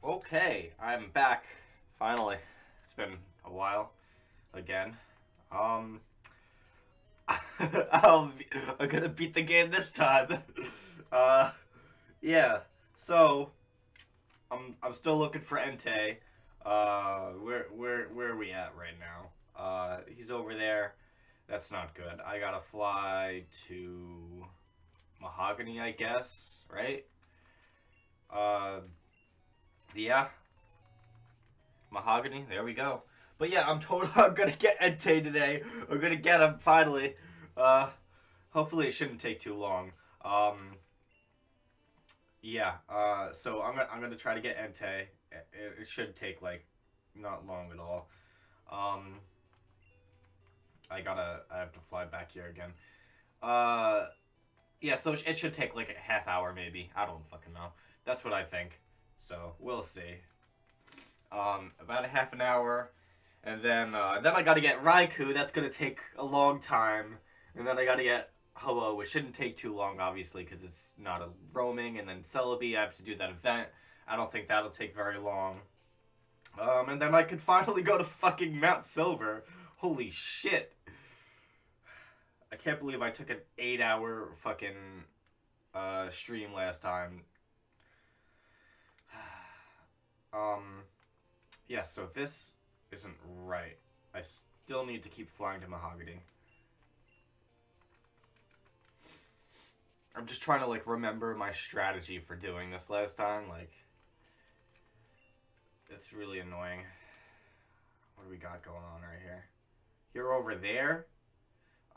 Okay, I'm back. Finally. It's been a while. Again. Um I'm gonna beat the game this time. uh yeah. So I'm still looking for Entei. Where are we at right now? He's over there. That's not good. I gotta fly to Mahogany, I guess, right? Uh yeah. Mahogany, there we go. But yeah, I'm gonna get Entei today. I'm gonna get him finally. Uh, hopefully it shouldn't take too long. Yeah. So I'm gonna try to get Entei. It should take like not long at all. Um, I have to fly back here again. Uh, yeah. So it should take like a half hour maybe. I don't fucking know. That's what I think. So we'll see. About a half an hour. And then I gotta get Raikou. That's gonna take a long time. And then I gotta get Hello, which shouldn't take too long, obviously, because it's not a roaming. And then Celebi, I have to do that event. I don't think that'll take very long. And then I could finally go to fucking Mount Silver. Holy shit. I can't believe I took an 8-hour fucking stream last time. Yeah, so this isn't right. I still need to keep flying to Mahogany. I'm just trying to, like, remember my strategy for doing this last time. Like, it's really annoying. What do we got going on right here? You're over there?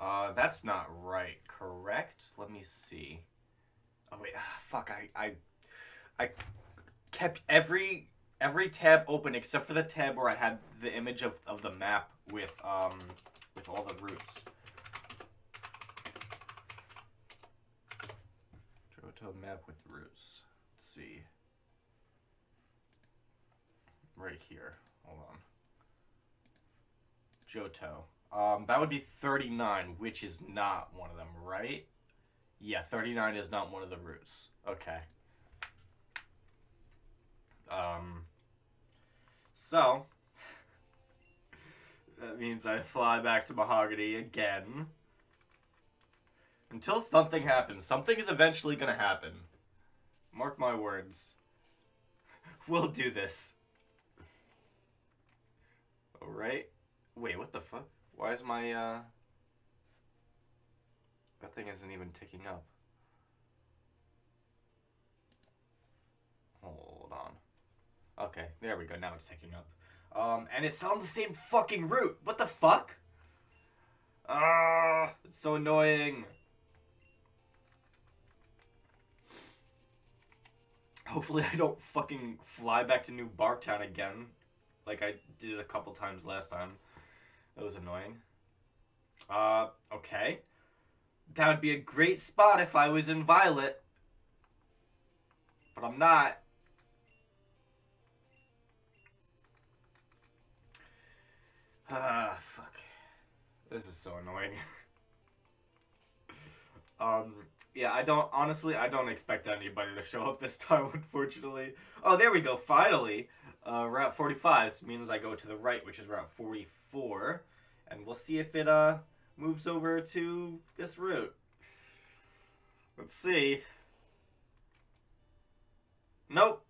That's not right, correct? Let me see. Oh, wait, fuck, I kept every tab open except for the tab where I had the image of the map with all the routes. Johto map with routes. Let's see. Right here. Hold on. Johto. That would be 39, which is not one of them, right? Yeah, 39 is not one of the routes. Okay. So, that means I fly back to Mahogany again. Until something happens. Something is eventually gonna happen. Mark my words. We'll do this. Alright. Wait, what the fuck? Why is my, that thing isn't even ticking up. Hold on. Okay, there we go. Now it's ticking up. And it's on the same fucking route. What the fuck? Ah, it's so annoying. Hopefully I don't fucking fly back to New Barktown again, like I did a couple times last time. That was annoying. Okay. That would be a great spot if I was in Violet. But I'm not. Fuck. This is so annoying. Yeah, I don't expect anybody to show up this time, unfortunately. Oh, there we go, finally! Route 45 means I go to the right, which is Route 44. And we'll see if it, moves over to this route. Let's see. Nope.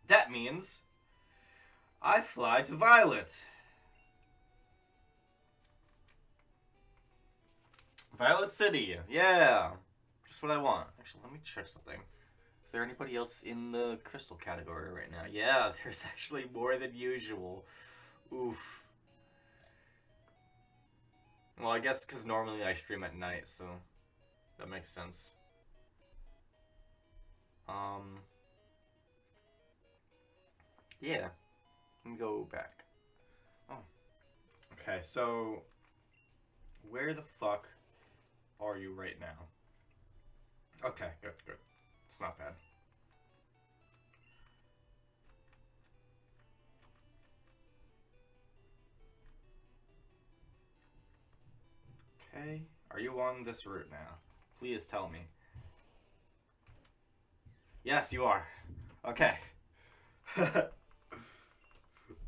That means I fly to Violet. Violet City, yeah. Just what I want. Actually, let me check something. Is there anybody else in the crystal category right now? Yeah, there's actually more than usual. Oof. Well, I guess because normally I stream at night, so that makes sense. Yeah. Let me go back. Oh. Okay, so where the fuck are you right now? Okay, good. It's not bad. Okay, are you on this route now? Please tell me. Yes, you are. Okay.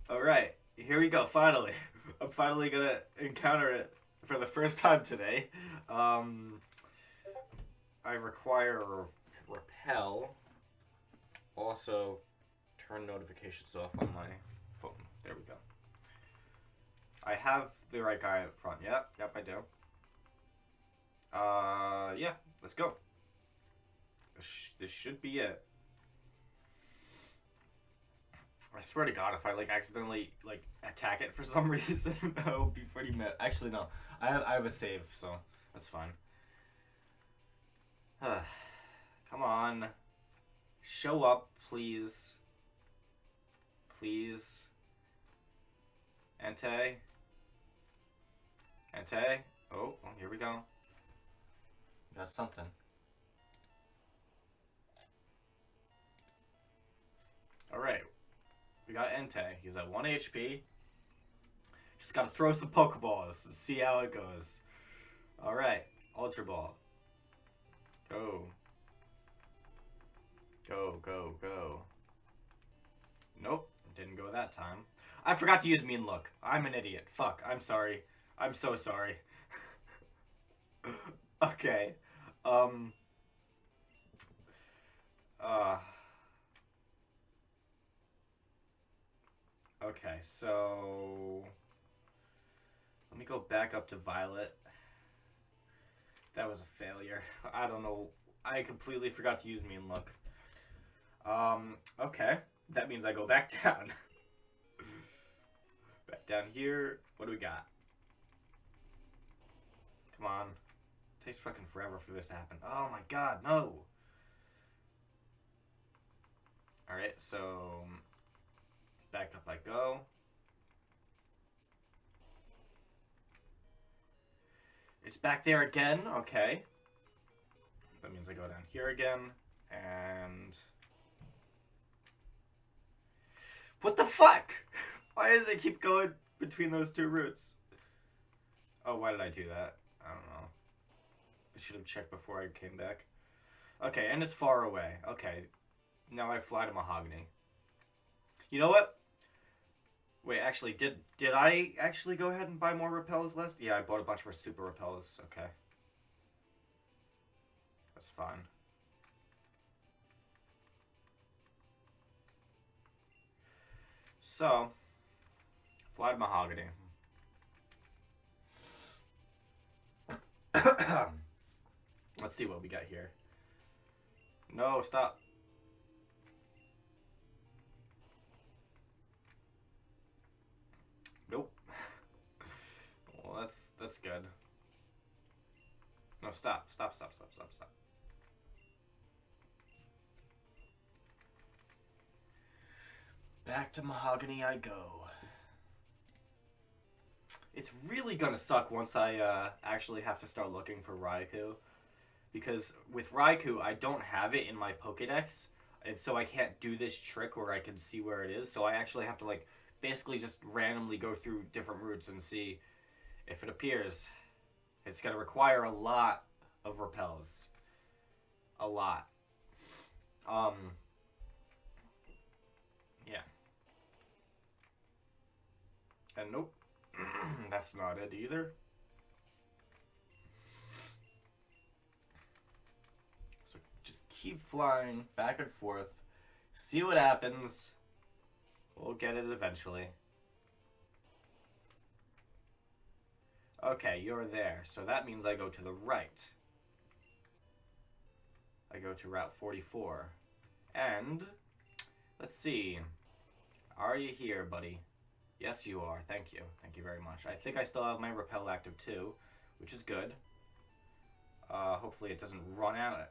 Alright, here we go, finally. I'm finally gonna encounter it for the first time today. I require repel. Also, turn notifications off on my phone. There we go. I have the right guy up front. Yep, I do. Yeah, let's go. This should be it. I swear to God, if I like accidentally like attack it for some reason, that would be pretty mad. Actually, no, I have a save, so that's fine. Come on, show up, please. Please. Entei. Oh, well, here we go. Got something. Alright. We got Entei. He's at 1 HP. Just gotta throw some Pokeballs and see how it goes. Alright. Ultra Ball. Go. Go. Nope. Didn't go that time. I forgot to use Mean Look. I'm an idiot. Fuck. I'm sorry. I'm so sorry. Okay. Okay, so let me go back up to Violet. That was a failure. I don't know. I completely forgot to use Mean Look. Okay. That means I go back down. Back down here. What do we got? Come on. It takes fucking forever for this to happen. Oh my god, no. Alright, so back up I go. It's back there again. Okay. That means I go down here again. And what the fuck? Why does it keep going between those two routes? Oh, why did I do that? I don't know. I should have checked before I came back. Okay, and it's far away. Okay. Now I fly to Mahogany. You know what? Wait, actually, did I actually go ahead and buy more repels last? Yeah, I bought a bunch more super repels. Okay. That's fine. So, fly to Mahogany. Let's see what we got here. No, stop. Nope. Well, that's good. No, stop. Back to Mahogany I go. It's really gonna suck once I actually have to start looking for Raikou. Because with Raikou, I don't have it in my Pokédex. And so I can't do this trick where I can see where it is. So I actually have to like basically just randomly go through different routes and see if it appears. It's gonna require a lot of repels. A lot. Yeah. And nope. That's not it either. So just keep flying back and forth. See what happens. We'll get it eventually. Okay, you're there. So that means I go to the right. I go to Route 44. And let's see. Are you here, buddy? Yes, you are. Thank you. Thank you very much. I think I still have my repel active too, which is good. Hopefully it doesn't run out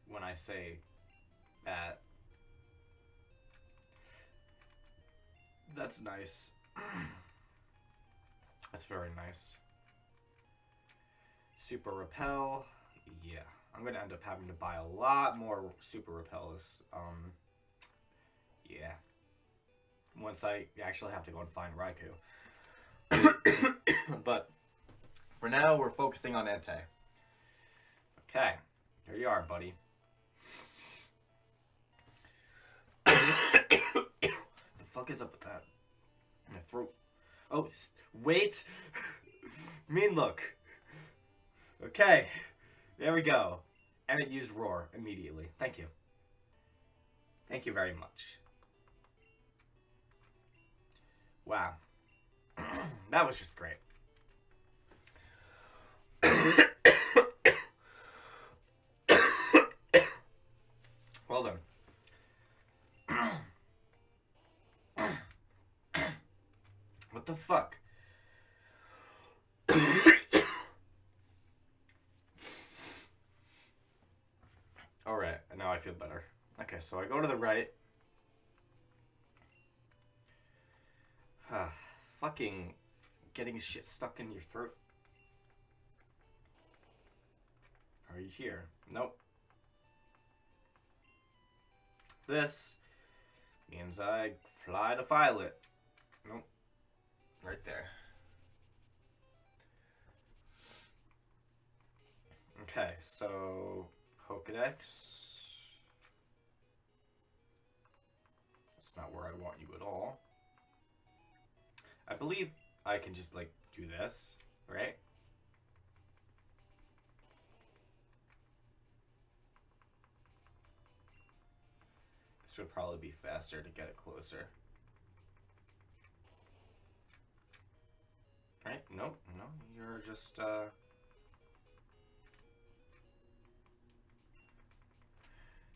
when I say that. That's nice. That's very nice. Super repel. Yeah. I'm going to end up having to buy a lot more super repels. Yeah. Once I actually have to go and find Raikou. But for now, we're focusing on Entei. Okay. Here you are, buddy. fuck is up with that? My throat. Oh, wait. Mean look. Okay. There we go. And it used roar immediately. Thank you. Thank you very much. Wow. That was just great. Well done. What the fuck? Alright, now I feel better. Okay, so I go to the right. Fucking getting shit stuck in your throat. Are you here? Nope. This means I fly to Violet. Nope. Right there. Okay, so Pokedex. That's not where I want you at all. I believe I can just, like, do this, right? This would probably be faster to get it closer. Right? Nope, no, you're just,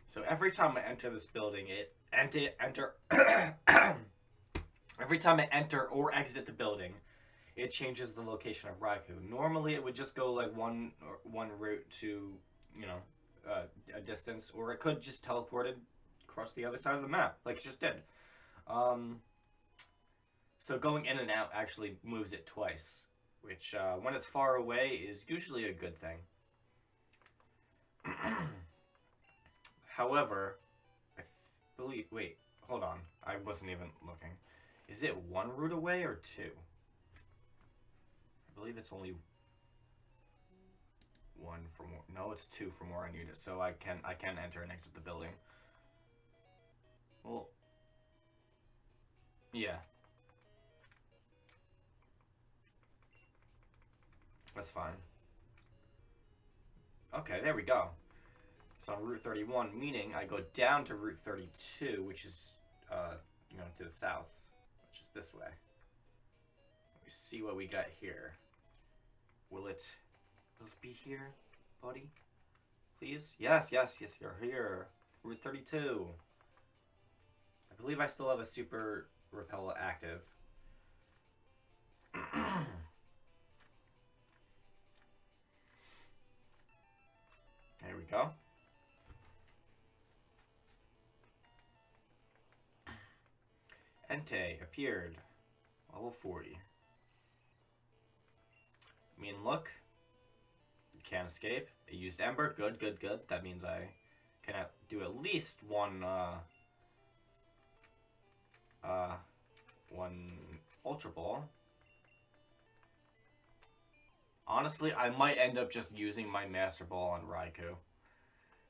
So every time I enter this building, every time I enter or exit the building, it changes the location of Raikou. Normally, it would just go like one route to, you know, a distance, or it could just teleport it across the other side of the map, like it just did. So going in and out actually moves it twice, which when it's far away is usually a good thing. However, I believe... Wait, hold on. I wasn't even looking. Is it one route away or two? I believe it's only one from... No, it's two from where I need it. So I can enter and exit the building. Well... Yeah. That's fine. Okay, there we go. It's on Route 31, meaning I go down to Route 32, which is, you know, to the south, which is this way. Let me see what we got here. Will it be here, buddy? Please? Yes, yes, yes, you're here. Route 32. I believe I still have a Super Repel active. There we go. Entei appeared. Level 40. Mean look. Can't escape. It used Ember. Good, good, good. That means I can do at least one Ultra Ball. Honestly, I might end up just using my Master Ball on Raikou.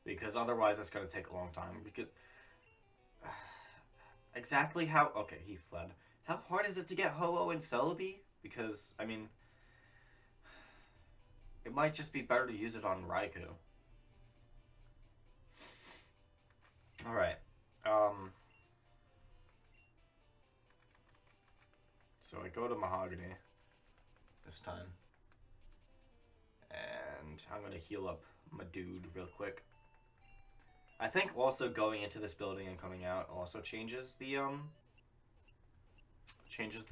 Because otherwise it's going to take a long time. Because exactly how... Okay, he fled. How hard is it to get Ho-Oh and Celebi? Because, I mean... It might just be better to use it on Raikou. Alright. So I go to Mahogany this time. And I'm going to heal up my dude real quick. I think also going into this building and coming out also changes the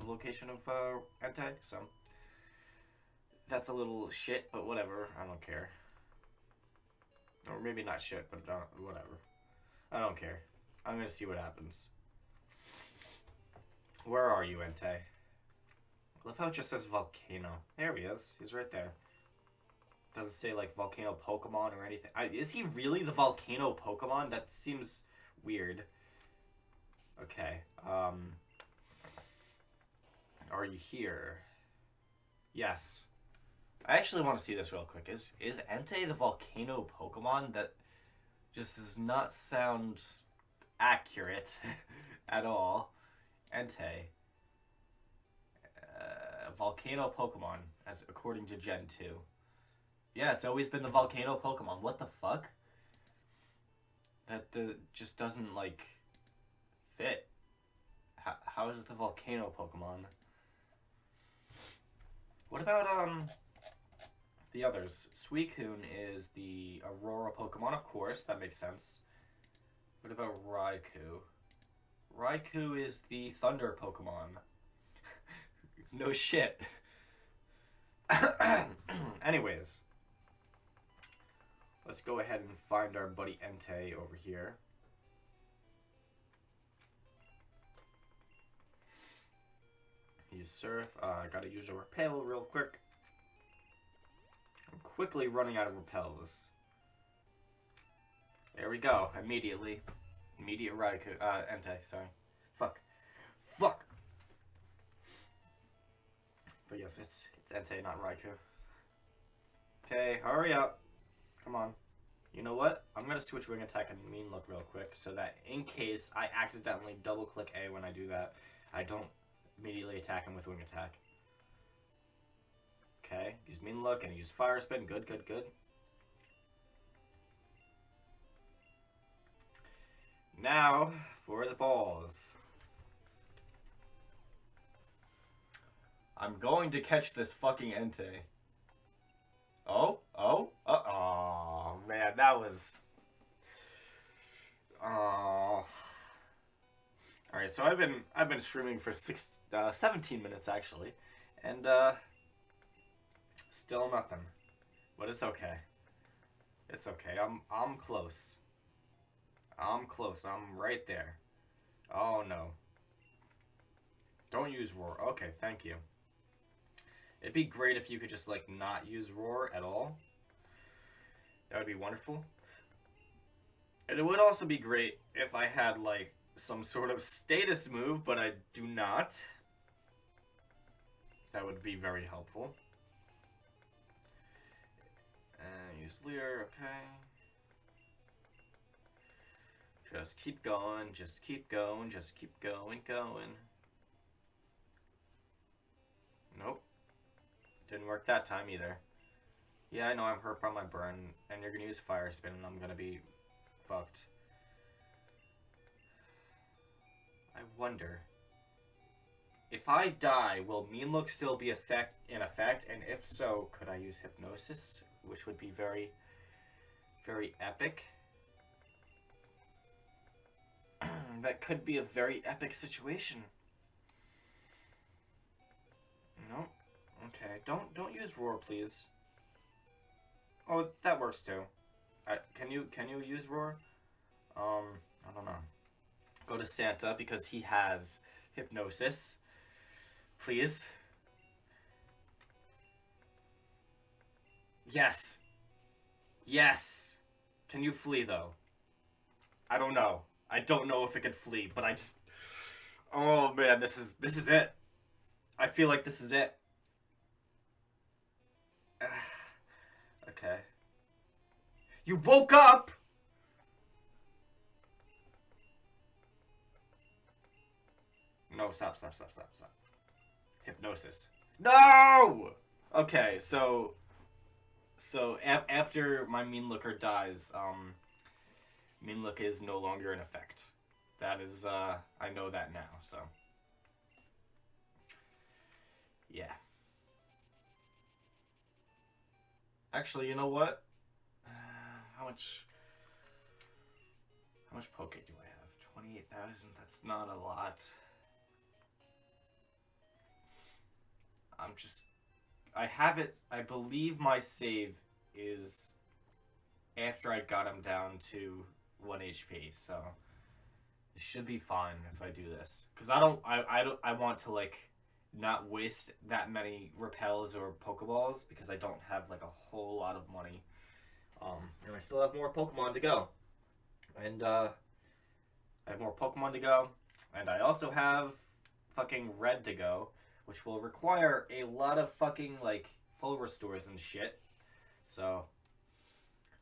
location of Entei, so that's a little shit, but whatever, I don't care. Or maybe not shit, but whatever. I don't care. I'm gonna see what happens. Where are you, Entei? I love how it just says Volcano. There he is. He's right there. Doesn't say like Volcano Pokemon or anything. Is he really the Volcano Pokemon? That seems weird. Okay. Are you here? Yes. I actually want to see this real quick. Is Entei the Volcano Pokemon? That just does not sound accurate at all. Entei. Volcano Pokemon, as according to Gen 2. Yeah, it's always been the Volcano Pokemon. What the fuck? That just doesn't, like, fit. How is it the Volcano Pokemon? What about, the others? Suicune is the Aurora Pokemon, of course. That makes sense. What about Raikou? Raikou is the Thunder Pokemon. No shit. Anyways. Let's go ahead and find our buddy Entei over here. Use Surf. I gotta use a Repel real quick. I'm quickly running out of Repels. There we go. Immediately. Immediate Raikou. Entei, sorry. Fuck. Fuck! But yes, it's Entei, not Raikou. Okay, hurry up. Come on. You know what? I'm gonna switch Wing Attack and Mean Look real quick so that in case I accidentally double click A when I do that, I don't immediately attack him with Wing Attack. Okay, use Mean Look and use Fire Spin. Good, good, good. Now for the balls. I'm going to catch this fucking Entei. Oh, man, that was... Oh. Alright, so I've been streaming for 17 minutes actually, and still nothing. But it's okay. It's okay. I'm close. I'm close. I'm right there. Oh no. Don't use Roar. Okay, thank you. It'd be great if you could just, like, not use Roar at all. That would be wonderful. And it would also be great if I had, like, some sort of status move, but I do not. That would be very helpful. Use Leer, okay. Just keep going, just keep going, just keep going. Nope. Didn't work that time either. Yeah, I know I'm hurt by my burn, and you're gonna use Fire Spin, and I'm gonna be fucked. I wonder. If I die, will Mean Look still be in effect? And if so, could I use Hypnosis? Which would be very, very epic. That could be a very epic situation. No. Okay, don't use Roar, please. Oh, that works too. Can you use Roar? I don't know. Go to Santa because he has Hypnosis. Please. Yes. Yes. Can you flee though? I don't know. I don't know if it can flee, but I just... Oh man, this is it. I feel like this is it. Okay. You woke up! No, stop. Hypnosis. No! Okay, so after my Mean Looker dies, Mean Look is no longer in effect. That is, I know that now, so. Yeah. Actually, you know what? How much Poke do I have? 28,000? That's not a lot. I have it, I believe my save is after I got him down to 1 HP, so it should be fine if I do this. Because I want to, like, not waste that many repels or Pokeballs because I don't have, like, a whole lot of money. And I still have more Pokemon to go. And, I have more Pokemon to go. And I also have fucking Red to go, which will require a lot of fucking, like, full restores and shit. So,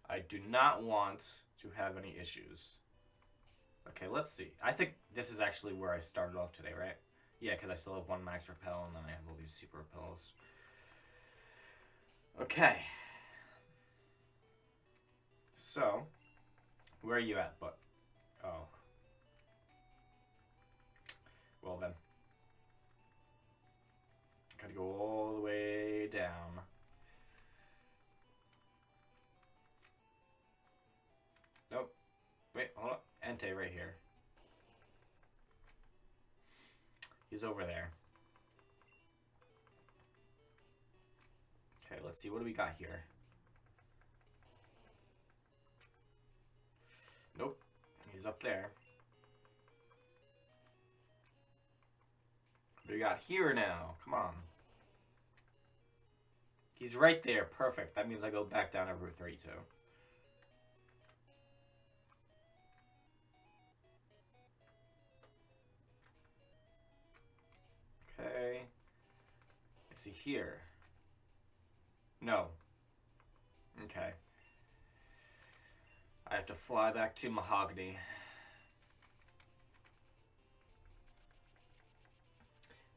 I do not want to have any issues. Okay, let's see. I think this is actually where I started off today, right? Yeah, because I still have one max repel, and then I have all these super repels. Okay. So, where are you at, but... Oh. Well then. Gotta go all the way down. Nope. Wait, hold on. Entei right here. He's over there. Okay, let's see. What do we got here? Nope. He's up there. What do we got here now? Come on. He's right there. Perfect. That means I go back down to Route 32. Okay. Is he here? No. Okay. I have to fly back to Mahogany.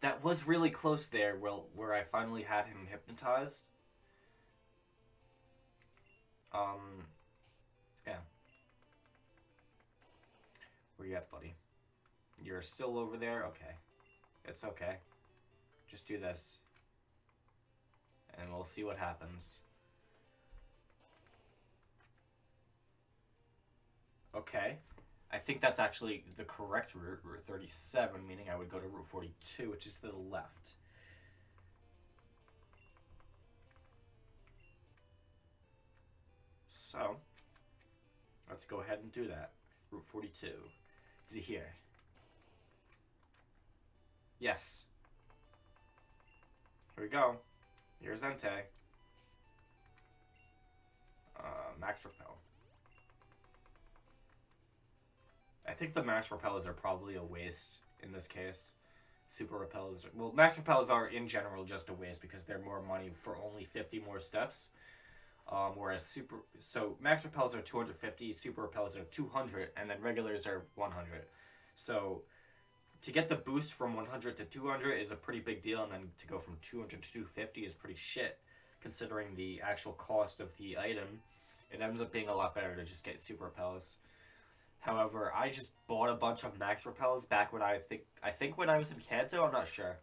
That was really close there, where I finally had him hypnotized. Yeah. Where you at, buddy? You're still over there? Okay. It's okay. Just do this. And we'll see what happens. Okay. I think that's actually the correct route, Route 37, meaning I would go to Route 42, which is to the left. So, let's go ahead and do that. Route 42. Is he here? Yes. Here we go. Here's Entei. Max Repel. I think the max repels are probably a waste in this case. Super repels, well, max repels are in general just a waste because they're more money for only 50 more steps. Whereas max repels are 250, super repels are 200, and then regulars are 100. So to get the boost from 100 to 200 is a pretty big deal, and then to go from 200 to 250 is pretty shit, considering the actual cost of the item. It ends up being a lot better to just get super repels. However, I just bought a bunch of max repels back when I think when I was in Kanto, I'm not sure.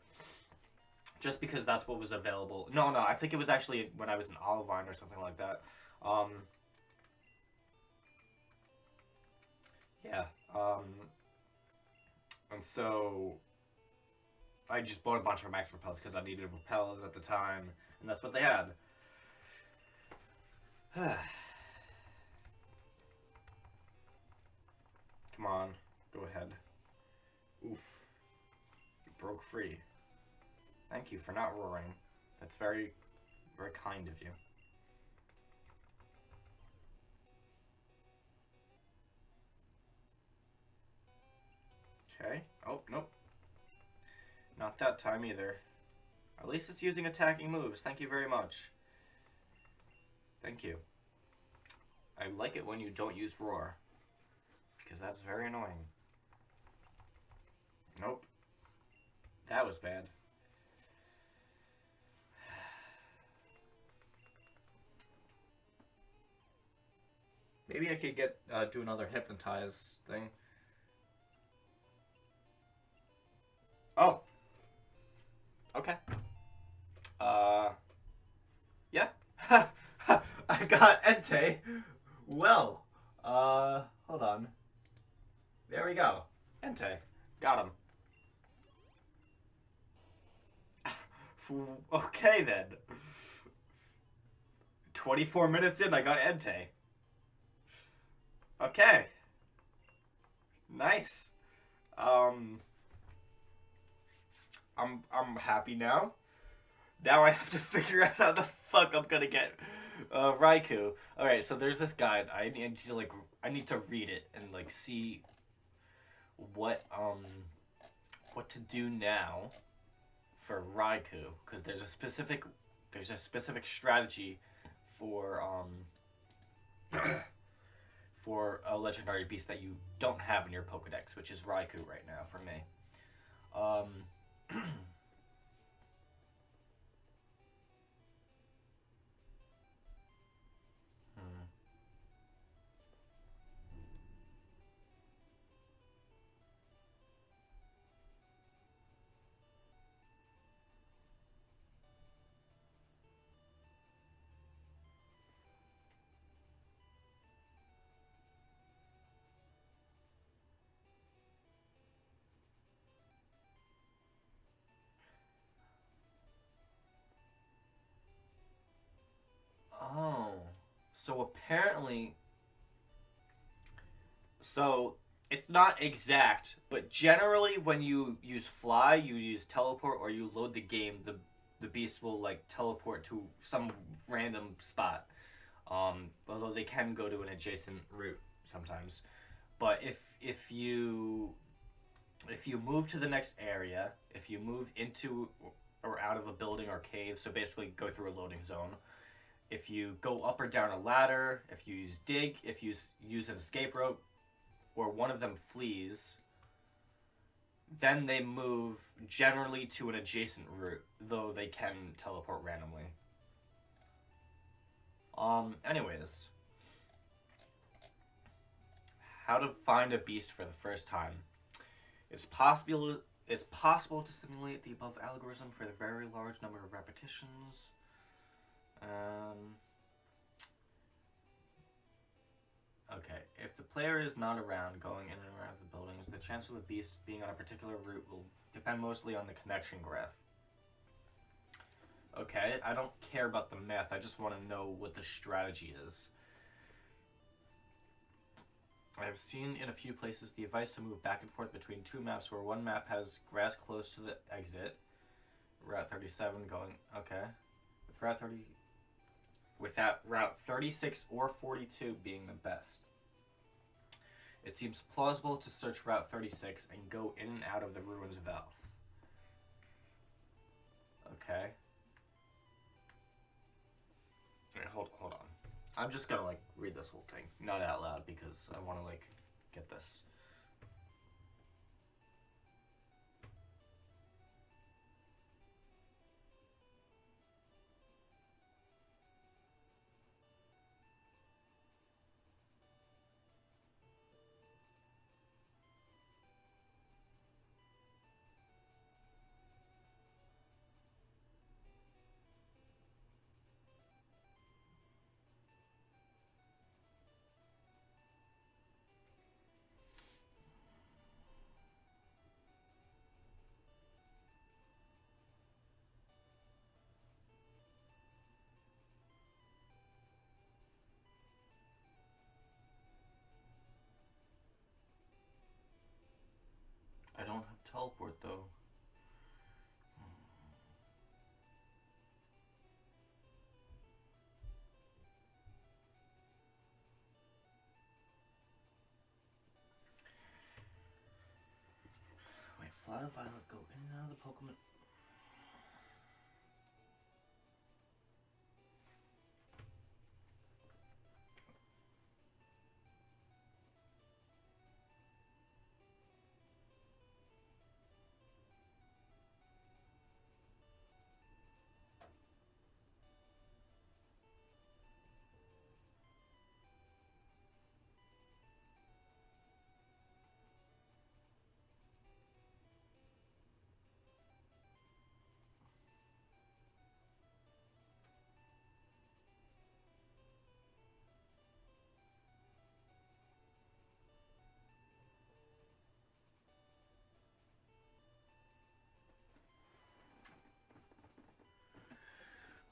Just because that's what was available. No, I think it was actually when I was in Olivine or something like that. Yeah. And so I just bought a bunch of max repels because I needed repels at the time, and that's what they had. Come on, go ahead. Oof. You broke free. Thank you for not roaring. That's very, very kind of you. Okay. Oh, nope. Not that time either. At least it's using attacking moves. Thank you very much. Thank you. I like it when you don't use roar, because that's very annoying. Nope. That was bad. Maybe I could do another hypnotize thing. Oh. Okay. Yeah. I got Entei. Well, hold on. There we go. Entei. Got him. Okay then. 24 minutes in, I got Entei. Okay. Nice. I'm happy now. Now I have to figure out how the fuck I'm gonna get Raikou. Alright, so there's this guide. I need to read it and like see what to do now for Raikou, because there's a specific strategy for for a legendary beast that you don't have in your Pokedex, which is Raikou right now for me. Oh, so apparently, so it's not exact, but generally when you use fly, you use teleport, or you load the game, the beast will like teleport to some random spot. Although they can go to an adjacent route sometimes. But if you move to the next area, if you move into or out of a building or cave, so basically go through a loading zone. If you go up or down a ladder, if you use dig, if you use an escape rope, or one of them flees, then they move generally to an adjacent route, though they can teleport randomly. Anyways. How to find a beast for the first time. It's possible to simulate the above algorithm for a very large number of repetitions. Okay, if the player is not around, going in and around the buildings, the chance of the beast being on a particular route will depend mostly on the connection graph. Okay, I don't care about the math, I just want to know what the strategy is. I have seen in a few places the advice to move back and forth between two maps where one map has grass close to the exit. Route 37 going, okay. With Route 36 or 42 being the best. It seems plausible to search Route 36 and go in and out of the ruins of Elf. Okay. Wait, hold on. I'm just gonna like read this whole thing, not out loud, because I want to like get this. I don't have teleport though. Wait, Fly to Violet, go in and out of the Pokemon.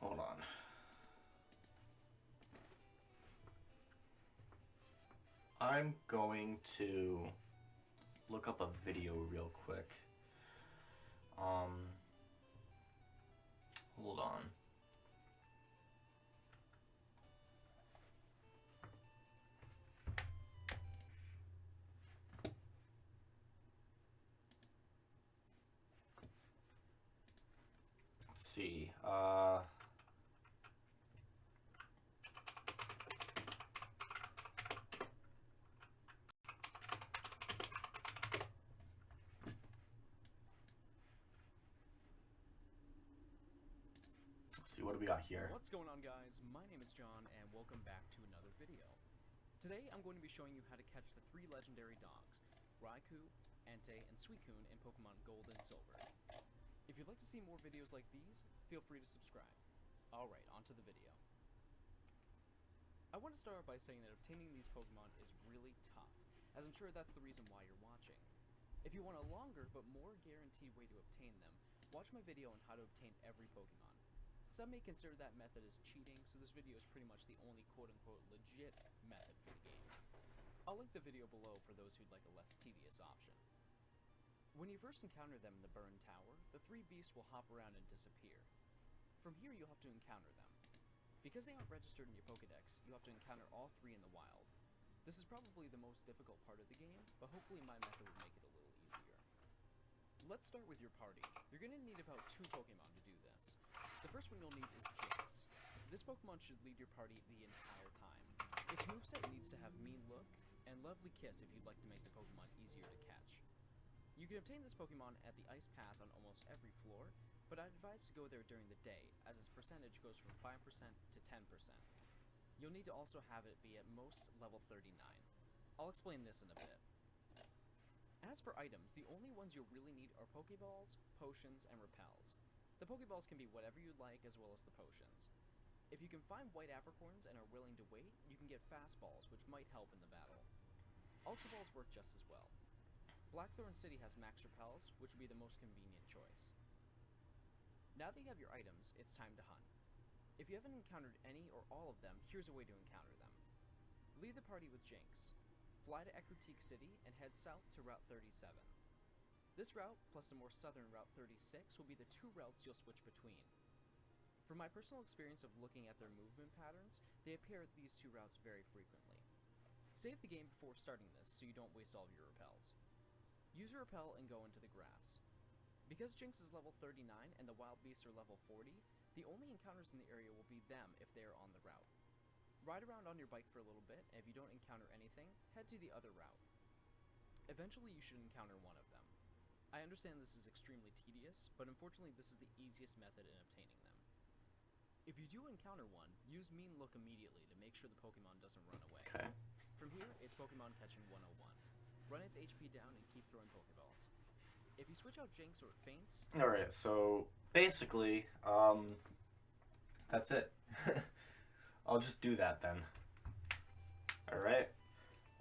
Hold on. I'm going to look up a video real quick. Hold on. Let's see. what do we got here? What's going on, guys? My name is John, and welcome back to another video. Today, I'm going to be showing you how to catch the 3 legendary dogs, Raikou, Entei, and Suicune in Pokemon Gold and Silver. If you'd like to see more videos like these, feel free to subscribe. Alright, on to the video. I want to start by saying that obtaining these Pokemon is really tough, as I'm sure that's the reason why you're watching. If you want a longer but more guaranteed way to obtain them, watch my video on how to obtain every Pokemon. Some may consider that method as cheating, so this video is pretty much the only quote-unquote legit method for the game. I'll link the video below for those who'd like a less tedious option. When you first encounter them in the Burn Tower, the 3 beasts will hop around and disappear. From here you'll have to encounter them. Because they aren't registered in your Pokedex, you have to encounter all 3 in the wild. This is probably the most difficult part of the game, but hopefully my method will make it a little easier. Let's start with your party. You're going to need about 2 Pokemon to do this. The first one you'll need is Jinx. This Pokemon should lead your party the entire time. Its moveset needs to have Mean Look and Lovely Kiss if you'd like to make the Pokemon easier to catch. You can obtain this Pokemon at the Ice Path on almost every floor, but I'd advise to go there during the day, as its percentage goes from 5% to 10%. You'll need to also have it be at most level 39. I'll explain this in a bit. As for items, the only ones you'll really need are Pokeballs, Potions, and Repels. The Pokeballs can be whatever you'd like, as well as the Potions. If you can find white apricorns and are willing to wait, you can get Fastballs, which might help in the battle. Ultra Balls work just as well. Blackthorn City has Max Repels, which would be the most convenient choice. Now that you have your items, it's time to hunt. If you haven't encountered any or all of them, here's a way to encounter them. Lead the party with Jinx. Fly to Ecruteak City and head south to Route 37. This route, plus the more southern Route 36, will be the 2 routes you'll switch between. From my personal experience of looking at their movement patterns, they appear at these 2 routes very frequently. Save the game before starting this, so you don't waste all of your repels. Use a repel and go into the grass. Because Jinx is level 39 and the wild beasts are level 40, the only encounters in the area will be them if they are on the route. Ride around on your bike for a little bit, and if you don't encounter anything, head to the other route. Eventually you should encounter one of them. I understand this is extremely tedious, but unfortunately this is the easiest method in obtaining them. If you do encounter one, use Mean Look immediately to make sure the Pokemon doesn't run away. Okay. From here, it's Pokemon catching 101. Run its HP down and keep throwing Pokeballs. If you switch out Jinx or it faints... Alright, so basically, that's it. I'll just do that then. Alright?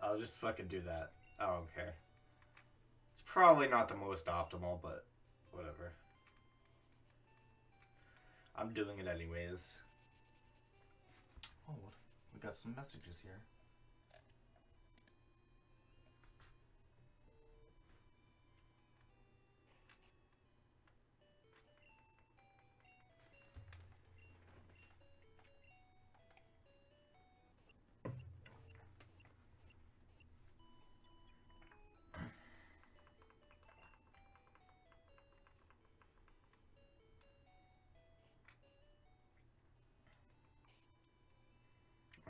I'll just fucking do that. I don't care. It's probably not the most optimal, but whatever. I'm doing it anyways. Oh, what? We got some messages here.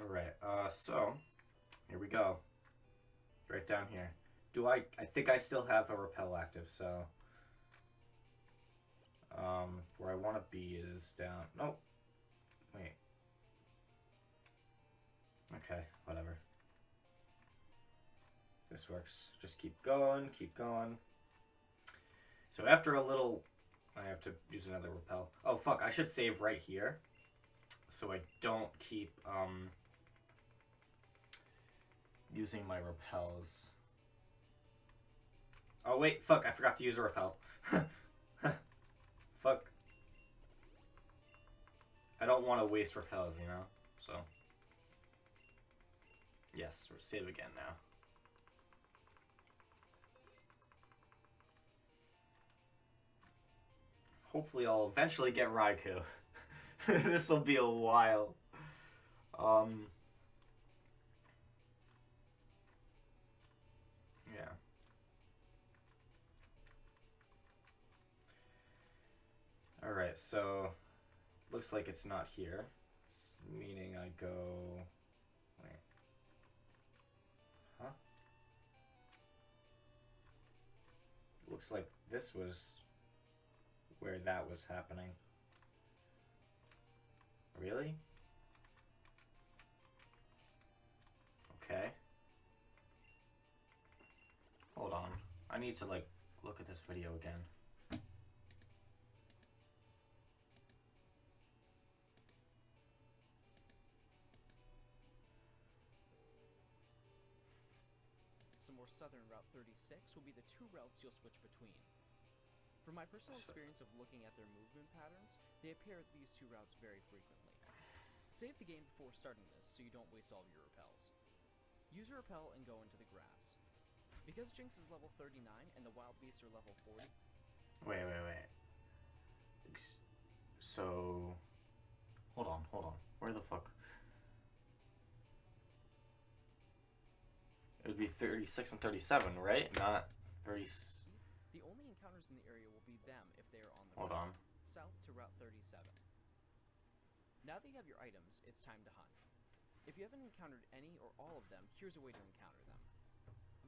Alright, so, here we go. Right down here. I think I still have a repel active, so... where I want to be is down... Nope. Wait. Okay, whatever. This works. Just keep going, keep going. So after a little... I have to use another repel. Oh, fuck, I should save right here. So I don't keep, using my repels. Oh, wait, fuck, I forgot to use a repel. Fuck. I don't want to waste repels, you know? So. Yes, we're save again now. Hopefully I'll eventually get Raikou. This will be a while. Yeah. Alright, so looks like it's not here. Meaning I go... Wait. Huh? Looks like this was where that was happening. Really? Okay. Hold on. I need to, like, look at this video again. Some more southern Route 36 will be the two routes you'll switch between. From my personal experience of looking at their movement patterns, they appear at these two routes very frequently. Save the game before starting this so you don't waste all of your repels. Use a repel and go into the grass. Because Jinx is level 39 and the wild beasts are level 40... Wait. So... Hold on. Where the fuck? It would be 36 and 37, right? Not 30... The only encounters in the area will be them if they are on the Hold route on. south to Route 37. Now that you have your items, it's time to hunt. If you haven't encountered any or all of them, here's a way to encounter them.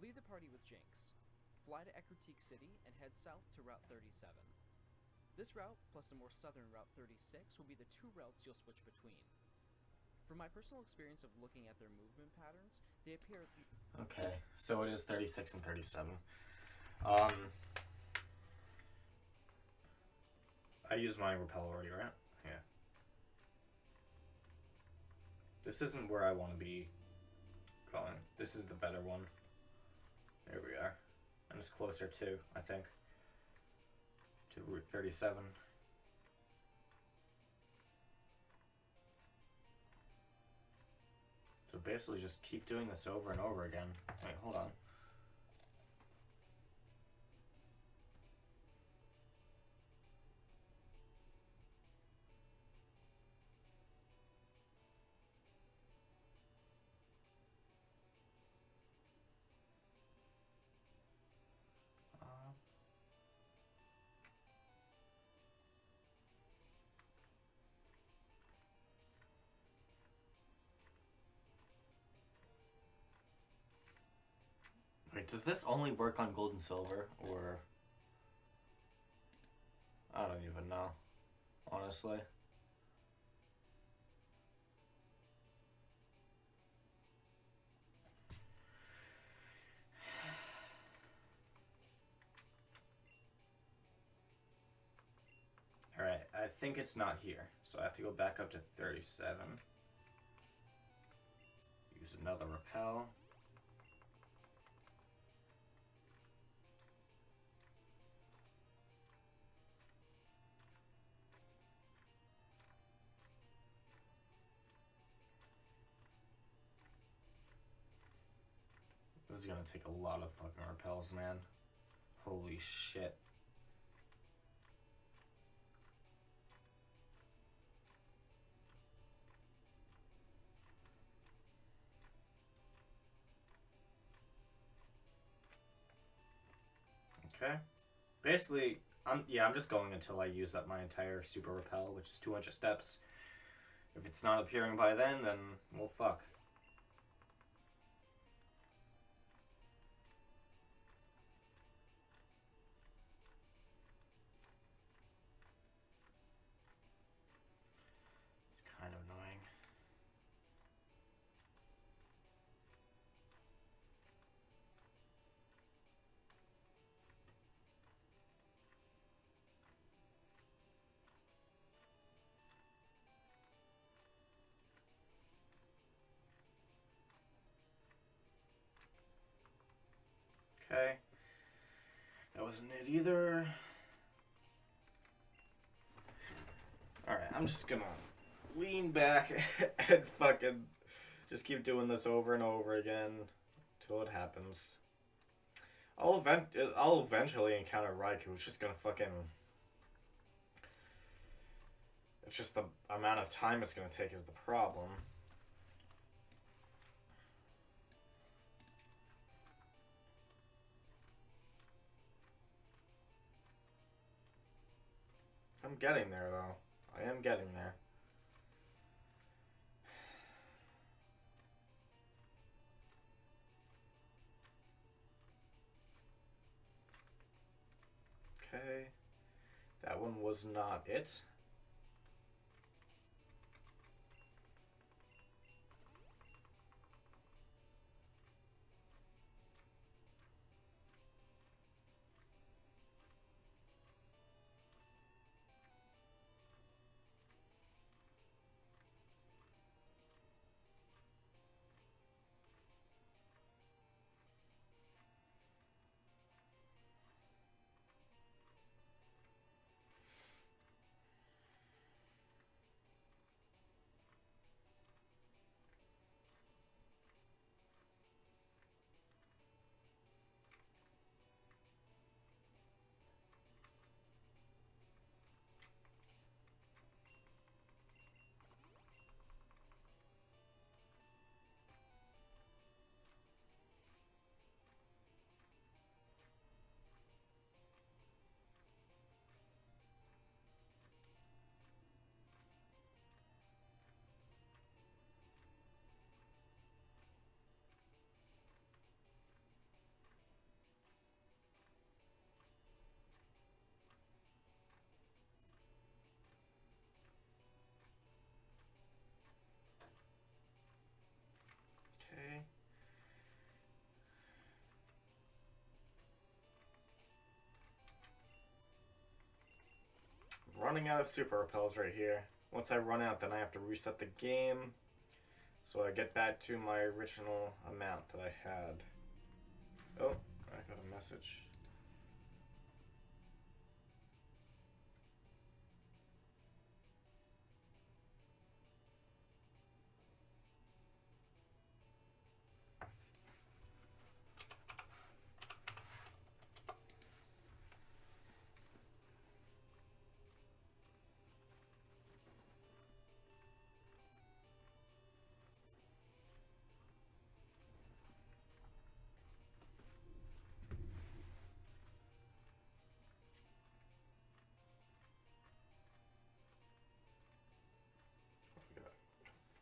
Lead the party with Jinx. Fly to Ekritique City and head south to Route 37. This route, plus the more southern Route 36, will be the two routes you'll switch between. From my personal experience of looking at their movement patterns, they appear at the... Okay, so it is 36 and 37. I used my repel already, right? Yeah. This isn't where I want to be going. This is the better one. There we are. And it's closer to, I think, to Route 37. So basically just keep doing this over and over again. Wait, hold on. Wait, does this only work on gold and silver, or... I don't even know, honestly. Alright, I think it's not here, so I have to go back up to 37. Use another repel. This is gonna take a lot of fucking repels, man. Holy shit. Okay. Basically, I'm just going until I use up my entire super repel, which is 200 steps. If it's not appearing by then, well, fuck. It's kind of annoying. Okay. That wasn't it either. Alright, I'm just gonna lean back and fucking just keep doing this over and over again till it happens. I'll eventually encounter Raikou. It's just gonna fucking... It's just the amount of time it's gonna take is the problem. I'm getting there, though. I am getting there. Okay. That one was not it. running out of super repels right here. Once I run out, then I have to reset the game. So I get back to my original amount that I had. Oh, I got a message.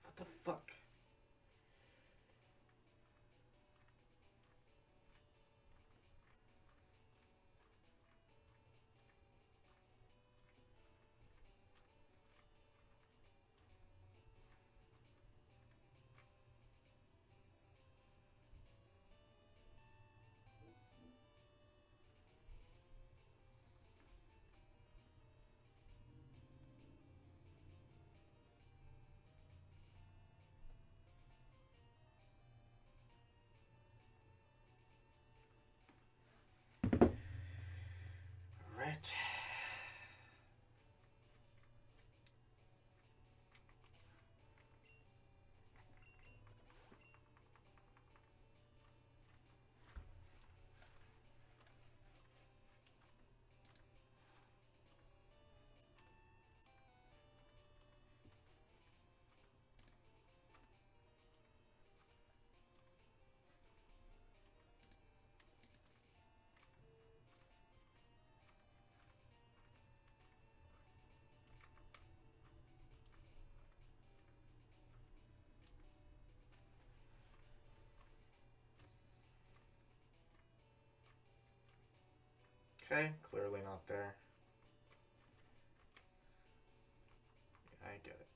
What the fuck? Right. Okay, clearly not there. I get it.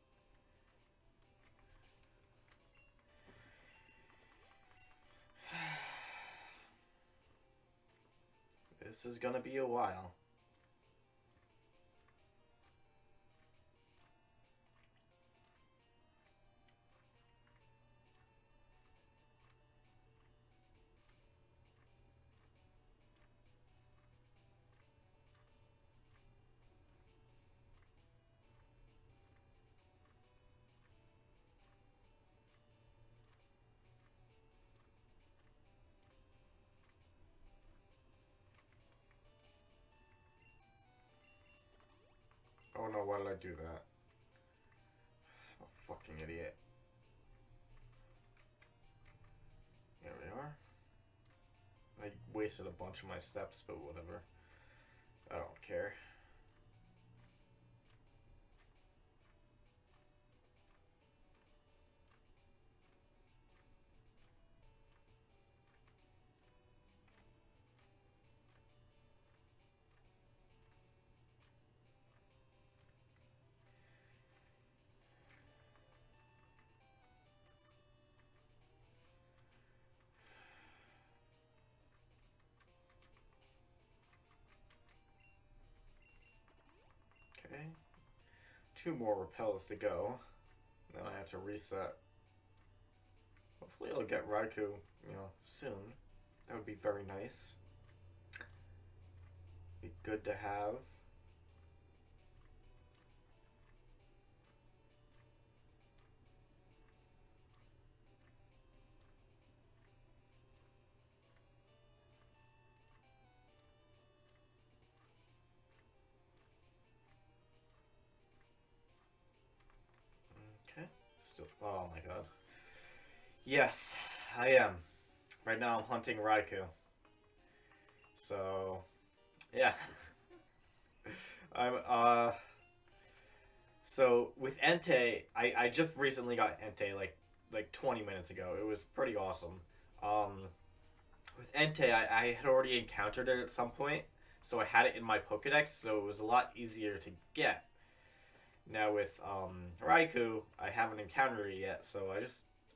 This is gonna be a while. Oh no, why did I do that? I'm a fucking idiot. There we are. I wasted a bunch of my steps, but whatever. I don't care. Okay. 2 more repels to go. Then I have to reset. Hopefully I'll get Raikou, soon. That would be very nice. Be good to have. Okay. Still. Oh my god. Yes, I am. Right now I'm hunting Raikou. So, yeah. I'm, so with Entei, I just recently got Entei like 20 minutes ago. It was pretty awesome. With Entei, I had already encountered it at some point, so I had it in my Pokedex, so it was a lot easier to get. Now with Raikou, I haven't encountered it yet, so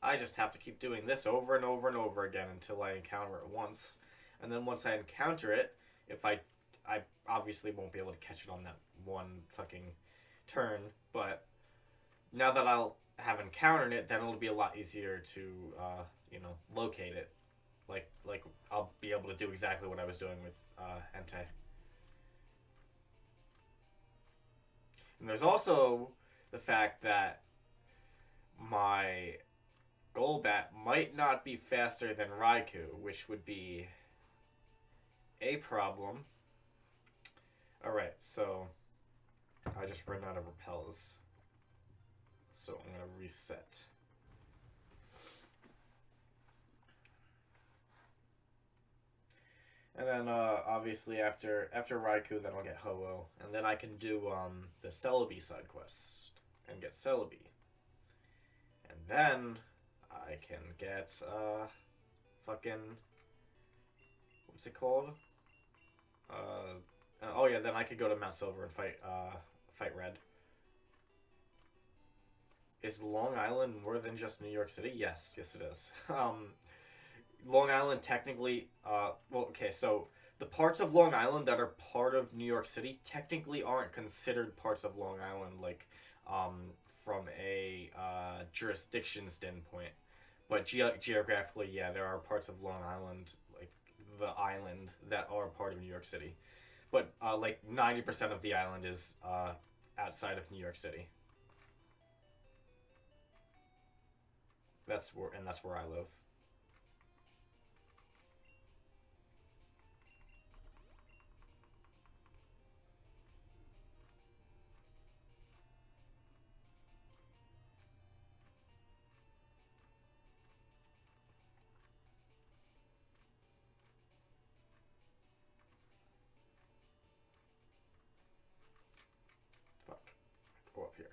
I just have to keep doing this over and over and over again until I encounter it once. And then once I encounter it, if I I obviously won't be able to catch it on that one fucking turn, but now that I'll have encountered it, then it'll be a lot easier to, locate it. Like I'll be able to do exactly what I was doing with Entei. And there's also the fact that my Golbat might not be faster than Raikou, which would be a problem. Alright, so I just ran out of repels. So I'm going to reset. And then obviously after Raikou, then I'll get Ho-Oh. And then I can do the Celebi side quest and get Celebi. And then I can get fucking, what's it called? Oh yeah, then I could go to Mount Silver and fight Red. Is Long Island more than just New York City? Yes it is. Long Island technically, so the parts of Long Island that are part of New York City technically aren't considered parts of Long Island, like, from a jurisdiction standpoint. But geographically, yeah, there are parts of Long Island, like the island, that are part of New York City. But, like, 90% of the island is outside of New York City. That's where I live. Fuck. Go up here.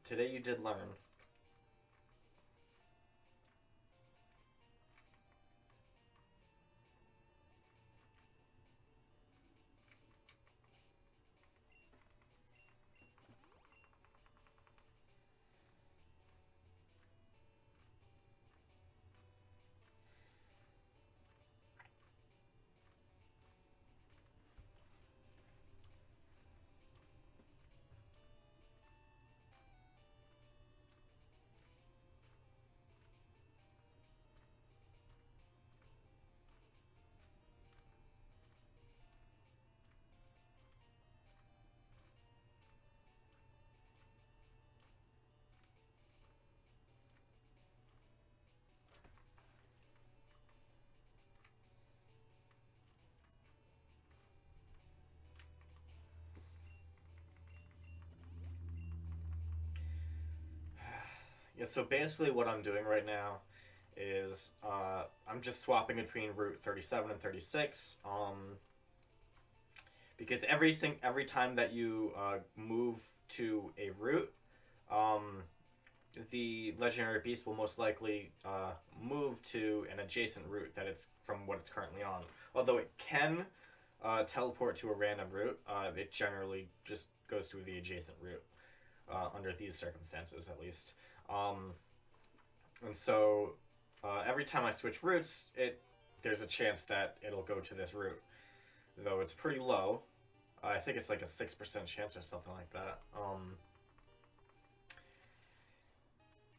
Today you did learn. Yeah, so basically what I'm doing right now is I'm just swapping between Route 37 and 36. Because every time that you move to a route, the legendary beast will most likely move to an adjacent route that it's from what it's currently on. Although it can teleport to a random route, it generally just goes to the adjacent route under these circumstances, at least. And so every time I switch routes, there's a chance that it'll go to this route, though it's pretty low. I think it's like a 6% chance or something like that.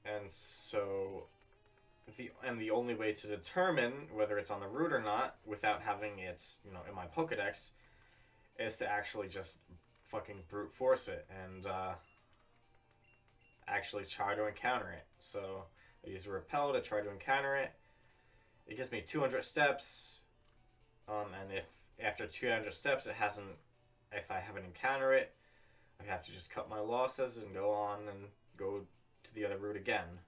And so the only way to determine whether it's on the route or not without having it, in my Pokedex, is to actually just fucking brute force it and actually try to encounter it. So I use a repel to try to encounter it. It gives me 200 steps, and if after 200 steps if I haven't encountered it, I have to just cut my losses and go on and go to the other route again.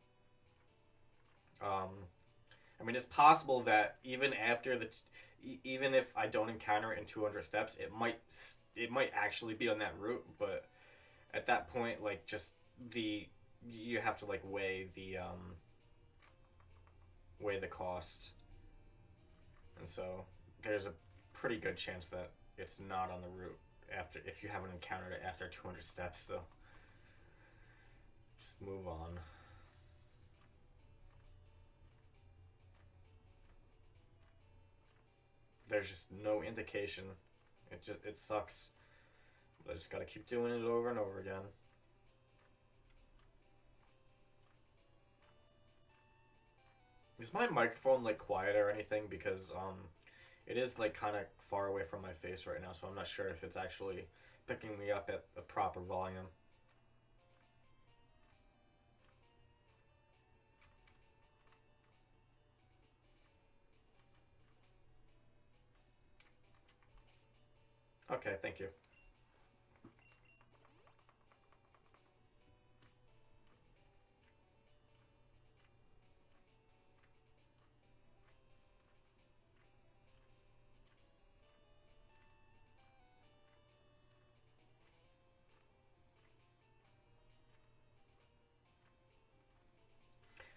I mean, it's possible that even if I don't encounter it in 200 steps, it might actually be on that route, but at that point, like, you have to, like, weigh the cost. And so there's a pretty good chance that it's not on the route if you haven't encountered it after 200 steps, so just move on. There's just no indication. It sucks. I just gotta keep doing it over and over again. Is my microphone, like, quiet or anything? Because it is, like, kind of far away from my face right now, so I'm not sure if it's actually picking me up at the proper volume. Okay, thank you.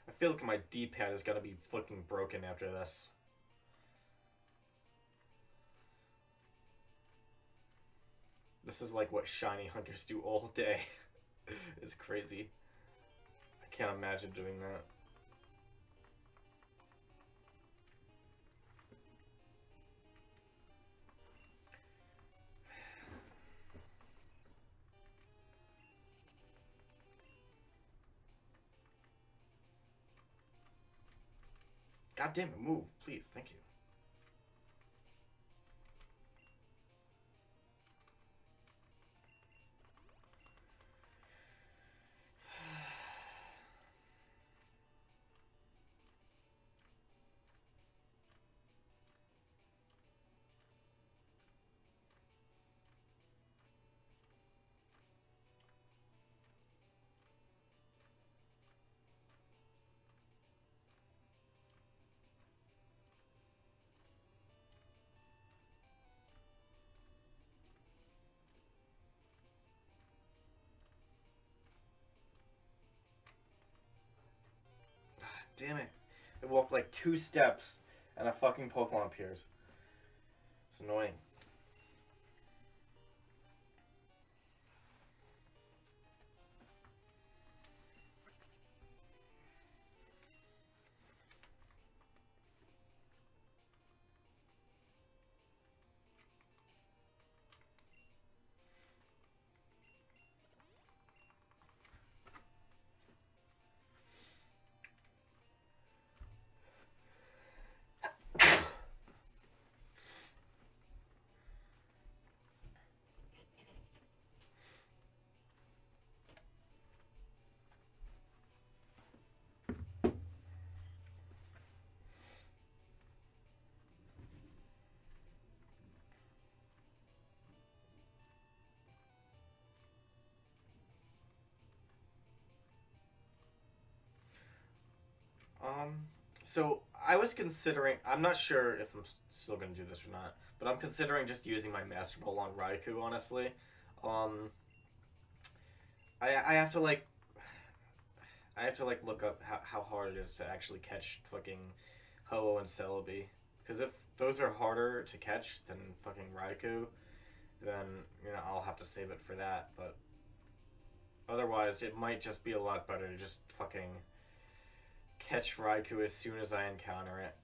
I feel like my D-pad is gonna be fucking broken after this. This is like what shiny hunters do all day. It's crazy. I can't imagine doing that. God damn it, move, please, thank you. Damn it. I walk like 2 steps and a fucking Pokemon appears. It's annoying. So I was considering, I'm not sure if I'm still going to do this or not, but I'm considering just using my Master Ball on Raikou, honestly. I have to like, look up how hard it is to actually catch fucking Ho-Oh and Celebi. Because if those are harder to catch than fucking Raikou, then, you know, I'll have to save it for that, but otherwise it might just be a lot better to just fucking catch Raikou as soon as I encounter it.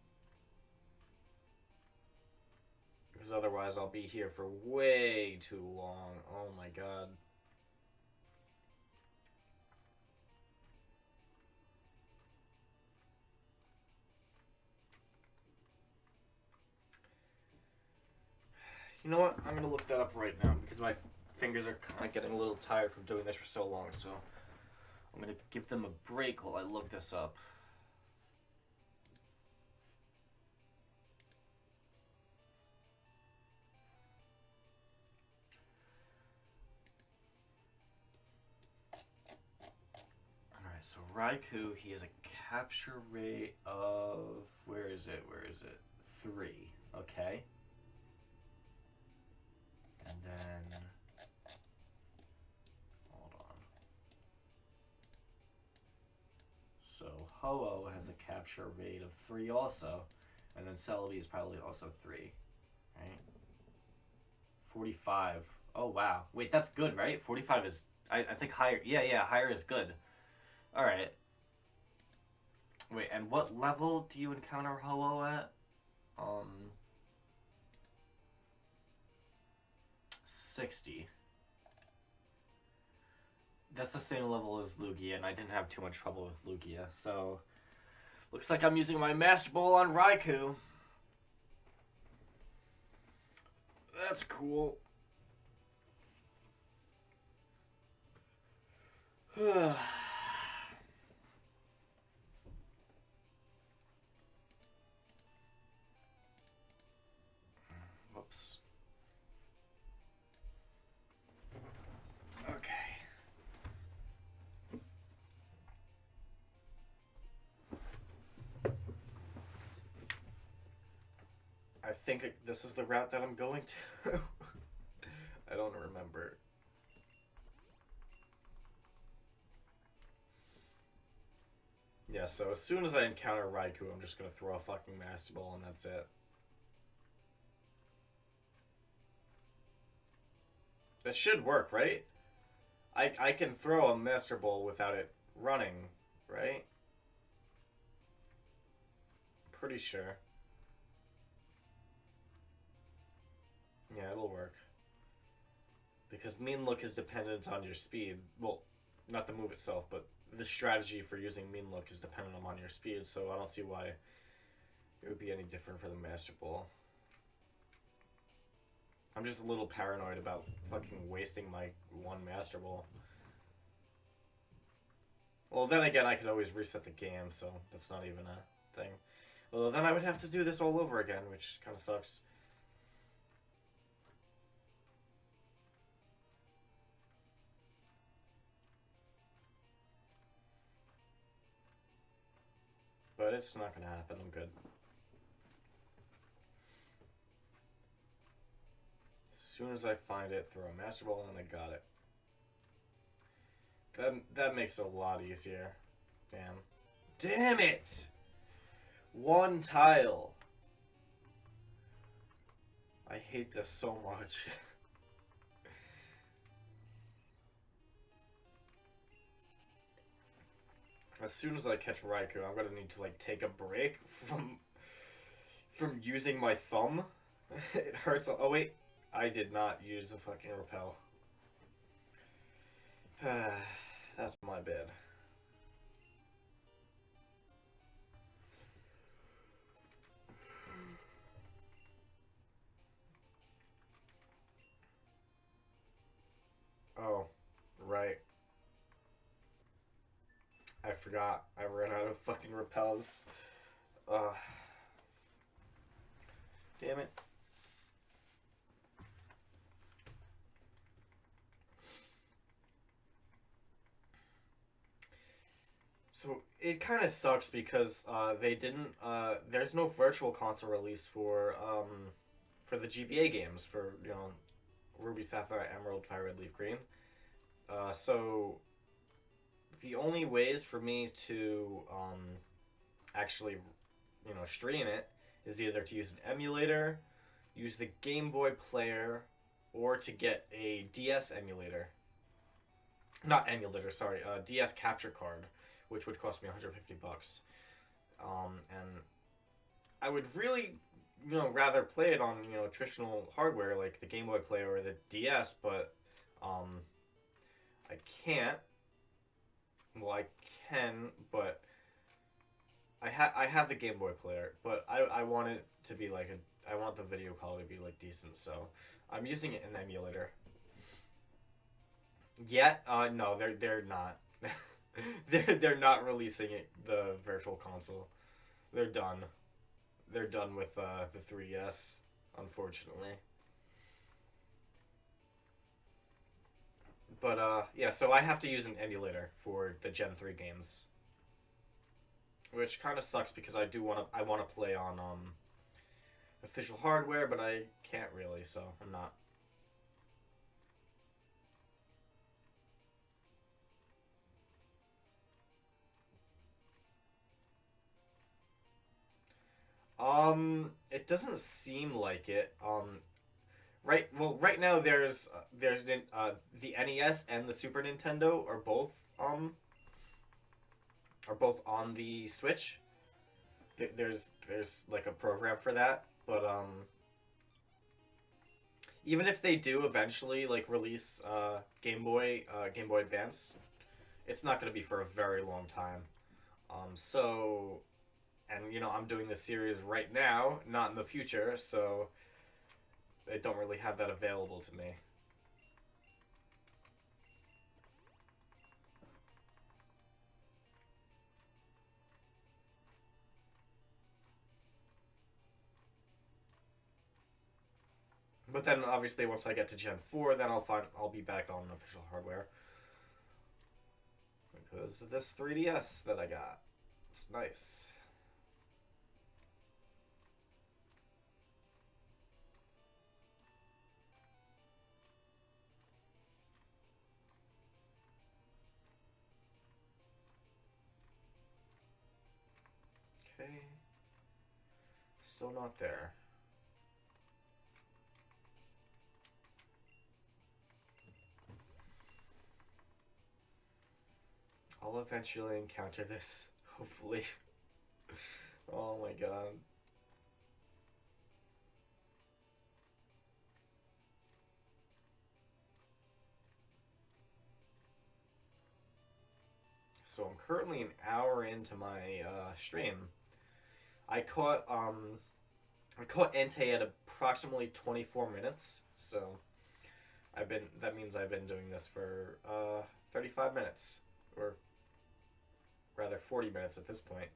Because otherwise I'll be here for way too long. Oh my god. You know what? I'm gonna look that up right now because my fingers are kind of getting a little tired from doing this for so long, so I'm gonna give them a break while I look this up. Alright, so Raikou, he has a capture rate of... Where is it? 3. Okay. And then... Hold on. So Ho-Oh has a capture rate of 3 also. And then Celebi is probably also 3. Right? 45. Oh, wow. Wait, that's good, right? 45 is... I think higher... Yeah, higher is good. Alright. Wait, and what level do you encounter Ho-Oh at? 60. That's the same level as Lugia, and I didn't have too much trouble with Lugia, so... Looks like I'm using my Master Ball on Raikou. That's cool. Whoops. Okay. I think this is the route that I'm going to. I don't remember. Yeah, so as soon as I encounter Raikou, I'm just gonna throw a fucking Master Ball and that's it. That should work, right? I can throw a Master Ball without it running, right? Pretty sure. Yeah, it'll work. Because Mean Look is dependent on your speed. Well, not the move itself, but the strategy for using Mean Look is dependent on your speed, so I don't see why it would be any different for the Master Ball. I'm just a little paranoid about fucking wasting my one Master Ball. Well, then again, I could always reset the game, so that's not even a thing. Well, then I would have to do this all over again, which kind of sucks. But it's not going to happen. I'm good. As soon as I find it, throw a Master Ball and I got it. That makes it a lot easier. Damn. Damn it! One tile. I hate this so much. As soon as I catch Raikou, I'm gonna need to like take a break from using my thumb. It hurts. Oh wait, I did not use a fucking repel. That's my bad. Oh, right. I forgot. I ran out of fucking repels. Damn it. So it kind of sucks because they didn't. There's no virtual console release for the GBA games for Ruby, Sapphire, Emerald, Fire, Red, Leaf, Green. So the only ways for me to actually stream it is either to use an emulator, use the Game Boy player, or to get a DS emulator. Not emulator, sorry, DS capture card, which would cost me $150. And I would really, rather play it on, traditional hardware like the Game Boy player or the DS, but I can't. Well, I can, but I have the Game Boy player, but I want it to be like I want the video quality to be like decent, so I'm using it in emulator. Yet, no, they're not. They're not releasing the Virtual Console. They're done. They're done with the 3DS, unfortunately. But yeah, so I have to use an emulator for the Gen 3 games, which kind of sucks because I want to play on official hardware, but I can't really, so I'm not. It doesn't seem like it. Right now there's the NES and the Super Nintendo are both on the Switch. There's like a program for that, but even if they do eventually like release Game Boy Advance, it's not going to be for a very long time. So and I'm doing this series right now, not in the future, so they don't really have that available to me. But then obviously once I get to Gen 4, then I'll be back on official hardware. Because of this 3DS that I got. It's nice. Okay. Still not there. I'll eventually encounter this, hopefully. Oh my god. So I'm currently an hour into my stream. I caught Entei at approximately 24 minutes. So that means I've been doing this for 35 minutes, or rather 40 minutes at this point.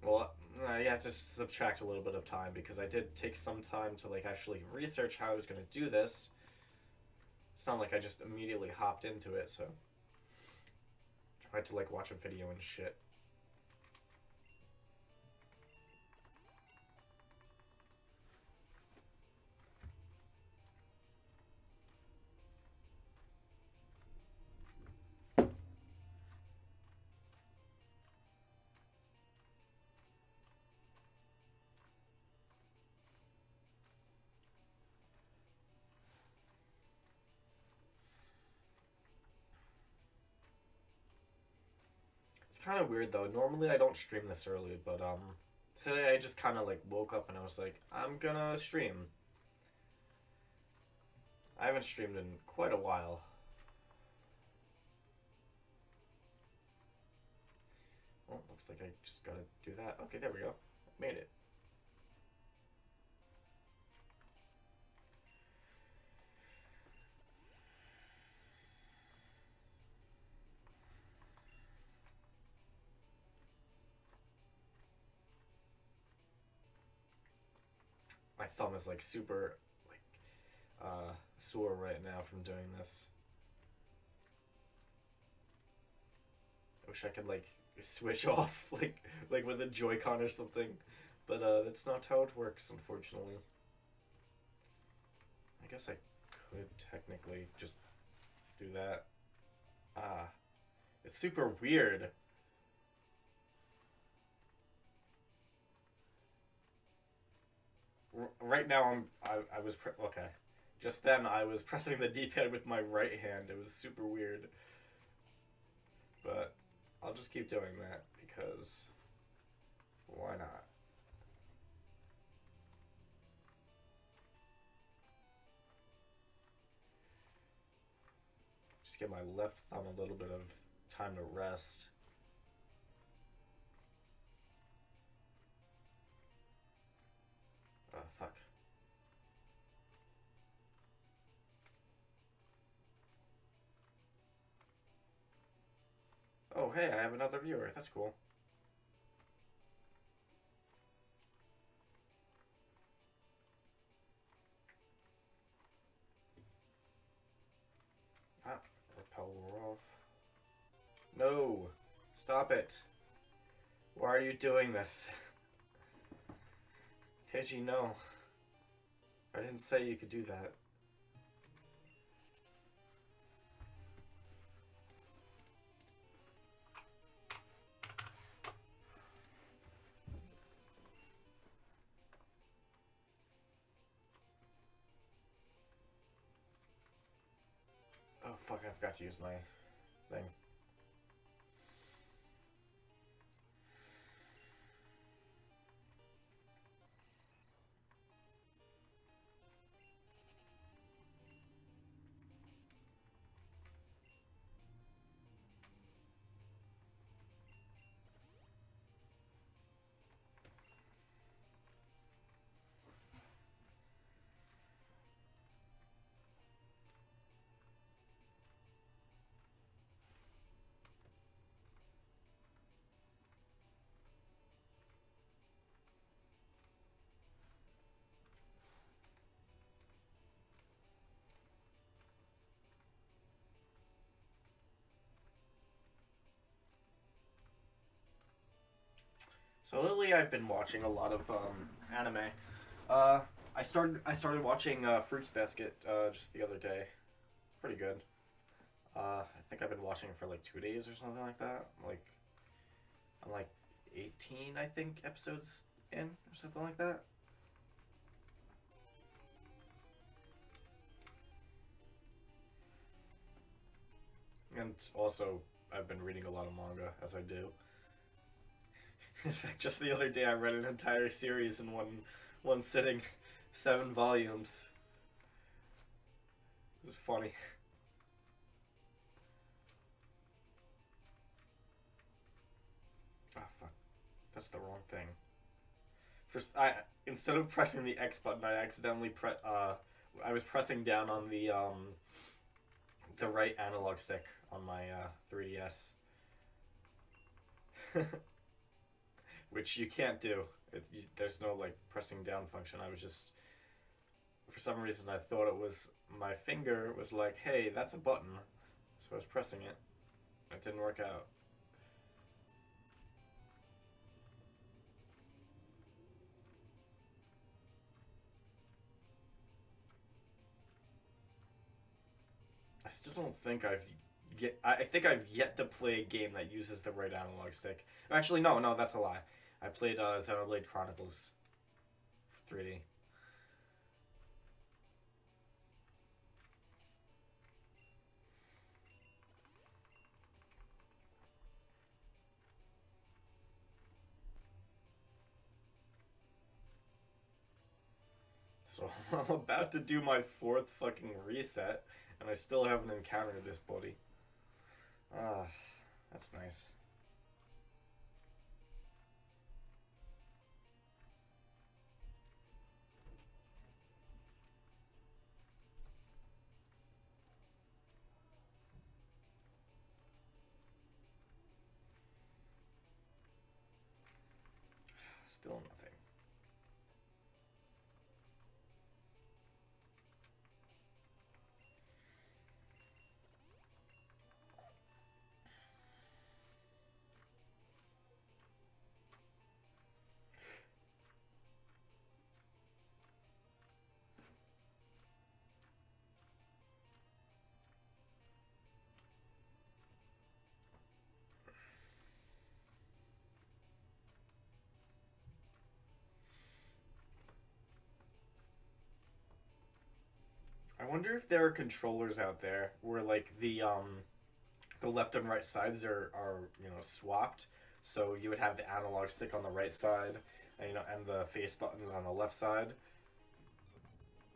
Well, you have to subtract a little bit of time because I did take some time to like actually research how I was going to do this. It's not like I just immediately hopped into it, so I had to like watch a video and shit. Kind of weird though. Normally I don't stream this early, but today I just kind of like woke up and I was like, I'm gonna stream. I haven't streamed in quite a while. Well, looks like I just gotta do that. Okay, there we go. Made it. My thumb is like super like sore right now from doing this. I wish I could like switch off like with a Joy-Con or something, but that's not how it works, unfortunately. I guess I could technically just do that. It's super weird. Right now I was okay. Just then I was pressing the D-pad with my right hand. It was super weird. But I'll just keep doing that because why not? Just give my left thumb a little bit of time to rest. Oh, fuck. Oh, hey, I have another viewer. That's cool. Ah, repel off. No! Stop it. Why are you doing this? Hiji, no. I didn't say you could do that. Oh fuck, I forgot to use my thing. So lately, I've been watching a lot of anime. I started watching Fruits Basket just the other day. Pretty good. I think I've been watching it for like 2 days or something like that. I'm like 18, I think, episodes in or something like that. And also, I've been reading a lot of manga, as I do. In fact, just the other day I read an entire series in one sitting. 7 volumes. It was funny. Ah, fuck. That's the wrong thing. Instead of pressing the X button, I accidentally I was pressing down on the right analog stick on my 3DS. Which you can't do. There's no like pressing down function. I was just, for some reason, I thought it was my finger was like, hey, that's a button, so I was pressing it. It didn't work out. I still don't think I think I've yet to play a game that uses the right analog stick. Actually, no, that's a lie. I played Xenoblade Chronicles 3D. So I'm about to do my 4th fucking reset, and I still haven't encountered this buddy. Ah, that's nice. Still nothing. I wonder if there are controllers out there where like the left and right sides are swapped, so you would have the analog stick on the right side, and and the face buttons on the left side.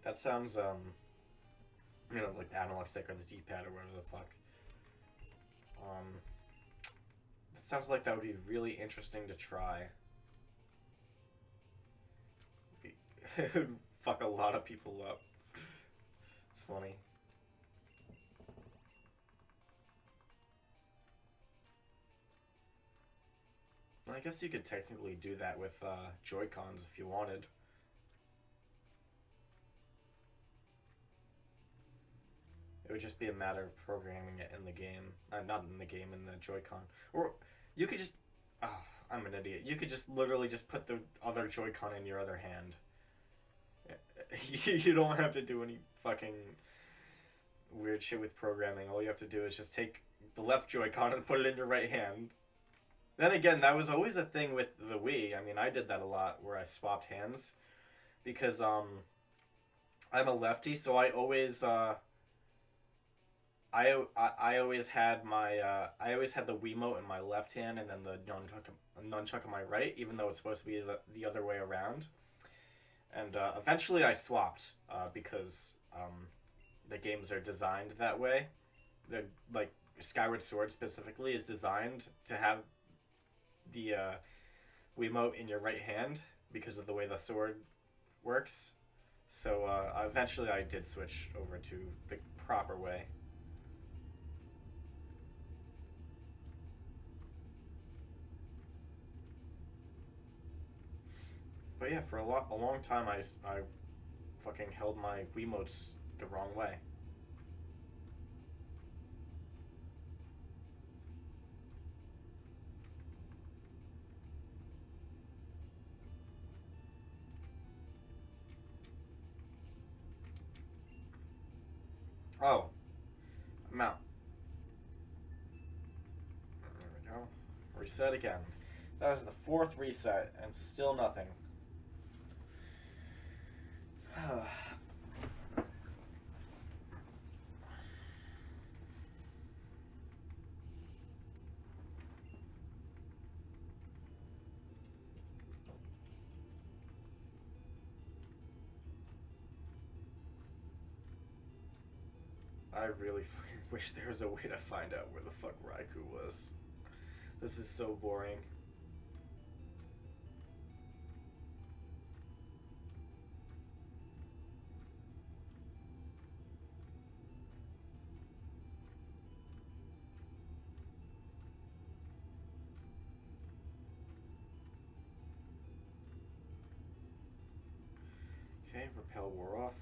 That sounds like the analog stick or the D-pad or whatever the fuck. That sounds like that would be really interesting to try. It would fuck a lot of people up. It's funny. I guess you could technically do that with Joy-Cons if you wanted. It would just be a matter of programming it in the game. Not in the game, in the Joy-Con. Or you could just... Oh, I'm an idiot. You could just literally just put the other Joy-Con in your other hand. You don't have to do any fucking weird shit with programming. All you have to do is just take the left Joy-Con and put it in your right hand. Then again, that was always a thing with the Wii. I mean, I did that a lot where I swapped hands. Because, I'm a lefty, so I always, I always had my I always had the Wiimote in my left hand and then the nunchuck in my right, even though it's supposed to be the other way around. And eventually I swapped because the games are designed that way. They're like Skyward Sword specifically is designed to have the Wiimote in your right hand because of the way the sword works. So eventually I did switch over to the proper way. But yeah, for a long time I fucking held my Wiimotes the wrong way. Oh, I'm out. There we go. Reset again. That was the 4th reset, and still nothing. I really fucking wish there was a way to find out where the fuck Raikou was. This is so boring. Okay, repel wore off.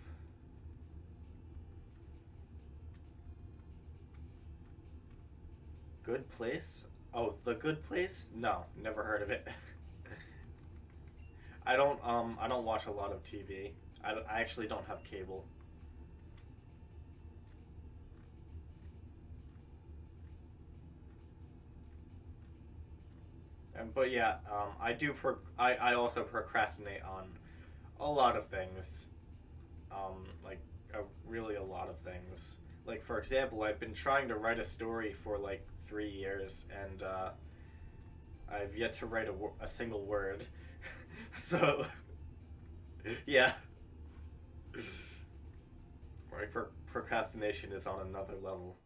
Good Place? Oh, The Good Place? No, never heard of it. I don't watch a lot of TV. I actually don't have cable. But yeah, I also procrastinate on a lot of things. Like really a lot of things. Like, for example, I've been trying to write a story for like 3 years, and I've yet to write a single word. So, yeah. Right, procrastination is on another level.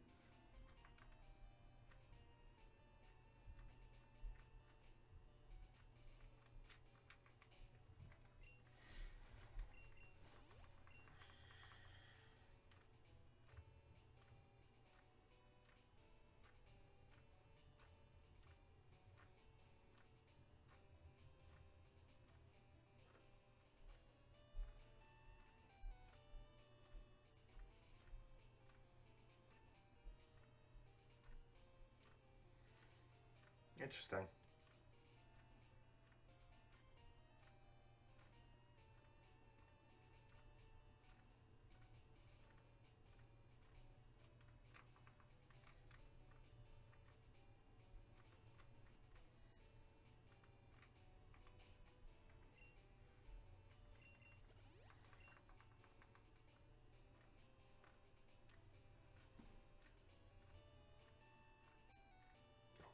Interesting.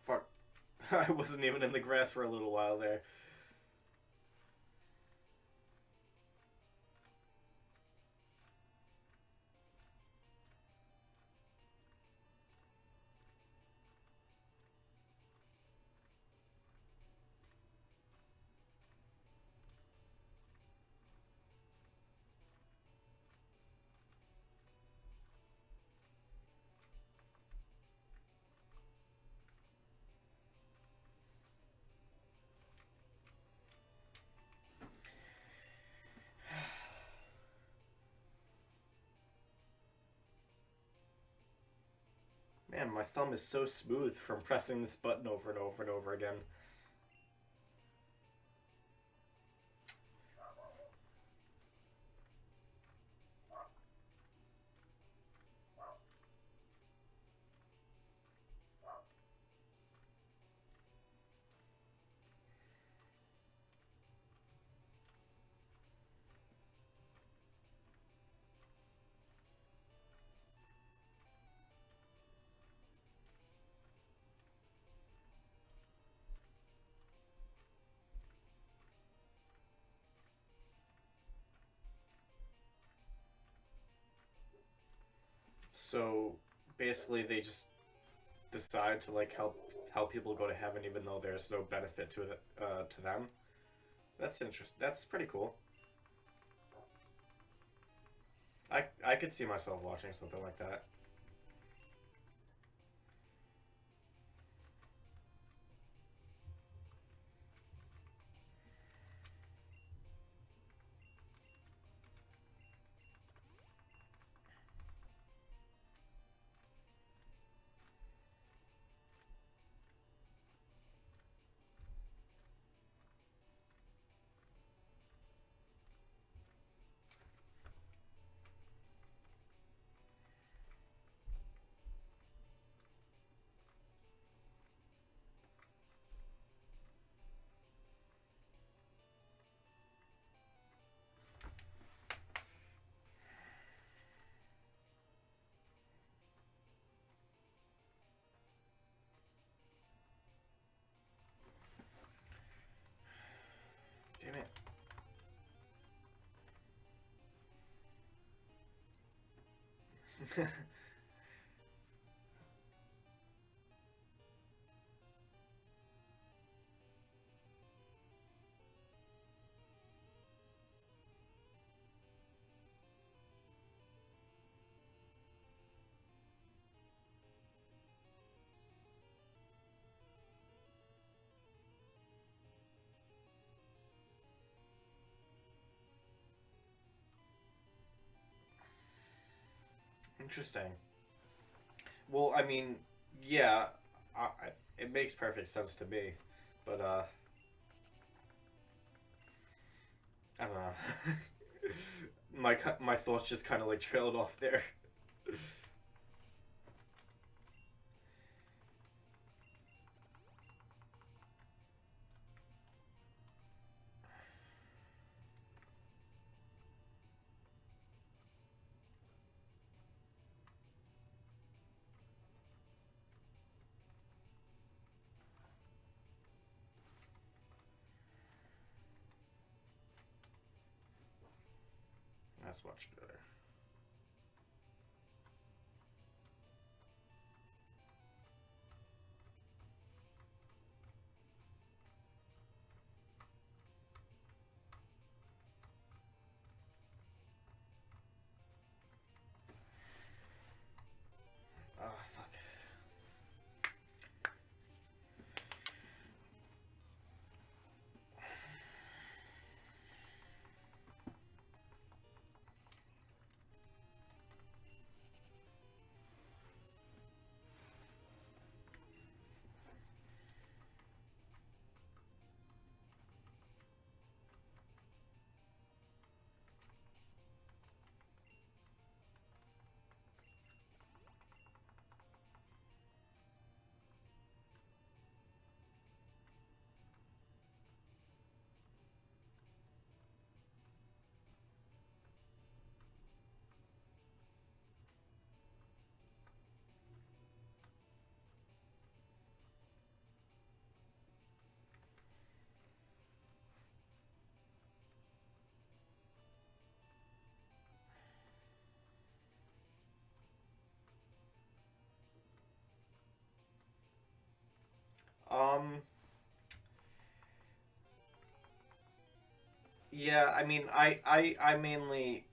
Fuck. I wasn't even in the grass for a little while there. Man, my thumb is so smooth from pressing this button over and over and over again. So basically, they just decide to like help people go to heaven, even though there's no benefit to them. That's interesting. That's pretty cool. I could see myself watching something like that. Damn it. Interesting. Well, I mean, yeah, it makes perfect sense to me, but I don't know. My thoughts just kind of like trailed off there. That's much better. Oh, fuck. Um, yeah, I mean, I mainly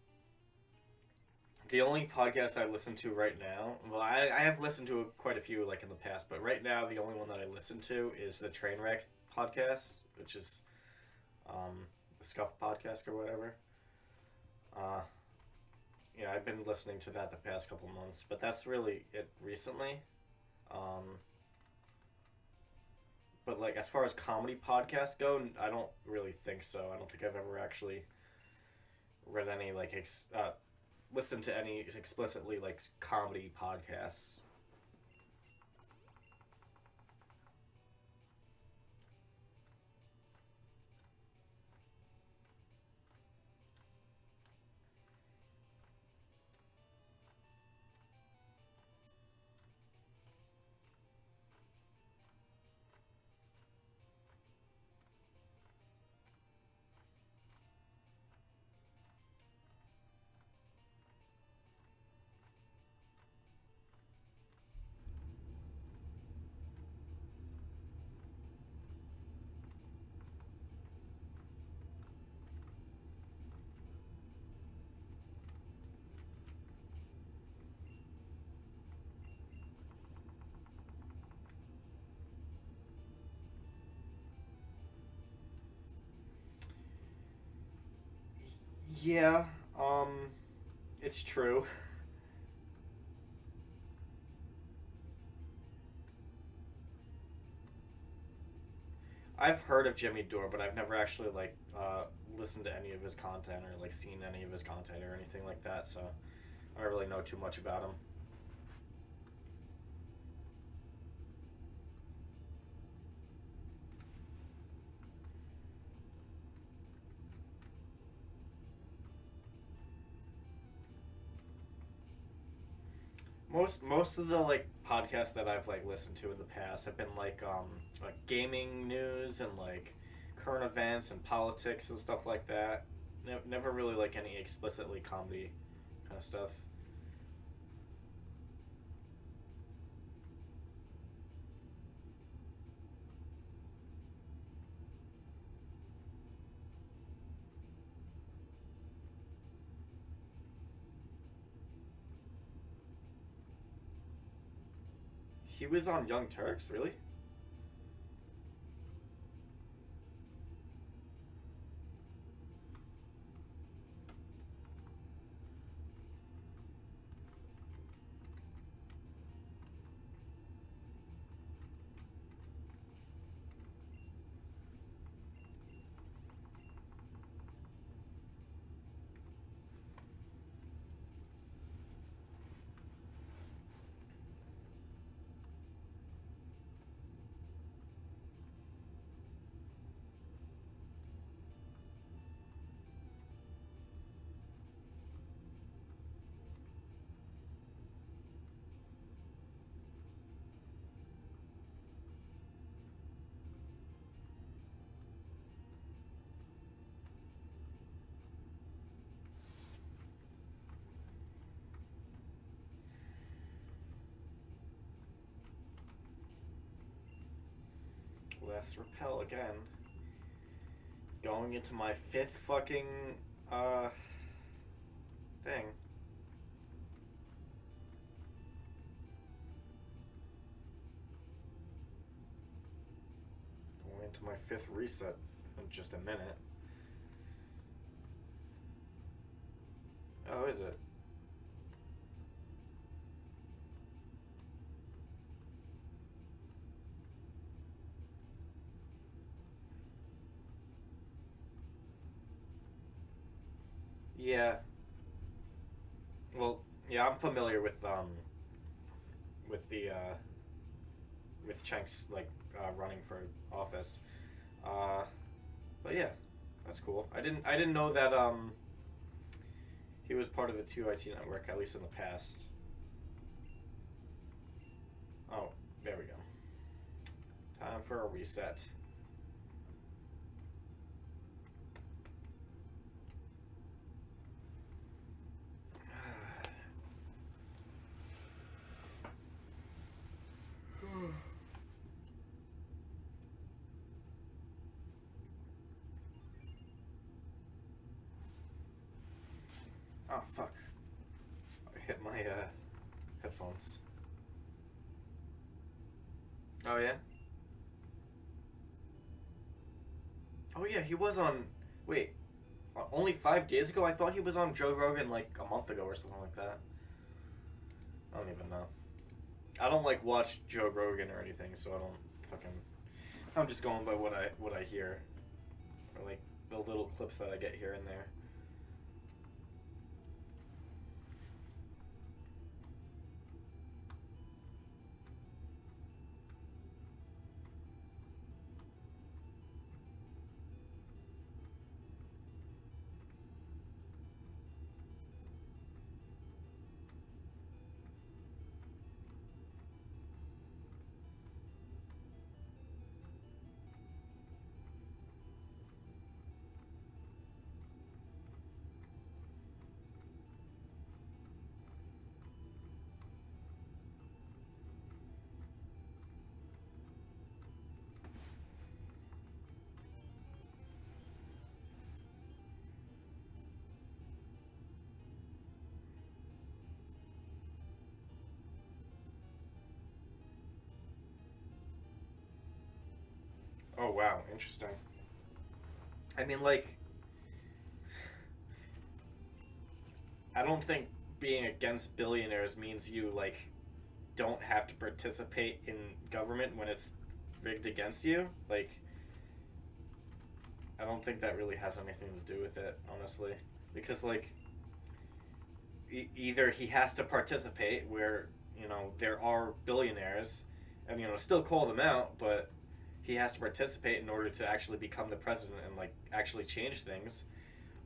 the only podcast I listen to right now. Well, I have listened to quite a few like in the past, but right now the only one that I listen to is the Trainwreck podcast, which is the Scuff podcast or whatever. Uh, yeah, I've been listening to that the past couple months, but that's really it recently. but like as far as comedy podcasts go, I don't really think so. I don't think I've ever actually read any like listened to any explicitly like comedy podcasts. Yeah, it's true. I've heard of Jimmy Dore, but I've never actually like listened to any of his content or like seen any of his content or anything like that. So I don't really know too much about him. Most of the like podcasts that I've like listened to in the past have been like gaming news and like current events and politics and stuff like that. Never really like any explicitly comedy kind of stuff. He was on Young Turks, really? Let's repel again. Going into my 5th fucking thing. Going into my 5th reset in just a minute. Oh, is it? Yeah. Well, yeah, I'm familiar with the with Chank's like running for office. But yeah, that's cool. I didn't know that he was part of the 2IT network, at least in the past. Oh, there we go. Time for a reset. Oh, fuck. I hit my headphones. Oh, yeah? Oh, yeah, he was on... Wait. Only 5 days ago? I thought he was on Joe Rogan like a month ago or something like that. I don't even know. I don't like watch Joe Rogan or anything, so I don't fucking... I'm just going by what I hear, or like the little clips that I get here and there. Oh wow, interesting. I mean, like, I don't think being against billionaires means you like don't have to participate in government when it's rigged against you. Like, I don't think that really has anything to do with it, honestly, because like either he has to participate where there are billionaires, and still call them out, but he has to participate in order to actually become the president and like actually change things,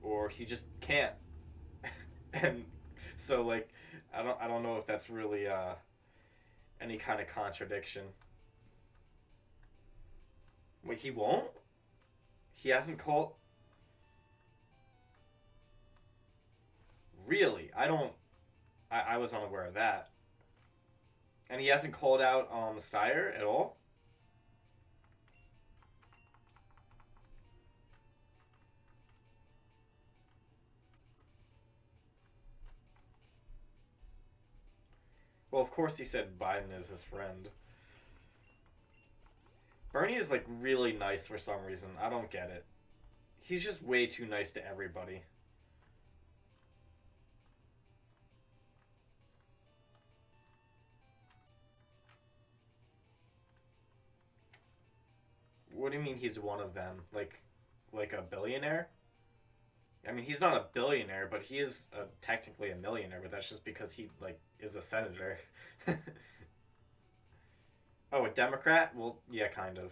or he just can't. And so like I don't know if that's really any kind of contradiction. Wait, he won't? He hasn't called. Really? I was unaware of that. And he hasn't called out Steyer at all? Well, of course he said Biden is his friend. Bernie is like really nice for some reason. I don't get it. He's just way too nice to everybody. What do you mean he's one of them? Like a billionaire? I mean, he's not a billionaire, but he is technically a millionaire, but that's just because he like is a senator. Oh, a Democrat? Well, yeah, kind of.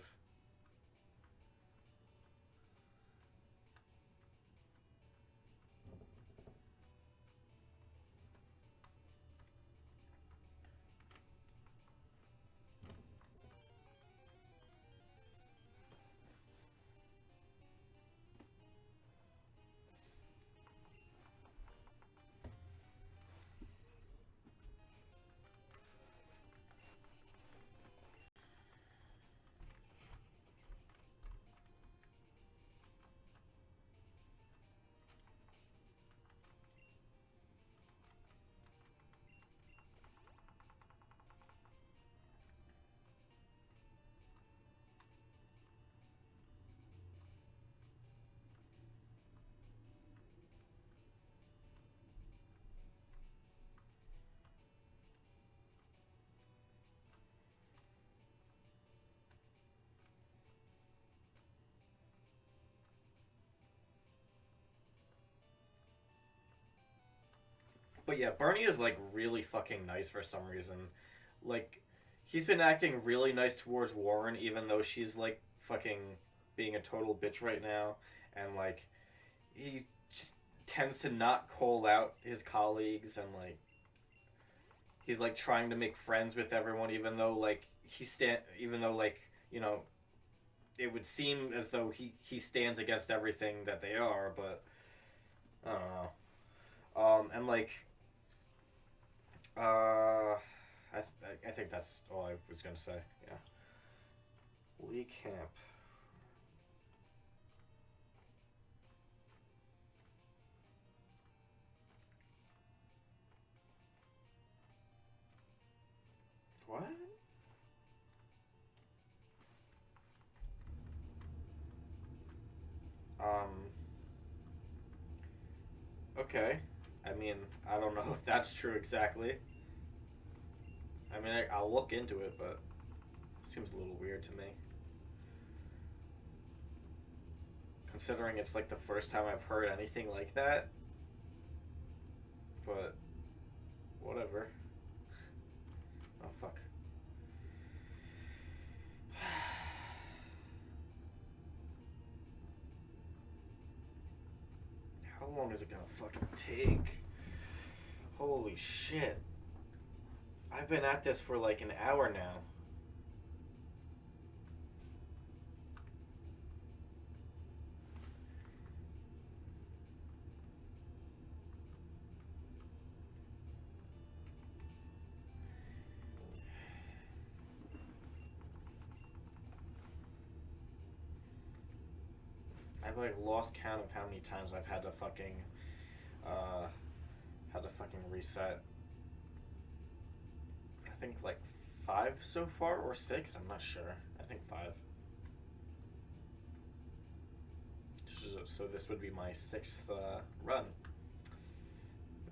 But yeah, Bernie is like really fucking nice for some reason. Like, he's been acting really nice towards Warren, even though she's like fucking being a total bitch right now. And like, he just tends to not call out his colleagues, and like, he's like trying to make friends with everyone, even though like even though like it would seem as though he stands against everything that they are, but I don't know. And like, I think that's all I was gonna say. Yeah. Lee Camp. What? Okay. I mean, I don't know if that's true exactly. I mean, I'll look into it, but it seems a little weird to me. considering it's like the first time I've heard anything like that. But whatever. Oh fuck. How long is it gonna fucking take? Holy shit. I've been at this for like an hour now. I've like lost count of how many times I've had to fucking reset. I think like 5 so far, or 6, I'm not sure. I think 5. So this would be my 6th run.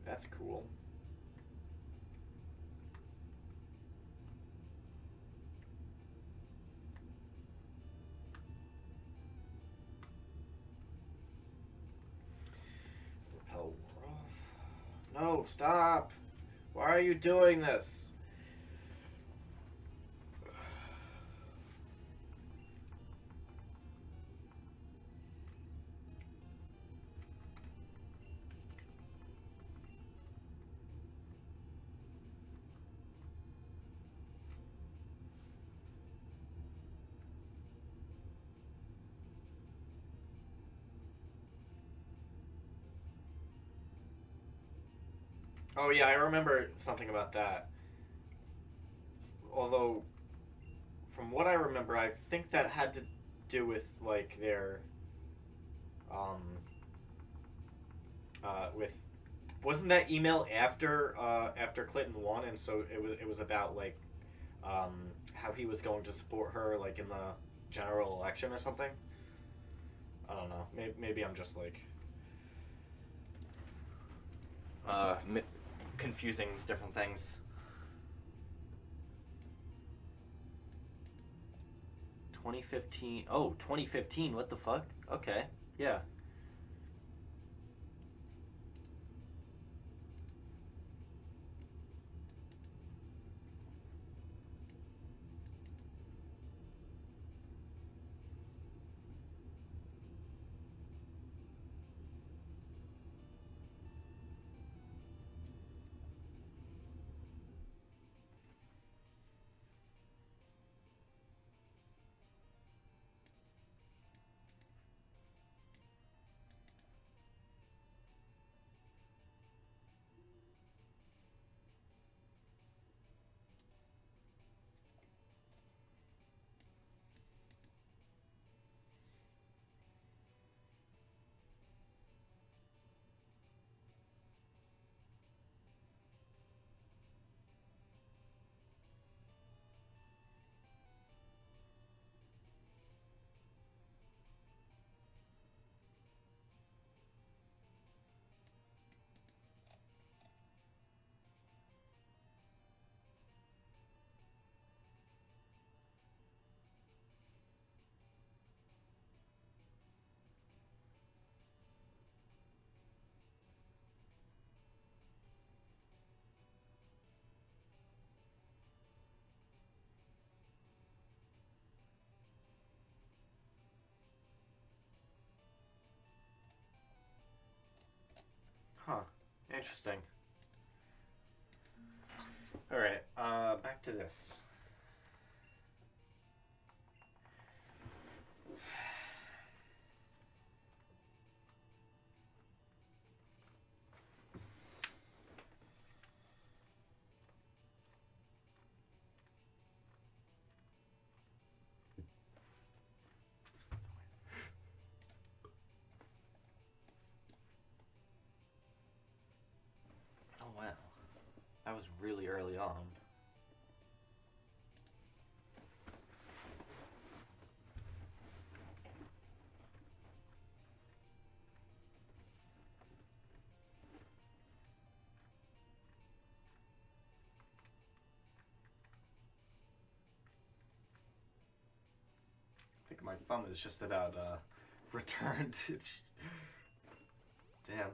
That's cool. Repel war off. No, stop! Why are you doing this? Oh yeah, I remember something about that. Although, from what I remember, I think that had to do with like their, with, wasn't that email after after Clinton won, and so it was about like, how he was going to support her like in the general election or something. I don't know. Maybe I'm just like, confusing different things. 2015. Oh, 2015. What the fuck? Okay. Yeah. Huh. Interesting. Alright, back to this. Oh wow. That was really early on. I think my thumb is just about returned. Damn.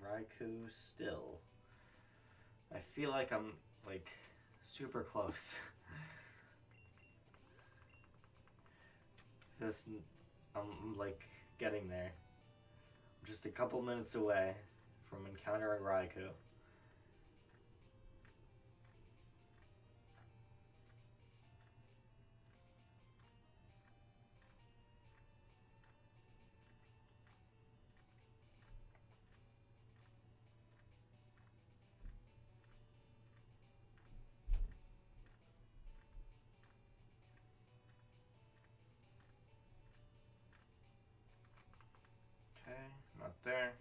Raikou still. I feel like I'm like super close. This, I'm like getting there. I'm just a couple minutes away from encountering Raikou. Okay, not there.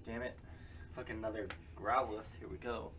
Damn it. Fucking another Growlithe. Here we go.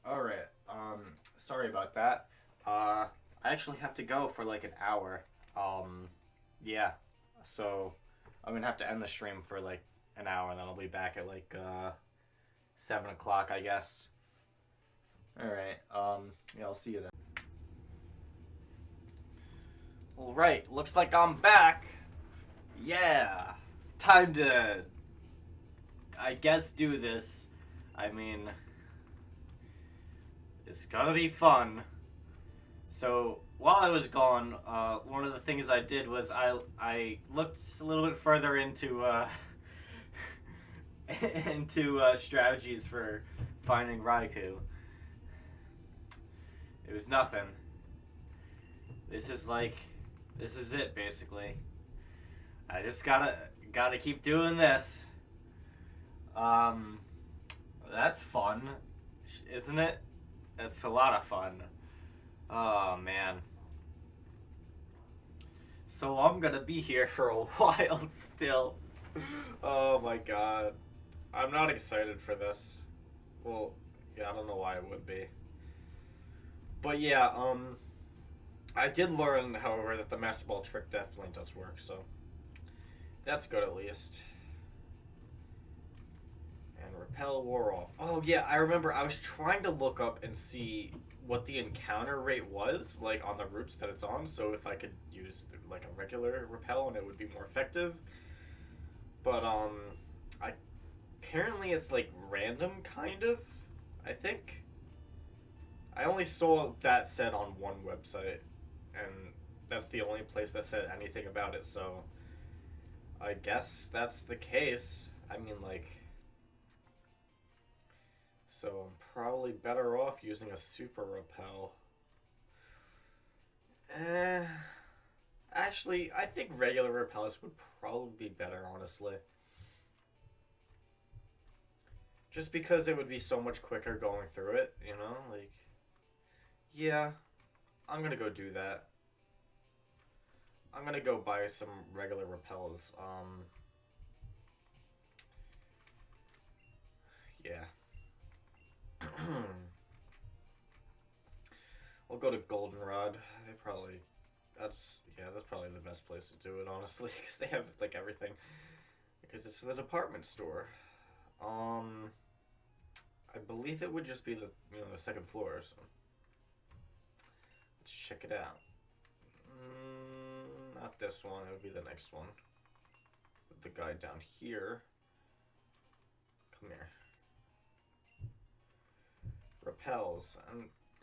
Alright, sorry about that. I actually have to go for like an hour. Yeah. So, I'm gonna have to end the stream for like an hour, and then I'll be back at like, 7 o'clock, I guess. Alright, yeah, I'll see you then. Alright, looks like I'm back. Yeah. Time to, I guess, do this. I mean, it's gonna be fun. So, while I was gone, one of the things I did was I looked a little bit further into, into strategies for finding Raikou. It was nothing. This is it, basically. I just gotta keep doing this. That's fun, isn't it? That's a lot of fun. Oh, man. So I'm gonna be here for a while still. Oh my god. I'm not excited for this. Well, yeah, I don't know why I would be. But yeah, I did learn, however, that the Master Ball trick definitely does work, so that's good at least. And repel wore off. Oh yeah, I remember I was trying to look up and see what the encounter rate was, like on the routes that it's on, so if I could use like a regular repel and it would be more effective. But apparently it's like random, kind of, I think. I only saw that said on one website, and that's the only place that said anything about it, so I guess that's the case. I mean, like, so I'm probably better off using a super repel. Actually, I think regular repellers would probably be better, honestly. Just because it would be so much quicker going through it, you know? Like, yeah, I'm gonna go do that. I'm gonna go buy some regular repels. Yeah. I'll go to Goldenrod. That's probably the best place to do it, honestly, because they have, like, everything. Because it's the department store. I believe it would just be the second floor, so let's check it out. Not this one, it would be the next one. With the guy down here. Come here. Repels.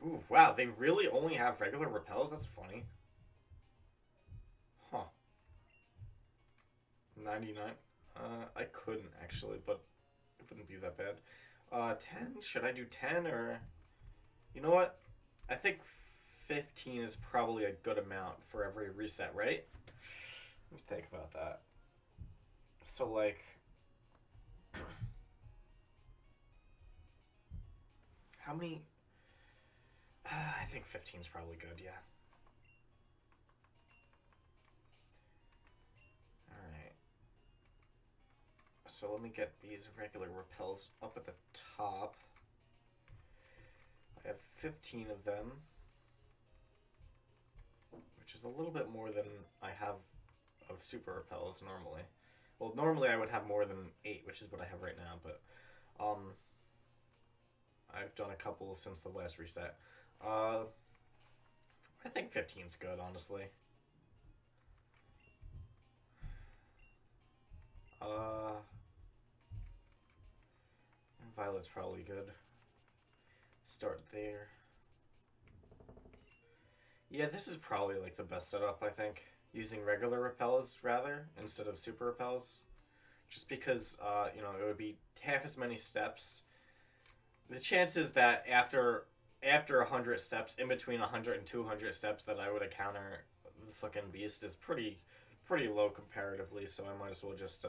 Ooh, wow, they really only have regular repels? That's funny. Huh. 99? I couldn't, actually, but it wouldn't be that bad. 10? Should I do 10, or... You know what? I think 15 is probably a good amount for every reset, right? Let me think about that. So, like... How many... I think 15 is probably good, yeah. Alright. So let me get these regular repels up at the top. I have 15 of them, which is a little bit more than I have of super repels normally. Well, normally I would have more than 8, which is what I have right now, but I've done a couple since the last reset. I think 15's good, honestly. And Violet's probably good. Start there. Yeah, this is probably like the best setup, I think. Using regular repels rather instead of super repels. Just because, it would be half as many steps. The chances that after 100 steps, in between 100 and 200 steps, that I would encounter the fucking beast is pretty low comparatively, so I might as well just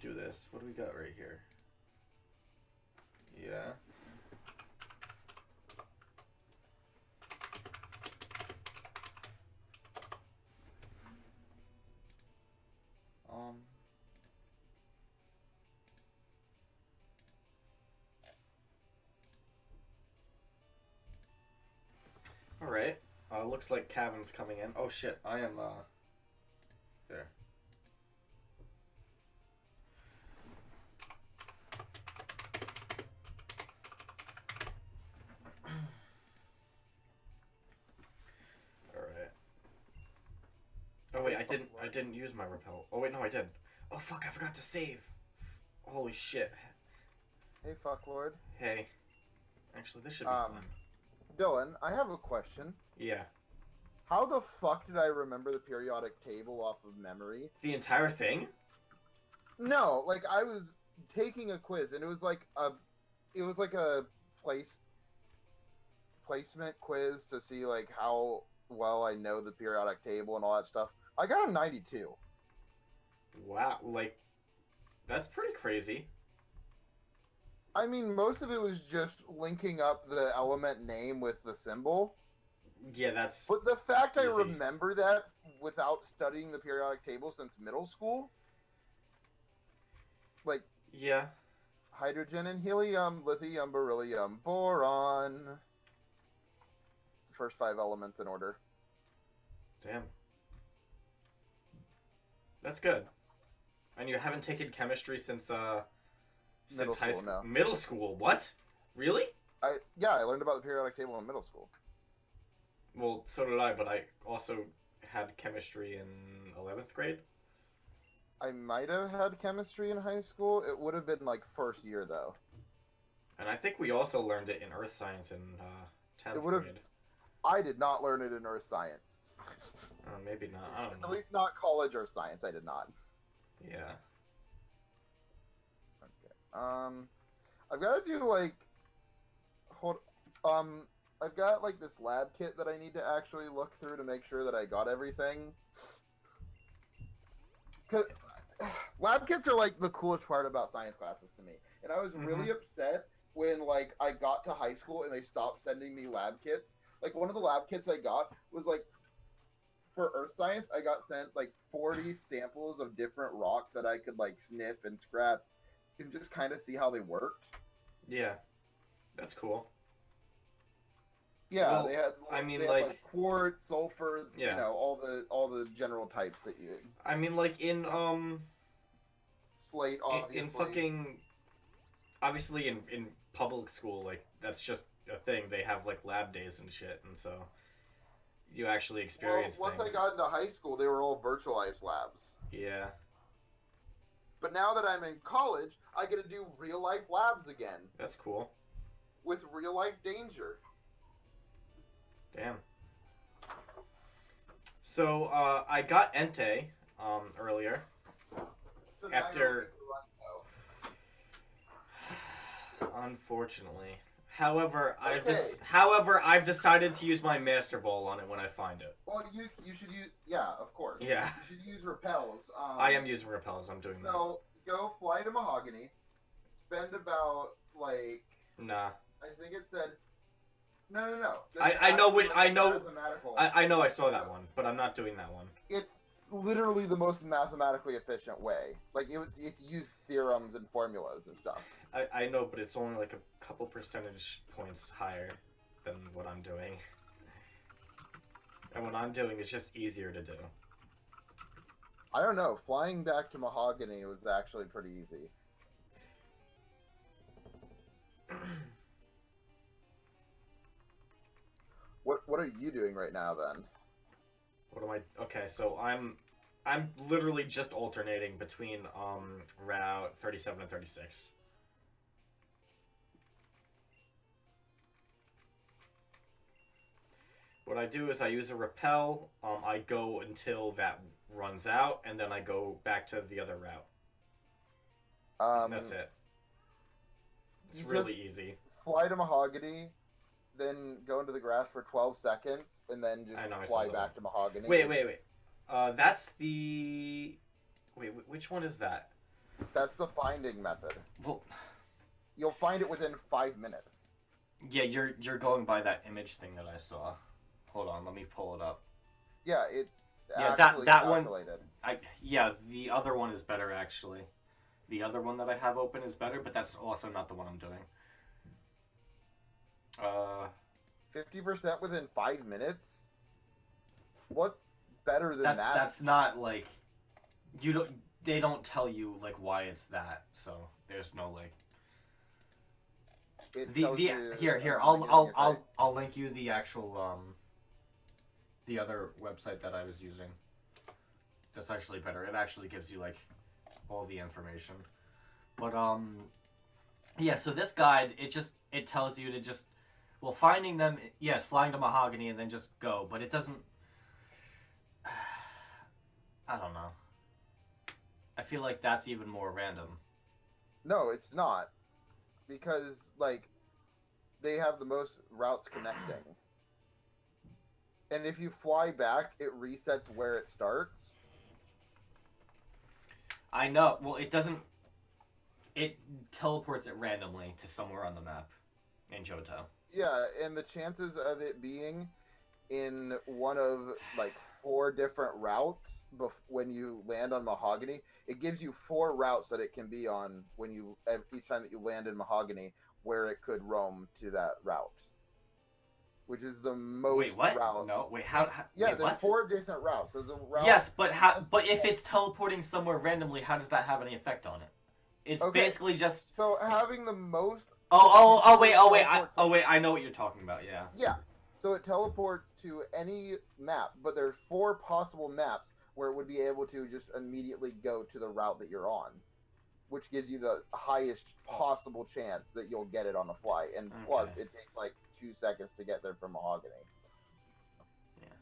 do this. What do we got right here? Yeah. Alright. Looks like Cavan's coming in. Oh shit, I am, there. Alright. Oh wait, I didn't use my repel. Oh wait, no I did. Oh fuck, I forgot to save. Holy shit. Hey, fucklord. Hey. Actually, this should be fun. Dylan, I have a question. Yeah. How the fuck did I remember the periodic table off of memory? The entire thing? No, like I was taking a quiz and it was like a placement quiz to see like how well I know the periodic table and all that stuff. I got a 92. Wow, like that's pretty crazy. I mean, most of it was just linking up the element name with the symbol. Yeah, that's... But the fact easy. I remember that without studying the periodic table since middle school... Like... Yeah. Hydrogen and helium, lithium, beryllium, boron... The first 5 elements in order. Damn. That's good. And you haven't taken chemistry since high school? No. Middle school? What? Really? Yeah, I learned about the periodic table in middle school. Well, so did I, but I also had chemistry in 11th grade. I might have had chemistry in high school. It would have been like first year though. And I think we also learned it in earth science in 10th grade. I did not learn it in earth science. Maybe not. I don't know. At least not college earth science. I did not. Yeah. Okay. I've got to do like, I've got like this lab kit that I need to actually look through to make sure that I got everything. Cause lab kits are like the coolest part about science classes to me, and I was really upset when like I got to high school and they stopped sending me lab kits. Like one of the lab kits I got was like, for earth science, I got sent like 40 samples of different rocks that I could like sniff and scrap and just kind of see how they worked. Yeah, that's cool. Yeah, well, they had. I mean, they like, had, like quartz, sulfur. Yeah. You know, all the general types that you. I mean, like in slate, obviously. in fucking, obviously in public school, like that's just a thing. They have like lab days and shit, and so you actually experience once things. I got into high school, they were all virtualized labs. Yeah. But now that I'm in college, I get to do real life labs again. That's cool. With real life danger. Damn. So, I got Entei, earlier. So After... Unfortunately. However, I've decided to use my Master Ball on it when I find it. Well, you should use... Yeah, of course. Yeah. You should use repels. I am using repels, I'm doing that. So, go fly to Mahogany. Spend about, like... Nah. I think it said... No. I know I saw that one, but I'm not doing that one. It's literally the most mathematically efficient way. Like, it's used theorems and formulas and stuff. I know, but it's only like a couple percentage points higher than what I'm doing. And what I'm doing is just easier to do. I don't know. Flying back to Mahogany was actually pretty easy. What are you doing right now then? What am I? Okay, so I'm literally just alternating between Route 37 and 36. What I do is I use a repel. I go until that runs out, and then I go back to the other route. That's it. It's really easy. Fly to Mahogany, then go into the grass for 12 seconds, and then just fly back to Mahogany. Wait. That's the... Wait, which one is that? That's the finding method. Well... You'll find it within 5 minutes. Yeah, you're going by that image thing that I saw. Hold on, let me pull it up. Yeah, it's actually that calculated. One... the other one is better, actually. The other one that I have open is better, but that's also not the one I'm doing. 50% within 5 minutes? What's better than that? That's not like they don't tell you like why it's that, so there's no like It the tells you here at the I'll beginning I'll of your I'll fight. I'll link you the actual the other website that I was using. That's actually better. It actually gives you like all the information. But yeah, so this guide it tells you to just finding them, yes, flying to Mahogany and then just go, but it doesn't I don't know. I feel like that's even more random. No, it's not. Because, like, they have the most routes connecting. And if you fly back, it resets where it starts. I know. Well, it doesn't. It teleports it randomly to somewhere on the map in Johto. Yeah, and the chances of it being in one of, like, 4 different routes when you land on Mahogany, it gives you 4 routes that it can be on when you each time that you land in Mahogany, where it could roam to that route. Which is the most Wait, what? route. No, wait, how Yeah, wait, there's what? 4 adjacent routes. So the route. Yes, but but if it's teleporting somewhere randomly, how does that have any effect on it? It's Okay. basically just. So having the most. Wait, I know what you're talking about. Yeah. Yeah. So it teleports to any map, but there's 4 possible maps where it would be able to just immediately go to the route that you're on, which gives you the highest possible chance that you'll get it on the fly. And plus, it takes like 2 seconds to get there from Mahogany. Yeah.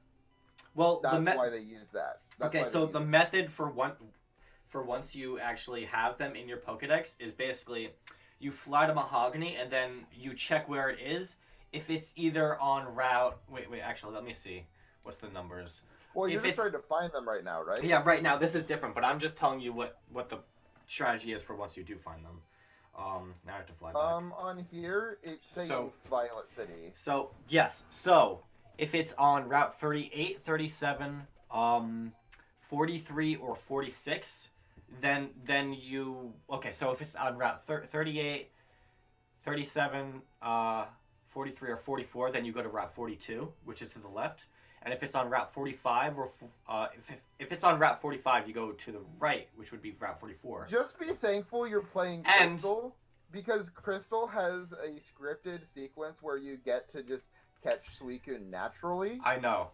Well, that's why they use that. Okay, so the method for once you actually have them in your Pokedex is basically you fly to Mahogany and then you check where it is. If it's either on route... Wait, actually, let me see. What's the numbers? Well, you're just trying to find them right now, right? Yeah, right now. This is different, but I'm just telling you what the strategy is for once you do find them. Now I have to fly back. On here, it's saying Violet City. So, yes. So, if it's on Route 38, 37, 43, or 46, then you... Okay, so if it's on Route 38, 37, 43 or 44, then you go to Route 42, which is to the left. And if it's on Route 45, or if it's on Route 45, you go to the right, which would be Route 44. Just be thankful you're playing Crystal, because Crystal has a scripted sequence where you get to just catch Suicune naturally. I know.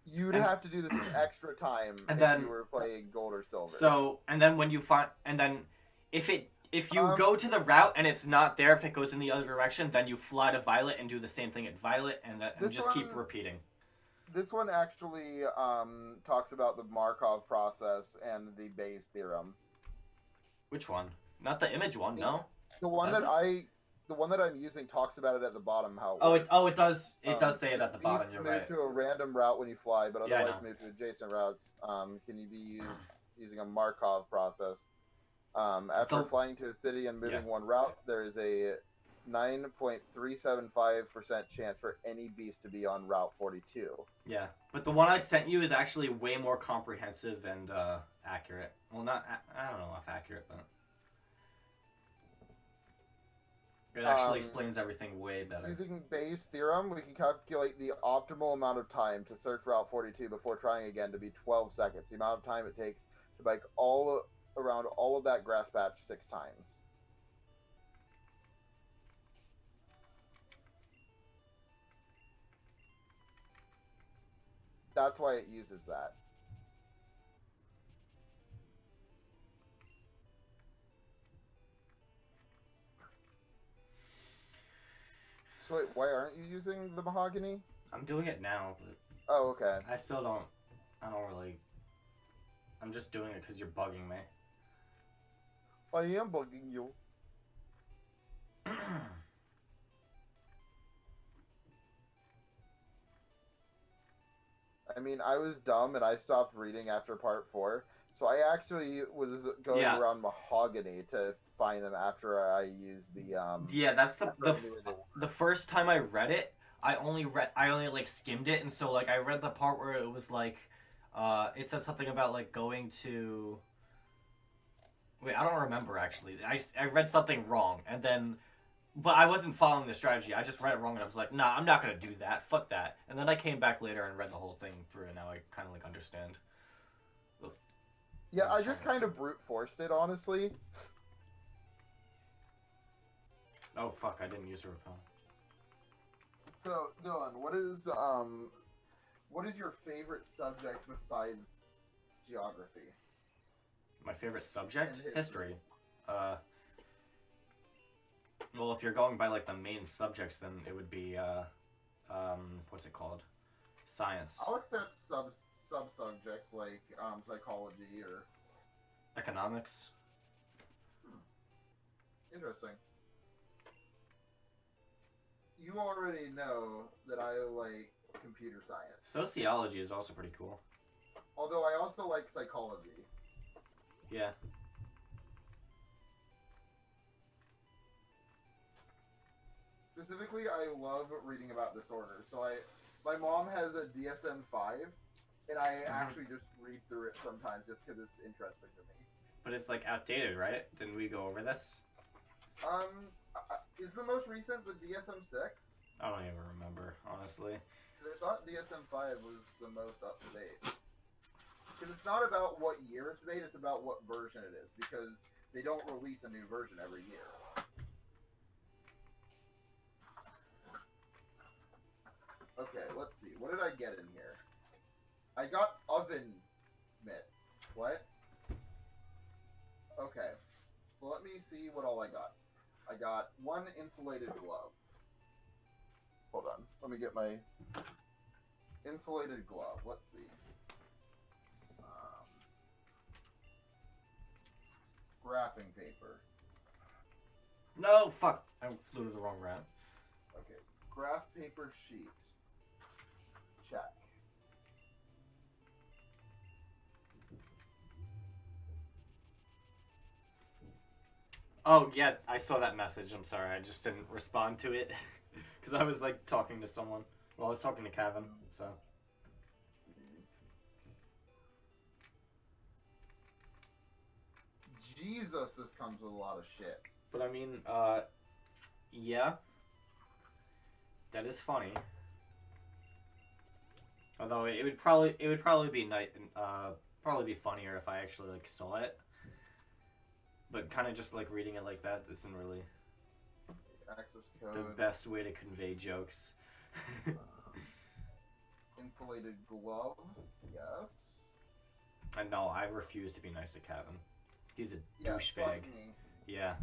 You'd have to do this an extra time if you were playing Gold or Silver. So, and then when you find, and then if you go to the route and it's not there, if it goes in the other direction, then you fly to Violet and do the same thing at Violet, and just keep repeating. This one actually talks about the Markov process and the Bayes theorem. Which one? Not the image one, no. The one that I'm using talks about it at the bottom. How it does. It does say it at the bottom. You're right. Move to a random route when you fly, but otherwise move to adjacent routes. Can you be using a Markov process? After flying to a city and moving one route, there is a 9.375% chance for any beast to be on Route 42. Yeah, but the one I sent you is actually way more comprehensive and accurate. Well, I don't know if accurate, but it actually explains everything way better. Using Bayes' theorem, we can calculate the optimal amount of time to search Route 42 before trying again to be 12 seconds. The amount of time it takes to bike around all of that grass patch 6 times. That's why it uses that. So wait, why aren't you using the Mahogany? I'm doing it now, but... Oh, okay. I don't really... I'm just doing it because you're bugging me. I am bugging you. I mean, I was dumb and I stopped reading after part 4, so I actually was going around Mahogany to find them after I used the Yeah, that's the first time I read it. I only like skimmed it, and so like I read the part where it was like, it said something about like going to. Wait, I don't remember actually. I read something wrong, and then But I wasn't following the strategy. I just read it wrong, and I was like, nah, I'm not gonna do that. Fuck that. And then I came back later and read the whole thing through, and now I kind of like understand. Yeah, I just kind of brute forced it, honestly. Oh fuck! I didn't use a repel. So, Dylan, what is your favorite subject besides geography? My favorite subject? And History. Well, if you're going by like the main subjects, then it would be what's it called? Science. I'll accept sub subjects like psychology or Economics. Interesting. You already know that I like computer science. Sociology is also pretty cool. Although I also like psychology. Yeah. Specifically, I love reading about disorders. So my mom has a DSM-5, and I actually just read through it sometimes just because it's interesting to me. But it's like outdated, right? Didn't we go over this? Is the most recent the DSM-6? I don't even remember, honestly. I thought DSM-5 was the most up to date. Because it's not about what year it's made; it's about what version it is. Because they don't release a new version every year. Okay, let's see. What did I get in here? I got oven mitts. What? Okay. So let me see what all I got. I got one insulated glove. Hold on. Let me get my insulated glove. Let's see. Graphing paper. No, fuck. I flew to the wrong route. Okay. Graph paper sheet. Check. Oh, yeah, I saw that message. I'm sorry. I just didn't respond to it. Because I was, like, talking to someone. Well, I was talking to Kevin, so. Jesus, this comes with a lot of shit. But, I mean, yeah. That is funny. Although it would probably be probably be funnier if I actually like saw it. But kind of just like reading it like that isn't really Access code. the best way to convey jokes. Insulated glove. Yes. And no, I refuse to be nice to Kevin. He's a Yeah, douchebag. fuck me. Yeah.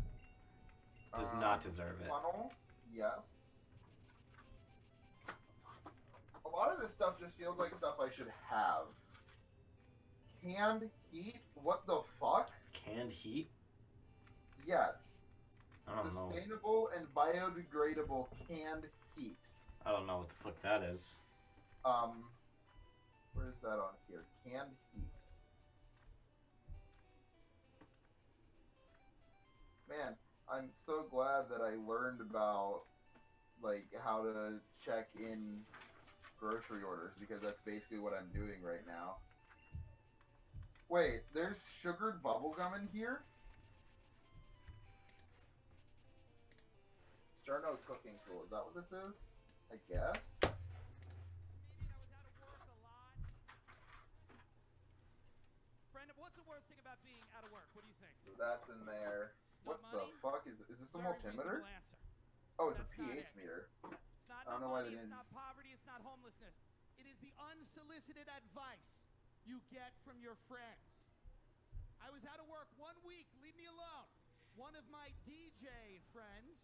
Does not deserve it. Funnel. Yes. A lot of this stuff just feels like stuff I should have. Canned heat? What the fuck? Canned heat? Yes. I don't know. Sustainable and biodegradable canned heat. I don't know what the fuck that is. Where is that on here? Canned heat. Man, I'm so glad that I learned about like how to check in grocery orders because that's basically what I'm doing right now. Wait, there's sugared bubblegum in here? Starno cooking school, is that what this is? I guess. Friend, what's the worst thing about being out of work? What do you think? So that's in there. What the fuck is this? A multimeter? Answer. Oh, it's a That's not pH it. meter. It's not I don't know why money, they didn't. It's not poverty. It's not homelessness. It is the unsolicited advice you get from your friends. I was out of work 1 week. Leave me alone. One of my DJ friends,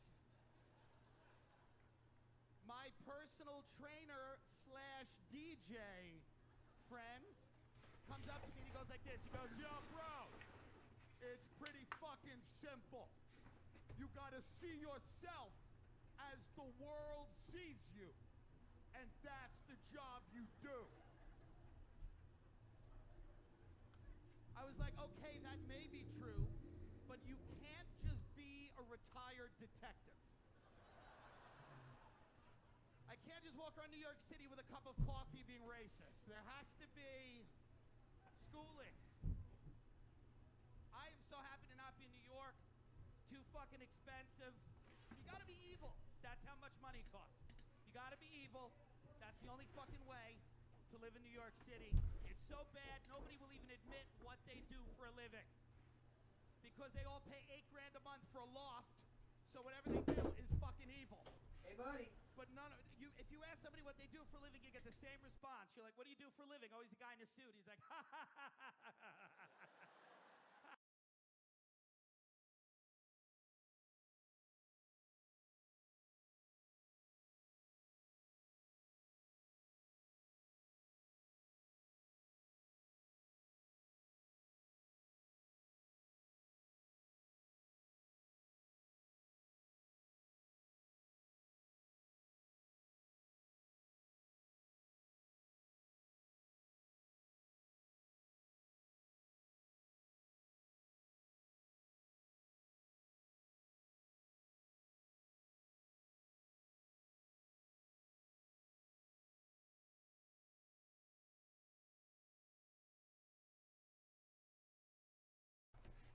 my personal trainer / DJ friends, comes up to me and he goes like this. He goes, "Yo, bro, it's pretty fucking simple. You gotta see yourself as the world sees you. And that's the job you do." I was like, okay, that may be true, but you can't just be a retired detective. I can't just walk around New York City with a cup of coffee being racist. There has to be schooling. I am so happy to not be in New York. It's too fucking expensive. You gotta be evil. That's how much money it costs. You gotta be evil. That's the only fucking way to live in New York City. It's so bad, nobody will even admit what they do for a living. Because they all pay $8 grand a month for a loft, so whatever they do is fucking evil. Hey, buddy. But none of you, if you ask somebody what they do for a living, you get the same response. You're like, what do you do for a living? Oh, he's a guy in a suit. He's like, ha ha ha ha ha ha.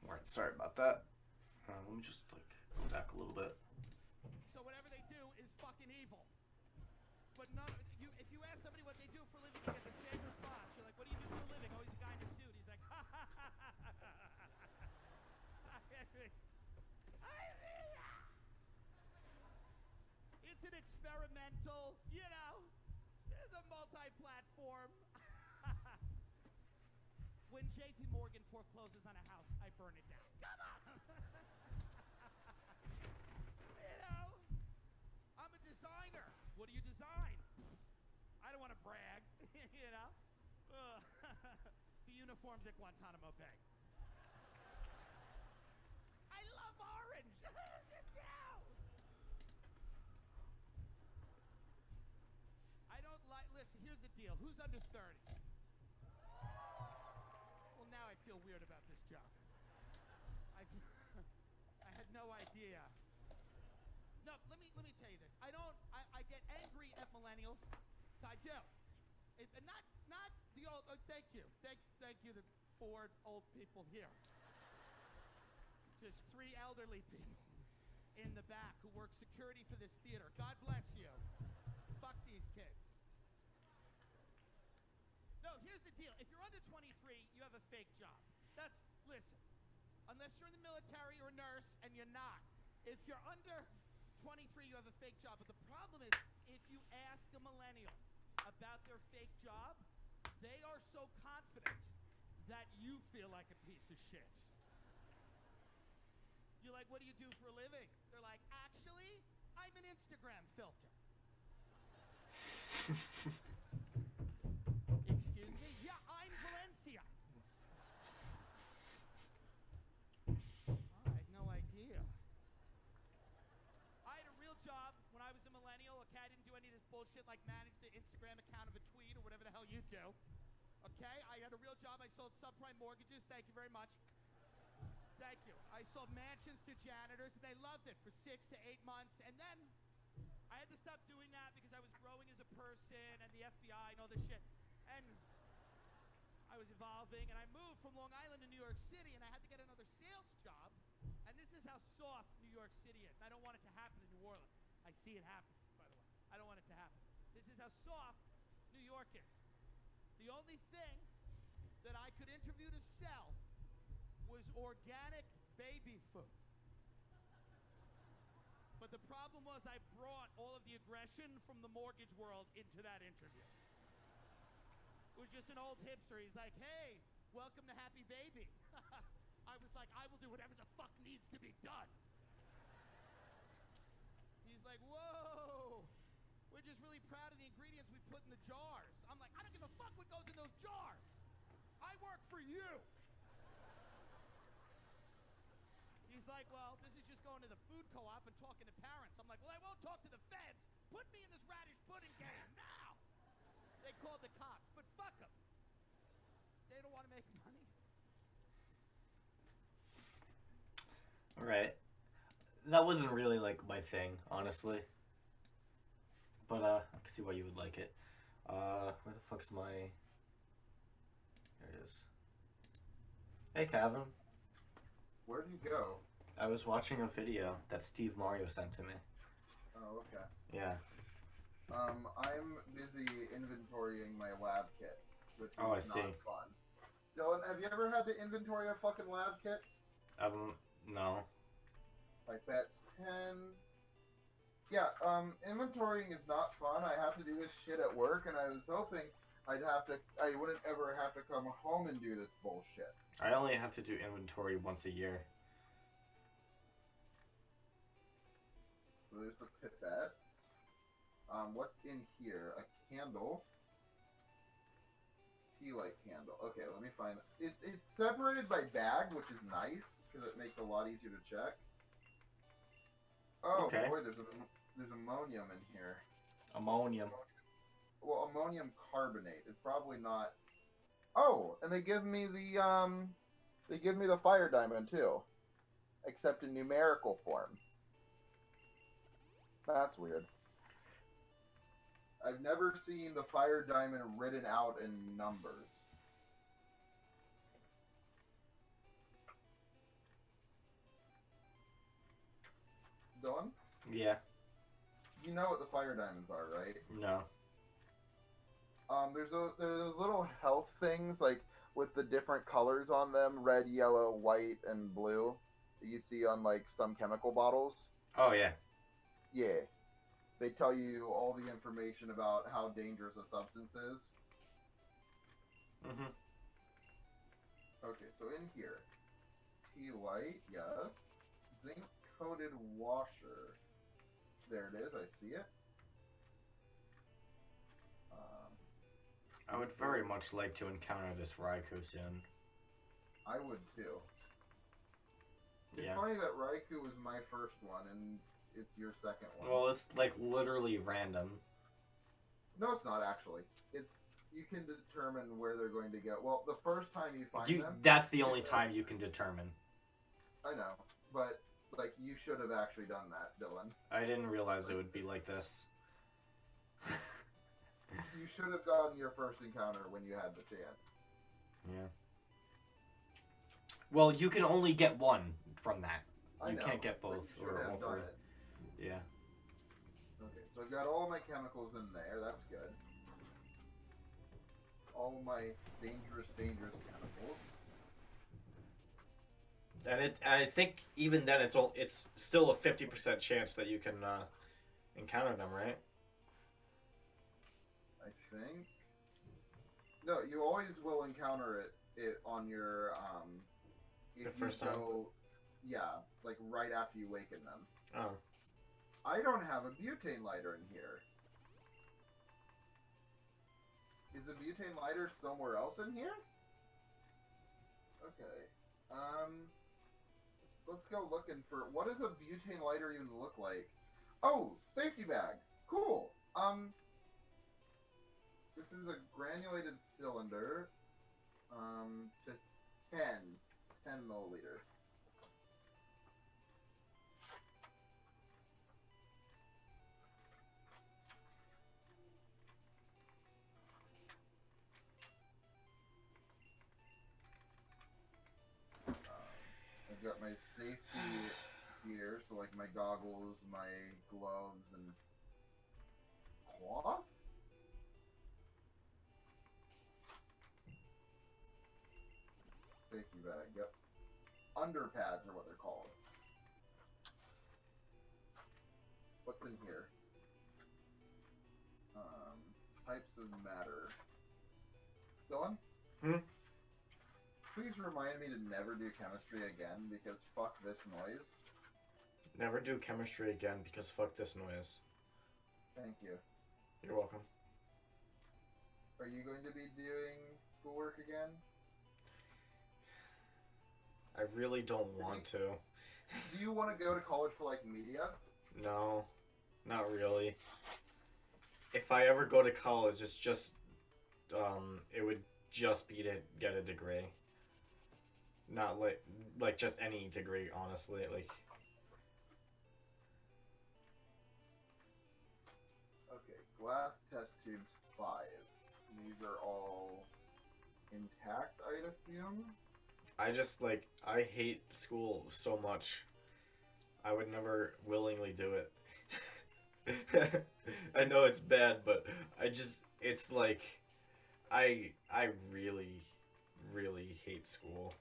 Alright, sorry about that. Let me just like go back a little bit. So whatever they do is fucking evil. But none of you, if you ask somebody what they do for a living, you get the same response. You're like, what do you do for a living? Oh, he's a guy in a suit. He's like, ha ha ha ha ha ha. It's an experimental, you know, there's a multi-platform. When JP Morgan forecloses on a house, I burn it down. Come on! You know, I'm a designer. What do you design? I don't want to brag, you know? The uniforms at Guantanamo Bay. I love orange. Sit down. I don't like, listen, here's the deal. Who's under 30? Well, now I feel weird about this joke. I had no idea. No, let me tell you this. I get angry at millennials. So I do. And not the old, thank you. Thank you, the 4 old people here. Just 3 elderly people in the back who work security for this theater. God bless you. Fuck these kids. No, here's the deal. If you're under 23, you have a fake job. Listen, unless you're in the military or a nurse, and you're not. If you're under 23, you have a fake job. But the problem is, if you ask a millennial about their fake job, they are so confident that you feel like a piece of shit. You're like, what do you do for a living? They're like, actually, I'm an Instagram filter. Excuse me? Yeah, I'm Valencia. I had no idea. I had a real job when I was a millennial. Okay, I didn't do any of this bullshit like manage the Instagram account of a tweet or whatever the hell you do. Okay, I had a real job. I sold subprime mortgages. Thank you very much. Thank you. I sold mansions to janitors, and they loved it for 6 to 8 months. And then I had to stop doing that because I was growing as a person and the FBI and all this shit. And I was evolving, and I moved from Long Island to New York City, and I had to get another sales job. And this is how soft New York City is. I don't want it to happen in New Orleans. I see it happen, by the way. I don't want it to happen. This is how soft New York is. The only thing that I could interview to sell was organic baby food. But the problem was I brought all of the aggression from the mortgage world into that interview. It was just an old hipster. He's like, hey, welcome to Happy Baby. I was like, I will do whatever the fuck needs to be done. He's like, whoa, we're just really proud of the ingredients we put in the jars. I'm like, I don't give a fuck what goes in those jars. I work for you. He's like, well, this is just going to the food co-op and talking to parents. I'm like, well, I won't talk to the feds. Put me in this radish pudding game now. They called the cops, but fuck them. They don't want to make money. All right. That wasn't really like my thing, honestly. But I can see why you would like it. Where the fuck's my... There it is. Hey, Kevin. Where'd you go? I was watching a video that Steve Mario sent to me. Oh, okay. Yeah. I'm busy inventorying my lab kit, which is Oh, I not see. fun. Dylan, have you ever had to inventory a fucking lab kit? No. Like that's 10. Yeah, inventorying is not fun. I have to do this shit at work, and I was hoping I wouldn't ever have to come home and do this bullshit. I only have to do inventory once a year. So there's the pipettes. What's in here? A candle. Tea light candle. Okay, let me find it. It's separated by bag, which is nice because it makes it a lot easier to check. Oh Okay. boy, there's ammonium in here. Ammonium. Well, ammonium carbonate. It's probably not. Oh, and they give me the fire diamond too, except in numerical form. That's weird. I've never seen the fire diamond written out in numbers. Dylan? Yeah. You know what the fire diamonds are, right? No. There's those little health things, like, with the different colors on them, red, yellow, white, and blue, that you see on, like, some chemical bottles. Oh, yeah. Yeah. They tell you all the information about how dangerous a substance is. Mm-hmm. Okay, so in here, tea light, yes. Zinc-coated washer. There it is, I see it. I would very much like to encounter this Raikou soon. I would too. It's Yeah. funny that Raikou was my first one, and it's your second one. Well, it's like literally random. No, it's not actually. You can determine where they're going to go. Well, the first time you find them... That's the only time you can determine. I know, but, like, you should have actually done that, Dylan. I didn't realize it would be like this. You should have gotten your first encounter when you had the chance. Yeah. Well, you can only get one from that. You can't get both You or should all have done three. it. Yeah. Okay, so I've got all my chemicals in there. That's good. All my dangerous chemicals. And I think even then it's still a 50% chance that you can encounter them, right? I think. No, you always will encounter it on your if The first you time? go, yeah, like right after you waken them. Oh. I don't have a butane lighter in here. Is the butane lighter somewhere else in here? Okay. So let's go looking for, what does a butane lighter even look like? Oh, safety bag. Cool. This is a granulated cylinder. To 10 milliliter. I've got my safety gear, so like my goggles, my gloves, and cloth? Safety bag, yep. Underpads are what they're called. What's in here? Types of matter. Dylan? Please remind me to never do chemistry again, because fuck this noise. Never do chemistry again because fuck this noise. Thank you. You're welcome. Are you going to be doing schoolwork again? I really don't want to. Do you want to go to college for, like, media? No, not really. If I ever go to college, it's just, it would just be to get a degree. Not like just any degree, honestly. Like. Okay, glass test tubes 5. These are all intact, I'd assume. I just I hate school so much. I would never willingly do it. I know it's bad, but it's like I really really hate school.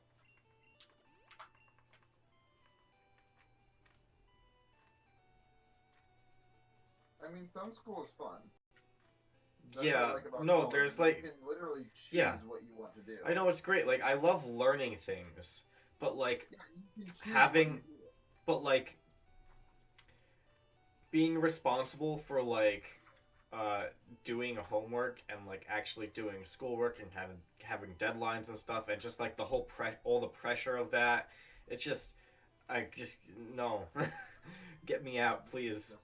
I mean, some school is fun. That's what I Yeah, like about no, college. there's You like can literally choose yeah. what you want to do. I know it's great. Like I love learning things, but like Yeah, you can choose having what you do. but like being responsible for like doing homework and like actually doing schoolwork and having deadlines and stuff and just like the whole all the pressure of that, it's just I just no. Get me out, please.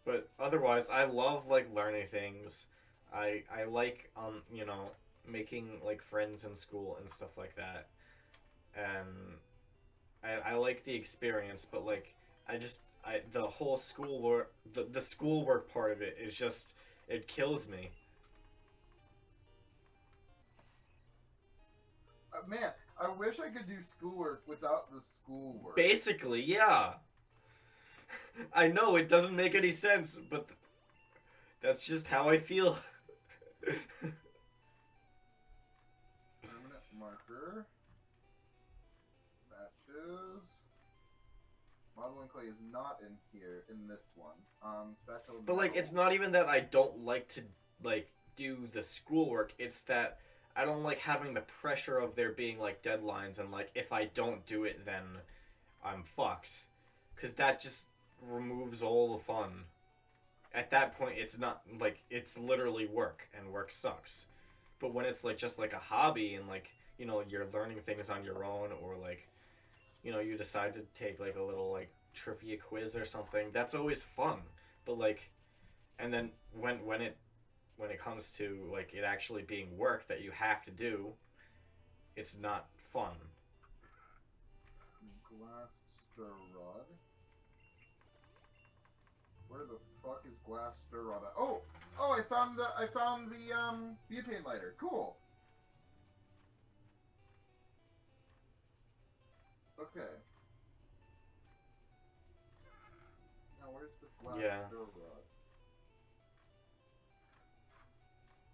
But otherwise, I love like learning things. I like you know, making like friends in school and stuff like that. And I like the experience, but like I the whole schoolwork the schoolwork part of it is just it kills me. Man, I wish I could do schoolwork without the schoolwork. Basically, yeah. I know it doesn't make any sense, but that's just how I feel. Permanent marker. Matches. Modeling clay is not in here in this one. Special. But like, it's not even that I don't like to like do the schoolwork. It's that I don't like having the pressure of there being like deadlines and like if I don't do it, then I'm fucked. Because that just removes all the fun. At that point, it's not like it's literally work, and work sucks. But when it's like just like a hobby and like you know you're learning things on your own or like you know you decide to take like a little like trivia quiz or something, that's always fun. But like, and then when it comes to like it actually being work that you have to do, it's not fun. Glass stir rod. Where the fuck is glass stir rod? Oh, I found the butane lighter. Cool. Okay. Now where's the glass stir rod?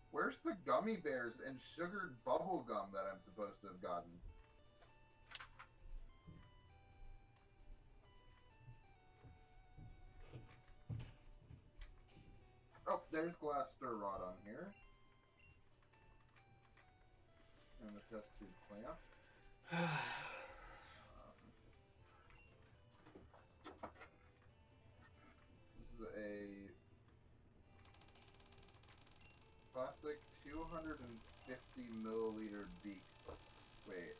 Where's the gummy bears and sugared bubble gum that I'm supposed to have gotten? Oh, there's glass stir rod on here. And the test tube clamp. This is a plastic 250 milliliter beak. Wait.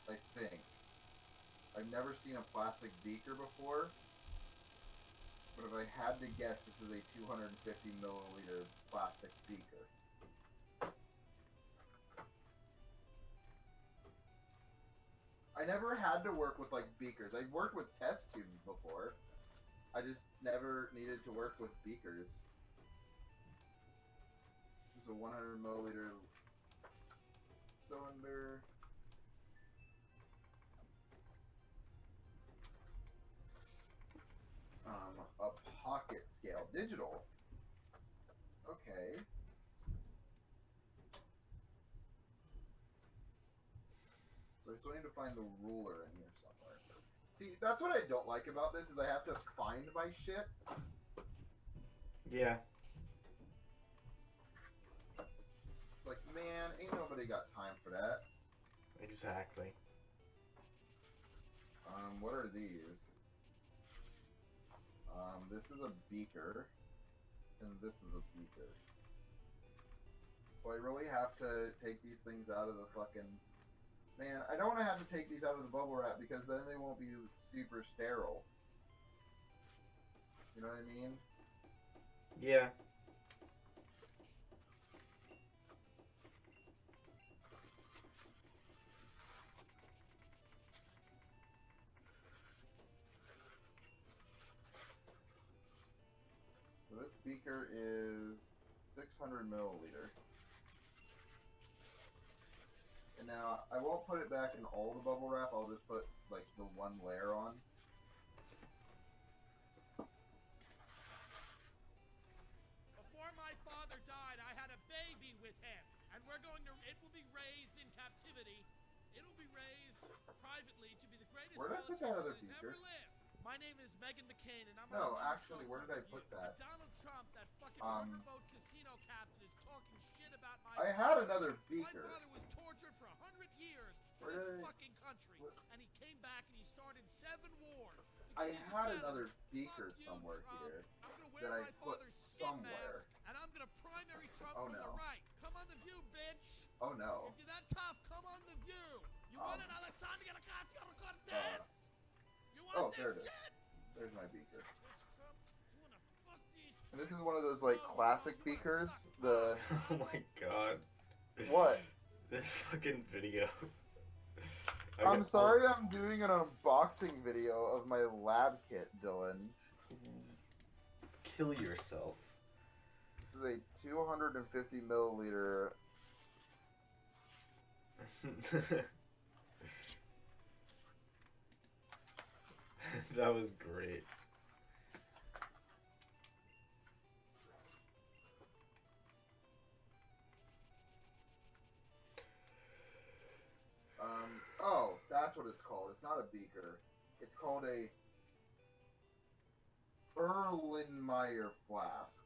I think. I've never seen a plastic beaker before. But if I had to guess, this is a 250 milliliter plastic beaker. I never had to work with like beakers. I've worked with test tubes before. I just never needed to work with beakers. This is a 100 milliliter cylinder. A pocket scale. Digital. Okay. So I still need to find the ruler in here somewhere. See, that's what I don't like about this, is I have to find my shit. Yeah. It's like, man, ain't nobody got time for that. Exactly. What are these? This is a beaker, and this is a beaker. So I really have to take these things out of the fucking... Man, I don't want to have to take these out of the bubble wrap because then they won't be super sterile. You know what I mean? Yeah. So this beaker is 600 milliliter. And now, I won't put it back in all the bubble wrap, I'll just put, like, the one layer on. Before my father died, I had a baby with him. And we're going to, it will be raised in captivity. It will be raised privately to be the greatest Where did I put that other that has beaker? ever lived. My name is Megan McCain, and I'm No, on a actually, where did I put that? Donald Trump, that fucking riverboat casino captain, is talking shit about my I had another beaker. My father was tortured for 100 years Where in this did I- fucking country, and he came back and he started 7 wars. I He's a had veteran. another beaker Fuck you, somewhere Trump. here I'm gonna that wear I my put father's skin somewhere. mask, and I'm gonna primary Trump Oh, from no. the right. Come on the View, bitch. Oh no. If you're that tough, come on the View. You want an Alessandria Ocasio-Cortez? You want Oh, that there it is. shit? There's my beaker. Bitch, Trump, you wanna fuck these? And this is one of those, like, classic beakers. The... Oh my god. What? This fucking video. I'm sorry I'm doing an unboxing video of my lab kit, Dylan. Kill yourself. This is a 250 milliliter... That was great. Oh, that's what it's called. It's not a beaker. It's called a Erlenmeyer flask.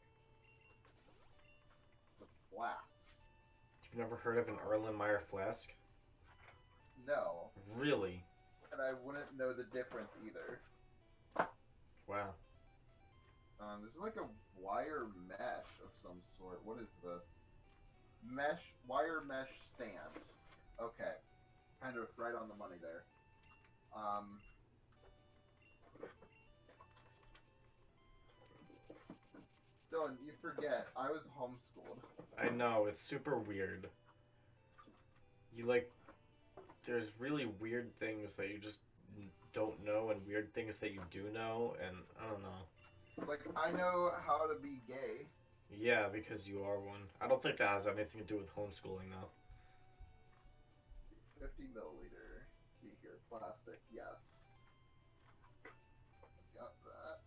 The flask. You've never heard of an Erlenmeyer flask? No. Really? And I wouldn't know the difference either. Wow. This is like a wire mesh of some sort. What is this? Wire mesh stand. Okay. Kind of right on the money there. Dylan, you forget, I was homeschooled. I know, it's super weird. You like, there's really weird things that you just don't know and weird things that you do know, and I don't know. Like, I know how to be gay. Yeah, because you are one. I don't think that has anything to do with homeschooling, though. 50 milliliter beaker, plastic, yes. Got that.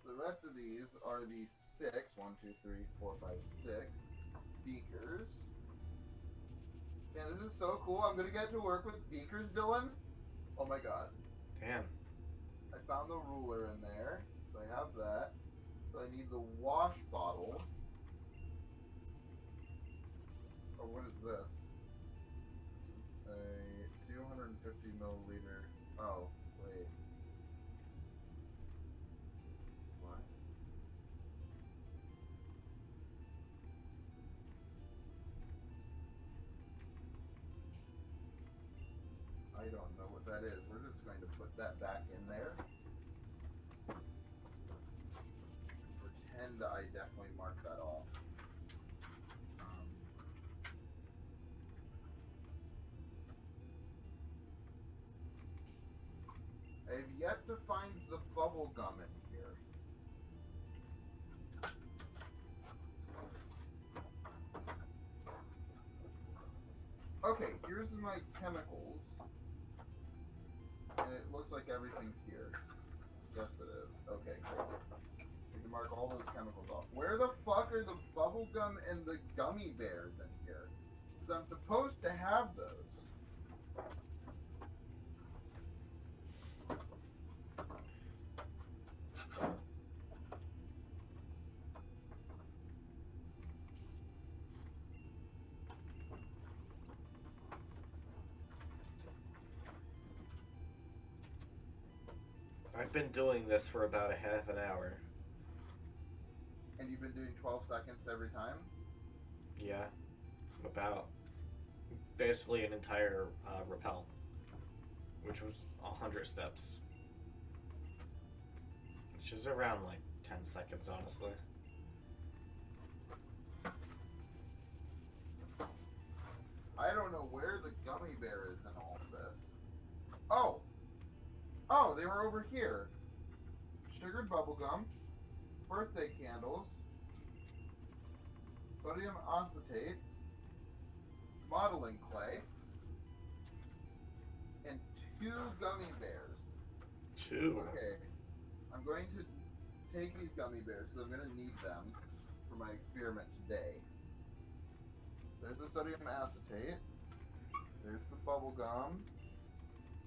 The rest of these are the 6 beakers. Man, this is so cool. I'm gonna get to work with beakers, Dylan. Oh my god. Damn. I found the ruler in there, so I have that. So I need the wash bottle. Oh, what is this? This is a 250 milliliter. Oh, wait. What? I don't know what that is. We're just going to put that back in there. Pretend I definitely marked that off. I have yet to find the bubble gum in here. Okay, here's my chemicals. And it looks like everything's here. Yes, it is. Okay, great. We can mark all those chemicals off. Where the fuck are the bubble gum and the gummy bears in here? Because I'm supposed to have those. I've been doing this for about a half an hour. And you've been doing 12 seconds every time? Yeah. About. Basically an entire rappel. Which was 100 steps. Which is around like 10 seconds, honestly. I don't know where the gummy bear is in all of this. Oh! Oh, they were over here. Sugared bubblegum, birthday candles, sodium acetate, modeling clay, and 2 gummy bears. 2. Okay, I'm going to take these gummy bears because I'm going to need them for my experiment today. There's the sodium acetate. There's the bubble gum.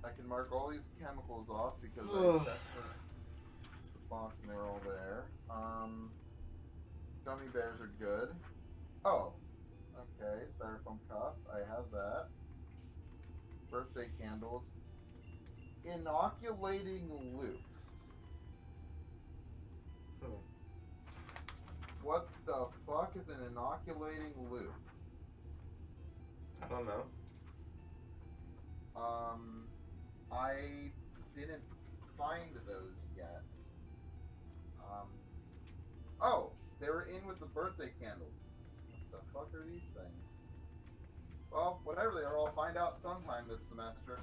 I can mark all these chemicals off because I checked the box and they were all there. Gummy bears are good. Oh, okay. Styrofoam cup. I have that. Birthday candles. Inoculating loops. What the fuck is an inoculating loop? I don't know. I didn't find those yet. Oh, they were in with the birthday candles. What the fuck are these things? Well, whatever they are, I'll find out sometime this semester.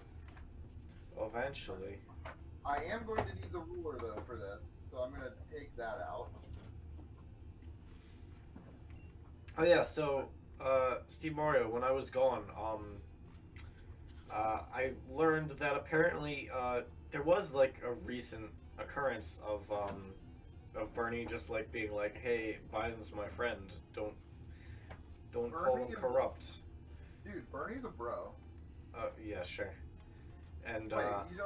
Eventually. I am going to need the ruler, though, for this, so I'm going to take that out. Oh yeah, so Steve Mario, when I was gone, I learned that apparently there was like a recent occurrence of Bernie just like being like, "Hey, Biden's my friend. Don't call him corrupt." Dude, Bernie's a bro. Yeah, sure. And Wait, you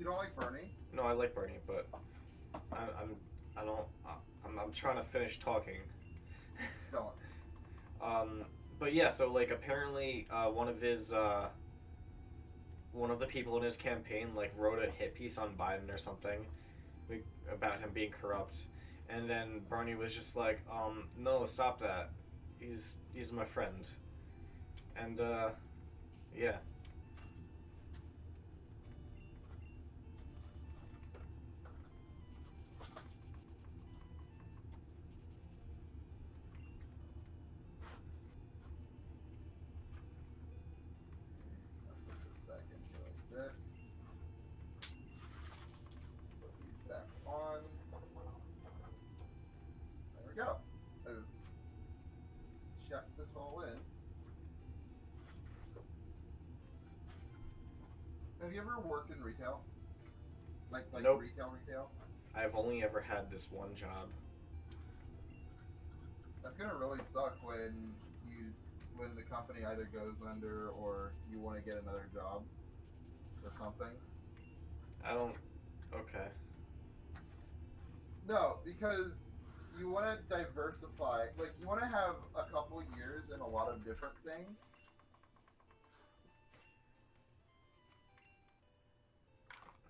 don't like Bernie? no, I like Bernie, but I'm trying to finish talking. Don't. But yeah, so like apparently one of the people in his campaign like wrote a hit piece on Biden or something about him being corrupt, and then Bernie was just like, no, stop that. He's my friend. And yeah. This. Put these back on. There we go. I've checked this all in. Have you ever worked in retail? Like Nope. retail? I've only ever had this one job. That's gonna really suck when the company either goes under or you want to get another job or something. Okay. No, because you want to diversify. Like, you want to have a couple years in a lot of different things.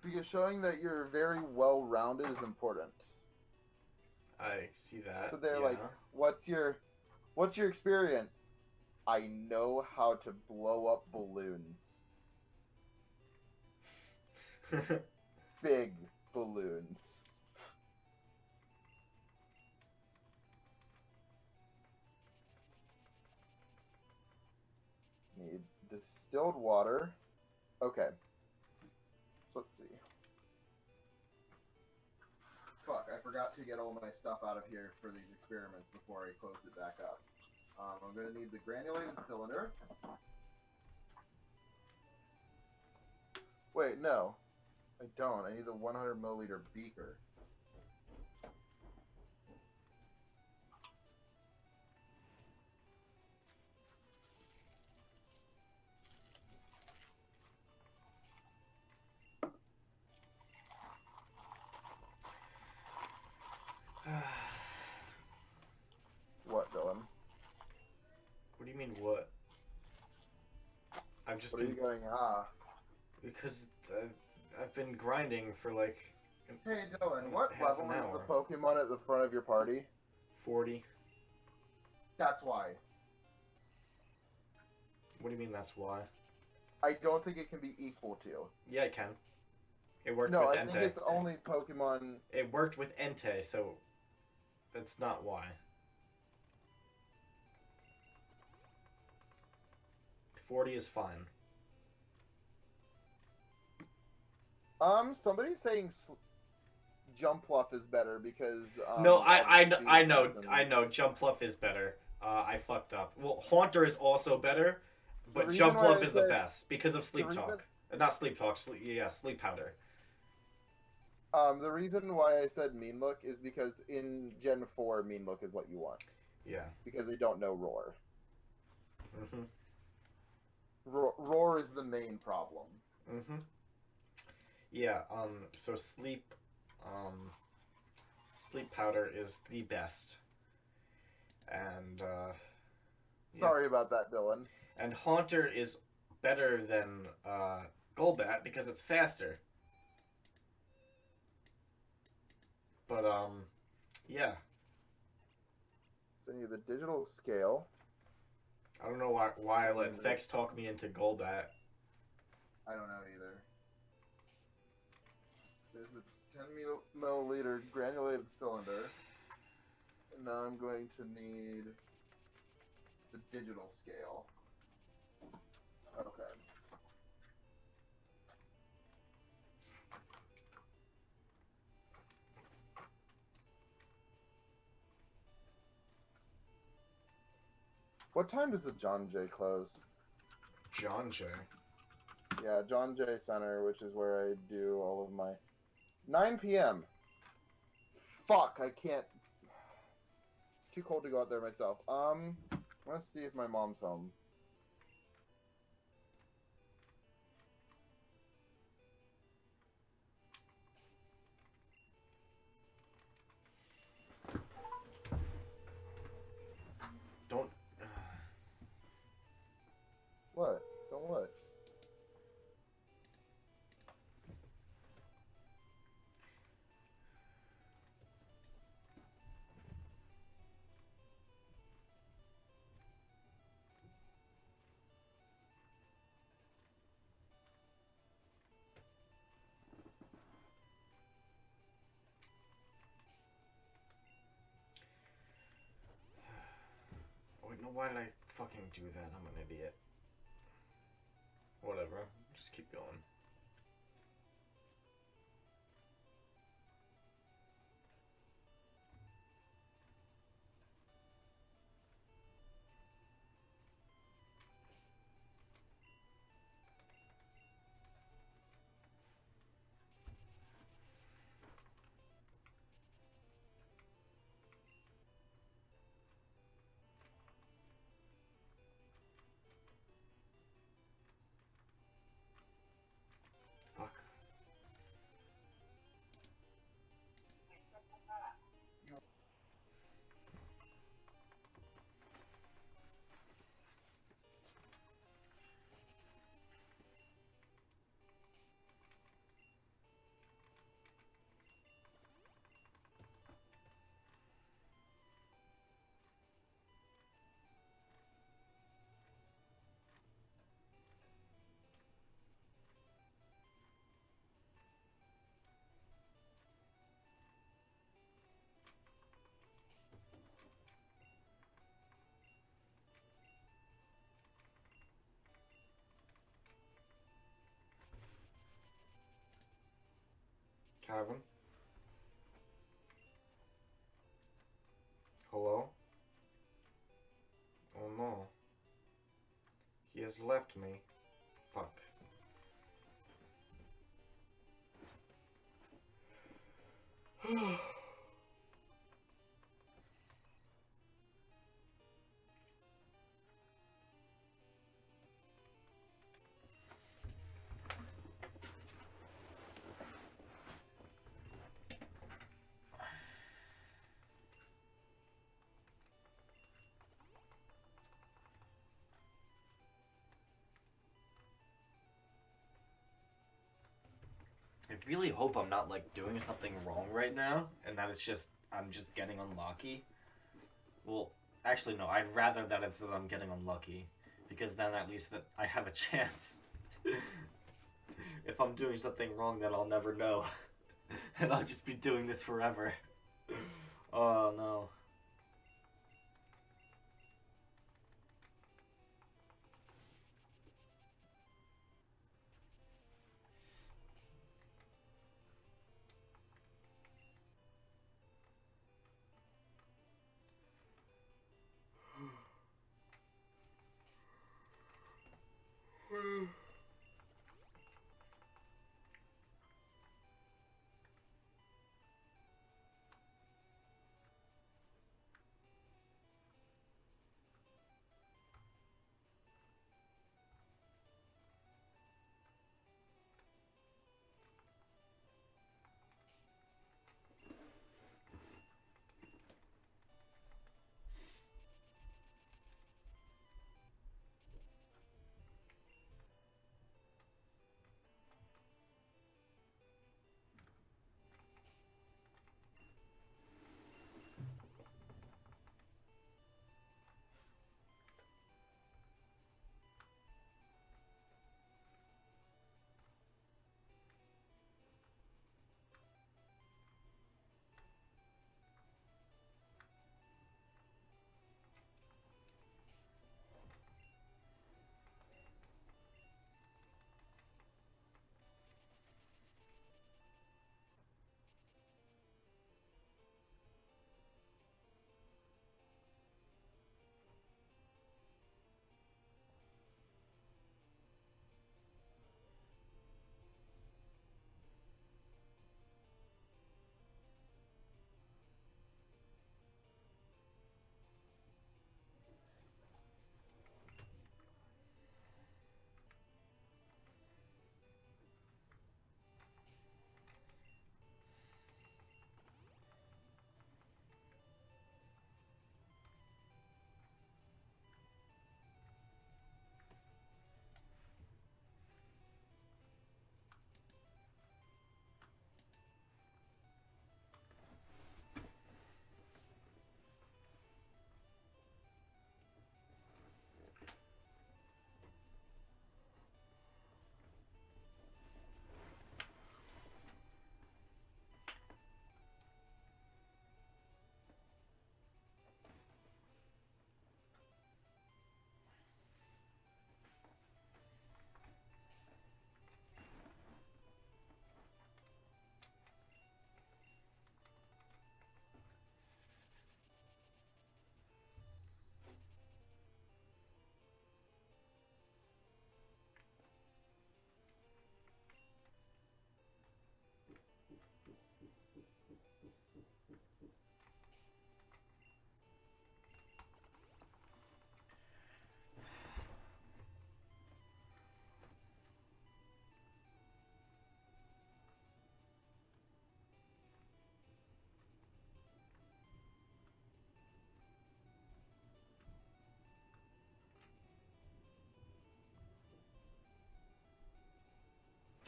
Because showing that you're very well-rounded is important. I see that. So they're yeah. like, what's your experience? I know how to blow up balloons. Big balloons. Need distilled water. Okay. So let's see. Fuck, I forgot to get all my stuff out of here for these experiments before I closed it back up. I'm going to need the granulated cylinder. Wait, no. I don't. I need the 100 milliliter beaker. What, Dylan? What do you mean, what? I've just What are been... you going, ah? Because I've been grinding for like... Hey, Dylan, what half level an is hour. the Pokemon at the front of your party? 40. That's why. What do you mean that's why? I don't think it can be equal to. Yeah, it can. It worked No, with I Entei. think it's only Pokemon... It worked with Entei, so that's not why. 40 is fine. Somebody's saying Jump Fluff is better because No, of I the speed know, reasons. I know. Jump Fluff is better. I fucked up. Well, Haunter is also better, but reason Jump why Fluff I is the said- best because of Sleep reason- Talk. Not Sleep Talk. Sleep Powder. The reason why I said Mean Look is because in Gen 4, Mean Look is what you want. Yeah. Because they don't know Roar. Mhm. Roar is the main problem. Mhm. Yeah. So Sleep Powder is the best, and Sorry about that, Dylan. and Haunter is better than Golbat because it's faster. But yeah. So you need the digital scale. I don't know why I let Vex talk me into Golbat. I don't know either. There's a 10 milliliter granulated cylinder. And now I'm going to need the digital scale. Okay. What time does the John Jay close? John Jay. Yeah, John Jay Center, which is where I do all of my... 9 p.m. Fuck, I can't... It's too cold to go out there myself. Let's see if my mom's home. Don't. What? Don't what? Wait, no, why did I fucking do that? I'm an idiot. Whatever. Just keep going. Fuck. Calvin? Hello? Oh no. He has left me. Fuck. I really hope I'm not like doing something wrong right now, and that it's just I'm just getting unlucky. Well, actually no, I'd rather that it's that I'm getting unlucky, because then at least that I have a chance. If I'm doing something wrong, then I'll never know, and I'll just be doing this forever. Oh no.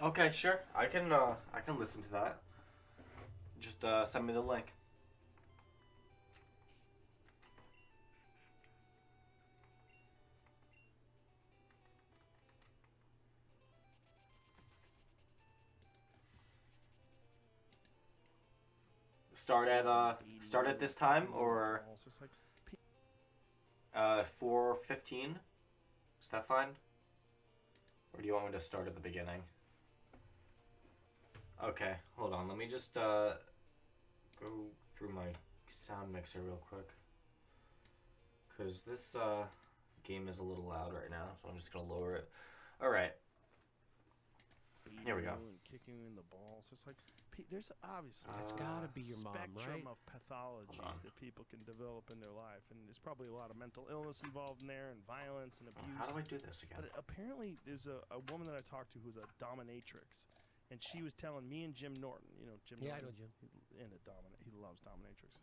Okay, sure. I can listen to that. Just send me the link. Start at this time or 4:15. Is that fine? Or do you want me to start at the beginning? Okay, hold on. Let me just go through my sound mixer real quick. Cause this game is a little loud right now, so I'm just gonna lower it. All right. Here we go. And kicking you in the balls. It's like there's obviously It's gotta be your mom, spectrum right? of pathologies that people can develop in their life, and there's probably a lot of mental illness involved in there, and violence and abuse. How do I do this again? But apparently, there's a woman that I talked to who's a dominatrix, and she was telling me and Jim Norton, you know Jim Yeah, I Norton, know Jim. he loves dominatrix,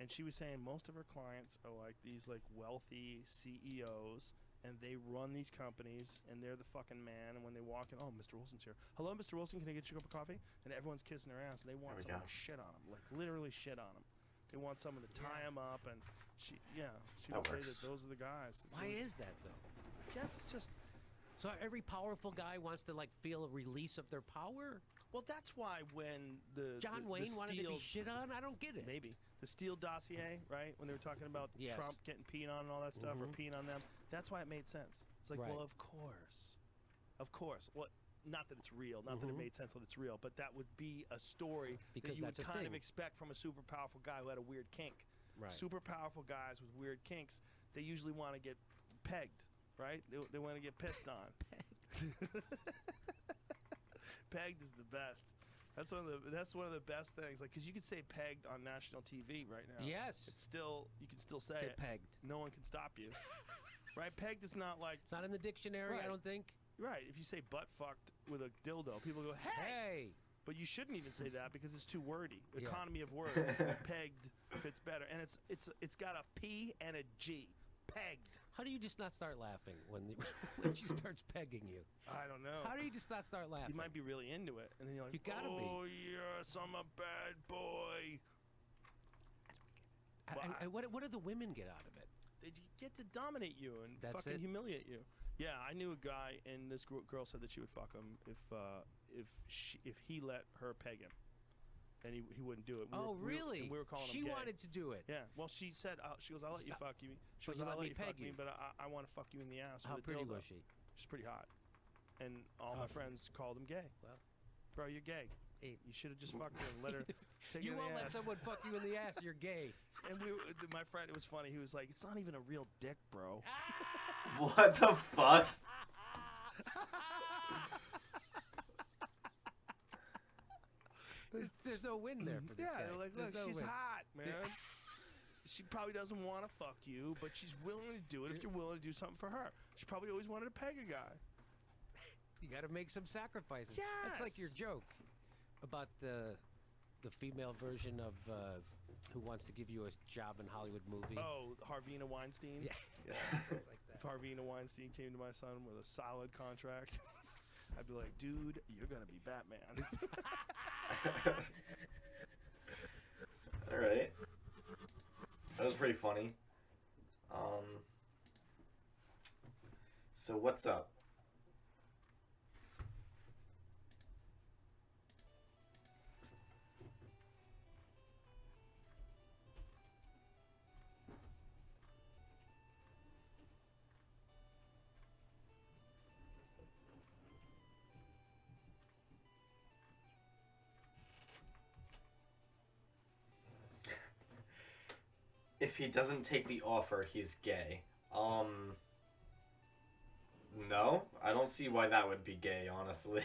and she was saying most of her clients are like these like wealthy CEOs. And they run these companies, and they're the fucking man. And when they walk in, oh, Mr. Wilson's here. Hello, Mr. Wilson, can I get you a cup of coffee? And everyone's kissing their ass, and they want someone to shit on them, like literally shit on them. They want someone to tie them up, and she would say that those are the guys. Why is that though? I guess it's just. So every powerful guy wants to like feel a release of their power. Well, that's why when John Wayne wanted to be shit on. I don't get it. Maybe the Steele dossier, right? When they were talking about Yes. Trump getting peed on and all that stuff, or peeing on them. That's why it made sense. It's like, Right. well, of course. Well, not that it's real, not that it made sense that it's real, but that would be a story Because that you would that's a kind of thing. expect from a super powerful guy who had a weird kink. Right. Super powerful guys with weird kinks, they usually want to get pegged, right? They want to get pissed on. Pegged is the best. That's one of the best things. Like, because you could say pegged on national TV right now. Yes. It's still you can still say They're it. pegged. No one can stop you. Right? Pegged is not like It's not in the dictionary. Right. I don't think. right. If you say butt fucked with a dildo, people go hey. Hey. But you shouldn't even say that because it's too wordy. Yeah. Economy of words. Pegged fits better, and it's got a P and a G. Pegged. How do you just not start laughing when when she starts pegging you? I don't know. How do you just not start laughing? You might be really into it, and then you're like, You gotta be. oh yes, I'm a bad boy. What do the women get out of it? They get to dominate you and That's fucking it? humiliate you. Yeah, I knew a guy, and this girl said that she would fuck him if he let her peg him, and he wouldn't do it. Really? We were calling she him gay. wanted to do it. Yeah. Well, she said, she goes, I'll let you Stop. fuck you. She But goes, you I'll let let me you fuck peg me, you. but I want to fuck you in the ass How with a pretty dildo. was she? She's pretty hot, and all my Tough. friends called him gay. Well. Bro, you're gay. Hey. You should have just fucked her and let her take You it in won't the let ass. someone fuck you in the ass. You're gay. And my friend, it was funny. He was like, "It's not even a real dick, bro." What the fuck? There's no win there for this Yeah, guy. they're like, There's look, no she's win. hot, man. She probably doesn't want to fuck you, but she's willing to do it if you're willing to do something for her. She probably always wanted to peg a guy. You got to make some sacrifices. That's like your Yes. joke about the female version of who wants to give you a job in Hollywood movie. Oh, Harvina Weinstein? Yeah. Yeah. Sounds like If that. Harvina Weinstein came to my son with a solid contract, I'd be like, dude, you're going to be Batman. All right. That was pretty funny. So what's up? If he doesn't take the offer, he's gay. No, I don't see why that would be gay, honestly.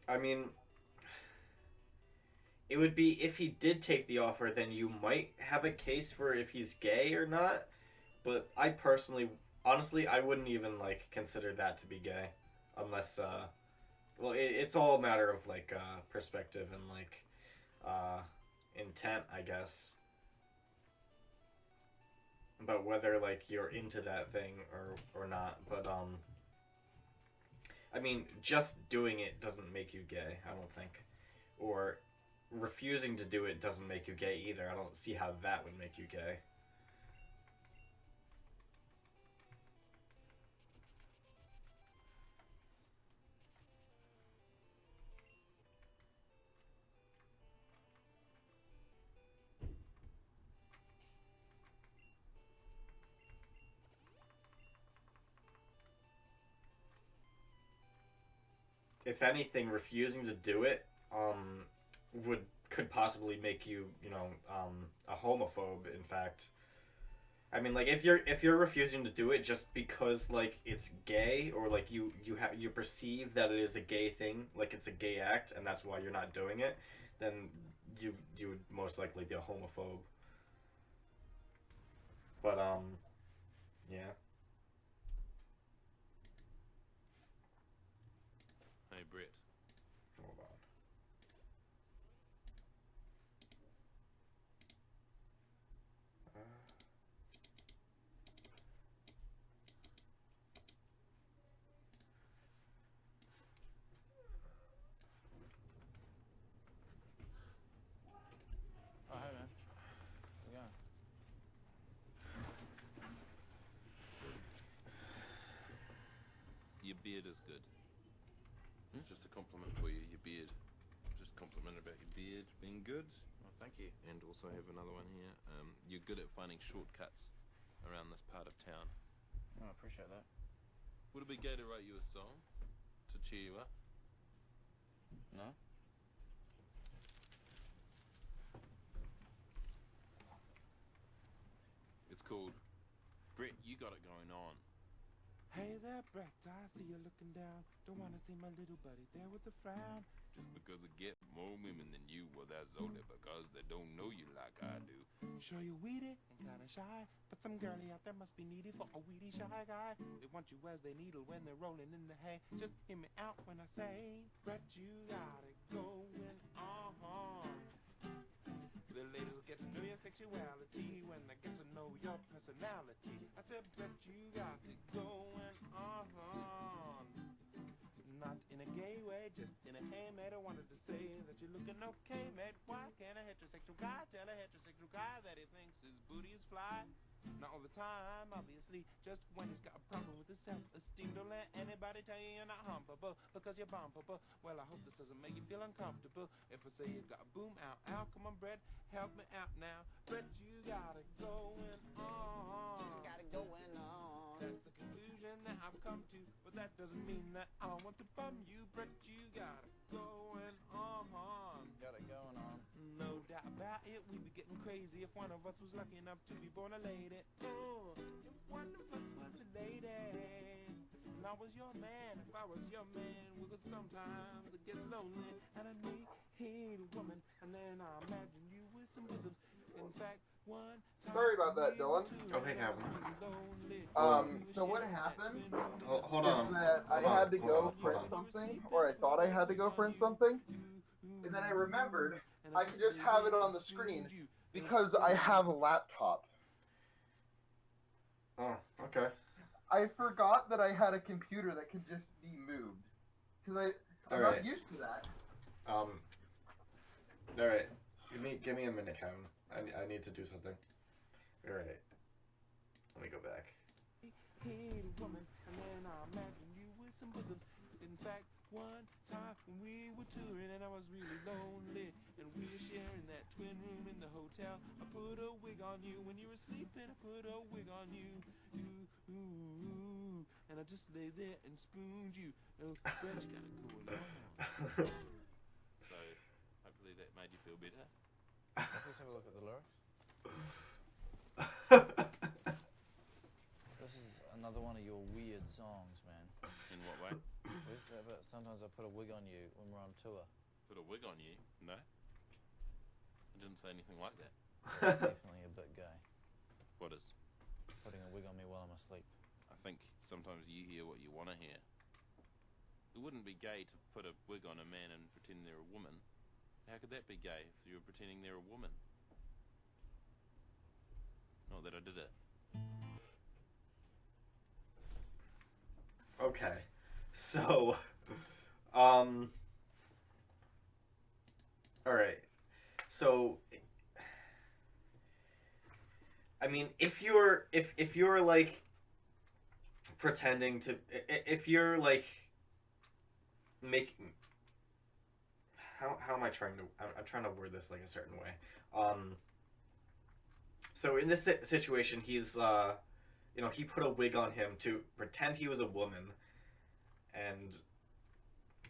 I mean, it would be if he did take the offer, then you might have a case for if he's gay or not. But I personally, honestly, I wouldn't even like consider that to be gay, unless, well, it's all a matter of like perspective and like, in intent, I guess. But whether, like, you're into that thing or not. But, I mean, just doing it doesn't make you gay, I don't think. Or refusing to do it doesn't make you gay either. I don't see how that would make you gay. If anything, refusing to do it could possibly make you, you know, a homophobe, in fact. I mean, like, if you're refusing to do it just because, like, it's gay, or like you perceive that it is a gay thing, like it's a gay act, and that's why you're not doing it, then you would most likely be a homophobe. But yeah. Hey, Brett. Hold on. Oh, hey man. How's it going? Your beard is good. It's just a compliment for you, your beard. Just a compliment about your beard being good. Well, thank you. And also I have another one here. You're good at finding shortcuts around this part of town. Oh, I appreciate that. Would it be gay to write you a song to cheer you up? No? It's called Brett, You Got It Going On. Hey there, Brett, I see you looking down. Don't wanna see my little buddy there with a frown. Just because I get more women than you, well, that's only because they don't know you like I do. Sure you're weedy and kinda shy, but some girlie out there must be needy for a weedy shy guy. They want you as they needle when they're rolling in the hay. Just hear me out when I say, Brett, you got it going on. The ladies will get to know your sexuality when they get to know your personality. I said, Brett, you got it going on. Not in a gay way, just in a hey mate. I wanted to say that you're looking okay, mate. Why can't a heterosexual guy tell a heterosexual guy that he thinks his booty is fly? Not all the time, obviously, just when he's got a problem with his self-esteem. Don't let anybody tell you you're not humpable, because you're bumpable. Well, I hope this doesn't make you feel uncomfortable. If I say you got a boom out, come on, Brett, help me out now. Brett, you got it going on. Got it going on. That's the conclusion that I've come to, but that doesn't mean that I want to bum you. Brett, you got it going on. Got it going on. No doubt about it, we'd be getting crazy if one of us was lucky enough to be born a lady. Oh, if one of us was a lady, and I was your man, if I was your man, because sometimes it gets lonely, and I need a woman, and then I imagine you with some bosoms. In fact, one time. Sorry about that, Dylan. Oh, hey, Calvin. So what happened Hold is on. that I had to go print something, or I thought I had to go print something, and then I remembered I could just have it on the screen because I have a laptop. Oh, okay. I forgot that I had a computer that could just be moved because I'm Alright. not used to that. All right. Give me a minute, Kevin. I need to do something. All right. Let me go back. Need a woman, and then I imagine you with some bosoms. In fact, one time when we were touring and I was really lonely, and we were sharing that twin room in the hotel, I put a wig on you when you were sleeping. I put a wig on you, ooh, and I just lay there and spooned you. Oh, Brett, you got it going on. So, hopefully that made you feel better. Let's have a look at the lyrics. This is another one of your weird songs, man. In what way? But sometimes I put a wig on you when we're on tour. Put a wig on you? No. I didn't say anything like that. That's definitely a bit gay. What is? Putting a wig on me while I'm asleep. I think sometimes you hear what you want to hear. It wouldn't be gay to put a wig on a man and pretend they're a woman. How could that be gay if you were pretending they're a woman? Not that I did it. Okay. So, alright. So, I mean, if you're like pretending to, if you're like making, how am I trying to, I'm trying to word this like a certain way. So in this situation, he's, you know, he put a wig on him to pretend he was a woman, and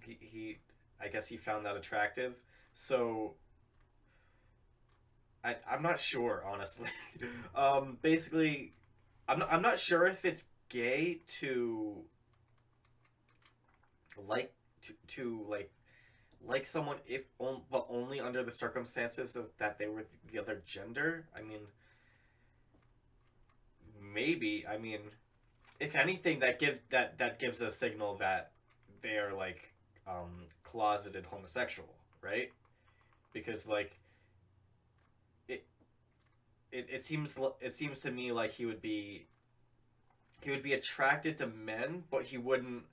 he I guess he found that attractive. So I'm not sure, honestly. Basically, I'm not sure if it's gay to like like someone but only under the circumstances of that they were the other gender. I mean, maybe. I mean, if anything, that gives a signal that they're like closeted homosexual, right? Because like it seems to me like he would be attracted to men, but he wouldn't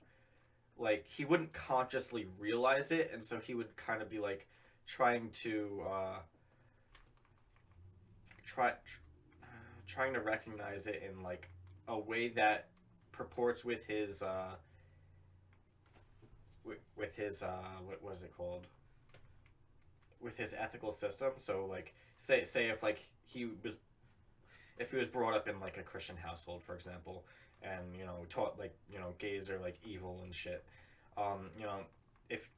consciously realize it, and so he would kind of be like trying to trying to recognize it in like a way that purports with his what is it called, with his ethical system. So like say if like if he was brought up in like a Christian household, for example, and you know taught like, you know, gays are like evil and shit, you know, if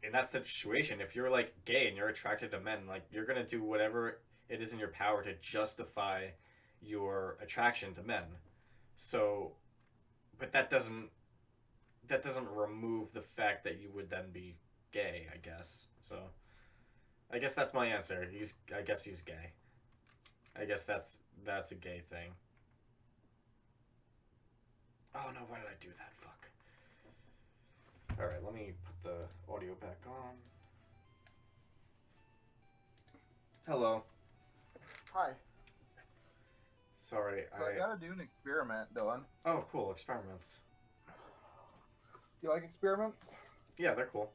in that situation, if you're like gay and you're attracted to men, like you're gonna do whatever it is in your power to justify your attraction to men. So, but that doesn't remove the fact that you would then be gay, I guess. So I guess that's my answer. I guess he's gay. I guess that's a gay thing. Oh no, why did I do that? Fuck. Alright, let me put the audio back on. Hello. Hi. Sorry, So I gotta do an experiment, Dylan. Oh, cool, experiments. You like experiments? Yeah, they're cool.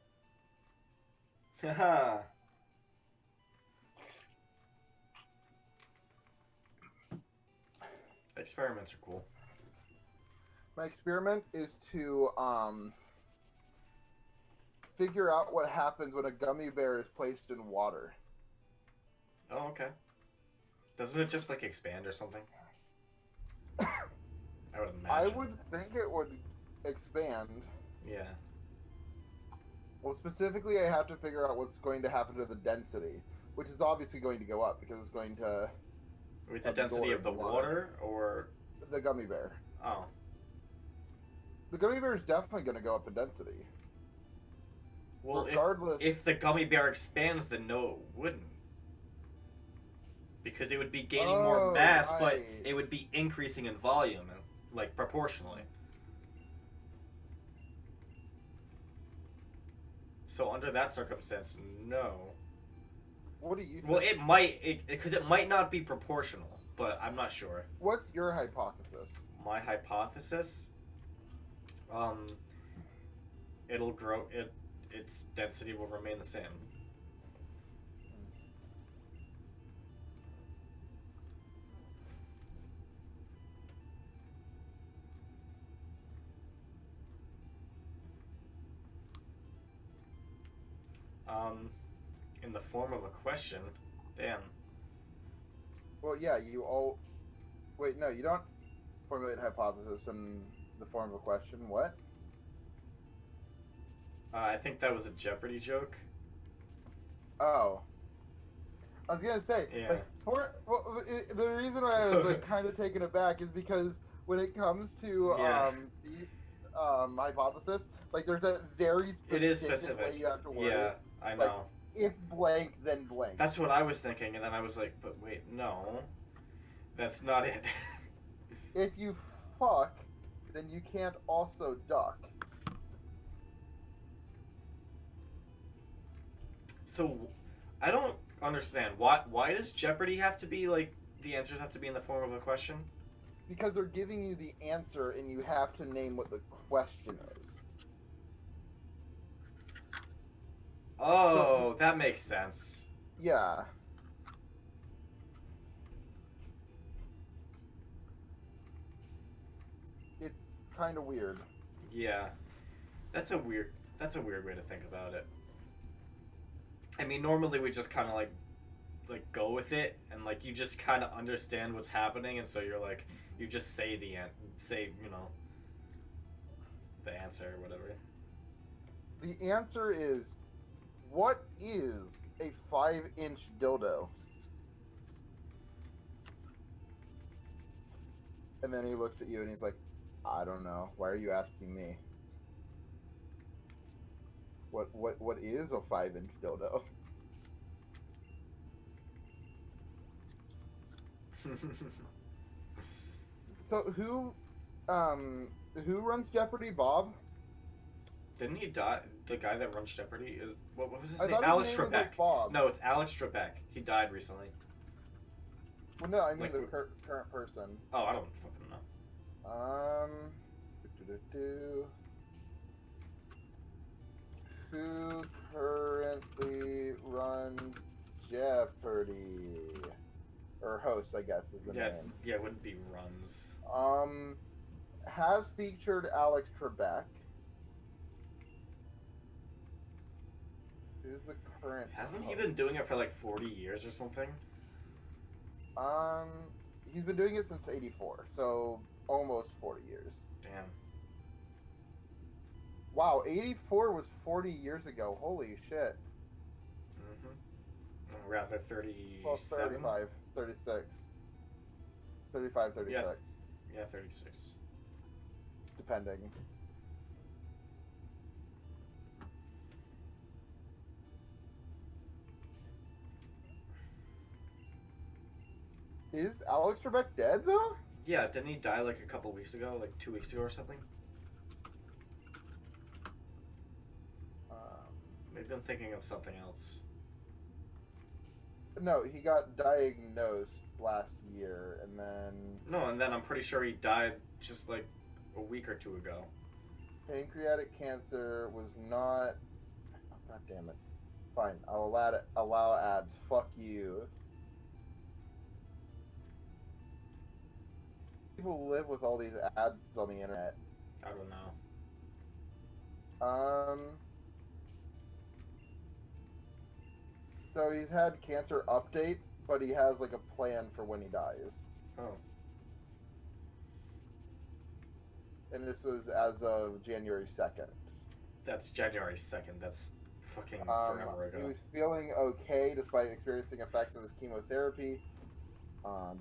Haha. Experiments are cool. My experiment is to figure out what happens when a gummy bear is placed in water. Oh, okay. Doesn't it just like expand or something? I would imagine. I would think it would expand. Yeah. Well, specifically, I have to figure out what's going to happen to the density, which is obviously going to go up because it's going to. With the density of the water, or the gummy bear. Oh. The gummy bear is definitely going to go up in density. Well, regardless, if the gummy bear expands, then no, it wouldn't. Because it would be gaining more mass, right. But it would be increasing in volume, like proportionally. So under that circumstance, no. What do you think? Well, it might, because it might not be proportional, but I'm not sure. What's your hypothesis? My hypothesis? It'll grow, its density will remain the same. In the form of a question. Damn. Well, yeah, you all... Wait, no, you don't formulate hypothesis in the form of a question. What? I think that was a Jeopardy joke. Oh. I was gonna say, Yeah. like, the reason why I was, like, kind of taken aback is because when it comes to, Yeah. the hypothesis, like, there's a very specific, It is specific. way you have to word Yeah, it. I Like, know. if blank, then blank. That's what I was thinking, and then I was like, but wait, no. That's not it. If you fuck, then you can't also duck. So, I don't understand. Why does Jeopardy have to be, like, the answers have to be in the form of a question? Because they're giving you the answer and you have to name what the question is. Oh, that makes sense. Yeah. It's kind of weird. Yeah. That's a weird way to think about it. I mean, normally we just kind of like go with it, and like you just kind of understand what's happening, and so you're like, you just say the answer or whatever. The answer is, what is a 5-inch dildo? And then he looks at you and he's like, I don't know. Why are you asking me? What is a 5-inch dildo? So who runs Jeopardy? Bob? Didn't he die? The guy that runs Jeopardy? What was his I name? thought Alex his name Trebek. was like Bob. No, it's Alex Trebek. He died recently. Well, no, I mean Like, the current person. Oh, I don't fucking know. Who currently runs Jeopardy? Or hosts, I guess, is the name. Yeah, it wouldn't be runs. Has featured Alex Trebek. Who's the current Hasn't he host? been doing it for like 40 years or something? He's been doing it since '84, so almost 40 years. Damn. Wow, '84 was 40 years ago. Holy shit. Mm-hmm. Rather 37. Well, 35, 36. 35, 36. Yeah, 36. Depending. Is Alex Trebek dead, though? Yeah, didn't he die like a couple weeks ago? Like 2 weeks ago or something? Maybe I'm thinking of something else. No, he got diagnosed last year, and then... No, and then I'm pretty sure he died just like a week or two ago. Pancreatic cancer was not... Oh, God damn it. Fine, I'll allow ads. Fuck you. People live with all these ads on the internet. I don't know. So he's had cancer update, but he has like a plan for when he dies. Oh. And this was as of January 2nd. That's January 2nd. That's fucking forever ago. He was feeling okay despite experiencing effects of his chemotherapy. I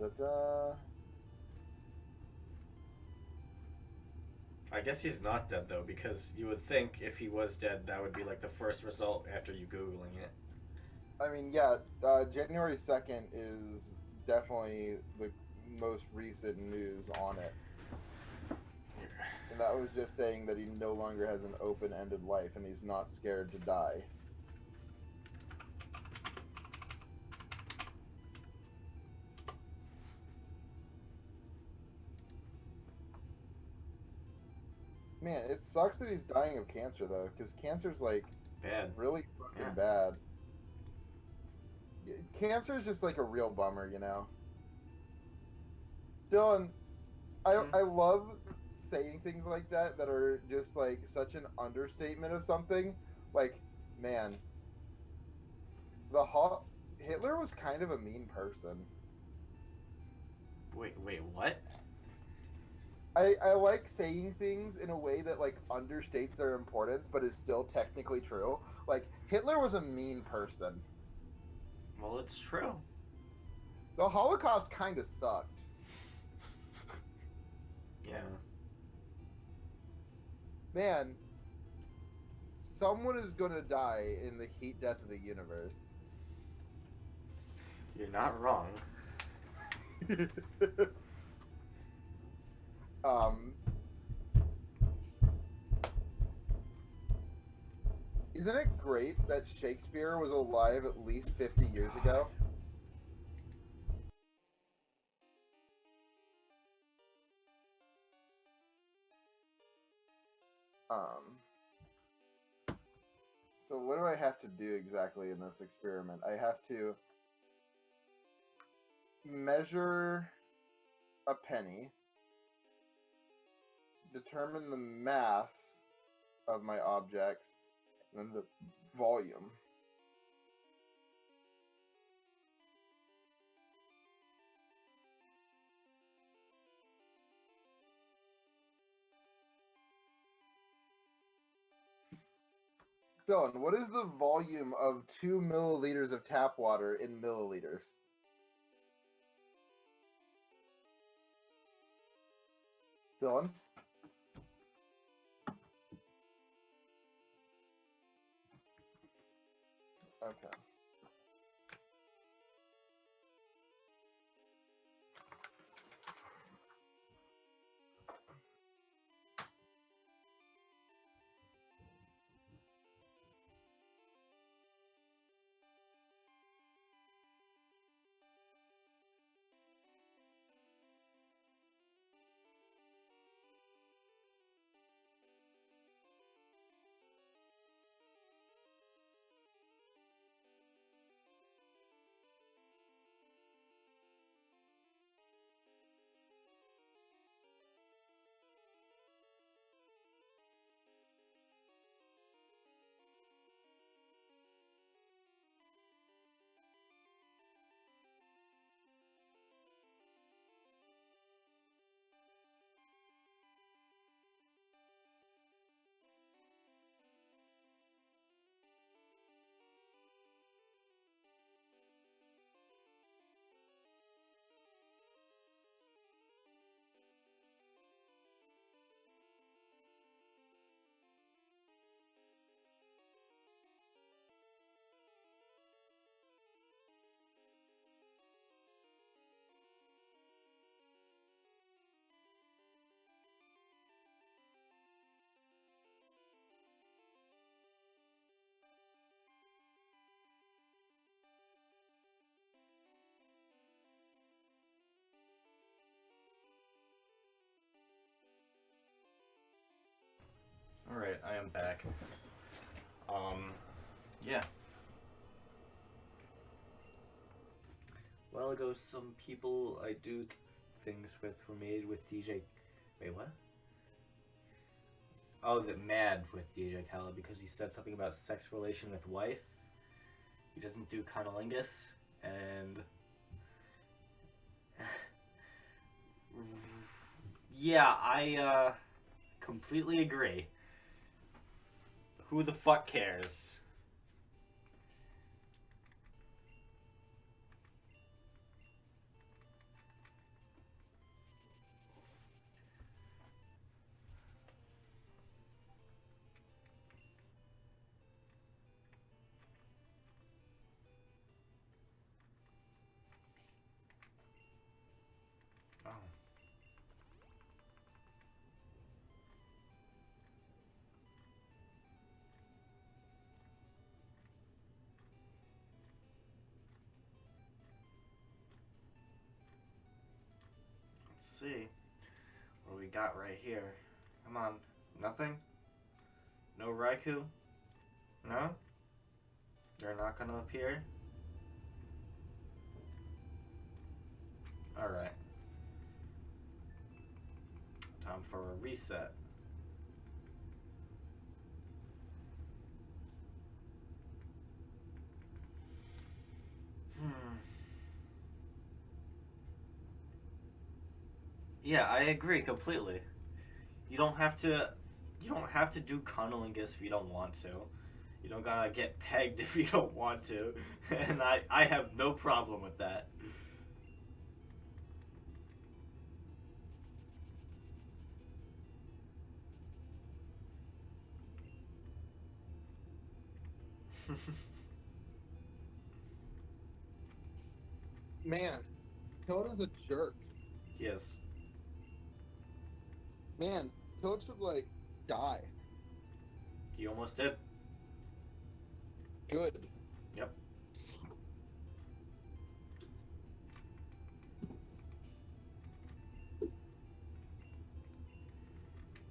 guess he's not dead though, because you would think if he was dead, that would be like the first result after you Googling it. I mean, yeah, January 2nd is definitely the most recent news on it. And that was just saying that he no longer has an open-ended life and he's not scared to die. Man, it sucks that he's dying of cancer, though, because cancer's, like, Bad. really fucking bad. Cancer is just, like, a real bummer, you know? Dylan, I love saying things like that are just, like, such an understatement of something. Like, man, Hitler was kind of a mean person. Wait, what? I like saying things in a way that, like, understates their importance, but is still technically true. Like, Hitler was a mean person. Well, it's true. The Holocaust kind of sucked. Yeah. Man, someone is gonna die in the heat death of the universe. You're not wrong. Isn't it great that Shakespeare was alive at least 50 years ago? So what do I have to do exactly in this experiment? I have to measure a penny, determine the mass of my objects, and then the volume. Dylan, what is the volume of 2 milliliters of tap water in milliliters? Dylan? Okay. Alright, I am back. Yeah. A while ago, some people I do things with were made with DJ... Wait, what? Oh, they're mad with DJ Khaled because he said something about sex relation with wife. He doesn't do cunnilingus, and... yeah, I, completely agree. Who the fuck cares? Oh. Let's see what we got right here. Come on, nothing? No Raikou? No? They're not gonna appear? Alright. Time for a reset. Yeah, I agree completely. You don't have to do cunnilingus if you don't want to. You don't gotta get pegged if you don't want to. And I have no problem with that. Man, Toad is a jerk. Yes. Man, Toad should, like, die. He almost did. good. Yep.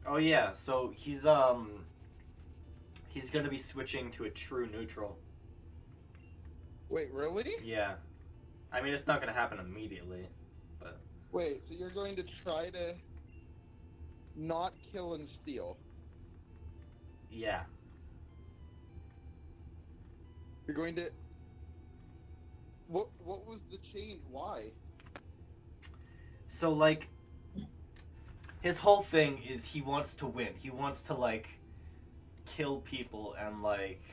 Oh yeah, so he's gonna be switching to a true neutral. Wait, really? Yeah. I mean, it's not gonna happen immediately, but... Wait, so you're going to try to not kill and steal? Yeah. You're going to... What was the change? Why? So, like, his whole thing is he wants to win. He wants to, like, kill people and, like,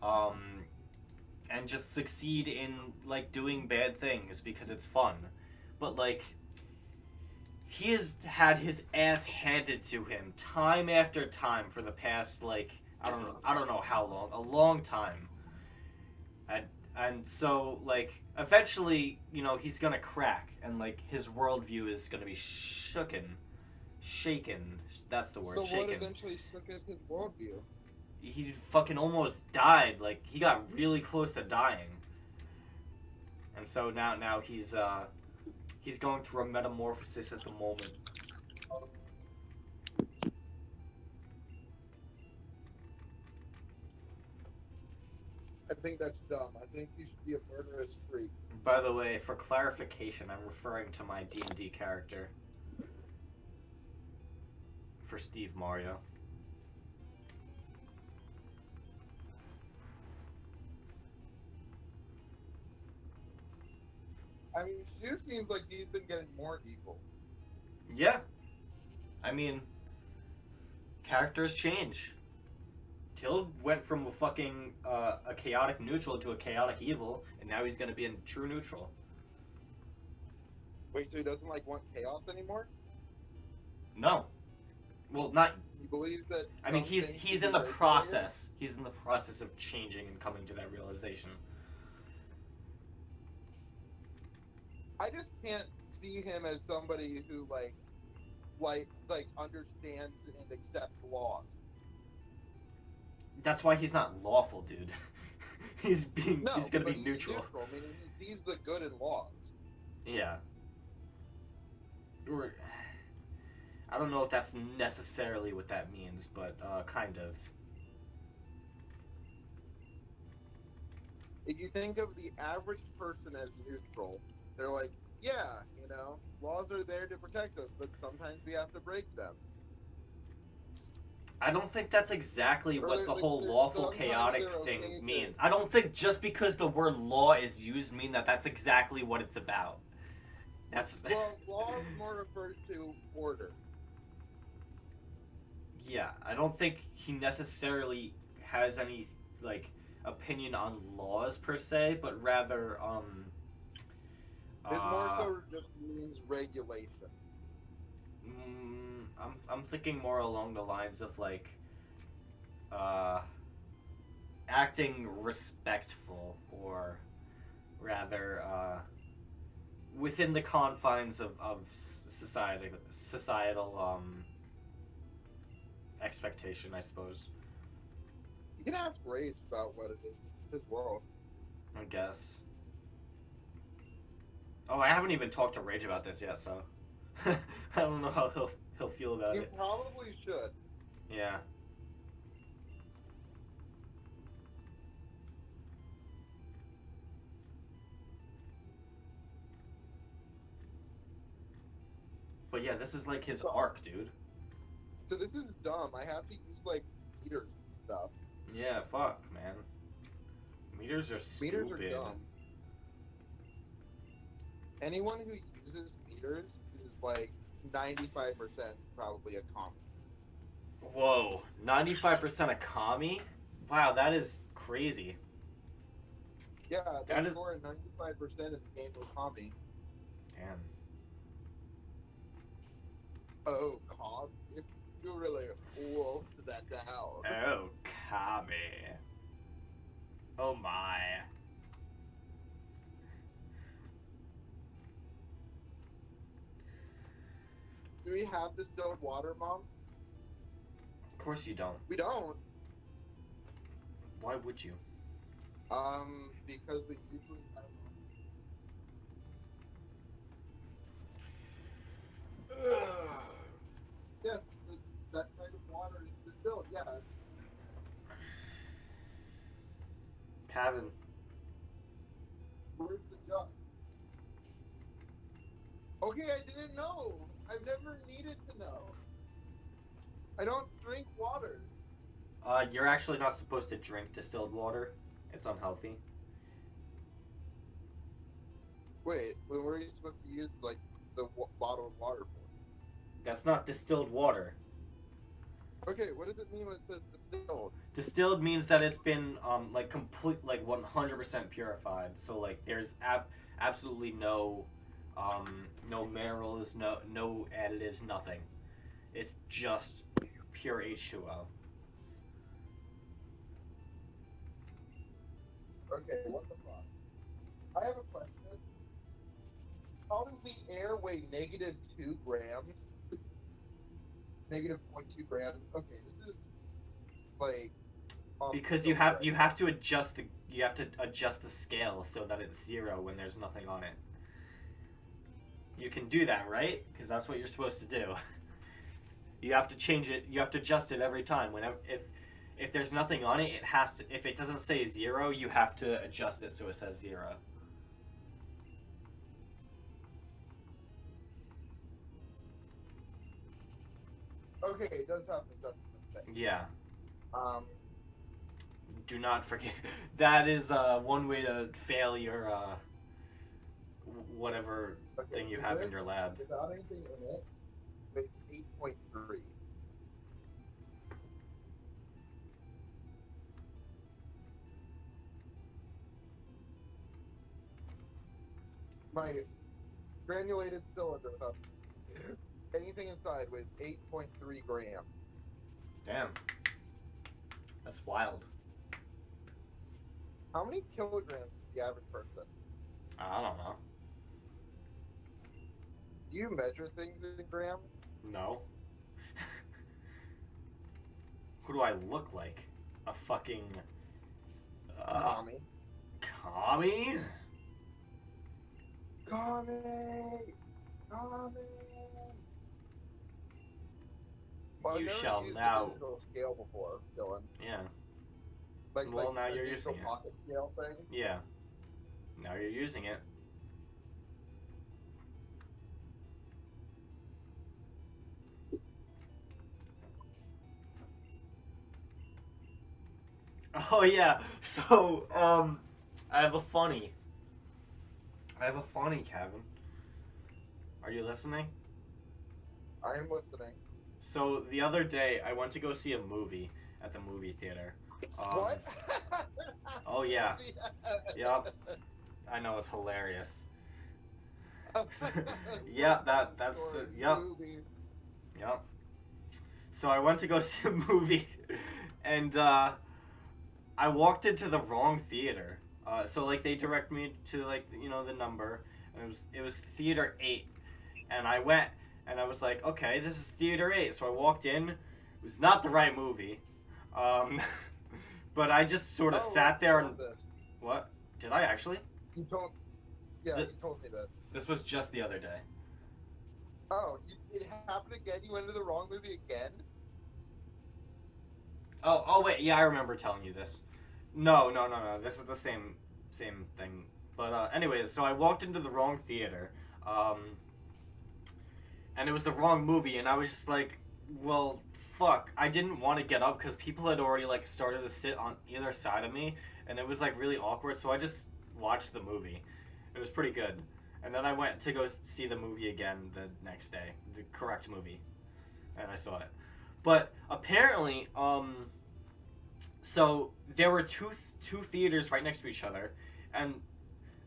and just succeed in, like, doing bad things because it's fun. But, like, he has had his ass handed to him time after time for the past, like, I don't know how long, a long time. And so, like, eventually, you know, he's gonna crack, and, like, his worldview is gonna be shaken. That's the word, So shaken. what eventually shook up his worldview? He fucking almost died. Like, he got really close to dying. And so now he's going through a metamorphosis at the moment. I think that's dumb. I think he should be a murderous freak. By the way, for clarification, I'm referring to my D&D character. For Steve Mario. I mean, Shu seems like he's been getting more evil. Yeah. I mean, characters change. Till went from a fucking a chaotic neutral to a chaotic evil, and now he's gonna be a true neutral. Wait, so he doesn't like want chaos anymore? No. Well, not. He believes that. I mean, some he's things in should the be process. He's in the process of changing and coming to that realization. I just can't see him as somebody who like understands and accepts laws. That's why he's not lawful, dude. He's gonna but be neutral. I mean, he sees the good in laws. Yeah. Or I don't know if that's necessarily what that means, but kind of. If you think of the average person as neutral, they're like, yeah, you know, laws are there to protect us, but sometimes we have to break them. I don't think that's exactly what the whole lawful chaotic thing means. I don't think just because the word law is used mean that that's exactly what it's about. That's well, law more refers to order. Yeah, I don't think he necessarily has any like opinion on laws per se, but rather It more so just means regulation. I'm thinking more along the lines of like acting respectful, or rather within the confines of societal expectation, I suppose. You can ask Rage about what it is. It's his world. I guess. Oh, I haven't even talked to Rage about this yet, so I don't know how he'll feel about You it. probably should. Yeah. But yeah, this is like his arc, dude. So this is dumb. I have to use like meters and stuff. Yeah, fuck, man. Meters are stupid. Meters are dumb. Anyone who uses meters is like 95% probably a commie. Whoa, 95% a commie? Wow, that is crazy. Yeah, That that's is- more than 95% of the game of commie. Damn. Oh, commie. You really wolfed that down. Oh, commie. Oh my. Do we have distilled water, Mom? Of course you don't. We don't. Why would you? Because we usually have. Yes, that kind of water is distilled. Yeah. Kevin. Where's the jug? Okay, I didn't know. I've never needed to know. I don't drink water. You're actually not supposed to drink distilled water. It's unhealthy. Wait, when were you supposed to use like the bottled water for? That's not distilled water. Okay, what does it mean when it says distilled? Distilled means that it's been like complete, like 100% purified. So like there's absolutely no no minerals, no additives, nothing. It's just pure H2O. Okay, what the fuck? I have a question. How does the air weigh -2 grams? -0.2 grams. Okay, this is like Because you have to adjust the scale so that it's 0 when there's nothing on it. You can do that, right? Because that's what you're supposed to do. You have to change it. You have to adjust it every time. Whenever if there's nothing on it, it has to. If it doesn't say 0, you have to adjust it so it says 0. Okay, it does have an adjustment thing. Yeah. Um. Do not forget. That is one way to fail your whatever thing you have in your lab. Without anything in it, it's 8.3. My granulated cylinder without anything inside weighs 8.3 grams. Damn. That's wild. How many kilograms is the average person? I don't know. Do you measure things in grams? No. Who do I look like? A fucking... Tommy. Kami? Tommy! Well, I've You never shall used now- the digital scale before, Dylan. Yeah. Like now the you're digital using it. pocket scale thing. Yeah. Now you're using it. Oh yeah. So, I have a funny, Kevin. Are you listening? I am listening. So the other day, I went to go see a movie at the movie theater. What? Oh yeah. Yep. I know, it's hilarious. Yeah, that's the yep. Yep. So I went to go see a movie, and I walked into the wrong theater. So like they direct me to like the number, and it was theater 8, and I went and I was like, okay, this is theater 8. So I walked in. It was not the right movie. But I just sort of sat there and what? Did I actually? You told. Yeah, you told me that. This was just the other day. Oh, it happened again. You went to the wrong movie again. Oh wait, yeah, I remember telling you this. No. This is the same thing. But anyways, so I walked into the wrong theater, and it was the wrong movie, and I was just like, well, fuck. I didn't want to get up because people had already like started to sit on either side of me, and it was like really awkward. So I just watched the movie. It was pretty good, and then I went to go see the movie again the next day, the correct movie, and I saw it. But apparently, so there were two theaters right next to each other, and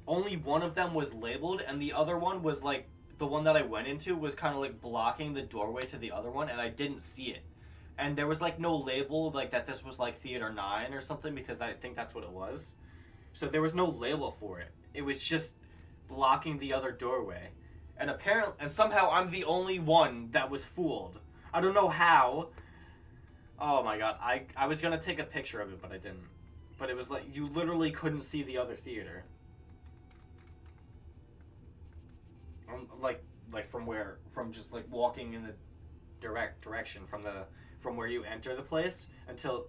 only one of them was labeled, and the other one was like, the one that I went into was kind of like blocking the doorway to the other one, and I didn't see it. And there was like no label like that this was like theater 9 or something, because I think that's what it was. So there was no label for it. It was just blocking the other doorway. And somehow I'm the only one that was fooled. I don't know how. Oh my god, I was gonna take a picture of it, but I didn't. but it was like you literally couldn't see the other theater. Like from just like walking in the direct direction from where you enter the place until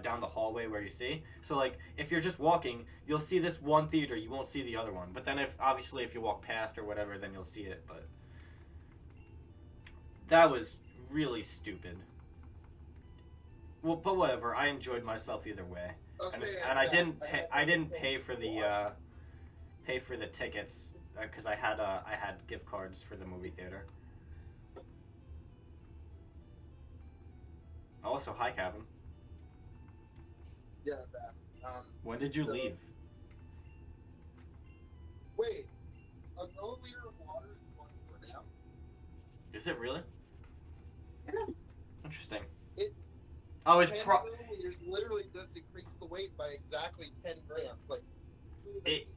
down the hallway where you see. So like if you're just walking, you'll see this one theater, you won't see the other one. But then if you walk past or whatever, then you'll see it. But that was really stupid. Well, but whatever. I enjoyed myself either way, and I didn't pay for the tickets because I had gift cards for the movie theater. Also, hi, Kevin. Yeah, that. When did you leave? Wait, a milliliter of water is 1 gram? Is it really? Yeah. Interesting. It. Oh, it's 10 milliliters literally does decrease the weight by exactly 10 grams. Like.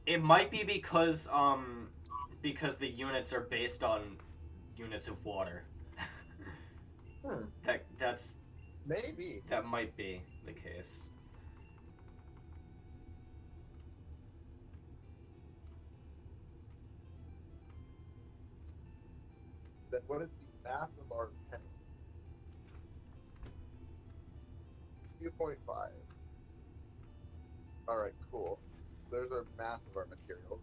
It might be because the units are based on units of water. That's. Maybe. That might be the case. Then what is the mass of our penny? 2.5. Alright, cool. There's our mass of our materials.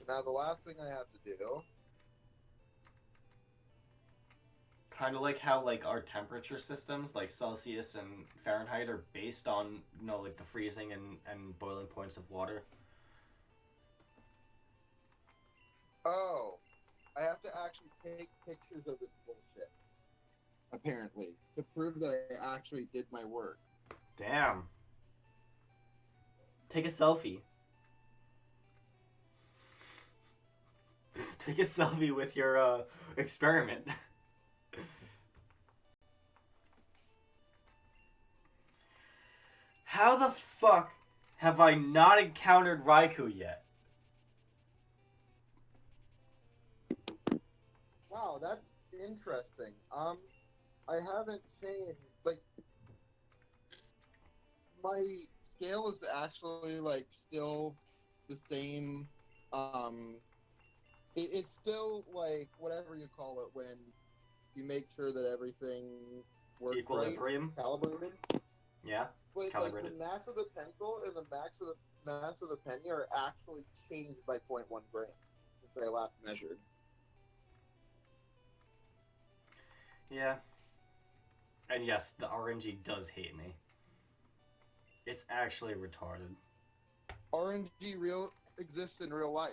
Now the last thing I have to do. Kind of like how like our temperature systems, like Celsius and Fahrenheit, are based on like the freezing and boiling points of water. Oh, I have to actually take pictures of this bullshit. Apparently, to prove that I actually did my work. Damn. Take a selfie. Take a selfie with your experiment. How the fuck have I not encountered Raikou yet? Wow, that's interesting. I haven't changed. Like, my scale is actually like still the same. It's still like whatever you call it when you make sure that everything works Equilibrium. right, calibrated. Yeah. But Calibrated. like the mass of the pencil and the mass of the penny are actually changed by 0.1 gram since I last measured. Yeah. And yes, the RNG does hate me. It's actually retarded. RNG exists in real life.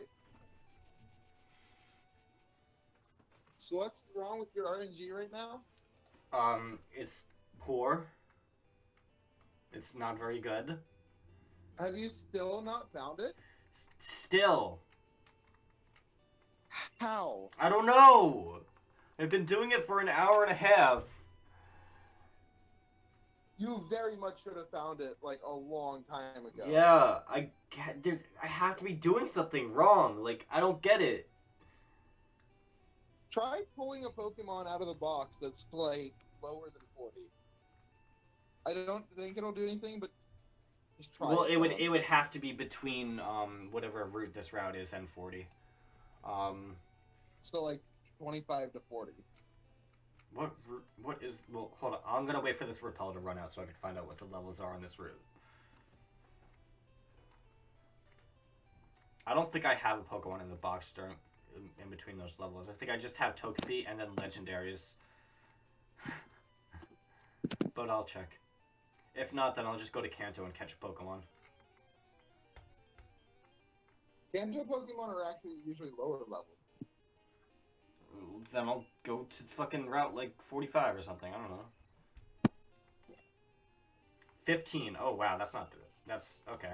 So what's wrong with your RNG right now? It's poor. It's not very good. Have you still not found it? Still. How? I don't know. I've been doing it for an hour and a half. You very much should have found it like a long time ago. Yeah, I have to be doing something wrong. Like, I don't get it. Try pulling a Pokemon out of the box that's like lower than 40. I don't think it'll do anything, but just try. Well, it would have to be between whatever route this route is and 40. So like 25 to 40. What is... Well, hold on. I'm going to wait for this repel to run out so I can find out what the levels are on this route. I don't think I have a Pokemon in the box in between those levels. I think I just have Togepi and then Legendaries. But I'll check. If not, then I'll just go to Kanto and catch a Pokemon. Kanto Pokemon are actually usually lower level. Then I'll go to fucking route like 45 or something. I don't know. 15. Oh wow, that's not good. That's okay.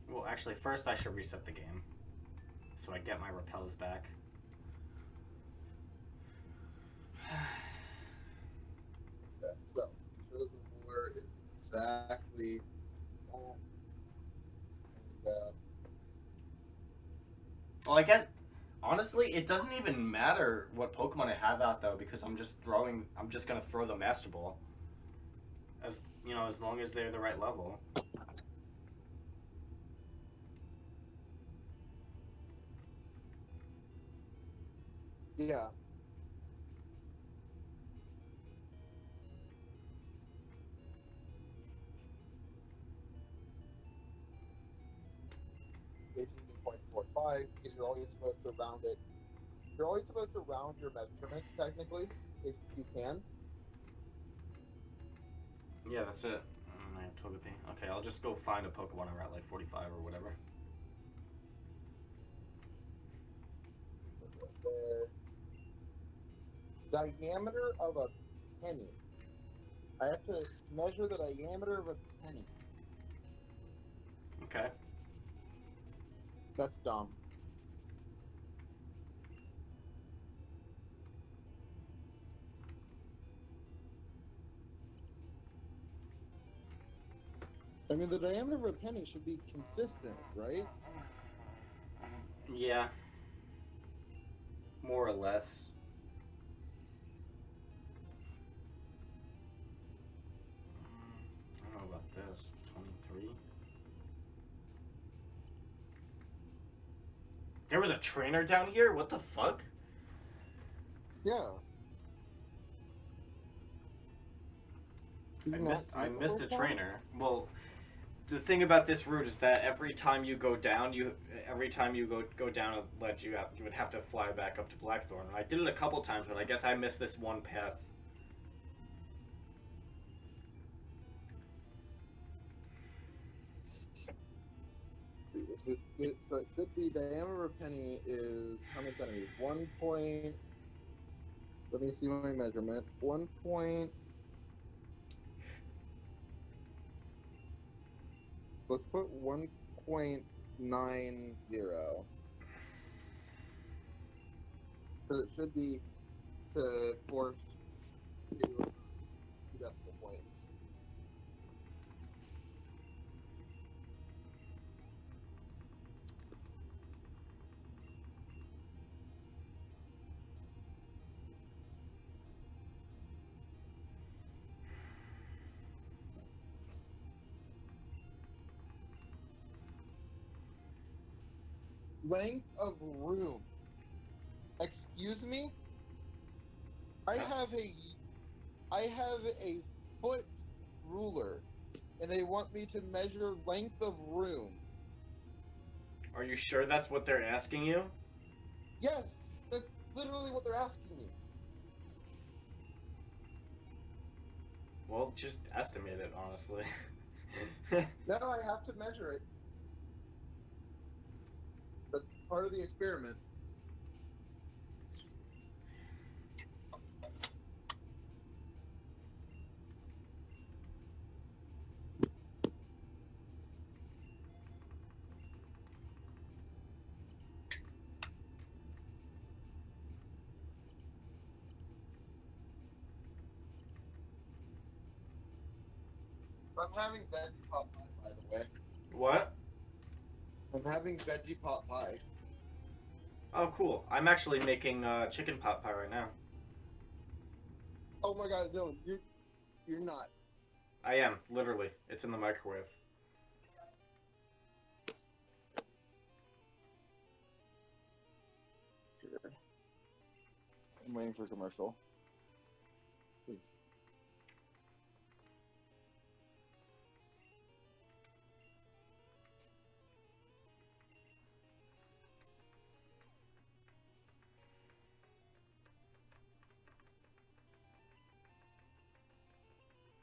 Well, actually, first I should reset the game so I get my repels back. Okay, so the war is exactly Yeah. Well, I guess honestly, it doesn't even matter what Pokemon I have out though, because I'm just gonna throw the Master Ball. As you know, as long as they're the right level. Yeah. .45, because you're always supposed to round it. You're always supposed to round your measurements, technically, if you can. Yeah, that's it. Togepi. Okay, I'll just go find a Pokemon around like 45 or whatever. Diameter of a penny. I have to measure the diameter of a penny. Okay. That's dumb. I mean, the diameter of a penny should be consistent, right? Yeah. More or less. I don't know about this. 23. There was a trainer down here? What the fuck? Yeah. I missed a trainer. Well, the thing about this route is that every time you go down, go down a ledge, you would have to fly back up to Blackthorn. I did it a couple times, but I guess I missed this one path. So it should be diameter of a penny is how many centimeters? 1 point. Let me see my measurement. 1 point. Let's put 1.90. So it should be to force 2 decimal points. Length of room. Excuse me? I have a foot ruler, and they want me to measure length of room. Are you sure that's what they're asking you? Yes, that's literally what they're asking me. Well, just estimate it, honestly. No, I have to measure it. That's part of the experiment. I'm having veggie pot pie, by the way. What? I'm having veggie pot pie. Oh, cool. I'm actually making chicken pot pie right now. Oh my god, no, you're not. I am, literally. It's in the microwave. Sure. I'm waiting for a commercial.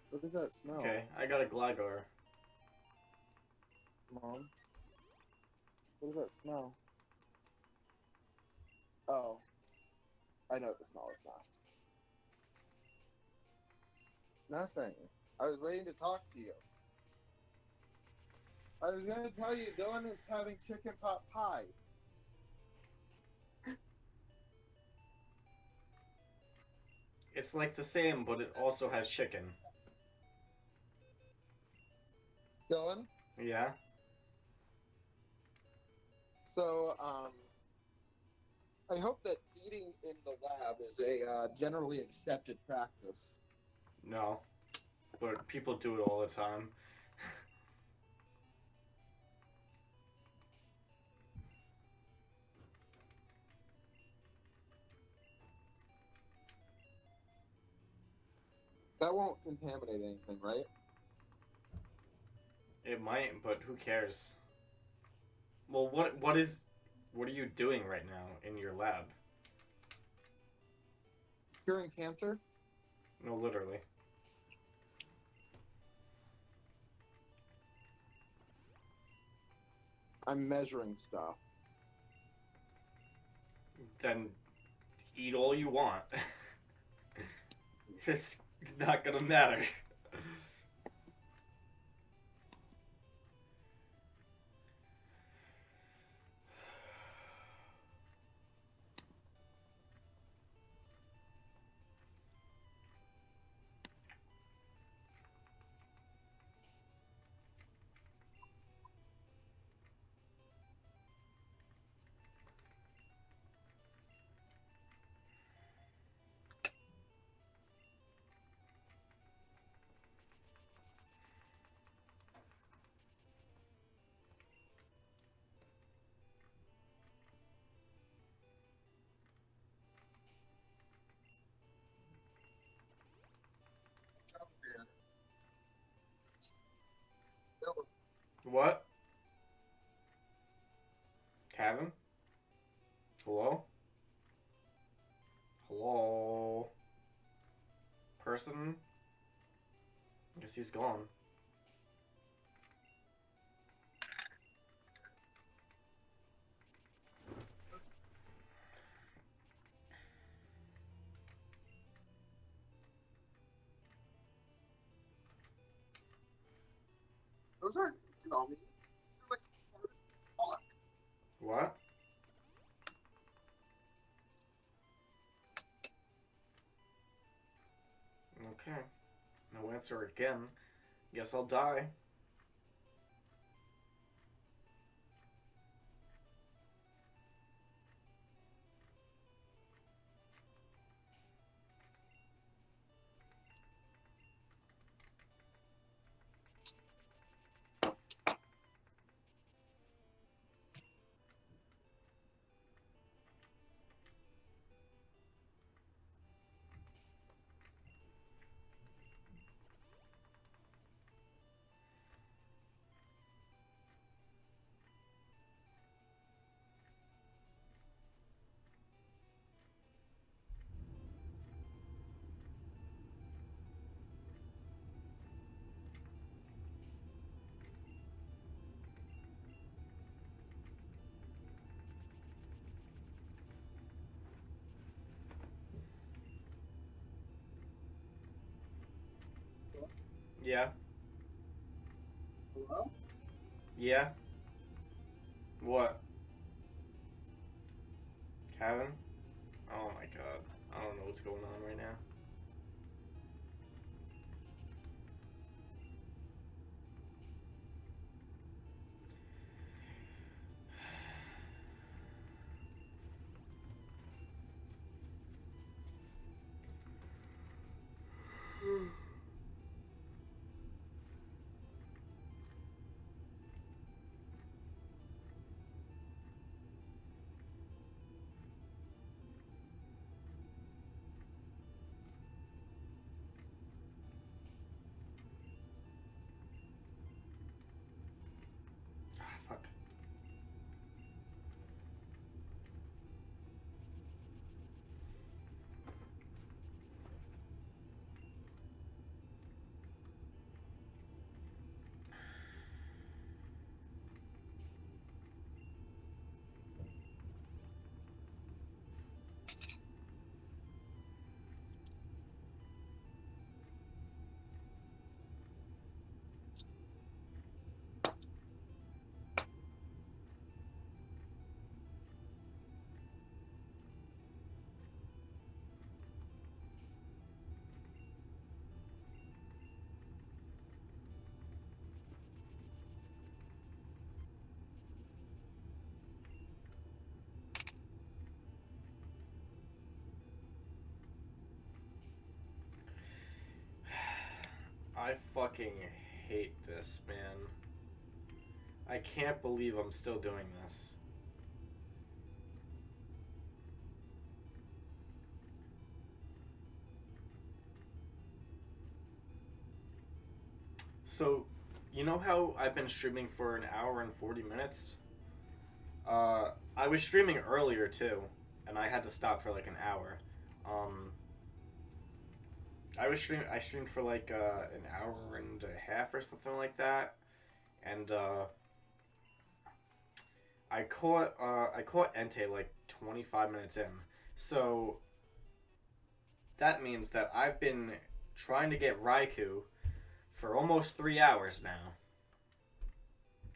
What does that smell? Okay, I got a Gligar. Mom? What does that smell? Oh. I know what the smell is now. Nothing. I was waiting to talk to you. I was going to tell you Dylan is having chicken pot pie. It's like the same, but it also has chicken. Dylan? Yeah? So, I hope that eating in the lab is a generally accepted practice. No, but people do it all the time. That won't contaminate anything, right? It might, but who cares? Well, what are you doing right now in your lab? Curing cancer? No, literally. I'm measuring stuff. Then eat all you want. It's not gonna matter. What? Kevin? Hello? Hello? Person? I guess he's gone. Those aren't dummies. They're like fuck. What? Okay. No answer again. Guess I'll die. Yeah. Hello? Yeah. What? Kevin? Oh my god. I don't know what's going on right now. I fucking hate this, man. I can't believe I'm still doing this. So, you know how I've been streaming for an hour and 40 minutes? I was streaming earlier too, and I had to stop for like an hour. I streamed for like an hour and a half or something like that, and I caught Entei like 25 minutes in. So that means that I've been trying to get Raikou for almost 3 hours now.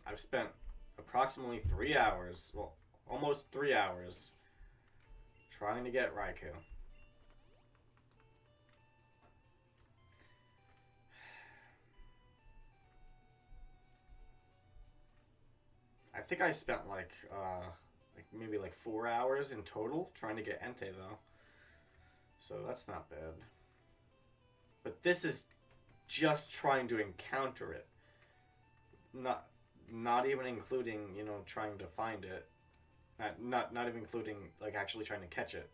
I've spent approximately 3 hours, well, almost 3 hours, trying to get Raikou. I think I spent like maybe like 4 hours in total trying to get Entei though. So that's not bad. But this is just trying to encounter it. Not even including, you know, trying to find it. Not even including like actually trying to catch it.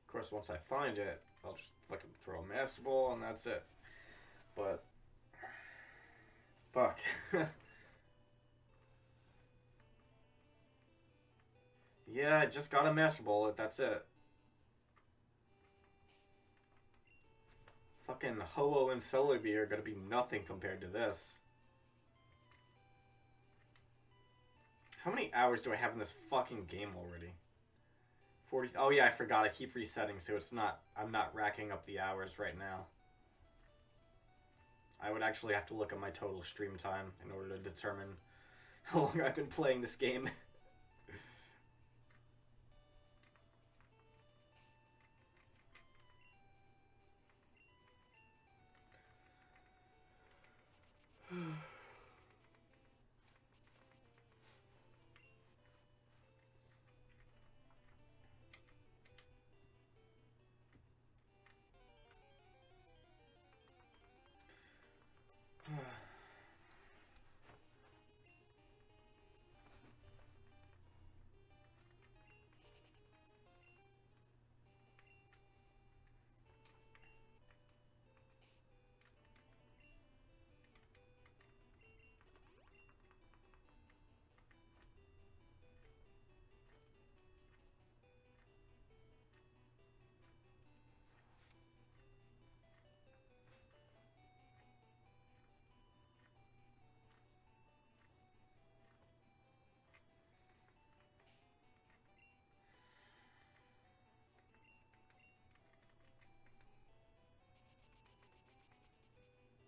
Of course, once I find it, I'll just fucking throw a Master Ball and that's it. But fuck. Yeah, I just got a Master Ball. That's it. Fucking Ho-Oh and Celebi are gonna be nothing compared to this. How many hours do I have in this fucking game already? 40. Oh yeah, I forgot. I keep resetting, so it's not. I'm not racking up the hours right now. I would actually have to look at my total stream time in order to determine how long I've been playing this game.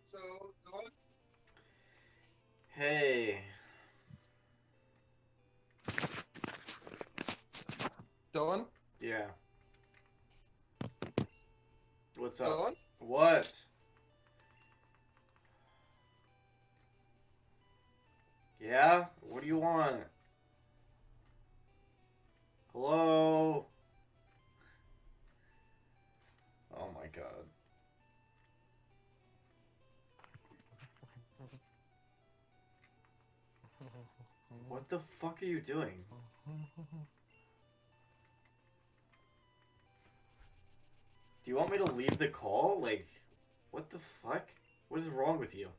So, Dylan? Hey. Dylan? Yeah. What's up? Dylan? What? Yeah? What do you want? Hello? Oh my god. What the fuck are you doing? Do you want me to leave the call? Like, what the fuck? What is wrong with you?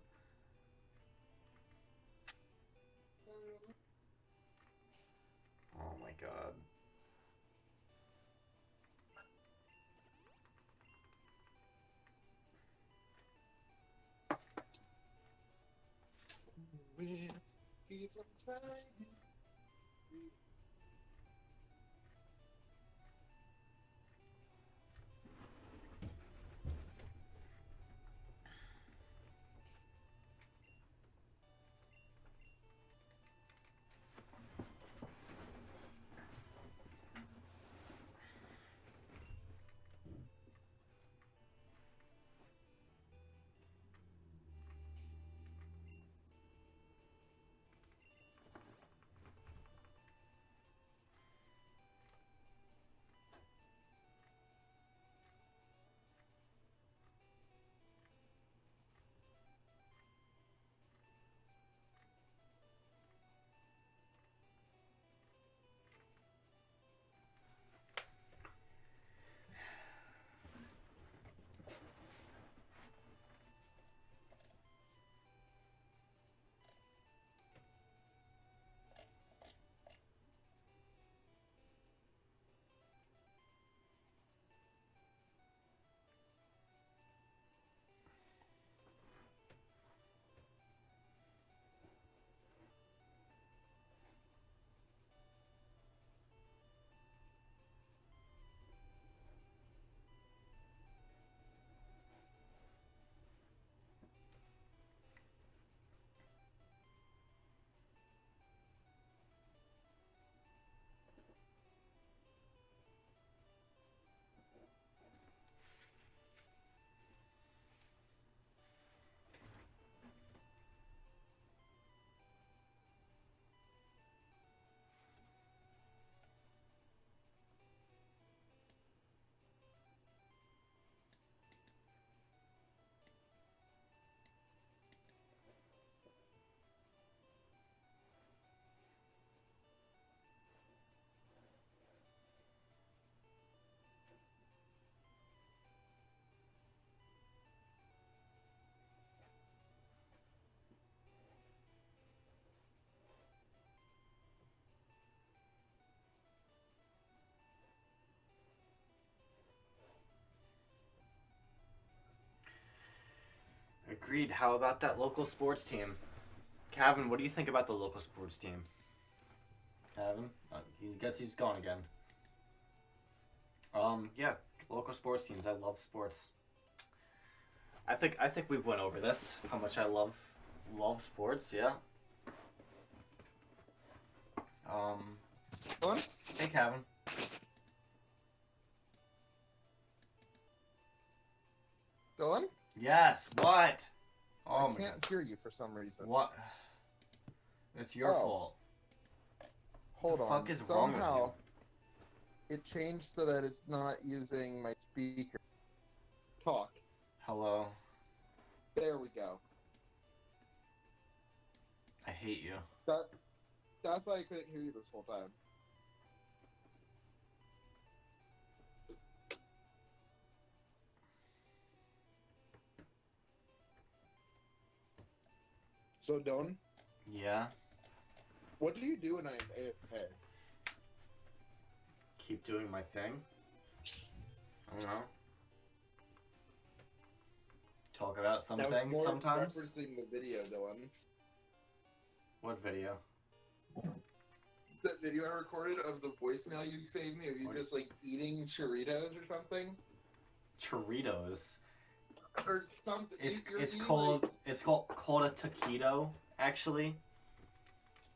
Oh my god. Agreed. How about that local sports team? Calvin, what do you think about the local sports team? Calvin? He guess he's gone again. Yeah, local sports teams. I love sports. I think we went over this. How much I love sports. Yeah. What? Hey, Calvin. Dylan? Yes. What? Oh I my can't God. hear you for some reason. What? It's your fault. Hold The on. fuck is wrong with Somehow, it changed so that it's not using my speaker. Talk. Hello. There we go. I hate you. That's why I couldn't hear you this whole time. So, Dylan, Yeah. what do you do when I'm AFK? Keep doing my thing. I don't know. Talk about some That was things more sometimes. referencing the video, Dylan. What video? That video I recorded of the voicemail you saved me of you What? just like eating Choritos or something, Choritos. or something. It's You're it's eating, called like- it's called a taquito, actually.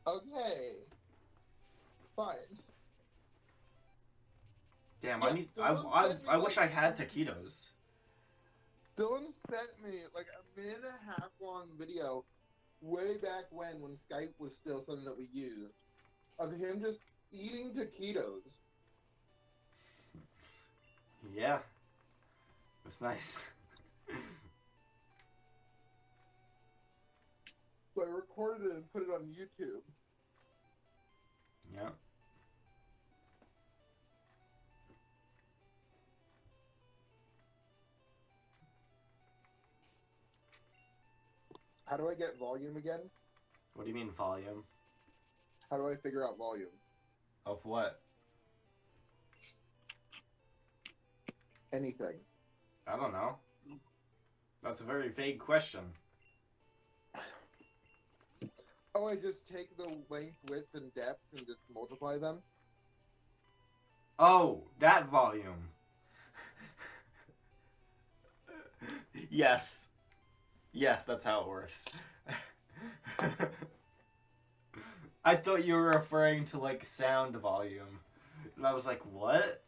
Okay. Fine. Damn, Yeah, I need Dylan sent me, I wish I like- had taquitos. Dylan sent me like a minute and a half long video way back when Skype was still something that we used of him just eating taquitos. Yeah. It's nice. So I recorded it and put it on YouTube. Yeah. How do I get volume again? What do you mean volume? How do I figure out volume? Of what? Anything. I don't know. That's a very vague question. Oh, I just take the length, width, and depth and just multiply them? Oh, that volume. Yes. Yes, that's how it works. I thought you were referring to, like, sound volume. And I was like, what?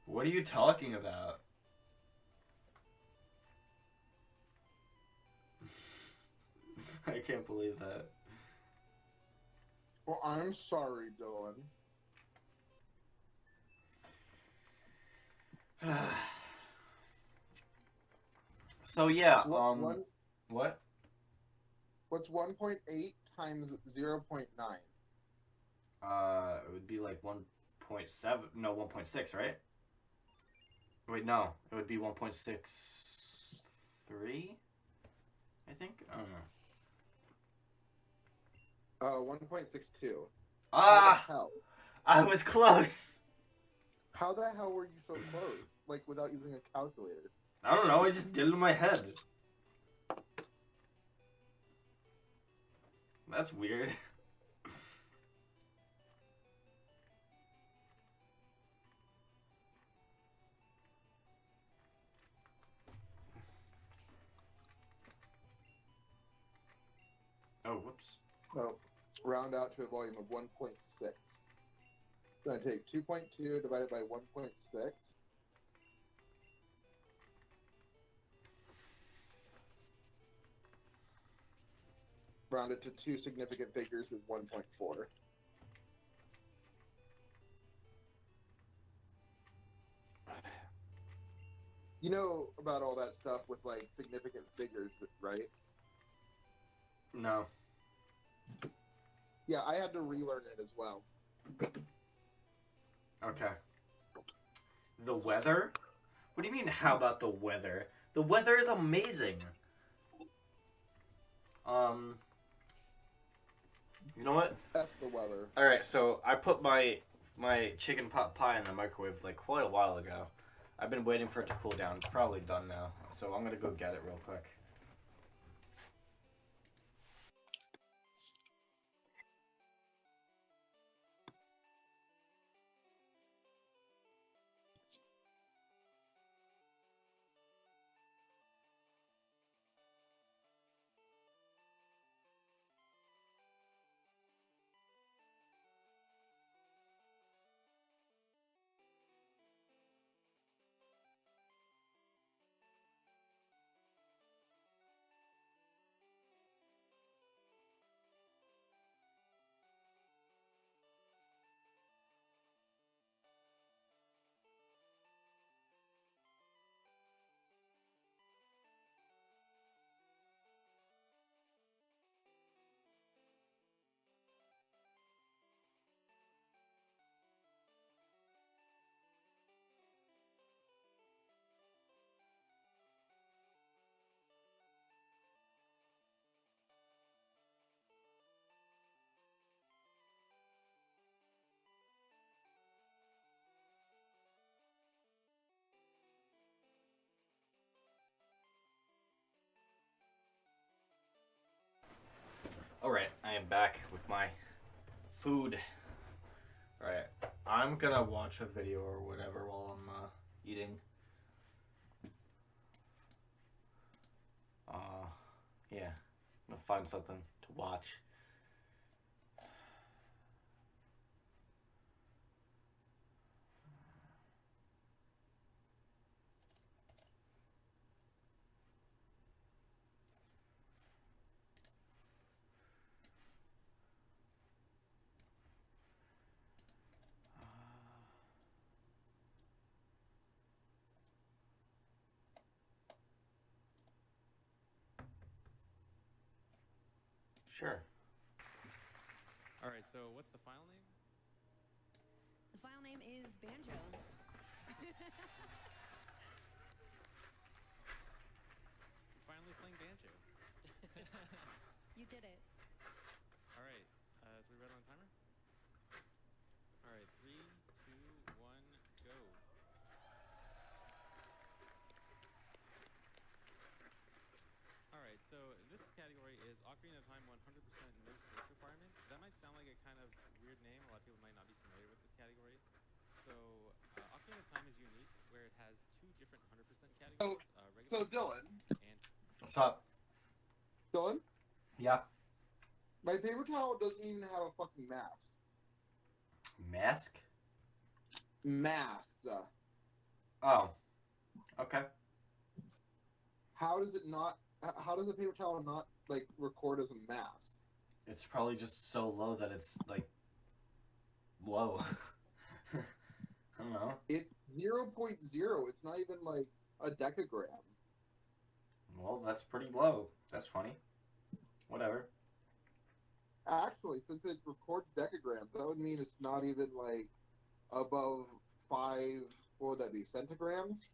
What are you talking about? I can't believe that. Well, I'm sorry, Dylan. So, yeah, So what? what's 1.8 times 0.9? It would be like 1.7, no, 1.6, right? Wait, no, it would be 1.63, I think? I don't know. 1.62. Ah! How the hell? I was close! How the hell were you so close? Like, without using a calculator? I don't know, I just did it in my head. That's weird. Oh, whoops. So, round out to a volume of 1.6. So I take 2.2 divided by 1.6. Round it to two significant figures is 1.4. You know about all that stuff with, like, significant figures, right? No. Yeah, I had to relearn it as well. Okay. The weather? What do you mean, how about the weather? The weather is amazing. You know what? F the weather. Alright, so I put my chicken pot pie in the microwave like quite a while ago. I've been waiting for it to cool down. It's probably done now. So I'm gonna go get it real quick. am back with my food. Alright, I'm gonna watch a video or whatever while I'm eating. Yeah, I'm gonna find something to watch. Sure. Alright, so what's the file name? The file name is Banjo. Finally playing Banjo. You did it. Alright, is we ready on timer? Alright, 3, 2, 1, go. Alright, so this category is Ocarina of Time 100% no source requirement. That might sound like a kind of weird name. A lot of people might not be familiar with this category. So, Ocarina of Time is unique where it has two different 100% categories. So Dylan. And What's up? Dylan? Yeah. My paper towel doesn't even have a fucking mask. Mask? Mask. Oh. Okay. How does it not? How does a paper towel not like record as a mask? It's probably just so low that it's like low. I don't know. It's 0.0. It's not even like a decagram. Well, that's pretty low. That's funny. Whatever. Actually, since it records decagrams, that would mean it's not even like above 5. What would that be? Centigrams?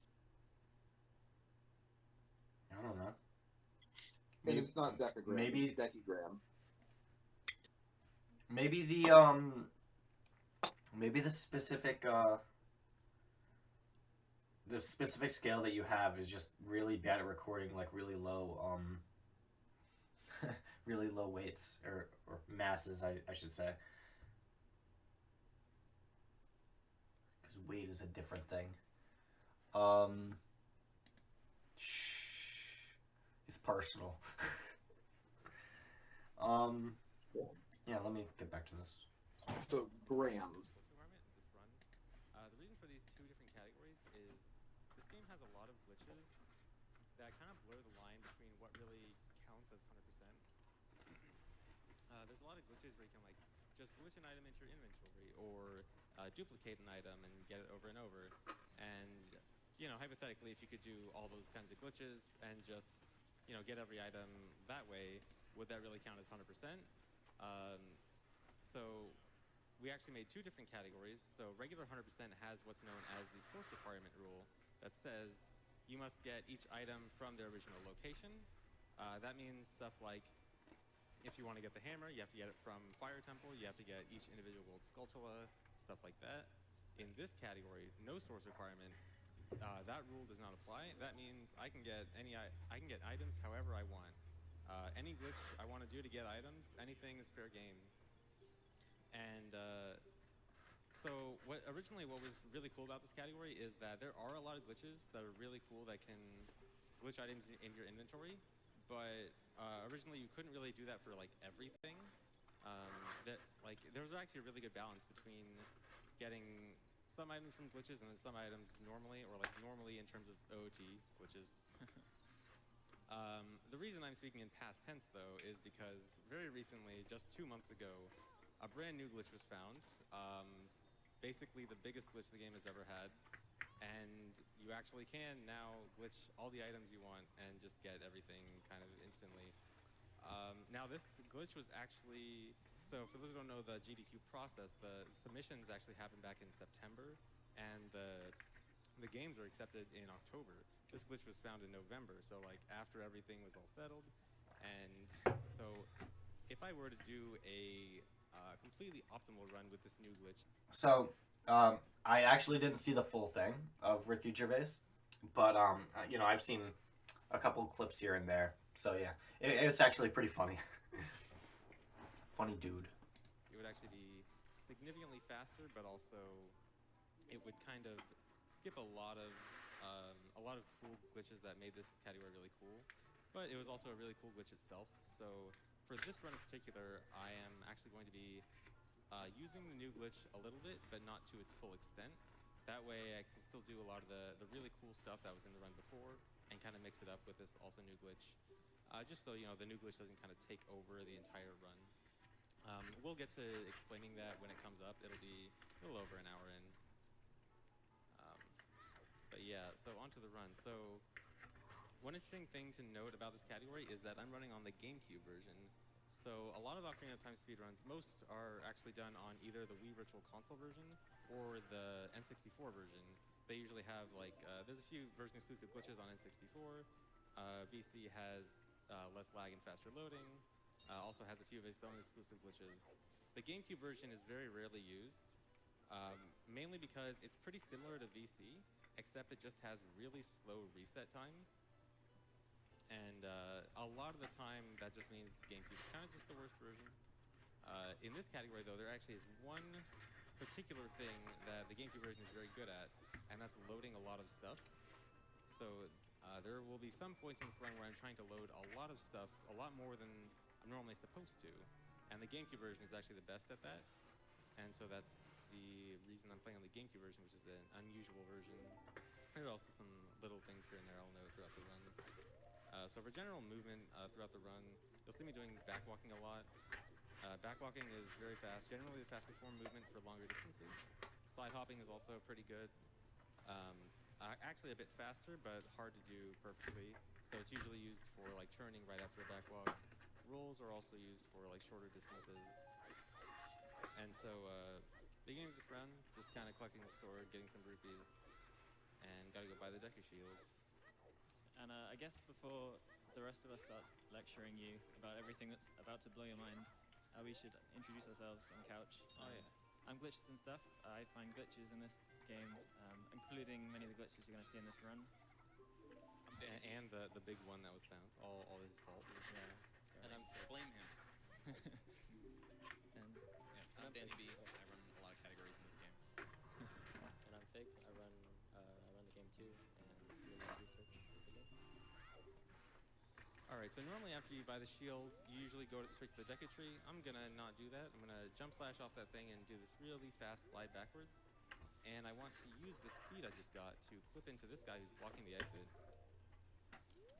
I don't know. And it's not decagram. Maybe it's decagram. Maybe the specific scale that you have is just really bad at recording like really low really low weights or masses I should say, because weight is a different thing. It's personal. Yeah, let me get back to this. So grams. this run. The reason for these two different categories is this game has a lot of glitches that kind of blur the line between what really counts as 100%. There's a lot of glitches where you can like just glitch an item into your inventory or duplicate an item and get it over and over. And you know, hypothetically, if you could do all those kinds of glitches and just get every item that way, would that really count as 100%? So we actually made two different categories. So regular 100% has what's known as the source requirement rule that says you must get each item from their original location. That means stuff like if you want to get the hammer, you have to get it from Fire Temple, you have to get each individual gold skulltula, stuff like that. In this category, no source requirement, that rule does not apply. That means I can get items however I want. Any glitch I want to do to get items, anything is fair game. And so what was really cool about this category is that there are a lot of glitches that are really cool that can glitch items in your inventory, but originally you couldn't really do that for like everything. There was actually a really good balance between getting some items from glitches and then some items normally, or like normally in terms of OOT glitches. The reason I'm speaking in past tense though is because very recently, just 2 months ago, a brand new glitch was found. Basically the biggest glitch the game has ever had, and you actually can now glitch all the items you want and just get everything kind of instantly. Now this glitch was actually, so for those who don't know the GDQ process, the submissions actually happened back in September, and the games are accepted in October. This glitch was found in November, so like after everything was all settled. And so if I were to do a completely optimal run with this new glitch. So, I actually didn't see the full thing of Ricky Gervais, but I've seen a couple clips here and there. So yeah, it's actually pretty funny. Funny dude. it would actually be significantly faster, but also it would kind of skip a lot of cool glitches that made this category really cool. But it was also a really cool glitch itself. So for this run in particular, I am actually going to be using the new glitch a little bit, but not to its full extent. That way I can still do a lot of the really cool stuff that was in the run before and kind of mix it up with this also new glitch. Just so, you know, the new glitch doesn't kind of take over the entire run. We'll get to explaining that when it comes up. It'll be a little over an hour in. But yeah, so onto the run. So one interesting thing to note about this category is that I'm running on the GameCube version. So a lot of Ocarina of Time speedruns, most are actually done on either the Wii Virtual Console version or the N64 version. They usually have like, there's a few version exclusive glitches on N64. VC has less lag and faster loading. Also has a few of its own exclusive glitches. The GameCube version is very rarely used, mainly because it's pretty similar to VC, except it just has really slow reset times. And a lot of the time, that just means GameCube is kind of just the worst version. In this category, though, there actually is one particular thing that the GameCube version is very good at, and that's loading a lot of stuff. So there will be some points in this run where I'm trying to load a lot of stuff, a lot more than I'm normally supposed to. And the GameCube version is actually the best at that. And so that's the reason I'm playing on the GameCube version, which is an unusual version. There are also some little things here and there I'll note throughout the run. So for general movement throughout the run, you'll see me doing backwalking a lot. Backwalking is very fast, generally the fastest form of movement for longer distances. Slide hopping is also pretty good. Actually a bit faster, but hard to do perfectly. So it's usually used for like turning right after a backwalk. Rolls are also used for like shorter distances. And so beginning of this run, just kind of collecting the sword, getting some rupees, and gotta go buy the Deku Shield. And I guess before the rest of us start lecturing you about everything that's about to blow your mind, we should introduce ourselves on the couch. Oh yeah. I'm Glitches and Stuff. I find glitches in this game, including many of the glitches you're going to see in this run. And the big one that was found, all his fault. Yeah. And blame him. And Yeah, I'm Danny B. I run a lot of categories in this game. And I'm Fig. I run the game too and do a lot of research for the game. Alright, so normally after you buy the shield, you usually go straight to the Deku Tree. I'm gonna not do that. I'm gonna jump slash off that thing and do this really fast slide backwards. And I want to use the speed I just got to clip into this guy who's blocking the exit.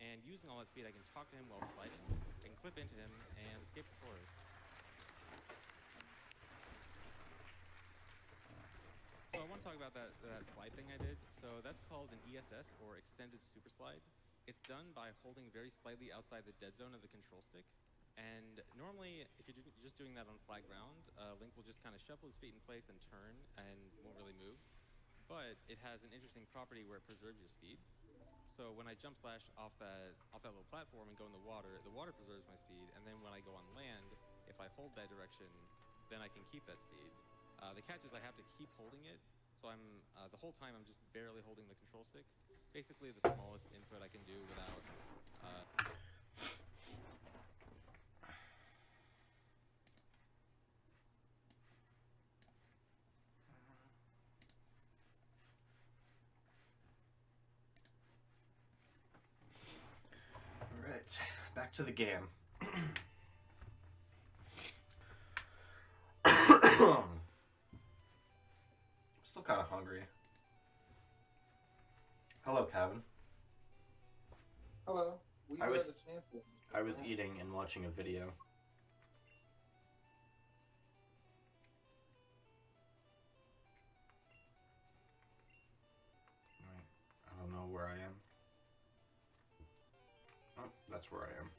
And using all that speed, I can talk to him while sliding, and clip into him, and escape the forest. So I want to talk about that slide thing I did. So that's called an ESS, or Extended Super Slide. It's done by holding very slightly outside the dead zone of the control stick. And normally, if you're just doing that on flat ground, Link will just kind of shuffle his feet in place and turn, and won't really move. But it has an interesting property where it preserves your speed. So when I jump slash off that little platform and go in the water preserves my speed, and then when I go on land, if I hold that direction, then I can keep that speed. The catch is I have to keep holding it, so I'm the whole time I'm just barely holding the control stick. Basically the smallest input I can do without Alright, back to the game. Still kind of hungry. Hello, Kevin. Hello. I was eating and watching a video. Right. I don't know where I am. Oh, that's where I am.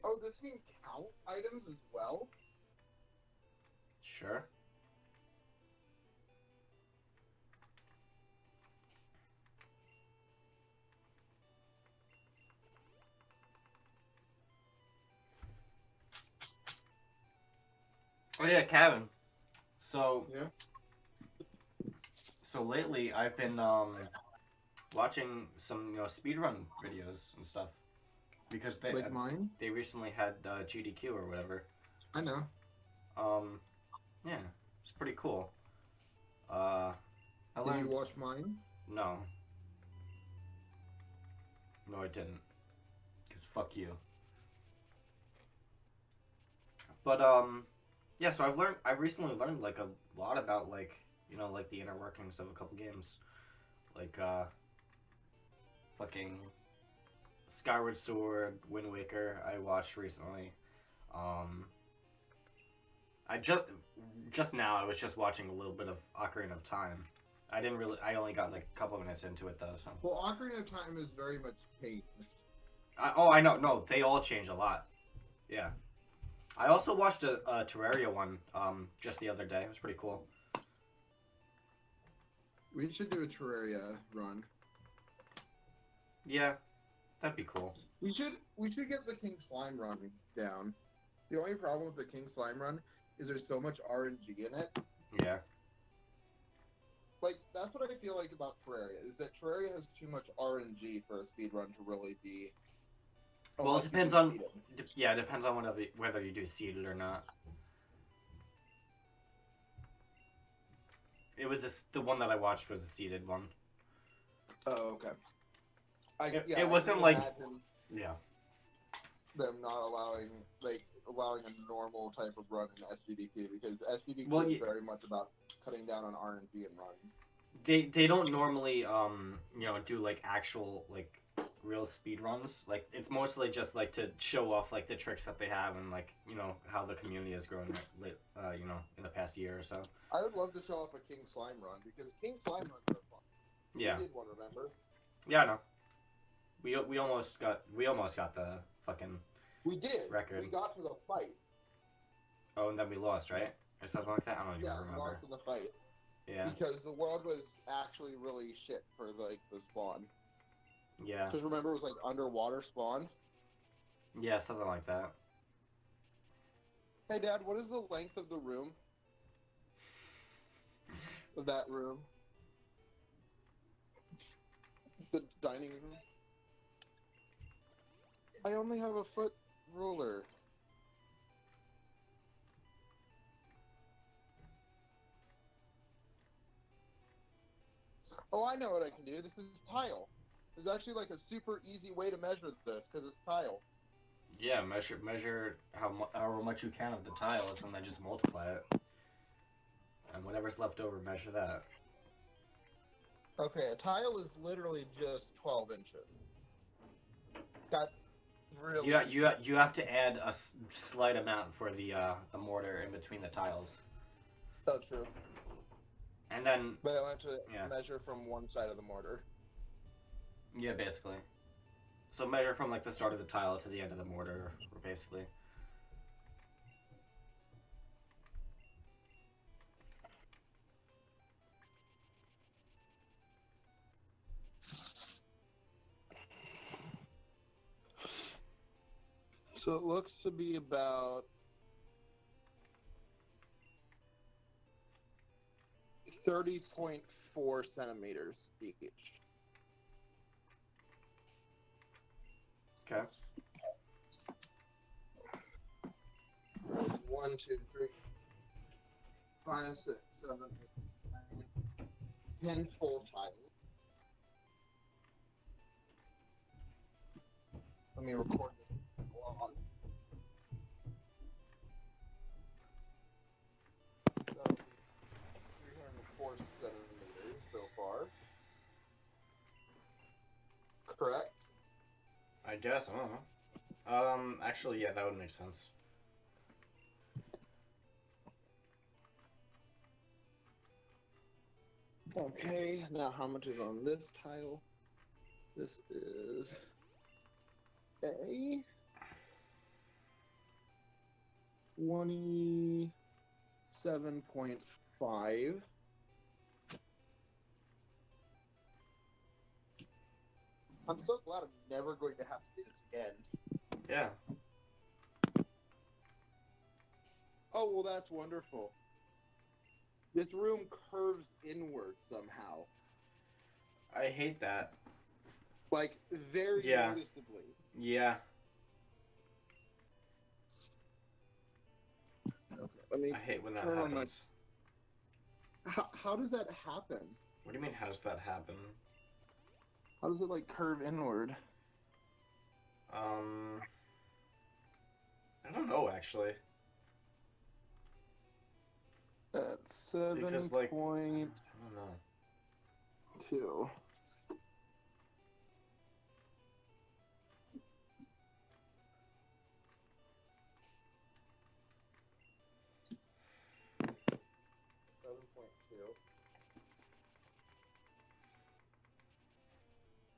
Oh, does he count items as well? Sure. Oh yeah, Kevin. So Yeah. So lately I've been watching some speedrun videos and stuff because Like mine? they recently had GDQ or whatever. I know. Yeah, it's pretty cool. I Did you learned. watch mine? No. No, I didn't. Cause fuck you. But yeah. So I've recently learned like a lot about like like the inner workings of a couple games, like fucking Skyward Sword, Wind Waker. I watched recently. I just now I was just watching a little bit of Ocarina of Time. I didn't really. I only got like a couple minutes into it though. So. Well, Ocarina of Time is very much changed. I know. No, they all change a lot. Yeah. I also watched a Terraria one just the other day. It was pretty cool. We should do a Terraria run. Yeah, that'd be cool. We should get the King Slime run down. The only problem with the King Slime run is there's so much RNG in it. Yeah. Like, that's what I feel like about Terraria, is that Terraria has too much RNG for a speedrun to really be... Well, it depends on... Yeah, it depends on whether you do seeded or not. It was the one that I watched was a seeded one. Oh, okay. It wasn't like... Yeah. Them not allowing a normal type of run in SGDQ, because SGDQ is very much about cutting down on RNG and runs. They don't normally do like actual like real speed runs. Like it's mostly just like to show off like the tricks that they have and like how the community has grown in the past year or so. I would love to show off a King Slime run, because King Slime runs are fun. Yeah. We did one, remember? Yeah, I know. We almost got the fucking record. We got to the fight. Oh, and then we lost, right? Or something like that. I don't even remember. We lost in the fight. Yeah. Because the world was actually really shit for the spawn. Yeah. Because remember, it was like underwater spawn. Yeah, something like that. Hey, Dad, what is the length of the room? Of that room? The dining room? I only have a foot ruler. Oh, I know what I can do. This is tile. There's actually like a super easy way to measure this, because it's tile. Yeah, measure however much you can of the tiles, and then just multiply it. And whatever's left over, measure that. Okay, a tile is literally just 12 inches. That's really... You have to add a slight amount for the mortar in between the tiles. So true. And then... But I want to measure from one side of the mortar. Yeah, basically. So measure from like the start of the tile to the end of the mortar, basically. So it looks to be about 30.4 centimeters each. Okay. 1, 2, 3, 5, 6, 7, 8, 9, 10 full tiles. Let me record this log. So 304 centimeters so far. Correct? I guess, I don't know. Actually, yeah, that would make sense. Okay, now how much is on this tile? This is a 27.5. I'm so glad I'm never going to have to do this again. Yeah. Oh, well, that's wonderful. This room curves inward somehow. I hate that. Like, very noticeably. Yeah. Okay, let me I hate when that turn on my... happens. How does that happen? What do you mean, how does that happen? How does it, like, curve inward? I don't know, actually. At 7 Because, like, point... I don't know. 2.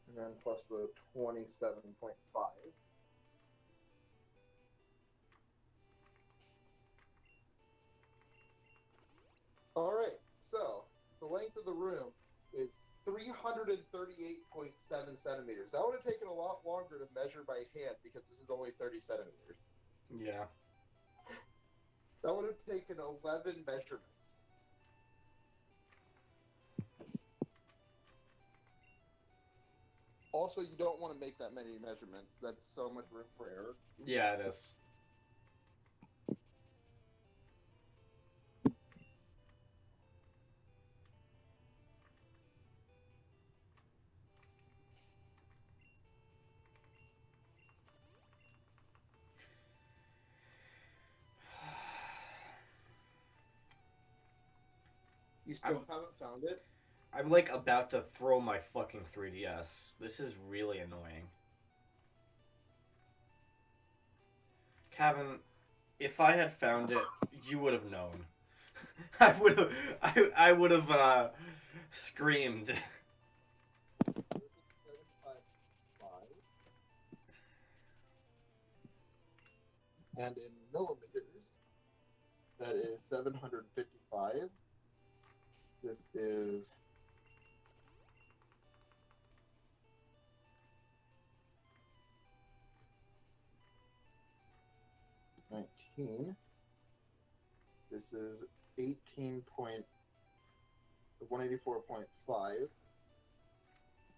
And then plus the 27.5. All right, so the length of the room is 338.7 centimeters. That would have taken a lot longer to measure by hand because this is only 30 centimeters. Yeah. That would have taken 11 measurements. Also, you don't want to make that many measurements. That's so much room for error. Yeah, it is. You still haven't found it? I'm like about to throw my fucking 3DS. This is really annoying. Kevin, if I had found it, you would have known. I would have screamed. And in millimeters, that is 755. This is 19. This is 184.5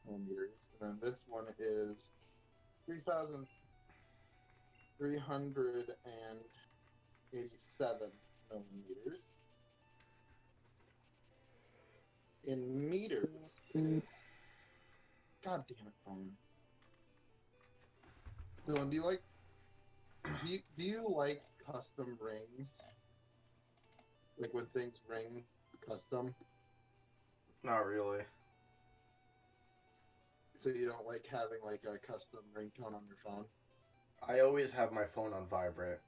millimeters. And then this one is 3,387 millimeters. In meters. God damn it, phone. Dylan, do you like custom rings? Like when things ring custom? Not really. So you don't like having like a custom ringtone on your phone? I always have my phone on vibrate.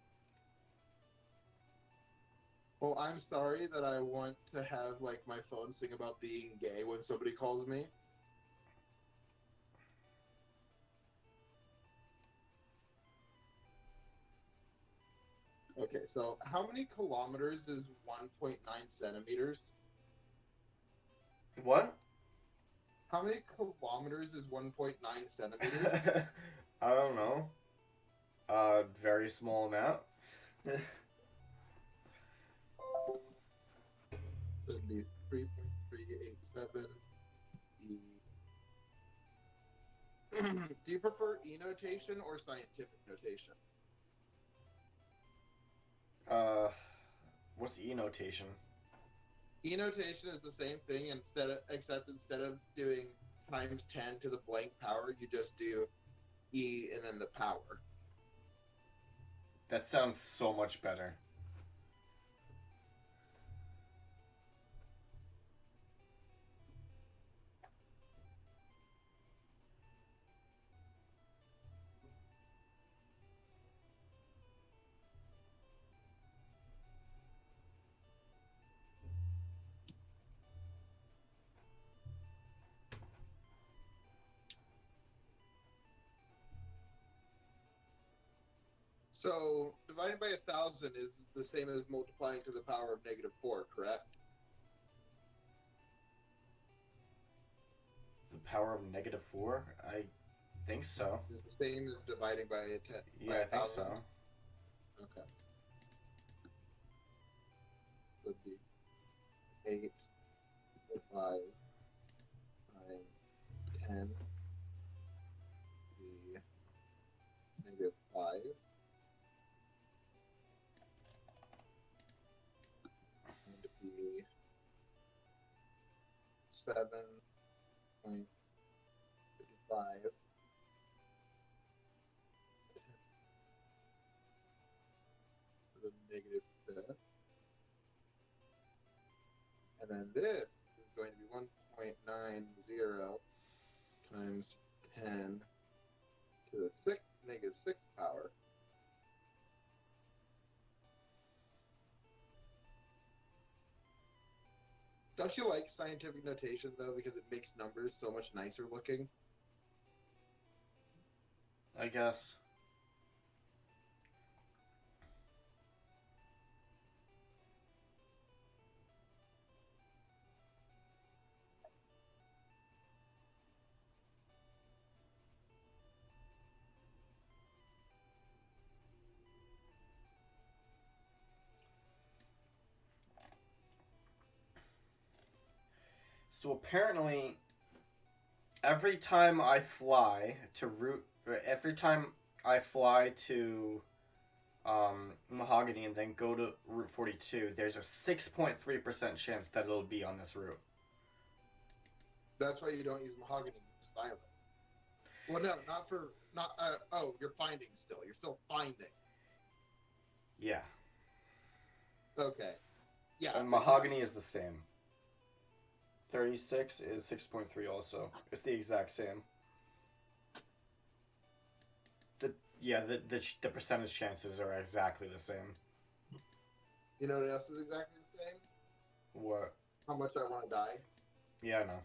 Well, I'm sorry that I want to have like my phone sing about being gay when somebody calls me. Okay, so how many kilometers is 1.9 centimeters? What? How many kilometers is 1.9 centimeters? I don't know. Very small amount. So it'd be 3.387 E. Do you prefer E notation or scientific notation? What's E notation? E notation is the same thing except instead of doing times 10 to the blank power, you just do E and then the power. That sounds so much better. So dividing by 1,000 is the same as multiplying to the power of -4, correct? The power of -4? I think so. Is the same as dividing by a 10. Yeah, I think so. Okay. 8 to 5 times 10 to the negative 5. Going to be 7.55 to the negative 5th. And then this is going to be 1.90 times 10 to the negative 6th power. Don't you like scientific notation, though, because it makes numbers so much nicer looking? I guess. So apparently, every time I fly to Mahogany and then go to Route 42, there's a 6.3% chance that it'll be on this route. That's why you don't use Mahogany, use Violet. Well, no, you're finding still. You're still finding. Yeah. Okay. Yeah. And Mahogany is the same. 36 is 6.3 also. It's the exact same. The percentage chances are exactly the same. You know what else is exactly the same? What? How much I want to die. Yeah, I know.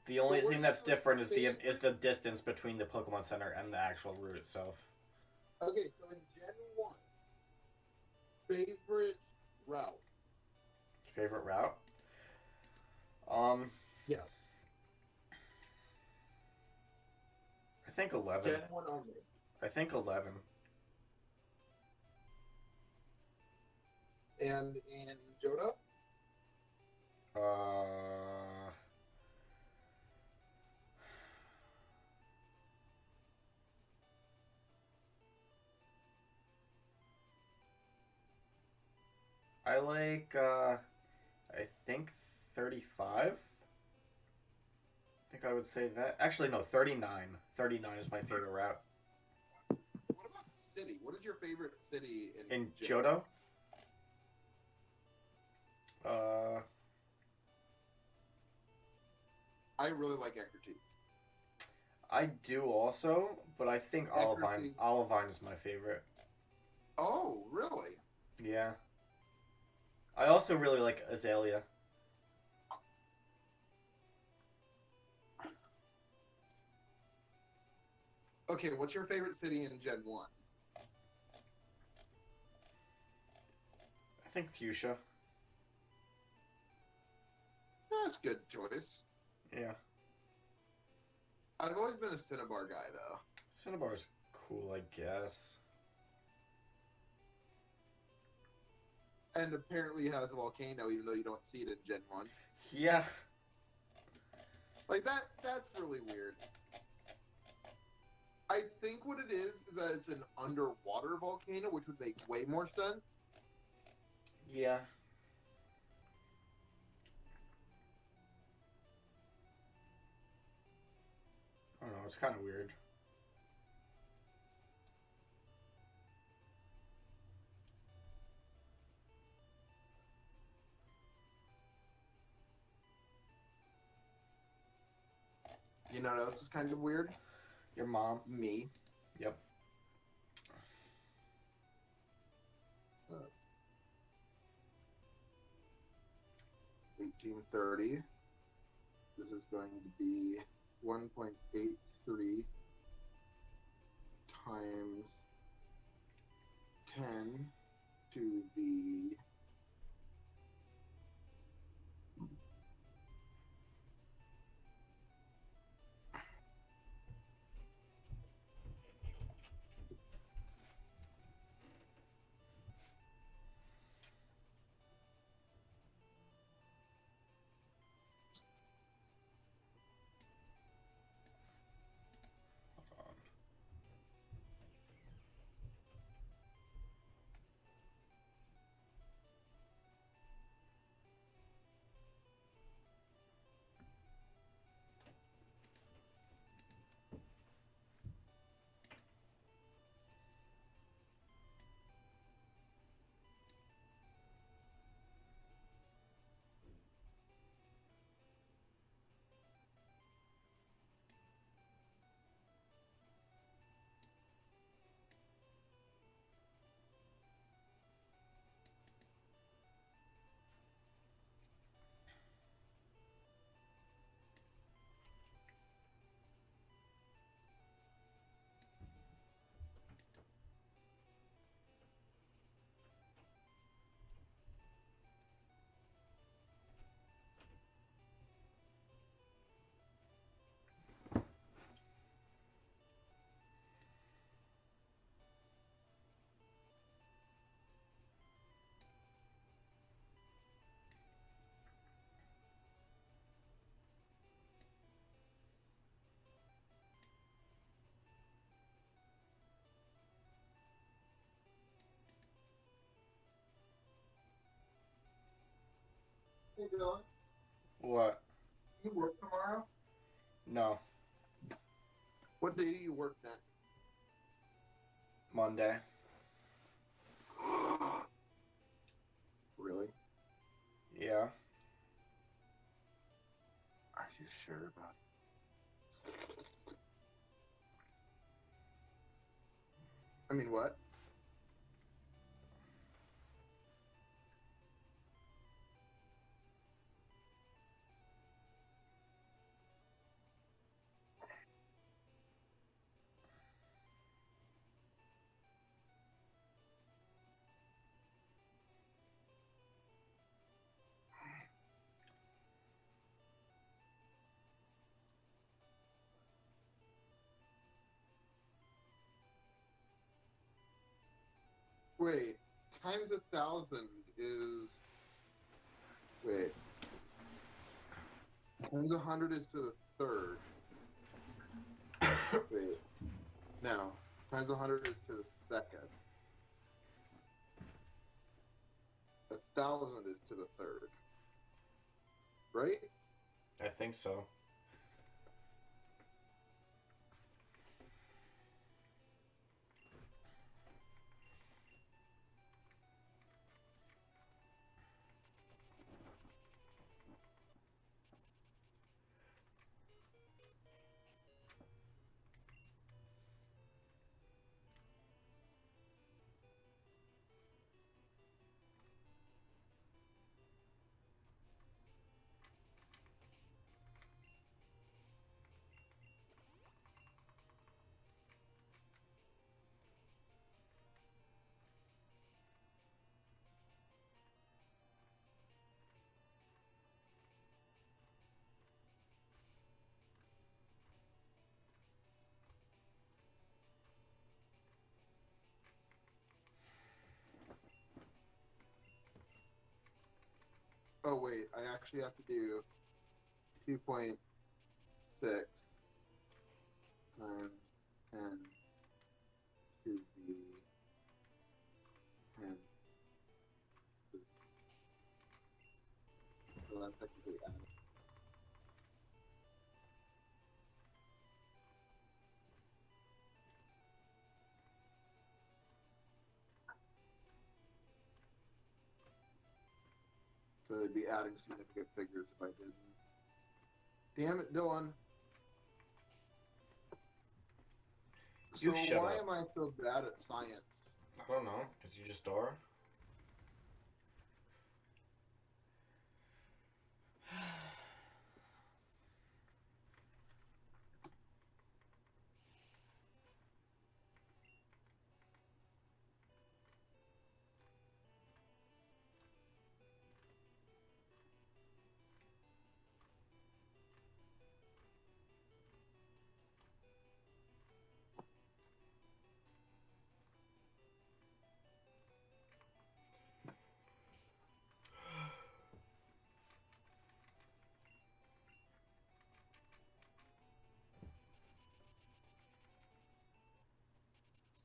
The only thing that's different is the distance between the Pokemon Center and the actual route itself. Okay, so in Gen 1, favorite route? Favorite route? Yeah. I think 11. Gen 1 only. I think 11. And in Johto? I like, I think 35? I think I would say that. Actually, no, 39. 39 is my favorite route. What about city? What is your favorite city in Johto? I really like Eckerty. I do also, but I think Olivine is my favorite. Oh, really? Yeah. I also really like Azalea. Okay, what's your favorite city in Gen 1? I think Fuchsia. That's a good choice. Yeah. I've always been a Cinnabar guy, though. Cinnabar's cool, I guess. And apparently has a volcano, even though you don't see it in Gen 1. Yeah. Like, that's really weird. I think what it is that it's an underwater volcano, which would make way more sense. Yeah. I don't know, it's kind of weird. You know what else is kind of weird? Your mom. Me. Yep. 1830. This is going to be 1.83 times 10 to the Hey, Dylan. What? You work tomorrow? No. What day do you work next? Monday. Really? Yeah. Are you sure about it? I mean, what? Wait, times 1,000 is... Wait. Times 100 is to the third. Wait. No. Times 100 is to the second. 1,000 is to the third. Right? I think so. Oh, wait. I actually have to do 2.6 times 10 to the 10. So that's technically added. So they'd be adding significant figures if I didn't. Damn it, Dylan. You So shut why up. am I so bad at science? I don't know, because you just are.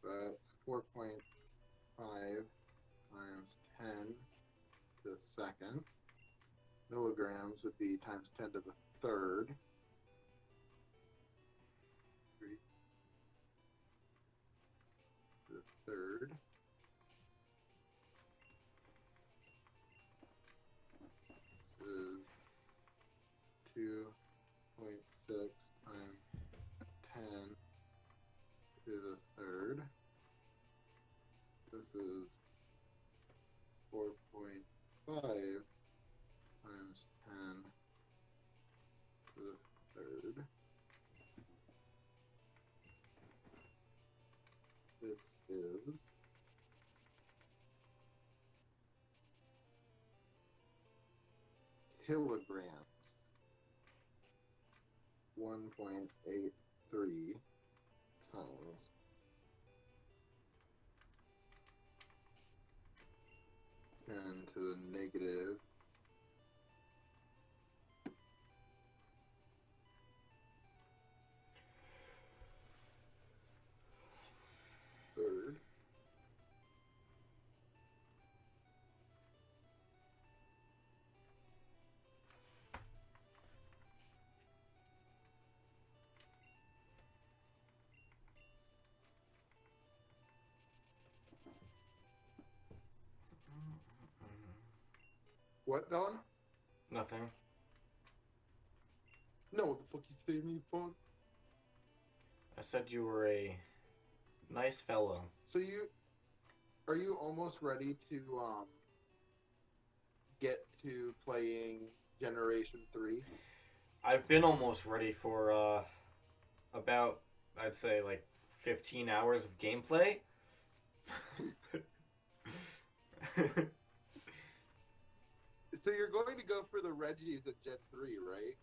So that's 4.5 times 10 to the second. Milligrams would be times 10 to the third. 3 to the third. This is 2.6 times 10 to the third. This is 4.5 times 10 to the third. This is kilograms. 1.83 times 10 to the negative third. What, Don? Nothing. No, what the fuck you say to me, fuck? I said you were a nice fellow. So are you almost ready to get to playing Generation 3? I've been almost ready for about, I'd say, like 15 hours of gameplay. So you're going to go for the Reggies at Gen 3, right?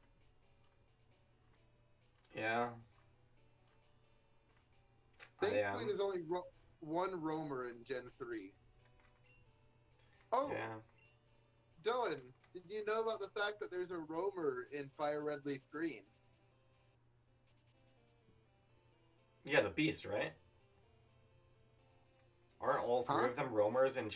Yeah. Thankfully, there's only one roamer in Gen 3. Oh, yeah. Dylan, did you know about the fact that there's a roamer in Fire Red Leaf Green? Yeah, the Beast, right? Aren't all three of them roamers in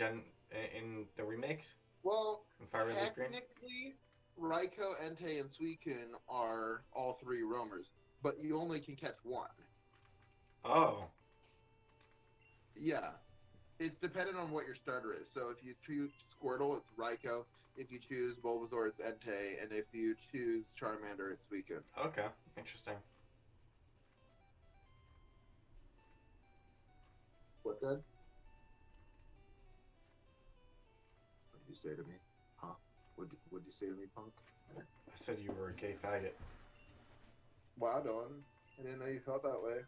the remakes? Well, In Fire Red Leaf Green? technically, Raikou, Entei, and Suicune are all three roamers, but you only can catch one. Oh. Yeah. It's dependent on what your starter is. So if you choose Squirtle, it's Raikou. If you choose Bulbasaur, it's Entei. And if you choose Charmander, it's Suicune. Okay. Interesting. What then? What did you say to me? Huh? What'd you say to me, punk? I said you were a gay faggot. Wow, Dylan. I didn't know you felt that way.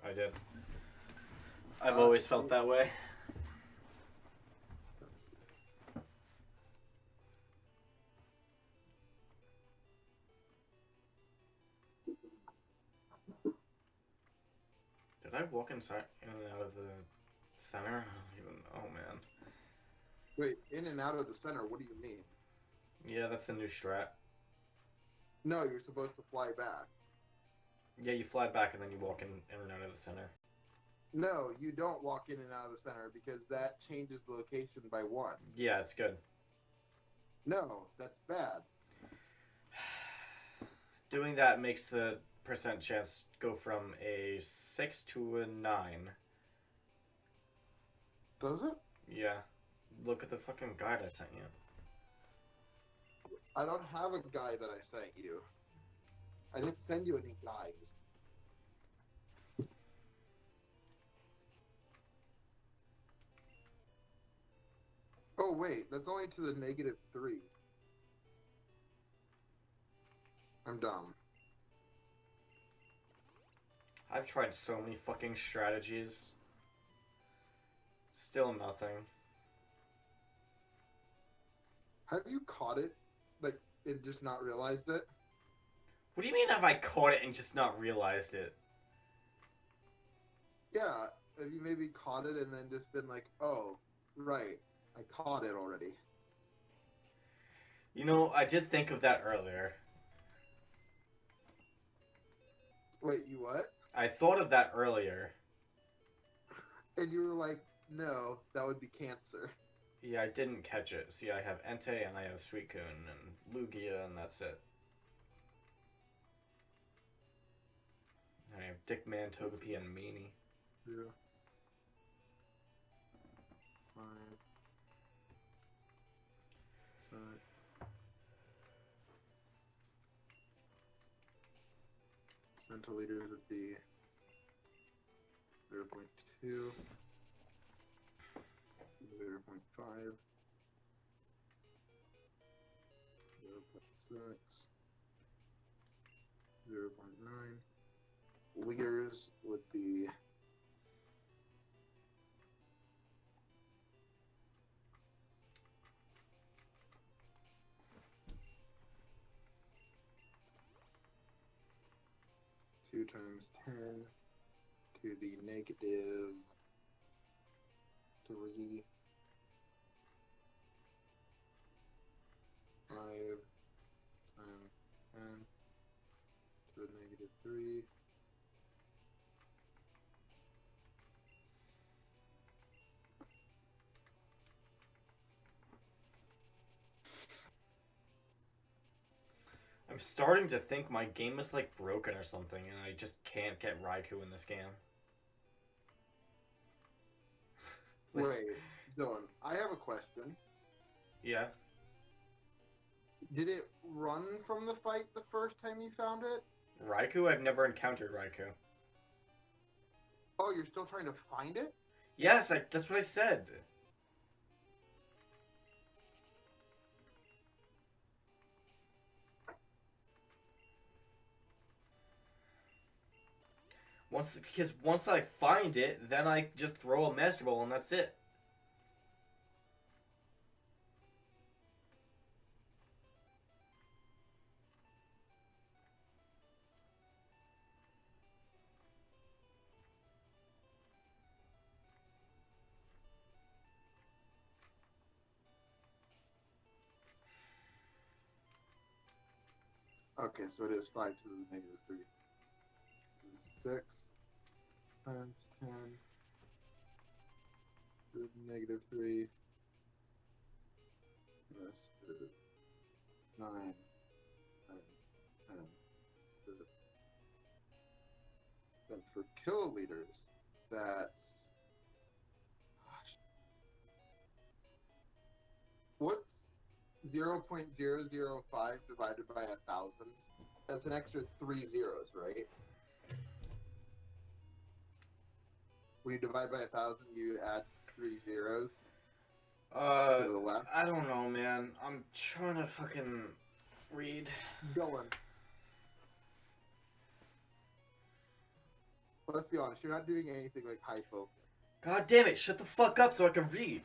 I did. I've always felt that way. Did I walk in and out of the center? I don't even know, man. Wait, in and out of the center, what do you mean? Yeah, that's the new strat. No, you're supposed to fly back. Yeah, you fly back and then you walk in and out of the center. No, you don't walk in and out of the center because that changes the location by 1. Yeah, it's good. No, that's bad. Doing that makes the percent chance go from a 6 to a 9. Does it? Yeah. Look at the fucking guide I sent you. I don't have a guide that I sent you. I didn't send you any guides. Oh wait, that's only to the -3. I'm dumb. I've tried so many fucking strategies. Still nothing. Have you caught it, like, and just not realized it? What do you mean have I caught it and just not realized it? Yeah, have you maybe caught it and then just been like, oh, right, I caught it already. You know, I did think of that earlier. Wait, you what? I thought of that earlier. And you were like, no, that would be cancer. Yeah, I didn't catch it. See, I have Entei and I have Suicune and Lugia and that's it. I have Dickman, Togepi, and Meanie. Yeah. 5. 6. Centiliters would be 0.2, 0.5, 0.6, 0.9. Liters would be 2 times 10 to the -3. 5 times 10 to the -3. I'm starting to think my game is like broken or something and I just can't get Raikou in this game. Wait, Dylan, I have a question. Yeah. Did it run from the fight the first time you found it? Raikou? I've never encountered Raikou. Oh, you're still trying to find it? Yes, that's what I said. Because once I find it, then I just throw a Master Ball and that's it. Okay, so it is 5 to the negative 3. This is 6 times 10 to the negative 3. This is 9 times 10 to the... Then for kiloliters, that's... Gosh. What's 0.005 divided by 1,000? That's an extra 3 zeros, right? When you divide by 1,000, you add 3 zeros. To the left. I don't know, man. I'm trying to fucking read. Going. Let's be honest, you're not doing anything like high focus. God damn it, shut the fuck up so I can read.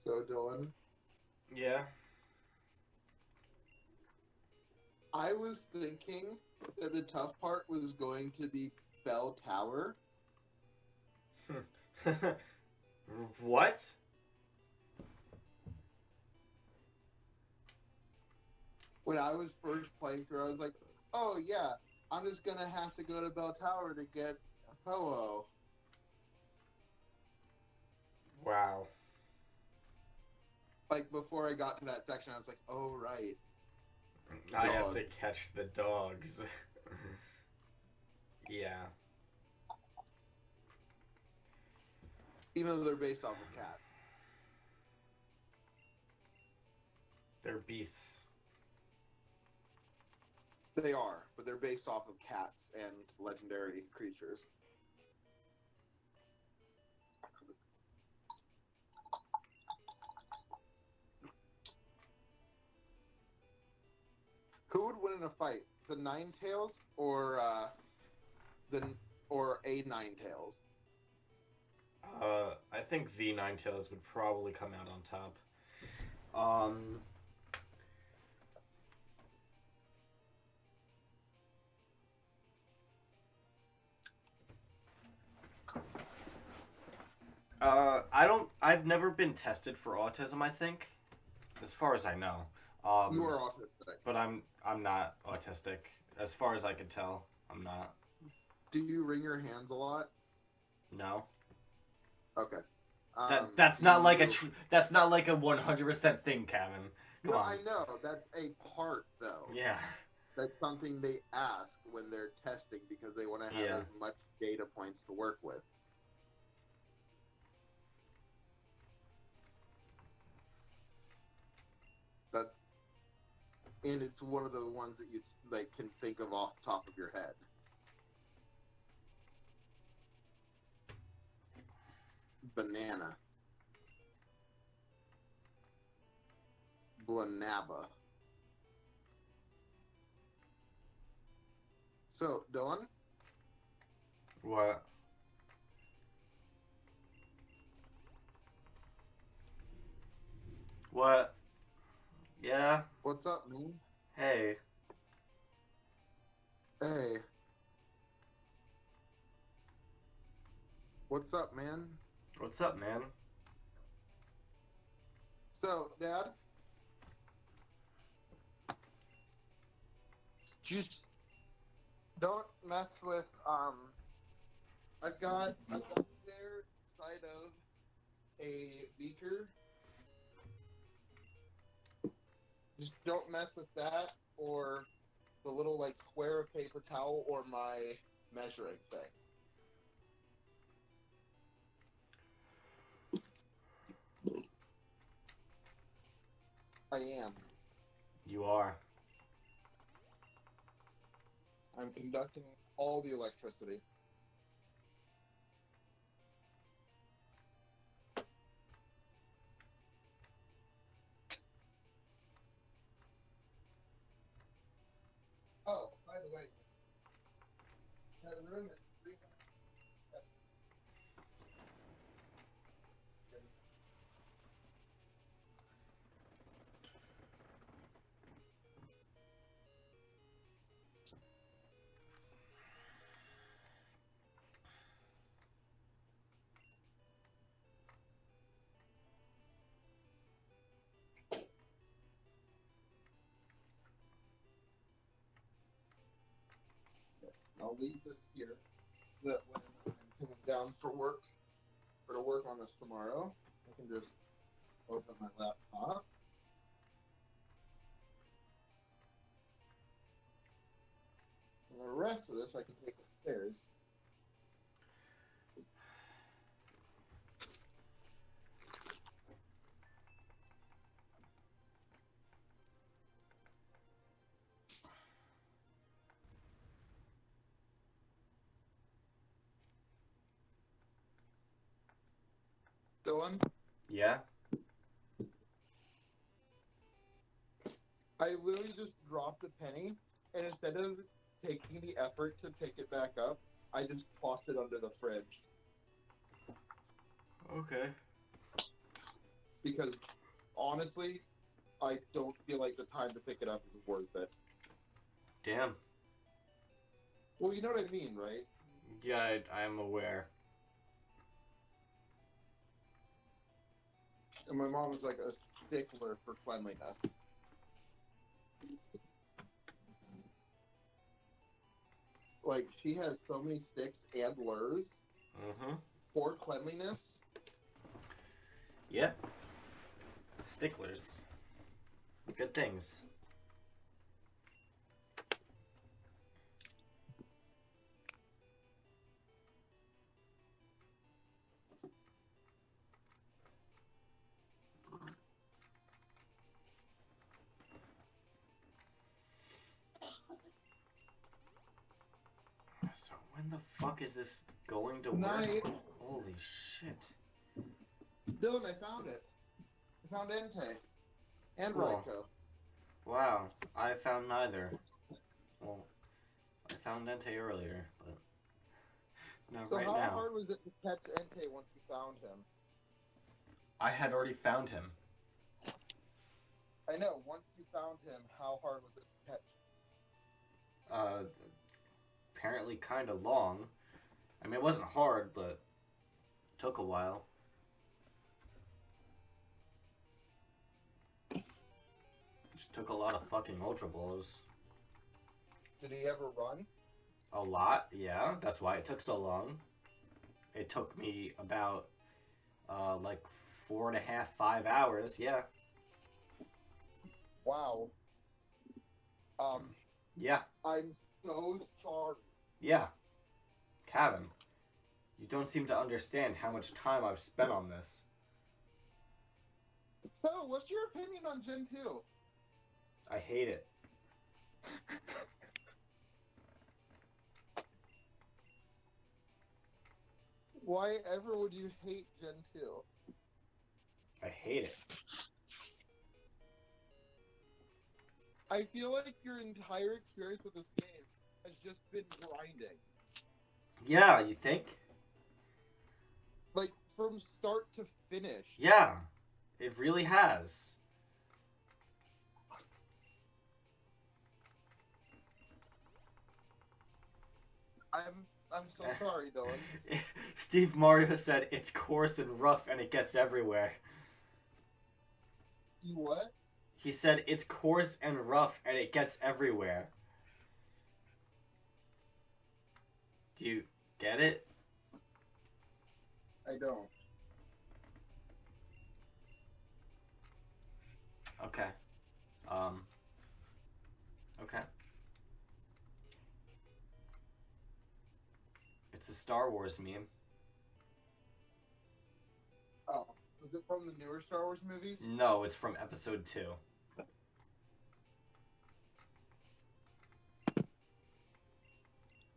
So, Dylan? Yeah? I was thinking that the tough part was going to be Bell Tower. What? When I was first playing through, I was like, oh yeah, I'm just gonna have to go to Bell Tower to get Ho-Oh. Wow. Like, before I got to that section, I was like, oh right. I have Dog. to catch the dogs. Yeah. Even though they're based off of cats. They're beasts. They are, but they're based off of cats and legendary creatures. Who would win in a fight? The Ninetales or a Ninetales? I think the Ninetales would probably come out on top. I've never been tested for autism, I think. As far as I know. You are autistic. But I'm not autistic. As far as I can tell, I'm not. Do you wring your hands a lot? No. Okay. That's not like that's not like a 100% thing, Kevin. Come on. I know. That's a part, though. Yeah. That's something they ask when they're testing because they want to have as much data points to work with. That, and it's one of the ones that you like can think of off the top of your head. Banana. Blanaba. So, Dylan? What? What? Yeah? What's up, man? Hey. Hey. What's up, man? What's up, man? So, Dad? Just don't mess with, I've got there inside of a beaker. Just don't mess with that or the little, like, square of paper towel or my measuring thing. I am. You are. I'm conducting all the electricity. Oh, by the way, that room is 300. I'll leave this here so that when I'm coming down for work or to work on this tomorrow, I can just open my laptop. And the rest of this I can take upstairs. Dylan? Yeah? I literally just dropped a penny, and instead of taking the effort to pick it back up, I just tossed it under the fridge. Okay. Because, honestly, I don't feel like the time to pick it up is worth it. Damn. Well, you know what I mean, right? Yeah, I'm aware. And my mom is like a stickler for cleanliness. Like, she has so many sticks and lures for cleanliness. Yep. Sticklers. Good things. So when the fuck is this going to work? Holy shit. Dylan, I found it. I found Entei. And Cool. Raikou. Wow, I found neither. Well, I found Entei earlier, but not So right how now. hard was it to catch Entei once you found him? I had already found him. I know, once you found him, how hard was it to catch? Apparently kind of long. I mean, it wasn't hard, but it took a while. Just took a lot of fucking Ultra Balls. Did he ever run? A lot, yeah. That's why it took so long. It took me about, like 4.5, 5 hours, yeah. Wow. Yeah. I'm so sorry. Yeah. Kevin, you don't seem to understand how much time I've spent on this. So, what's your opinion on Gen 2? I hate it. Why ever would you hate Gen 2? I hate it. I feel like your entire experience with this game has just been grinding. Yeah, you think? Like, from start to finish. Yeah, it really has. I'm so sorry, Dylan. Steve Mario said it's coarse and rough and it gets everywhere. You what? He said it's coarse and rough and it gets everywhere. Do you get it? I don't. Okay. Okay. It's a Star Wars meme. Oh, was it from the newer Star Wars movies? No, it's from episode 2.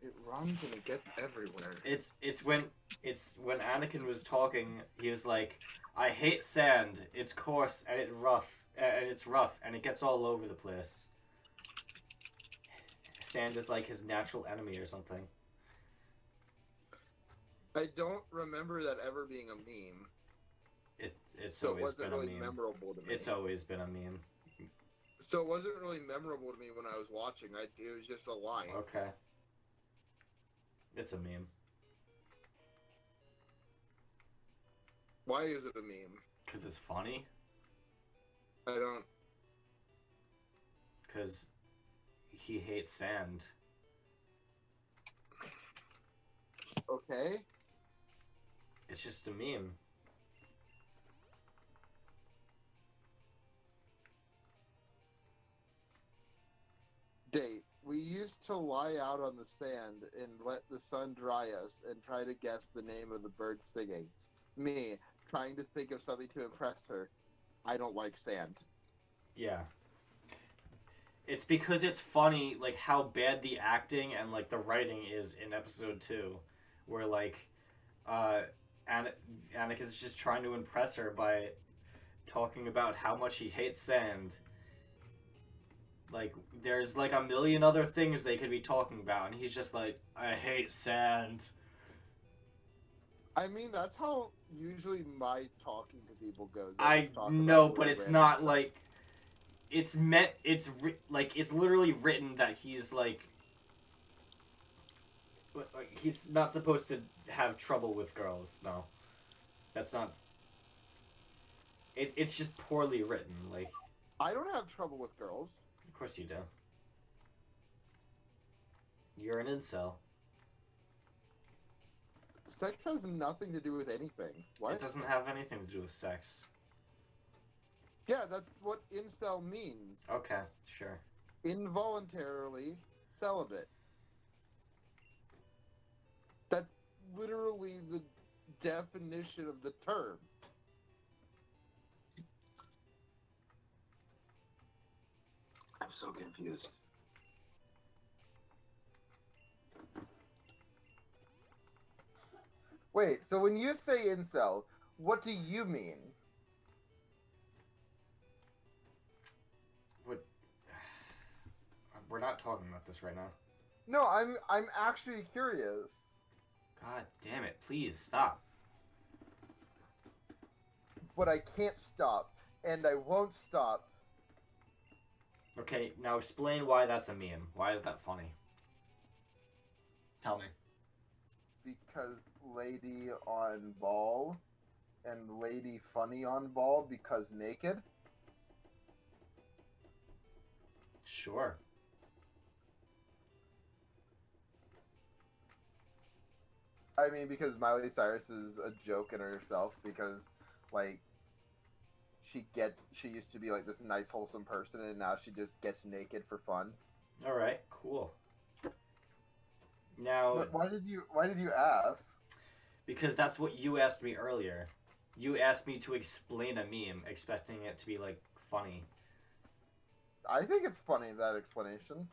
It runs and it gets everywhere. It's when Anakin was talking, he was like, "I hate sand. It's coarse and it's rough and it gets all over the place." Sand is like his natural enemy or something. I don't remember that ever being a meme. It's So it always wasn't been really a meme. memorable to me. It's always been a meme. So it wasn't really memorable to me when I was watching. It was just a line. Okay. It's a meme. Why is it a meme? Because it's funny. I don't... Because he hates sand. Okay. It's just a meme. Date. We used to lie out on the sand and let the sun dry us and try to guess the name of the bird singing. Me, trying to think of something to impress her. I don't like sand. Yeah. It's because it's funny, like, how bad the acting and, like, the writing is in episode 2. Where, like, Anakin's just trying to impress her by talking about how much he hates sand. Like, there's, like, a million other things they could be talking about, and he's just like, I hate sand. I mean, that's how usually my talking to people goes. I know, but it's not, like... It's meant... It's literally written that he's, like... He's not supposed to have trouble with girls, no. That's not... It's just poorly written, like... I don't have trouble with girls. Of course you do. You're an incel. Sex has nothing to do with anything. What? It doesn't have anything to do with sex. Yeah, that's what incel means. Okay, sure. Involuntarily celibate. That's literally the definition of the term. I'm so confused. Wait, so when you say incel, what do you mean? What? We're not talking about this right now. No, I'm actually curious. God damn it, please, stop. But I can't stop, and I won't stop. Okay, now explain why that's a meme. Why is that funny? Tell me. Because lady on ball, and lady funny on ball because naked? Sure. I mean, because Miley Cyrus is a joke in herself, because, like, she used to be, like, this nice, wholesome person, and now she just gets naked for fun. Alright, cool. Now... But why did you ask? Because that's what you asked me earlier. You asked me to explain a meme, expecting it to be, like, funny. I think it's funny, that explanation.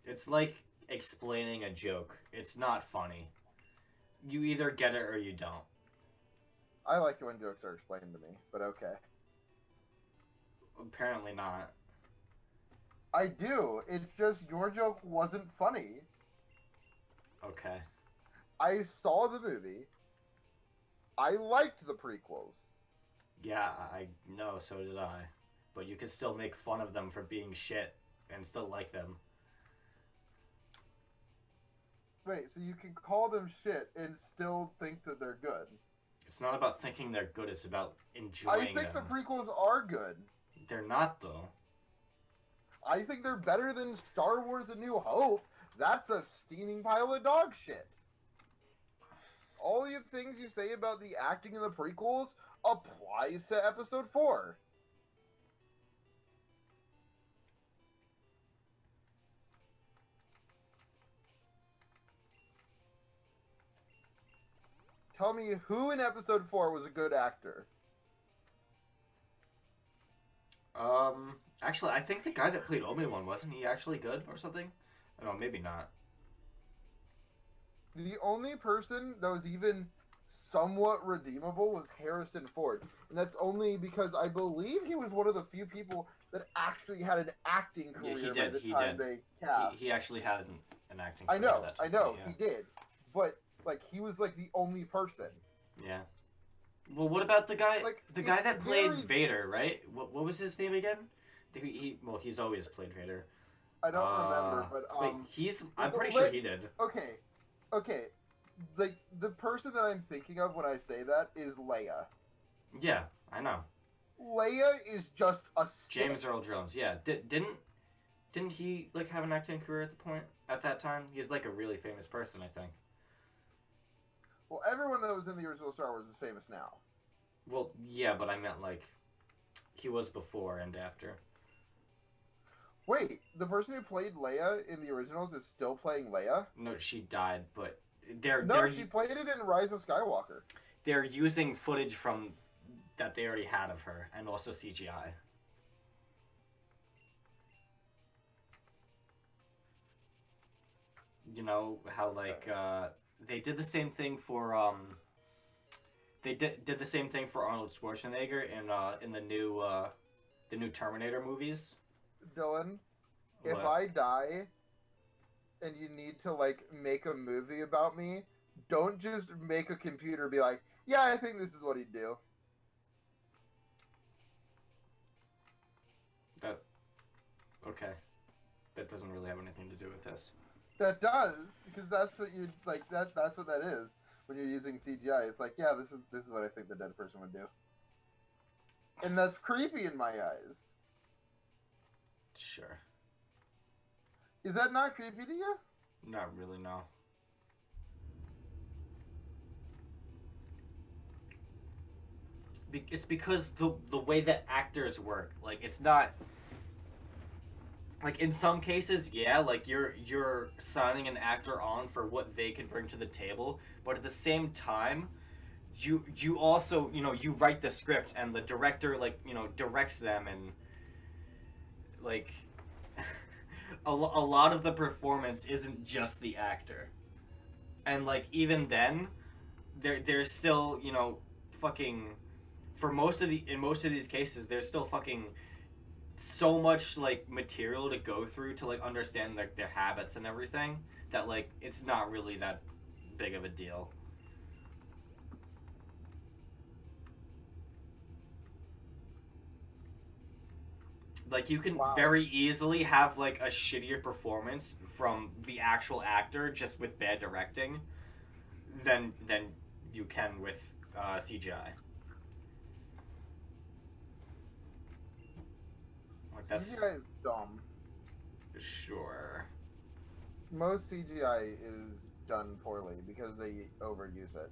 It's like explaining a joke. It's not funny. You either get it or you don't. I like it when jokes are explained to me, but okay. Apparently not. I do. It's just your joke wasn't funny. Okay. I saw the movie. I liked the prequels. Yeah, I know, so did I. But you can still make fun of them for being shit and still like them. Wait, so you can call them shit and still think that they're good? It's not about thinking they're good, it's about enjoying them. I think the prequels are good. They're not, though. I think they're better than Star Wars A New Hope. That's a steaming pile of dog shit. All the things you say about the acting in the prequels applies to Episode 4. Tell me who in Episode 4 was a good actor. Actually, I think the guy that played Obi-Wan, wasn't he actually good or something? I don't know, maybe not. The only person that was even somewhat redeemable was Harrison Ford. And that's only because I believe he was one of the few people that actually had an acting career by the time they cast. He actually had an acting career. I know, he did. But, like, he was, like, the only person. Yeah. Well, what about the guy, like, the guy that played Vader, right? What was his name again? Well, he's always played Vader. I don't remember, but wait, I'm pretty sure he did. Okay. Like, the person that I'm thinking of when I say that is Leia. Yeah, I know. Leia is just a stick. James Earl Jones. Yeah, didn't he like have an acting career at that time? He's like a really famous person, I think. Well, everyone that was in the original Star Wars is famous now. Well, yeah, but I meant like he was before and after. Wait, the person who played Leia in the originals is still playing Leia? No, she died, but she played it in Rise of Skywalker. They're using footage from that they already had of her, and also CGI. You know how like they did the same thing for they did the same thing for Arnold Schwarzenegger in the new Terminator movies. Dylan, if What? I die and you need to like make a movie about me, don't just make a computer be like, yeah, I think this is what he'd do. Okay. That doesn't really have anything to do with this. That does, because that's what you like. That's what that is when you're using CGI. It's like, yeah, this is what I think the dead person would do, and that's creepy in my eyes. Sure. Is that not creepy to you? Not really, no. It's because the way that actors work, like it's not. Like in some cases, yeah, like you're signing an actor on for what they can bring to the table, but at the same time, you also, you know, you write the script and the director, like, you know, directs them, and like a lot of the performance isn't just the actor. And like even then, there's still, you know, fucking in most of these cases, there's still fucking so much like material to go through to like understand like their habits and everything that like it's not really that big of a deal. Like you can very easily have like a shittier performance from the actual actor just with bad directing than you can with CGI. CGI is dumb. Sure. Most CGI is done poorly because they overuse it.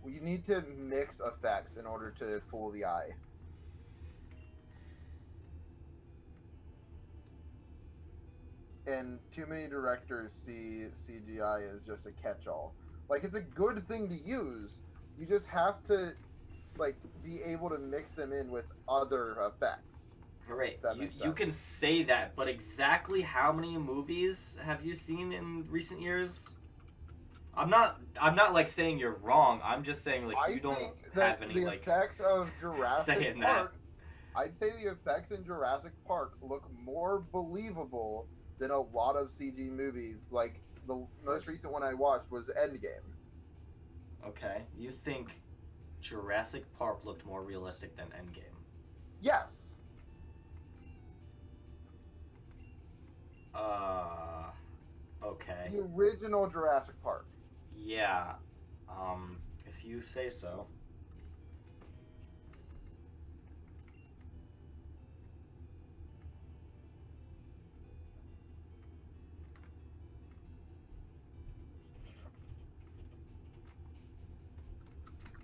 You need to mix effects in order to fool the eye. And too many directors see CGI as just a catch-all. Like, it's a good thing to use, You just have to, like, be able to mix them in with other effects. Right. That You makes you sense. can say that, but exactly how many movies have you seen in recent years? I'm not like saying you're wrong. I'm just saying like you I don't think have that any the like effects of Jurassic saying that. Park, I'd say the effects in Jurassic Park look more believable than a lot of CG movies. Like, the most recent one I watched was Endgame. Okay. You think Jurassic Park looked more realistic than Endgame? Yes. Okay. The original Jurassic Park. Yeah. If you say so.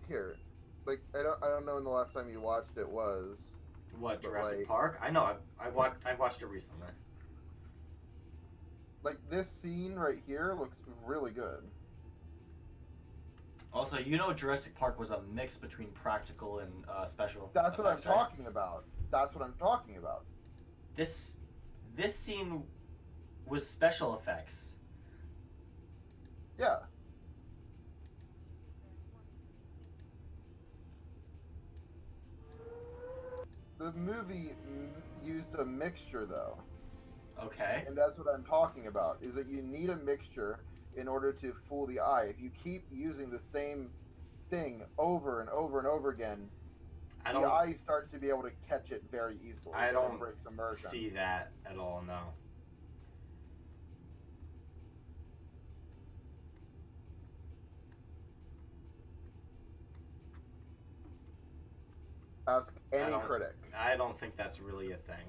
Here, like, I don't know when the last time you watched it was. What, but, Jurassic like, Park? I know. I've watched it recently. Like, this scene right here looks really good. Also, Jurassic Park was a mix between practical and special. That's what I'm effects, right? talking about. That's what I'm talking about. This scene was special effects. Yeah. The movie used a mixture, though. Okay. And that's what I'm talking about, is that you need a mixture in order to fool the eye. If you keep using the same thing over and over and over again, the eye starts to be able to catch it very easily. I and don't it breaks immersion. see that at all, no. Ask any critic. I don't think that's really a thing.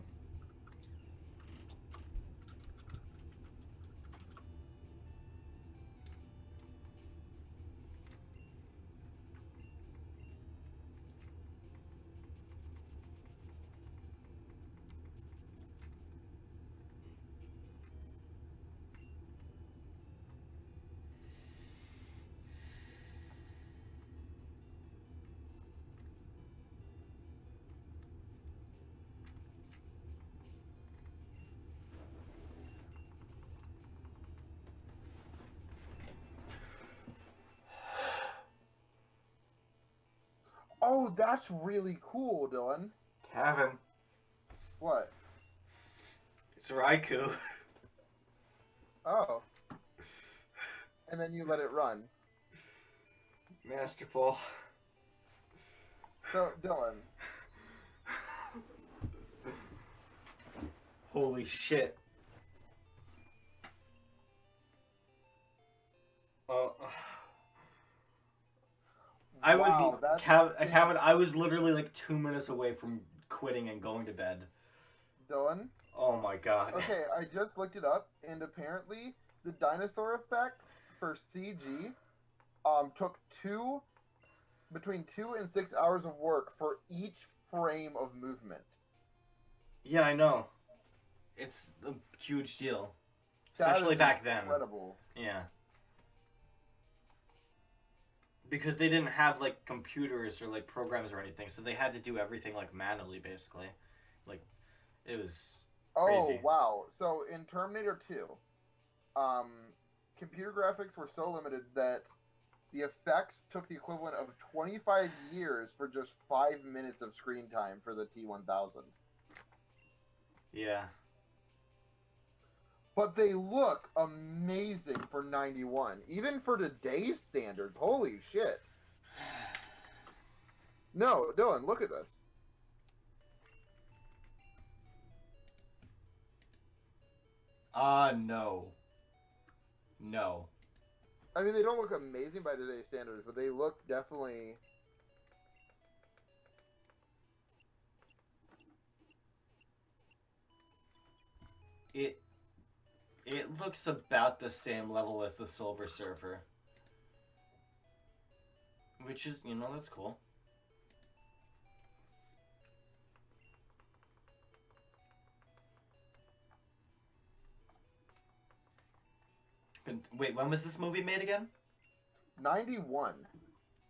Oh, that's really cool, Dylan. Kevin. What? It's Raikou. Oh. And then you let it run. Masterful. So, Dylan. Holy shit. I Kevin, I was literally like 2 minutes away from quitting and going to bed. Dylan? Oh my god. Okay, I just looked it up, and apparently the dinosaur effect for CG took between 2 and 6 hours of work for each frame of movement. Yeah, I know. It's a huge deal. Especially back then. Incredible. Yeah. Because they didn't have like computers or like programs or anything, so they had to do everything like manually, basically. Like, it was crazy. Oh, wow. So in Terminator 2, computer graphics were so limited that the effects took the equivalent of 25 years for just 5 minutes of screen time for the T-1000. Yeah. But they look amazing for 91. Even for today's standards. Holy shit. No, Dylan, look at this. No. No. I mean, they don't look amazing by today's standards, but they look definitely... It looks about the same level as the Silver Surfer. Which is, that's cool. Wait, when was this movie made again? 91.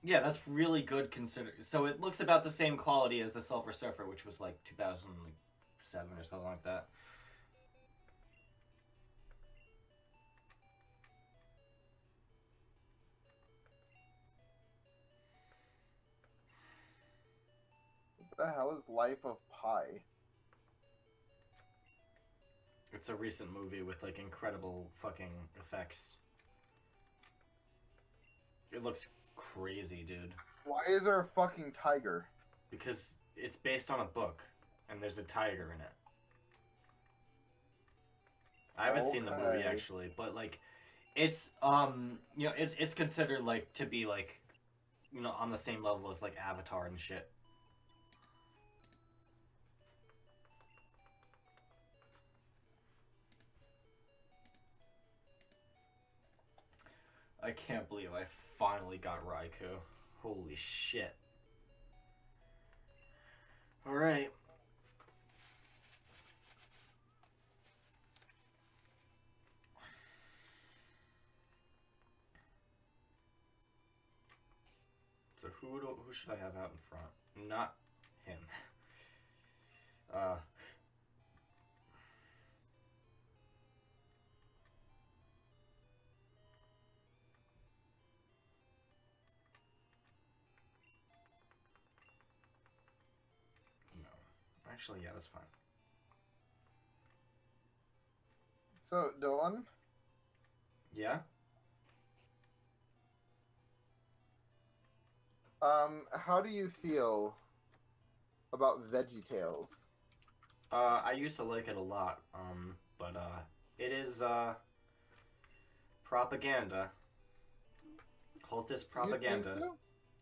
Yeah, that's really good consider. So it looks about the same quality as the Silver Surfer, which was like 2007 or something like that. What the hell is Life of Pi? It's a recent movie with like incredible fucking effects. It looks crazy, dude. Why is there a fucking tiger? Because it's based on a book, and there's a tiger in it. I haven't seen the movie actually, but like, it's you know, it's considered like to be like, you know, on the same level as like Avatar and shit. I can't believe I finally got Raikou. Holy shit. Alright. So who should I have out in front? Not him. Actually, yeah, that's fine. So, Dylan? Yeah? How do you feel about VeggieTales? I used to like it a lot, but, it is, propaganda. Cultist propaganda. You think so?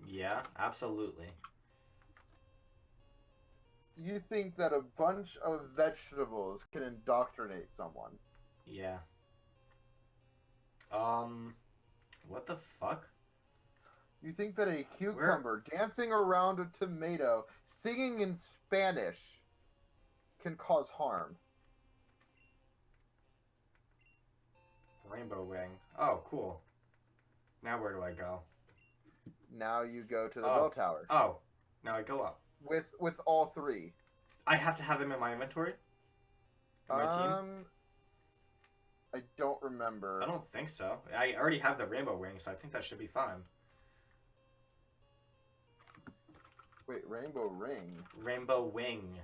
Yeah, absolutely. You think that a bunch of vegetables can indoctrinate someone? Yeah. What the fuck? You think that a cucumber dancing around a tomato, singing in Spanish, can cause harm? Rainbow ring. Oh, cool. Now where do I go? Now you go to the bell tower. Oh, now I go up. With all three. I have to have them in my inventory? In my team? I don't remember. I don't think so. I already have the rainbow ring, so I think that should be fine. Wait, rainbow ring? Rainbow wing.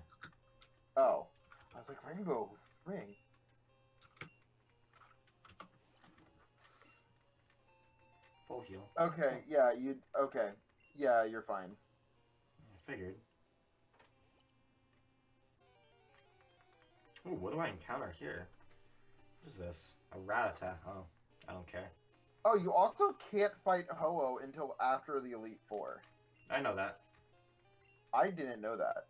Oh. I was like, rainbow ring? Full heal. Okay, yeah, okay. Yeah, you're fine. I figured. Ooh, what do I encounter here? What is this? A Rattata. Oh, I don't care. Oh, you also can't fight Ho-Oh until after the Elite Four. I know that. I didn't know that.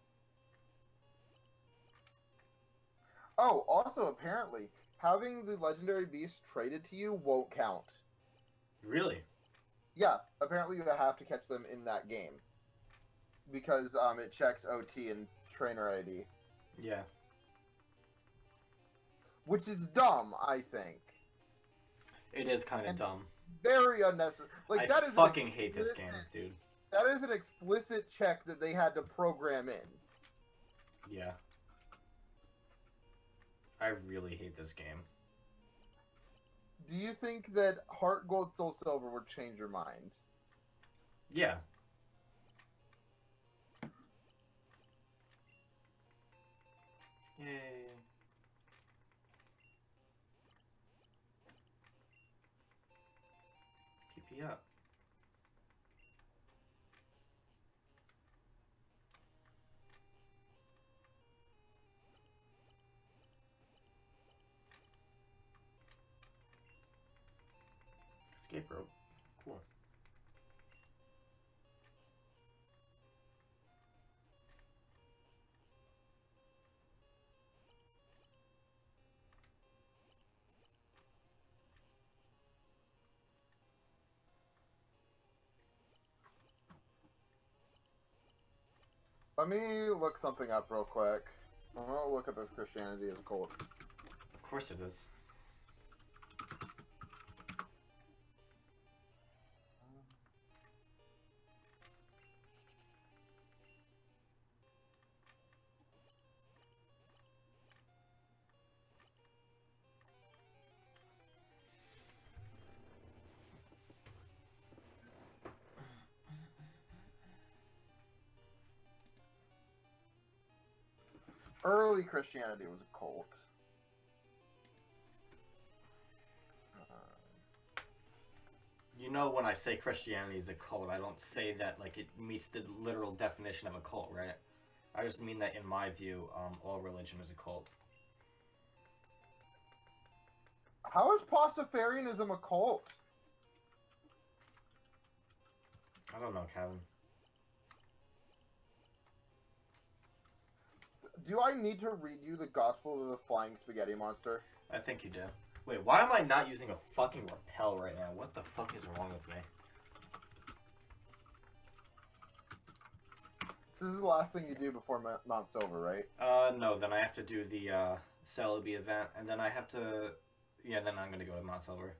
Oh, also, apparently, having the legendary beast traded to you won't count. Really? Yeah, apparently you have to catch them in that game. Because it checks OT and trainer ID. Yeah. Which is dumb, I think. It is kind of dumb. Very unnecessary. Like, I that is fucking hate this game, dude. That is an explicit check that they had to program in. Yeah. I really hate this game. Do you think that Heart Gold Soul Silver would change your mind? Yeah. Yay. PP up. Escape rope. Cool. Let me look something up real quick. I'm gonna look up if Christianity is a cult. Of course it is. early Christianity was a cult. You know, when I say Christianity is a cult, I don't say that like it meets the literal definition of a cult, right? I just mean that in my view, all religion is a cult. How is Pastafarianism a cult? I don't know, Kevin. Do I need to read you the Gospel of the Flying Spaghetti Monster? I think you do. Wait, why am I not using a fucking repel right now? What the fuck is wrong with me? So this is the last thing you do before Mount Silver, right? No, then I have to do the, Celebi event, and then I have to... Yeah, then I'm gonna go to Mount Silver.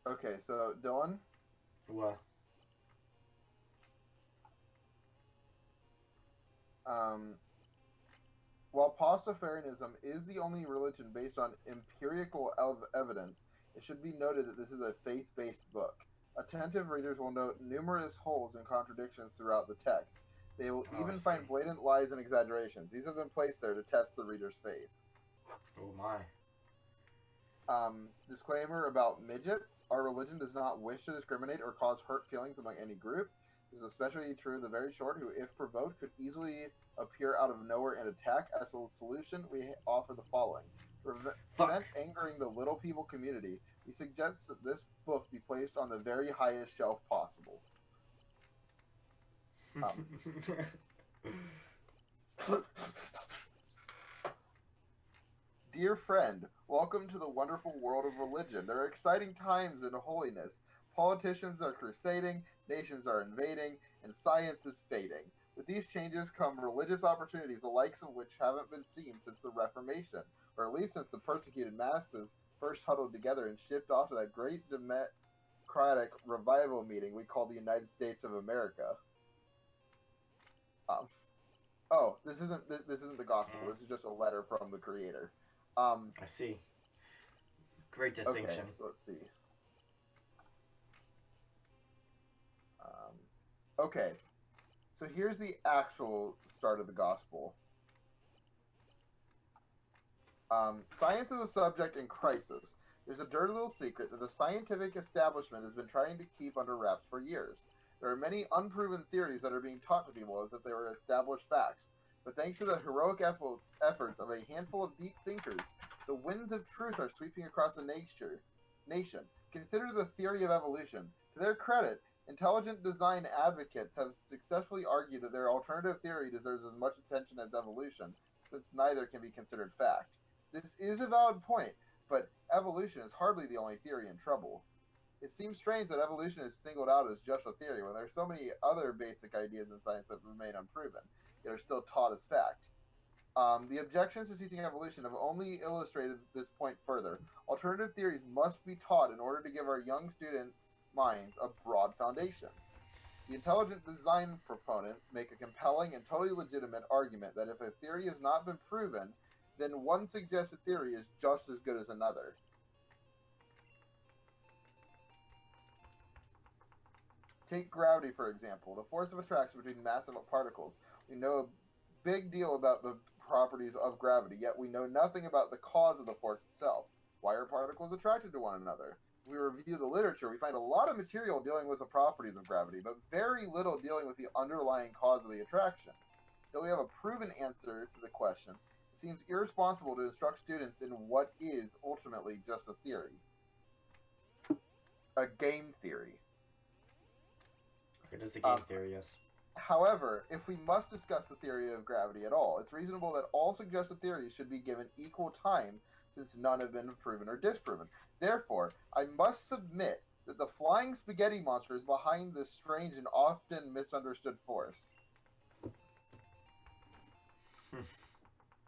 Okay, so, Dylan? What? While Pastafarianism is the only religion based on empirical evidence, it should be noted that this is a faith-based book. Attentive readers will note numerous holes and contradictions throughout the text. They will even find blatant lies and exaggerations. These have been placed there to test the reader's faith. Oh my. Disclaimer about midgets. Our religion does not wish to discriminate or cause hurt feelings among any group. This is especially true of the very short who, if provoked, could easily appear out of nowhere and attack. As a solution, we offer the following. To prevent angering the little people community, we suggest that this book be placed on the very highest shelf possible. Dear friend, welcome to the wonderful world of religion. There are exciting times in holiness. Politicians are crusading, nations are invading, and science is fading. With these changes come religious opportunities, the likes of which haven't been seen since the Reformation, or at least since the persecuted masses first huddled together and shipped off to that great democratic revival meeting we call the United States of America. Oh, this isn't the gospel. This is just a letter from the creator. I see. Great distinction. Okay, so let's see. Okay, so here's the actual start of the gospel. Science is a subject in crisis. There's a dirty little secret that the scientific establishment has been trying to keep under wraps for years. There are many unproven theories that are being taught to people as if they were established facts. But thanks to the heroic efforts of a handful of deep thinkers, the winds of truth are sweeping across the nation. Consider the theory of evolution. To their credit, intelligent design advocates have successfully argued that their alternative theory deserves as much attention as evolution, since neither can be considered fact. This is a valid point, but evolution is hardly the only theory in trouble. It seems strange that evolution is singled out as just a theory when there are so many other basic ideas in science that remain unproven, yet are still taught as fact. The objections to teaching evolution have only illustrated this point further. Alternative theories must be taught in order to give our young students' minds a broad foundation. The intelligent design proponents make a compelling and totally legitimate argument that if a theory has not been proven, then one suggested theory is just as good as another. Take gravity, for example, the force of attraction between massive particles. We know a big deal about the properties of gravity, yet we know nothing about the cause of the force itself. Why are particles attracted to one another? If we review the literature, we find a lot of material dealing with the properties of gravity, but very little dealing with the underlying cause of the attraction. Though we have a proven answer to the question, it seems irresponsible to instruct students in what is ultimately just a theory. A game theory. It is a game theory, yes. However, if we must discuss the theory of gravity at all, it's reasonable that all suggested theories should be given equal time, since none have been proven or disproven. Therefore, I must submit that the flying spaghetti monster is behind this strange and often misunderstood force.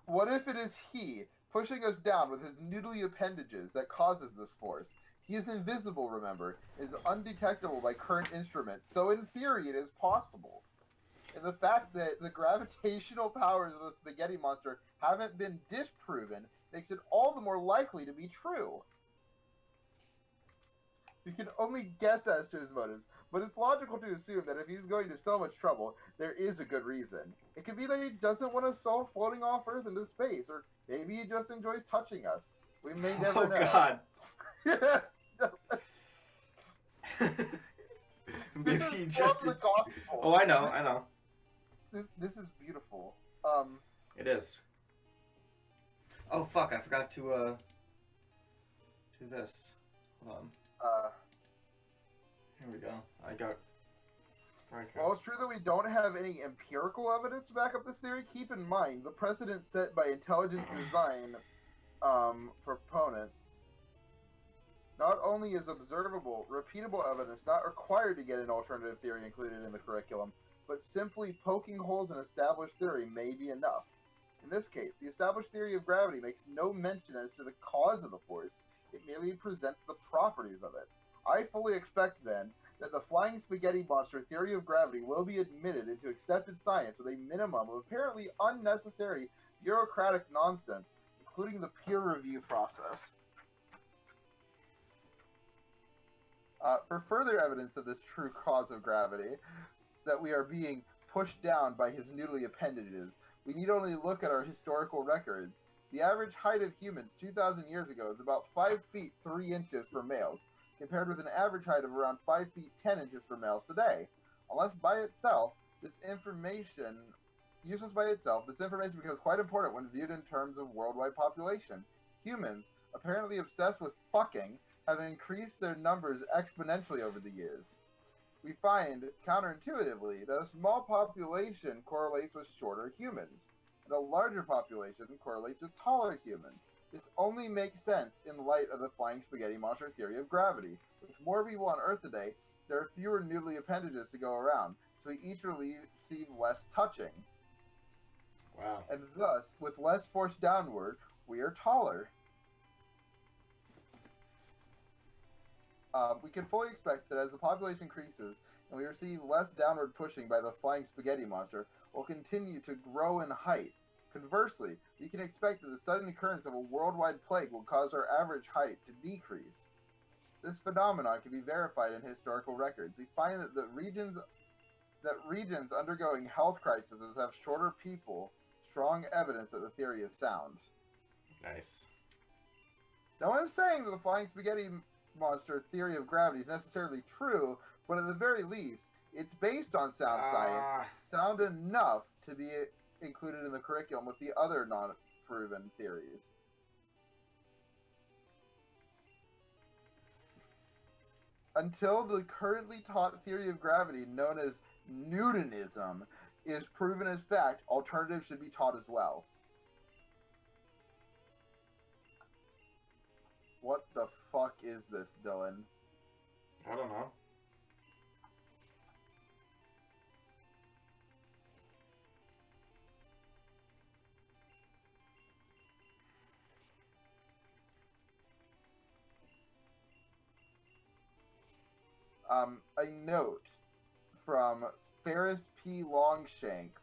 What if it is he, pushing us down with his noodly appendages, that causes this force? He is invisible, remember, is undetectable by current instruments, so in theory it is possible. And the fact that the gravitational powers of the spaghetti monster haven't been disproven makes it all the more likely to be true. We can only guess as to his motives, but it's logical to assume that if he's going to so much trouble, there is a good reason. It could be that he doesn't want us all floating off Earth into space, or maybe he just enjoys touching us. We may never know. God. Maybe he just. The gospel. Oh, I know. This is beautiful. It is. Oh fuck! I forgot to do this. Hold on. Here we go. I got. While it's true that we don't have any empirical evidence to back up this theory, keep in mind the precedent set by intelligent design proponents not only is observable, repeatable evidence not required to get an alternative theory included in the curriculum, but simply poking holes in established theory may be enough. In this case, the established theory of gravity makes no mention as to the cause of the force, it merely presents the properties of it. I fully expect, then, that the flying spaghetti monster theory of gravity will be admitted into accepted science with a minimum of apparently unnecessary bureaucratic nonsense, including the peer review process. For further evidence of this true cause of gravity, that we are being pushed down by his noodly appendages, we need only look at our historical records. The average height of humans 2,000 years ago is about 5 feet 3 inches for males, compared with an average height of around 5 feet 10 inches for males today. Unless by itself, this information becomes quite important when viewed in terms of worldwide population. Humans, apparently obsessed with fucking, have increased their numbers exponentially over the years. We find, counterintuitively, that a small population correlates with shorter humans, and a larger population correlates with taller humans. This only makes sense in light of the flying spaghetti monster theory of gravity. With more people on Earth today, there are fewer noodly appendages to go around, so we each receive less touching. Wow. And thus, with less force downward, we are taller. We can fully expect that as the population increases and we receive less downward pushing by the flying spaghetti monster, we'll continue to grow in height. Conversely, we can expect that the sudden occurrence of a worldwide plague will cause our average height to decrease. This phenomenon can be verified in historical records. We find that regions undergoing health crises have shorter people, strong evidence that the theory is sound. Nice. No one is saying that the flying spaghetti monster theory of gravity is necessarily true, but at the very least, it's based on sound science, sound enough to be included in the curriculum with the other non-proven theories. Until the currently taught theory of gravity, known as Newtonism, is proven as fact, alternatives should be taught as well. What the fuck is this, Dylan? I don't know. A note from Ferris P. Longshanks,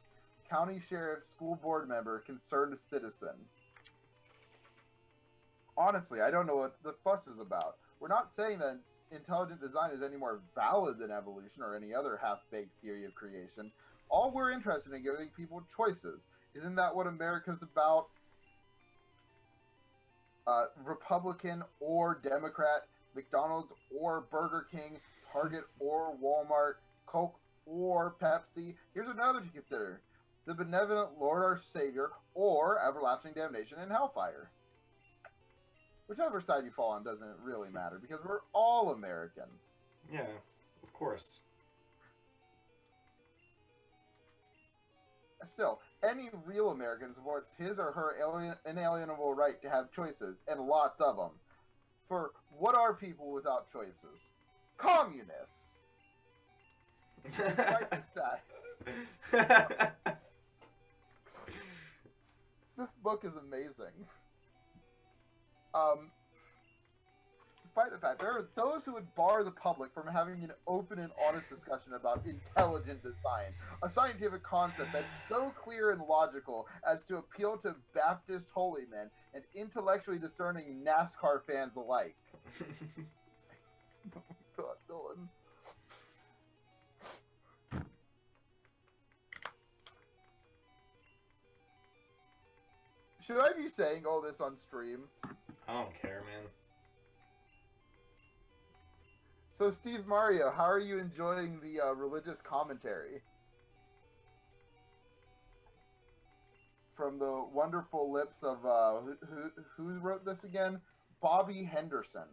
County Sheriff School Board Member, Concerned Citizen. Honestly, I don't know what the fuss is about. We're not saying that intelligent design is any more valid than evolution or any other half-baked theory of creation. All we're interested in giving people choices. Isn't that what America's about? Republican or Democrat, McDonald's or Burger King, Target or Walmart, Coke or Pepsi. Here's another to consider. The benevolent Lord our Savior or everlasting damnation and hellfire. Whichever side you fall on doesn't really matter, because we're all Americans. Yeah, of course. Still, any real American supports his or her inalienable right to have choices, and lots of them. For what are people without choices? Communists! Right this guy. This book is amazing. Despite the fact, there are those who would bar the public from having an open and honest discussion about intelligent design, a scientific concept that's so clear and logical as to appeal to Baptist holy men and intellectually discerning NASCAR fans alike. God, Dylan. Should I be saying all this on stream? I don't care, man. So, Steve Mario, how are you enjoying the religious commentary? From the wonderful lips of, who wrote this again? Bobby Henderson.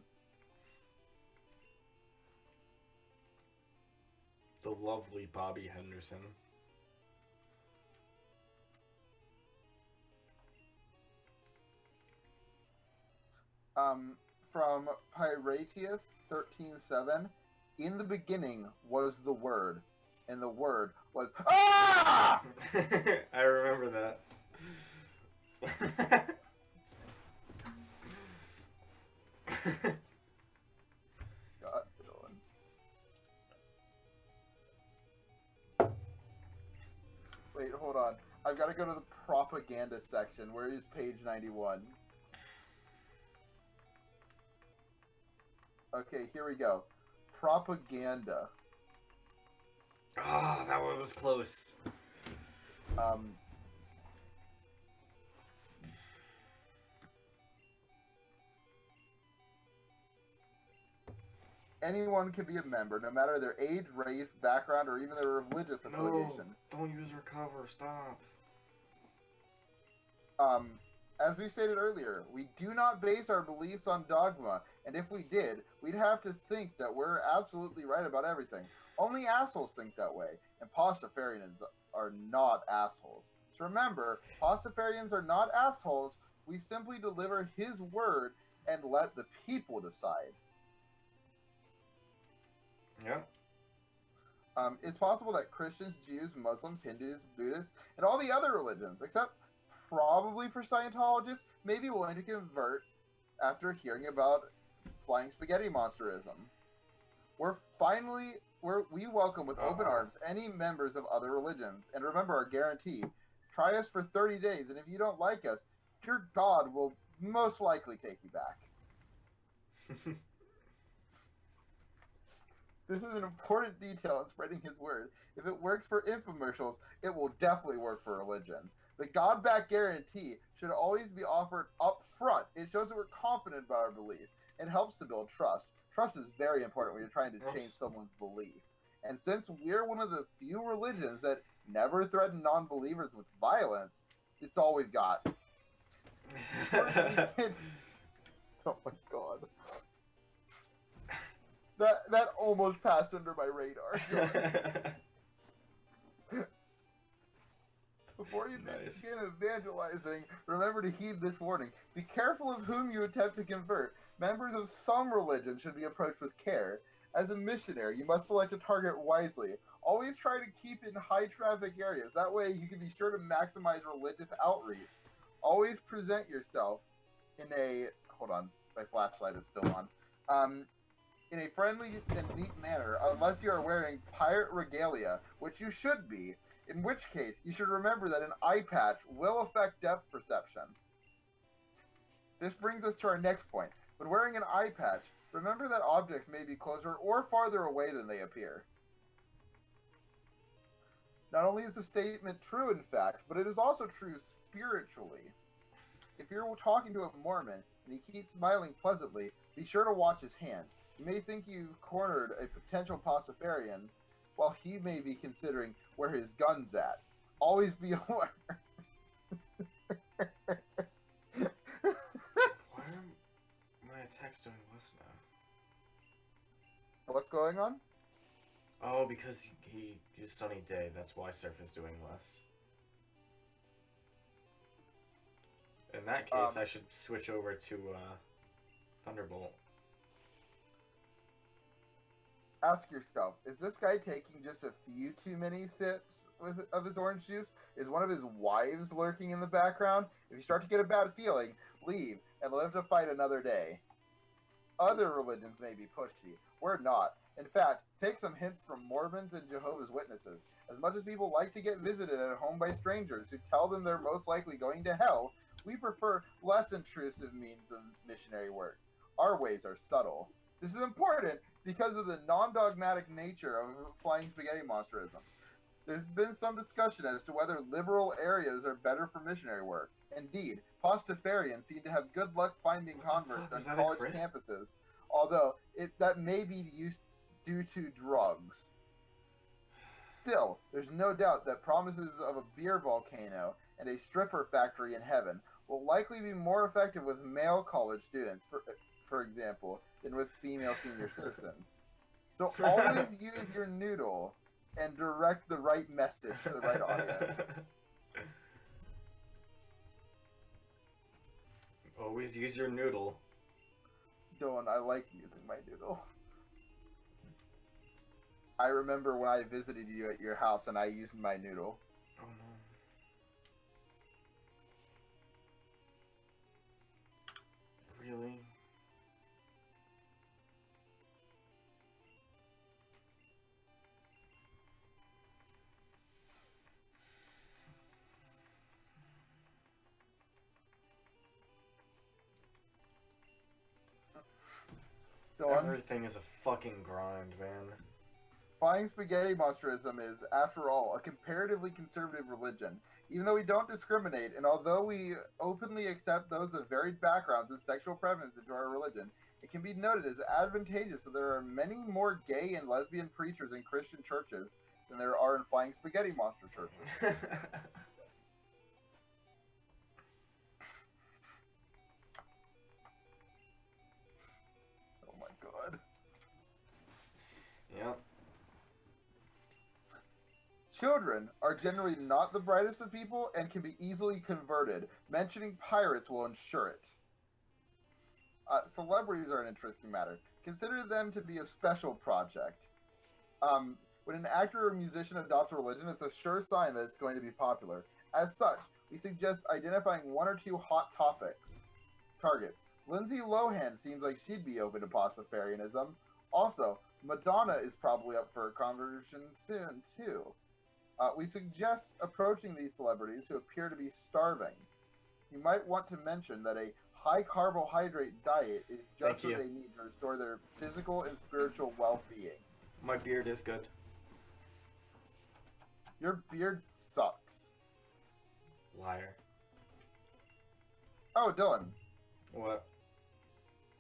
The lovely Bobby Henderson. From Piratius 13:7, in the beginning was the Word, and the Word was ah! I remember that. God, Dylan. Wait, hold on. I've got to go to the propaganda section. Where is page 91? Okay, here we go. Propaganda. Ah, that one was close. Anyone can be a member, no matter their age, race, background, or even their religious affiliation. No, don't use recover. Stop. As we stated earlier, we do not base our beliefs on dogma, and if we did, we'd have to think that we're absolutely right about everything. Only assholes think that way, and Pastafarians are not assholes. So remember, Pastafarians are not assholes. We simply deliver his word and let the people decide. Yeah. It's possible that Christians, Jews, Muslims, Hindus, Buddhists, and all the other religions, except probably for Scientologists, may be willing to convert after hearing about flying spaghetti monsterism. We welcome with open arms any members of other religions. And remember our guarantee. Try us for 30 days, and if you don't like us, your God will most likely take you back. This is an important detail in spreading his word. If it works for infomercials, it will definitely work for religion. The God-back guarantee should always be offered up front. It shows that we're confident about our belief and helps to build trust. Trust is very important when you're trying to change someone's belief. And since we're one of the few religions that never threaten non-believers with violence, it's all we've got. Oh my God. That almost passed under my radar. Before you begin evangelizing, remember to heed this warning. Be careful of whom you attempt to convert. Members of some religions should be approached with care. As a missionary, you must select a target wisely. Always try to keep in high-traffic areas. That way, you can be sure to maximize religious outreach. Always present yourself in a... Hold on. My flashlight is still on. In a friendly and neat manner, unless you are wearing pirate regalia, which you should be, in which case you should remember that an eye patch will affect depth perception. This brings us to our next point. When wearing an eye patch, remember that objects may be closer or farther away than they appear. Not only is the statement true in fact, but it is also true spiritually. If you're talking to a Mormon and he keeps smiling pleasantly, be sure to watch his hands. You may think you've cornered a potential Pastafarian, while he may be considering where his gun's at. Always be aware. Why are my attacks doing less now? What's going on? Oh, because he used Sunny Day. That's why Surf is doing less. In that case, I should switch over to Thunderbolt. Ask yourself, is this guy taking just a few too many sips of his orange juice? Is one of his wives lurking in the background? If you start to get a bad feeling, leave and live to fight another day. Other religions may be pushy. We're not. In fact, take some hints from Mormons and Jehovah's Witnesses. As much as people like to get visited at home by strangers who tell them they're most likely going to hell, we prefer less intrusive means of missionary work. Our ways are subtle. This is important because of the non-dogmatic nature of flying spaghetti monsterism. There's been some discussion as to whether liberal areas are better for missionary work. Indeed, Pastafarians seem to have good luck finding converts on college campuses, although that may be due to drugs. Still, there's no doubt that promises of a beer volcano and a stripper factory in heaven will likely be more effective with male college students, for example, than with female senior citizens. So always use your noodle and direct the right message to the right audience. Always use your noodle. Dylan, I like using my noodle. I remember when I visited you at your house and I used my noodle. Oh no. Really? Everything is a fucking grind, man. Flying spaghetti monsterism is, after all, a comparatively conservative religion. Even though we don't discriminate, and although we openly accept those of varied backgrounds and sexual preference into our religion, it can be noted as advantageous that there are many more gay and lesbian preachers in Christian churches than there are in Flying Spaghetti Monster churches. Oh my god. Yep. Children are generally not the brightest of people and can be easily converted. Mentioning pirates will ensure it. Celebrities are an interesting matter. Consider them to be a special project. When an actor or musician adopts a religion, it's a sure sign that it's going to be popular. As such, we suggest identifying one or two hot targets. Lindsay Lohan seems like she'd be open to Pastafarianism. Also, Madonna is probably up for a conversion soon, too. We suggest approaching these celebrities who appear to be starving. You might want to mention that a high-carbohydrate diet is just what they need to restore their physical and spiritual well-being. My beard is good. Your beard sucks. Liar. Oh, Dylan. What?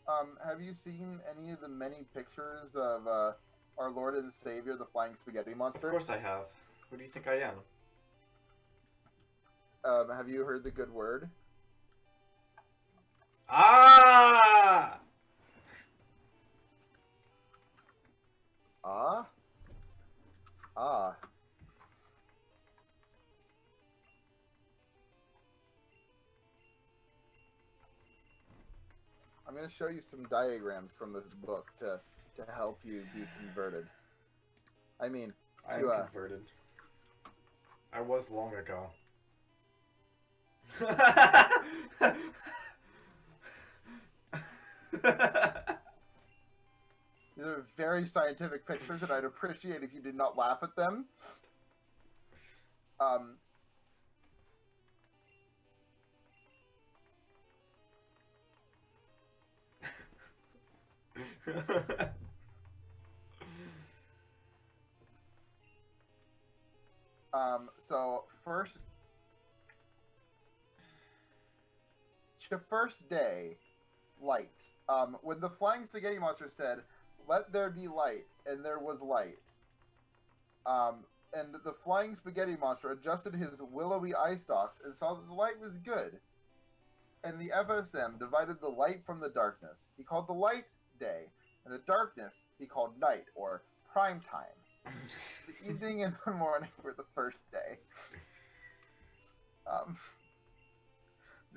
Have you seen any of the many pictures of our Lord and Savior, the Flying Spaghetti Monster? Of course I have. Who do you think I am? Have you heard the good word? Ah! Ah? Ah. I'm going to show you some diagrams from this book to help you be converted. I mean, I am converted. I was long ago. These are very scientific pictures, and I'd appreciate if you did not laugh at them. So first day, light. When the Flying Spaghetti Monster said, "Let there be light," and there was light. And the Flying Spaghetti Monster adjusted his willowy eye stalks and saw that the light was good. And the FSM divided the light from the darkness. He called the light day, and the darkness he called night, or prime time. The evening and the morning were the first day.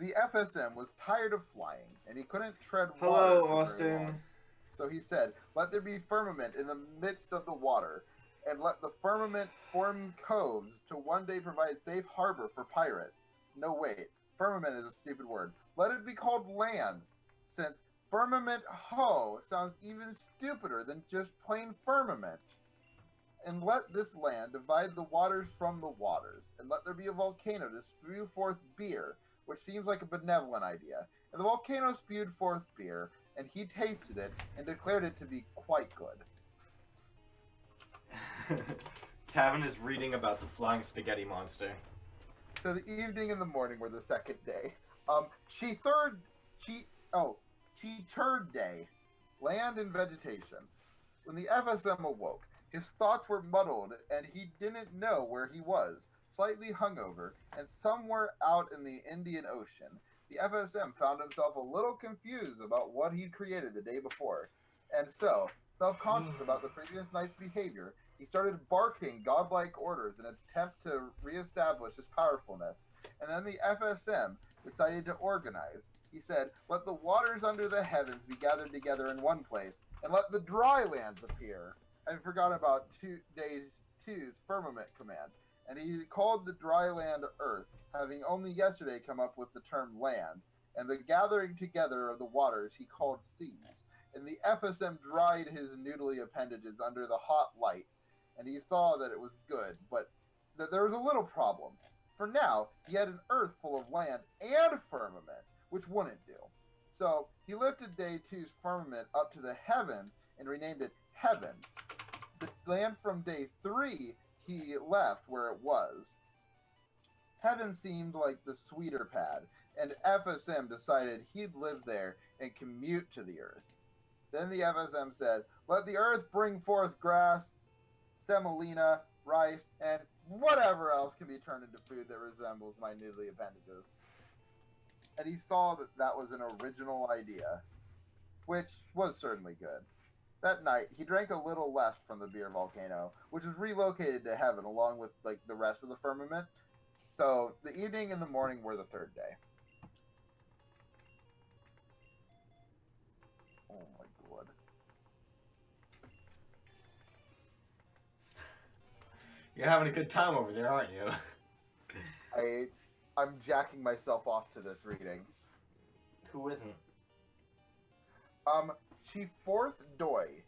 The FSM was tired of flying, and he couldn't tread water. Hello, for very Austin. long. So he said, "Let there be firmament in the midst of the water, and let the firmament form coves to one day provide safe harbor for pirates." No, wait. Firmament is a stupid word. Let it be called land, since firmament ho sounds even stupider than just plain firmament. And let this land divide the waters from the waters, and let there be a volcano to spew forth beer, which seems like a benevolent idea. And the volcano spewed forth beer, and he tasted it and declared it to be quite good. Kevin is reading about the flying spaghetti monster. So the evening and the morning were the second day. Third day, land and vegetation. When the FSM awoke, his thoughts were muddled and he didn't know where he was, slightly hungover, and somewhere out in the Indian Ocean. The FSM found himself a little confused about what he'd created the day before. And so, self-conscious about the previous night's behavior, he started barking godlike orders in an attempt to reestablish his powerfulness. And then the FSM decided to organize. He said, "Let the waters under the heavens be gathered together in one place, and let the dry lands appear." I forgot about 2's firmament command. And he called the dry land Earth, having only yesterday come up with the term land. And the gathering together of the waters he called seas. And the FSM dried his noodly appendages under the hot light. And he saw that it was good, but that there was a little problem. For now, he had an earth full of land and firmament, which wouldn't do. So he lifted day 2's firmament up to the heavens and renamed it Heaven. The land from day 3 he left where it was. Heaven seemed like the sweeter pad, and FSM decided he'd live there and commute to the earth. Then the FSM said, "Let the earth bring forth grass, semolina, rice, and whatever else can be turned into food that resembles my noodly appendages." And he saw that that was an original idea, which was certainly good. That night, he drank a little less from the beer volcano, which was relocated to heaven along with like the rest of the firmament. So the evening and the morning were the third day. Oh my god. You're having a good time over there, aren't you? I'm jacking myself off to this reading. Who isn't? Chief Fourth Doi.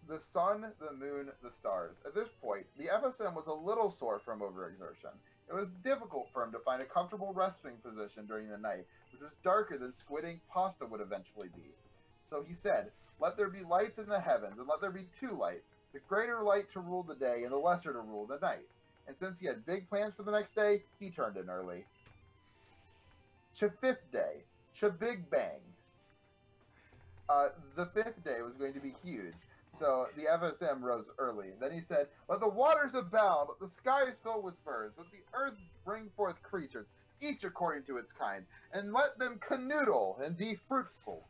The sun, the moon, the stars. At this point, the FSM was a little sore from overexertion. It was difficult for him to find a comfortable resting position during the night, which was darker than squid ink pasta would eventually be. So he said, "Let there be lights in the heavens, and let there be two lights, the greater light to rule the day and the lesser to rule the night." And since he had big plans for the next day, he turned in early. Fifth day, Big Bang. The fifth day was going to be huge, so the FSM rose early. Then he said, "Let the waters abound, let the skies fill with birds, let the earth bring forth creatures, each according to its kind, and let them canoodle and be fruitful."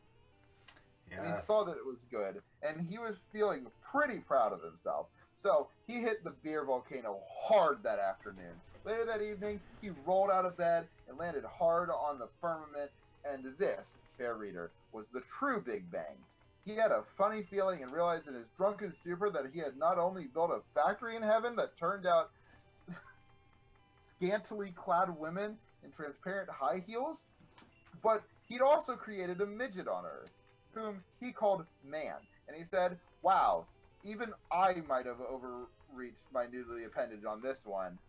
Yes. And he saw that it was good, and he was feeling pretty proud of himself. So he hit the beer volcano hard that afternoon. Later that evening, he rolled out of bed and landed hard on the firmament, and this, fair reader, was the true Big Bang. He had a funny feeling and realized in his drunken stupor that he had not only built a factory in heaven that turned out scantily clad women in transparent high heels, but he'd also created a midget on Earth, whom he called Man. And he said, "Wow, even I might have overreached my noodly appendage on this one."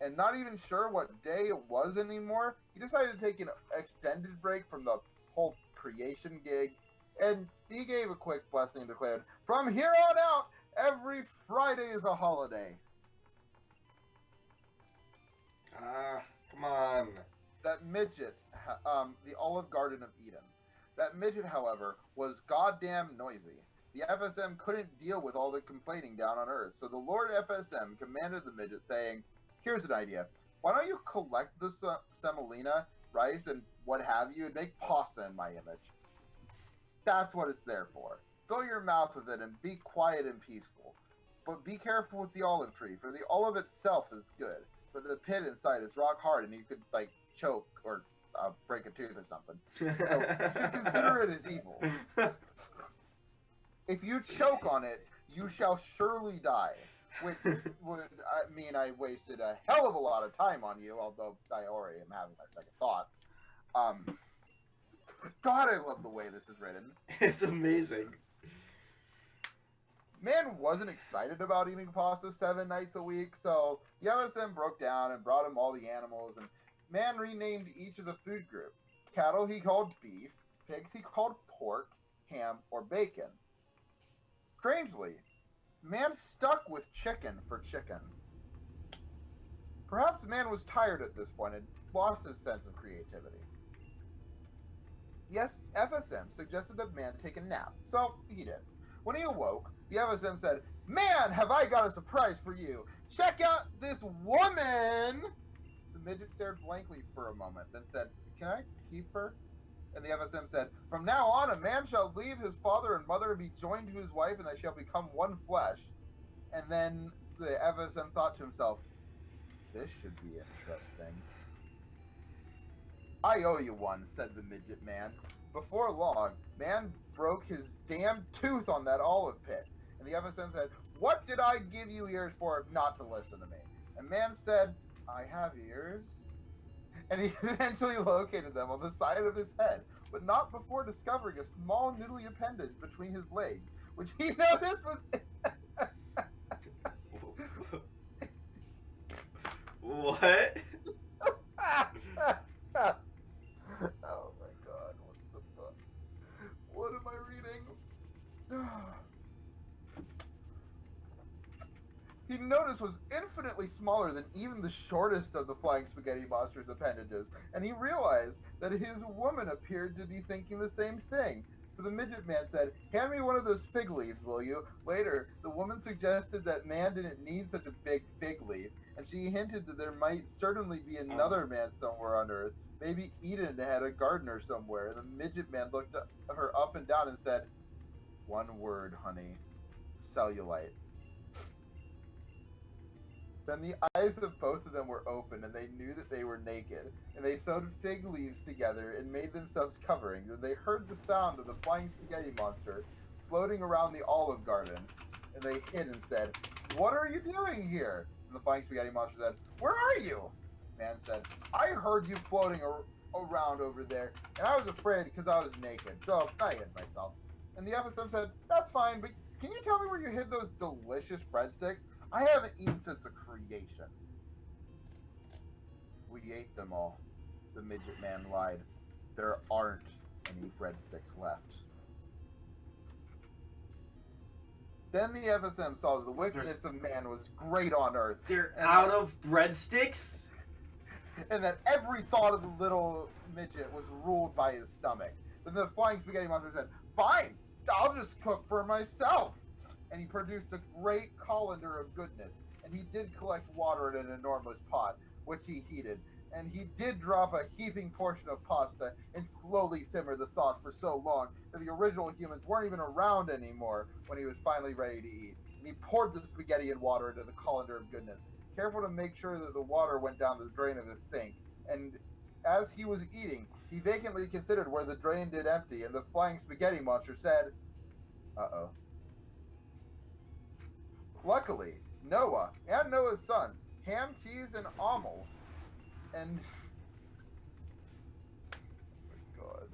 And not even sure what day it was anymore, he decided to take an extended break from the whole creation gig, and he gave a quick blessing and declared, "From here on out, every Friday is a holiday." Come on. That midget, the Olive Garden of Eden. That midget, however, was goddamn noisy. The FSM couldn't deal with all the complaining down on Earth, so the Lord FSM commanded the midget, saying, "Here's an idea. Why don't you collect the semolina, rice, and what have you, and make pasta in my image? That's what it's there for. Fill your mouth with it and be quiet and peaceful. But be careful with the olive tree, for the olive itself is good, but the pit inside is rock hard, and you could, like, choke or break a tooth or something. So you should consider it as evil. If you choke on it, you shall surely die." Which would mean I wasted a hell of a lot of time on you, although I already am having my second thoughts. God, I love the way this is written. It's amazing. Man wasn't excited about eating pasta 7 nights a week, so the FSM broke down and brought him all the animals, and Man renamed each as a food group. Cattle he called beef, pigs he called pork, ham, or bacon. Strangely, Man stuck with chicken for chicken. Perhaps the man was tired at this point and lost his sense of creativity. Yes, FSM suggested that man take a nap, so he did. When he awoke, the FSM said, "Man, have I got a surprise for you! Check out this woman!" The midget stared blankly for a moment, then said, "Can I keep her?" And the FSM said, "From now on, a man shall leave his father and mother and be joined to his wife, and they shall become one flesh." And then the FSM thought to himself, "This should be interesting." "I owe you one," said the midget man. Before long, man broke his damn tooth on that olive pit. And the FSM said, "What did I give you ears for if not to listen to me?" And man said, "I have ears." And he eventually located them on the side of his head, but not before discovering a small noodly appendage between his legs, which he noticed was... What? Oh my god, what the fuck? What am I reading? He noticed was infinitely smaller than even the shortest of the flying spaghetti monster's appendages, and he realized that his woman appeared to be thinking the same thing. So the midget man said, "Hand me one of those fig leaves, will you?" Later, the woman suggested that man didn't need such a big fig leaf, and she hinted that there might certainly be another man somewhere on Earth. Maybe Eden had a gardener somewhere. The midget man looked her up and down and said, "One word, honey. Cellulite." Then the eyes of both of them were open, and they knew that they were naked. And they sewed fig leaves together and made themselves coverings. And they heard the sound of the flying spaghetti monster floating around the olive garden. And they hid and said, "What are you doing here?" And the flying spaghetti monster said, "Where are you?" Man said, "I heard you floating around over there, and I was afraid because I was naked, so I hid myself." And the FSM said, "That's fine, but can you tell me where you hid those delicious breadsticks? I haven't eaten since a creation." "We ate them all," the midget man lied. "There aren't any breadsticks left." Then the FSM saw that the wickedness of man was great on Earth. They're out of breadsticks? And that every thought of the little midget was ruled by his stomach. Then the flying spaghetti monster said, "Fine, I'll just cook for myself." And he produced a great colander of goodness. And he did collect water in an enormous pot, which he heated. And he did drop a heaping portion of pasta and slowly simmer the sauce for so long that the original humans weren't even around anymore when he was finally ready to eat. And he poured the spaghetti and water into the colander of goodness, careful to make sure that the water went down the drain of his sink. And as he was eating, he vacantly considered where the drain did empty, and the flying spaghetti monster said, "Uh-oh." Luckily, Noah and Noah's sons, Ham, Cheese, and Amel, and oh my god,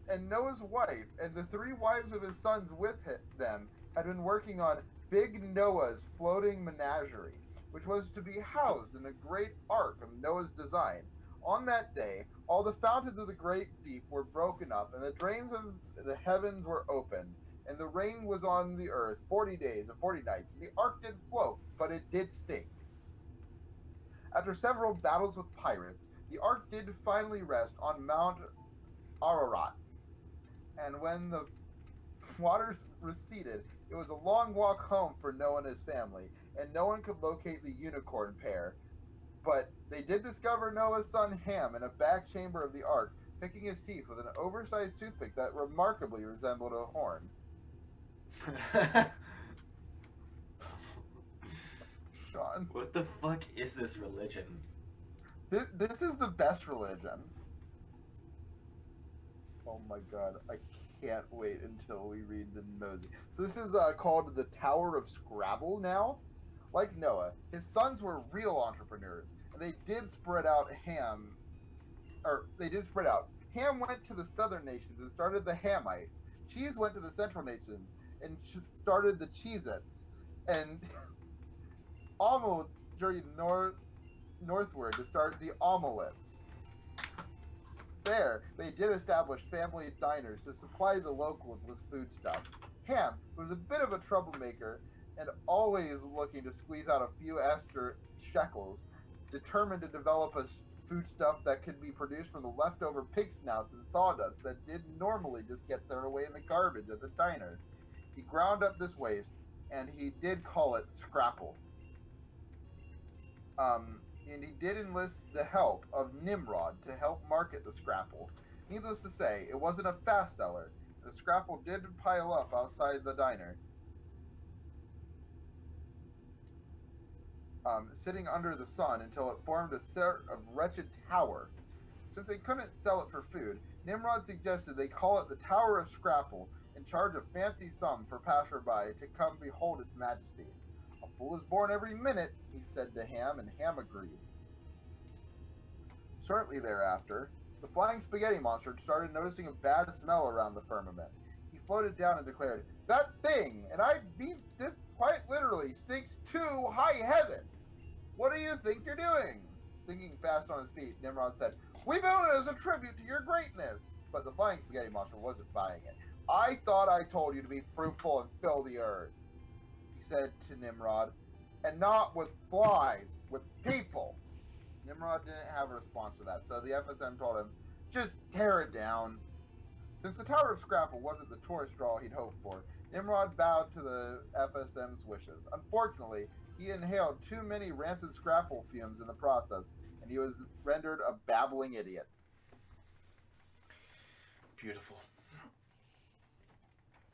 and Noah's wife and the 3 wives of his sons with them had been working on Big Noah's floating menagerie, which was to be housed in a great ark of Noah's design. On that day, all the fountains of the great deep were broken up, and the drains of the heavens were opened, and the rain was on the earth 40 days and 40 nights. The ark did float, but it did stink. After several battles with pirates, the ark did finally rest on Mount Ararat. And when the waters receded, it was a long walk home for Noah and his family, and no one could locate the unicorn pair. But they did discover Noah's son Ham in a back chamber of the ark, picking his teeth with an oversized toothpick that remarkably resembled a horn. Sean. What the fuck is this religion? This is the best religion. Oh my god, I can't wait until we read the nosy. So this is called the Tower of Scrabble now. Like Noah, his sons were real entrepreneurs, and they did spread out. Ham went to the southern nations and started the Hamites. Cheese went to the central nations and started the Cheez-Its. And Amel journeyed northward to start the Omelets. There, they did establish family diners to supply the locals with foodstuff. Ham was a bit of a troublemaker and always looking to squeeze out a few extra shekels, determined to develop a foodstuff that could be produced from the leftover pig snouts and sawdust that did normally just get thrown away in the garbage at the diner. He ground up this waste, and he did call it scrapple. And he did enlist the help of Nimrod to help market the scrapple. Needless to say, it wasn't a fast seller. The scrapple did pile up outside the diner, sitting under the sun until it formed a sort of wretched tower. Since they couldn't sell it for food, Nimrod suggested they call it the Tower of Scrapple and charge a fancy sum for passerby to come behold its majesty. A fool is born every minute, he said to Ham, and Ham agreed. Shortly thereafter, the flying spaghetti monster started noticing a bad smell around the firmament. He floated down and declared, "That thing, and I mean this quite literally, stinks to high heaven. What do you think you're doing?" Thinking fast on his feet, Nimrod said, "We built it as a tribute to your greatness." But the flying spaghetti monster wasn't buying it. "I thought I told you to be fruitful and fill the earth," he said to Nimrod, "and not with flies, with people." Nimrod didn't have a response to that, so the FSM told him, "Just tear it down." Since the Tower of Scrapple wasn't the tourist draw he'd hoped for, Nimrod bowed to the FSM's wishes. Unfortunately, he inhaled too many rancid scrapple fumes in the process, and he was rendered a babbling idiot. Beautiful.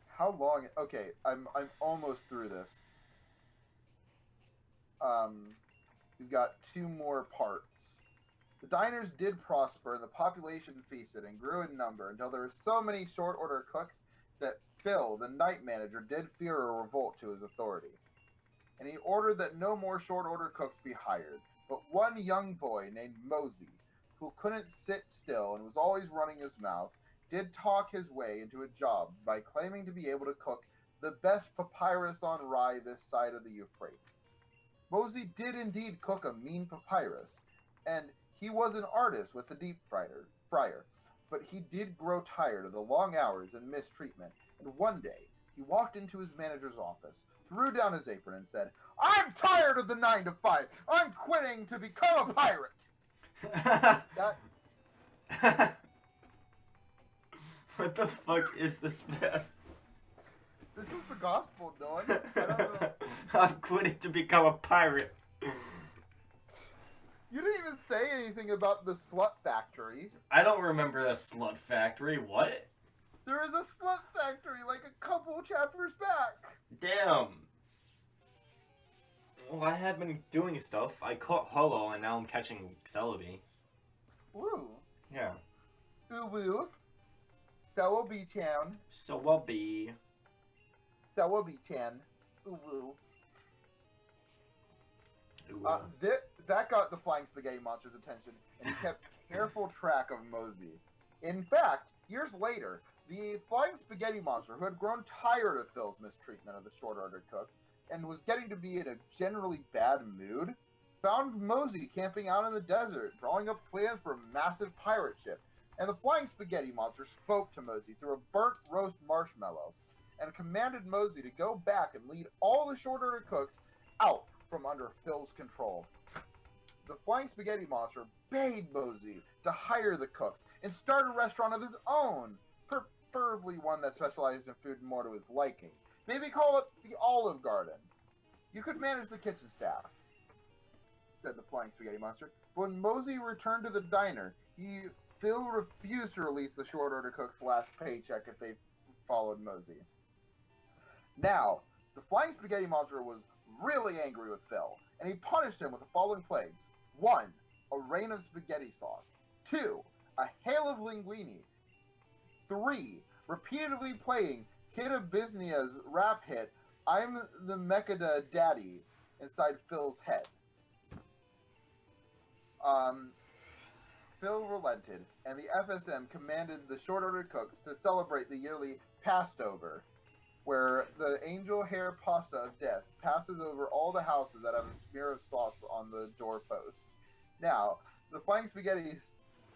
How long? Okay, I'm almost through this. We've got 2 more parts. The diners did prosper, and the population feasted and grew in number until there were so many short-order cooks that Phil, the night manager, did fear a revolt to his authority. And he ordered that no more short-order cooks be hired, but one young boy named Mosey, who couldn't sit still and was always running his mouth, did talk his way into a job by claiming to be able to cook the best papyrus on rye this side of the Euphrates. Mosey did indeed cook a mean papyrus, and he was an artist with the deep fryer, but he did grow tired of the long hours and mistreatment, and one day he walked into his manager's office, threw down his apron, and said, "I'm tired of the 9 to 5. I'm quitting to become a pirate." What the fuck is this, man? This is the gospel, Dylan. I don't know. I'm quitting to become a pirate. You didn't even say anything about the slut factory. I don't remember the slut factory. What? There is a slut factory like a couple chapters back. Damn. Well, I have been doing stuff. I caught Holo, and now I'm catching Celebi. Woo. Yeah. Woo. Celebi-chan. Celebi. Celebi-chan. Woo. That got the flying spaghetti monster's attention, and he kept careful track of Mosey. In fact, years later, the flying spaghetti monster, who had grown tired of Phil's mistreatment of the short-order cooks and was getting to be in a generally bad mood, found Mosey camping out in the desert, drawing up plans for a massive pirate ship. And the flying spaghetti monster spoke to Mosey through a burnt roast marshmallow and commanded Mosey to go back and lead all the short-order cooks out from under Phil's control. The flying spaghetti monster bade Mosey to hire the cooks and start a restaurant of his own, preferably one that specialized in food more to his liking. Maybe call it the Olive Garden. You could manage the kitchen staff, said the flying spaghetti monster. But when Mosey returned to the diner, Phil refused to release the short order cook's last paycheck if they followed Mosey. Now, the flying spaghetti monster was really angry with Phil, and he punished him with the following plagues. 1. A rain of spaghetti sauce. 2. A hail of linguine. 3. Repeatedly playing Kid Abysnia's rap hit, "I'm the Mechada Daddy," inside Phil's head. Phil relented, and the FSM commanded the short order cooks to celebrate the yearly Pastover, where the angel hair pasta of death passes over all the houses that have a smear of sauce on the doorpost. Now, the flying spaghetti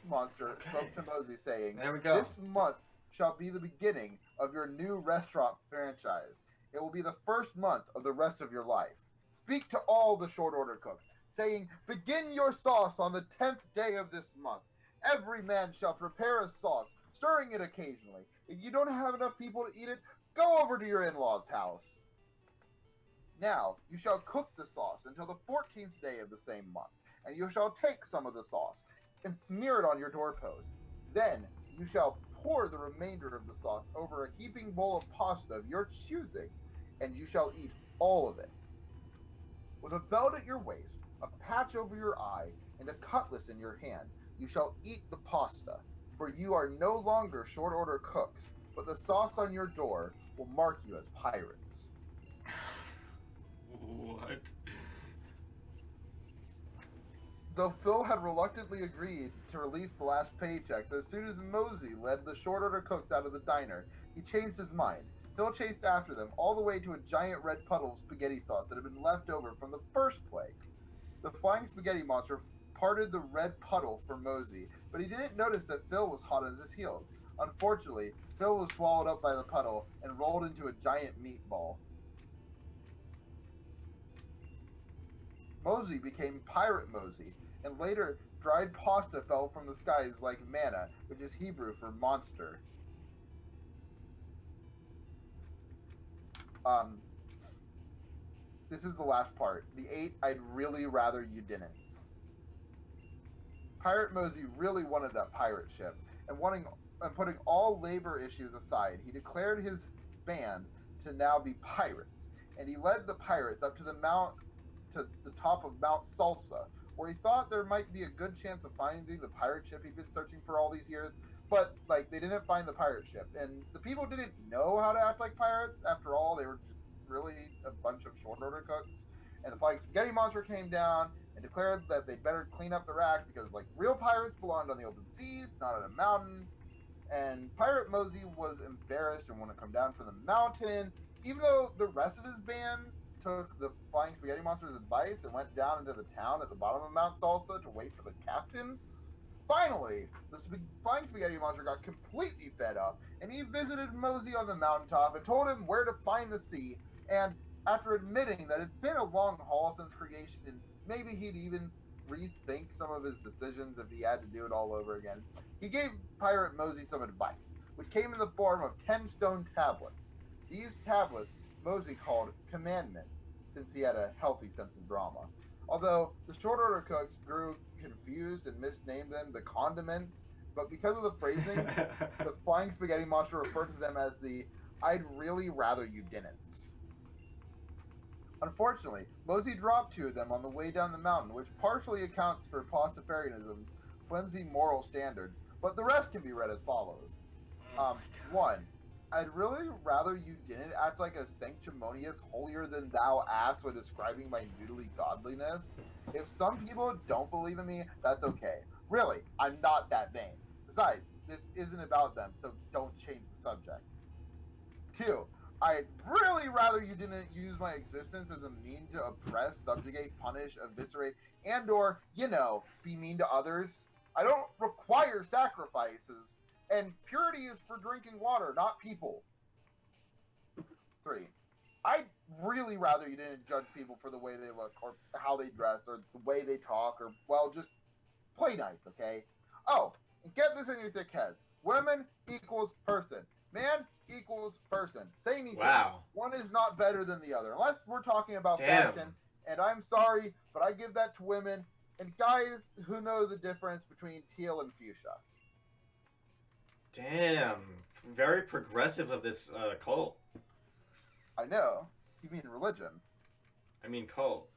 monster spoke to Mosey, saying, There we go. "This month shall be the beginning of your new restaurant franchise. It will be the first month of the rest of your life. Speak to all the short order cooks, saying, begin your sauce on the 10th day of this month. Every man shall prepare a sauce, stirring it occasionally. If you don't have enough people to eat it, go over to your in-laws' house. Now, you shall cook the sauce until the 14th day of the same month, and you shall take some of the sauce and smear it on your doorpost. Then, you shall pour the remainder of the sauce over a heaping bowl of pasta of your choosing, and you shall eat all of it. With a belt at your waist, a patch over your eye, and a cutlass in your hand, you shall eat the pasta, for you are no longer short order cooks, but the sauce on your door will mark you as pirates. What? Though Phil had reluctantly agreed to release the last paychecks, as soon as Mosey led the short order cooks out of the diner, he changed his mind. Phil chased after them all the way to a giant red puddle of spaghetti sauce that had been left over from the first plague. The flying spaghetti monster parted the red puddle for Mosey, but he didn't notice that Phil was hot as his heels. Unfortunately, Phil was swallowed up by the puddle and rolled into a giant meatball. Mosey became Pirate Mosey, and later dried pasta fell from the skies like manna, which is Hebrew for monster. This is the last part. The 8 I'd really rather you didn't. Pirate Mosey really wanted that pirate ship, and putting all labor issues aside, he declared his band to now be pirates, and he led the pirates up to the top of Mount Salsa, where he thought there might be a good chance of finding the pirate ship he'd been searching for all these years, but they didn't find the pirate ship, and the people didn't know how to act like pirates. After all, they were just really a bunch of short order cooks, and the flying spaghetti monster came down and declared that they'd better clean up their act because real pirates belonged on the open seas, not on a mountain. And Pirate Mosey was embarrassed and wanted to come down from the mountain, even though the rest of his band took the flying spaghetti monster's advice and went down into the town at the bottom of Mount Salsa to wait for the captain. Finally, the flying spaghetti monster got completely fed up, and he visited Mosey on the mountaintop and told him where to find the sea. And after admitting that it'd been a long haul since creation, and maybe he'd even rethink some of his decisions if he had to do it all over again, he gave Pirate Mosey some advice, which came in the form of 10 stone tablets. These tablets Mosey called commandments, since he had a healthy sense of drama. Although the short order cooks grew confused and misnamed them the condiments, but because of the phrasing, the flying spaghetti monster referred to them as the I'd really rather you didn't. Unfortunately, Mosey dropped 2 of them on the way down the mountain, which partially accounts for Pastafarianism's flimsy moral standards, but the rest can be read as follows. 1. I'd really rather you didn't act like a sanctimonious, holier-than-thou ass when describing my noodly godliness. If some people don't believe in me, that's okay. Really, I'm not that vain. Besides, this isn't about them, so don't change the subject. 2. I'd really rather you didn't use my existence as a mean to oppress, subjugate, punish, eviscerate, and or, be mean to others. I don't require sacrifices, and purity is for drinking water, not people. 3. I'd really rather you didn't judge people for the way they look, or how they dress, or the way they talk, or, just play nice, okay? Oh, and get this in your thick heads. Women equals person. Man equals person. Same. Wow. One is not better than the other. Unless we're talking about Damn. fashion. And I'm sorry, but I give that to women and guys who know the difference between teal and fuchsia. Damn. Very progressive of this cult. I know. You mean religion. I mean cult.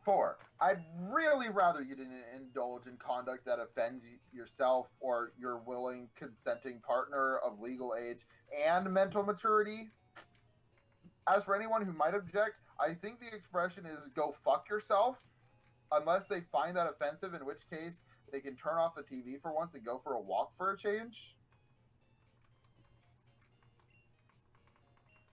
4. I'd really rather you didn't indulge in conduct that offends yourself or your willing, consenting partner of legal age and mental maturity. As for anyone who might object, I think the expression is go fuck yourself, unless they find that offensive, in which case they can turn off the TV for once and go for a walk for a change.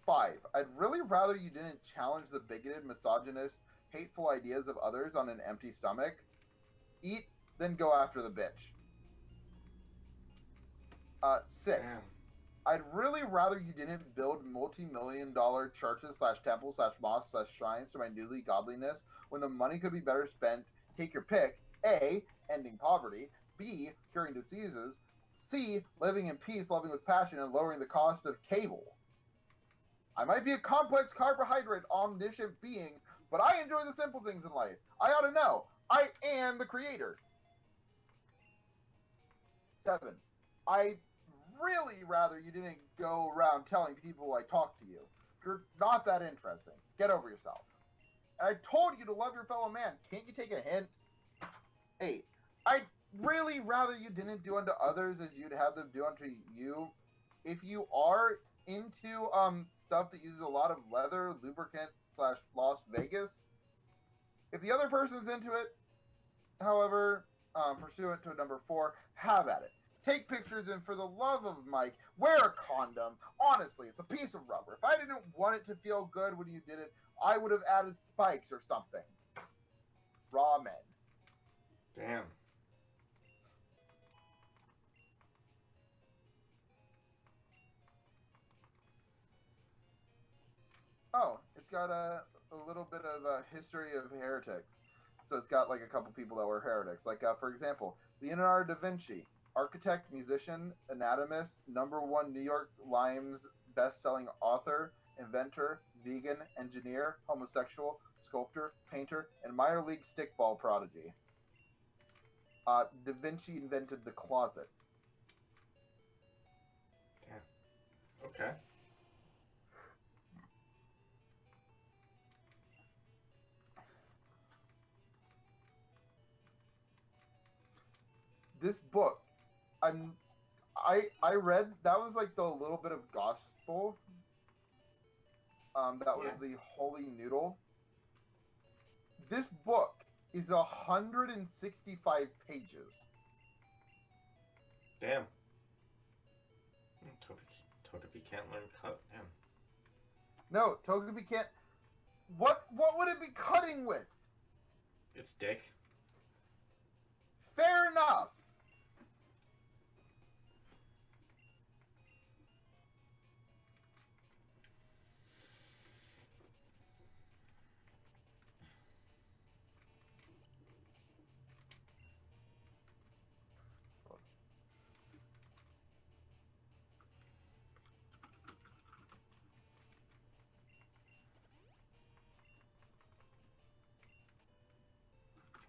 5. I'd really rather you didn't challenge the bigoted, misogynist, hateful ideas of others on an empty stomach. Eat, then go after the bitch. 6. Damn. I'd really rather you didn't build multi-million-dollar churches / temples / mosques / shrines to my newly godliness when the money could be better spent. Take your pick. A, ending poverty. B, curing diseases. C, living in peace, loving with passion, and lowering the cost of cable. I might be a complex carbohydrate omniscient being, but I enjoy the simple things in life. I ought to know. I am the creator. 7. I really rather you didn't go around telling people I talked to you. You're not that interesting. Get over yourself. And I told you to love your fellow man. Can't you take a hint? 8. I'd really rather you didn't do unto others as you'd have them do unto you. If you are into stuff that uses a lot of leather, lubricant / Las Vegas, if the other person's into it, however, pursuant to number 4, have at it. Take pictures, and for the love of Mike, wear a condom. Honestly, it's a piece of rubber. If I didn't want it to feel good when you did it, I would have added spikes or something. Ramen. Damn. Oh, it's got a little bit of a history of heretics. So it's got like a couple people that were heretics. Like, for example, Leonardo da Vinci, architect, musician, anatomist, #1 New York Times best-selling author, inventor, vegan, engineer, homosexual, sculptor, painter, and minor league stickball prodigy. Da Vinci invented the closet. Damn. Okay. This book, I read, that was like the little bit of gospel. That was the Holy Noodle. This book is 165 pages. Damn. Togepi can't learn cut. Damn. No, Togepi can't. What would it be cutting with? It's dick. Fair enough.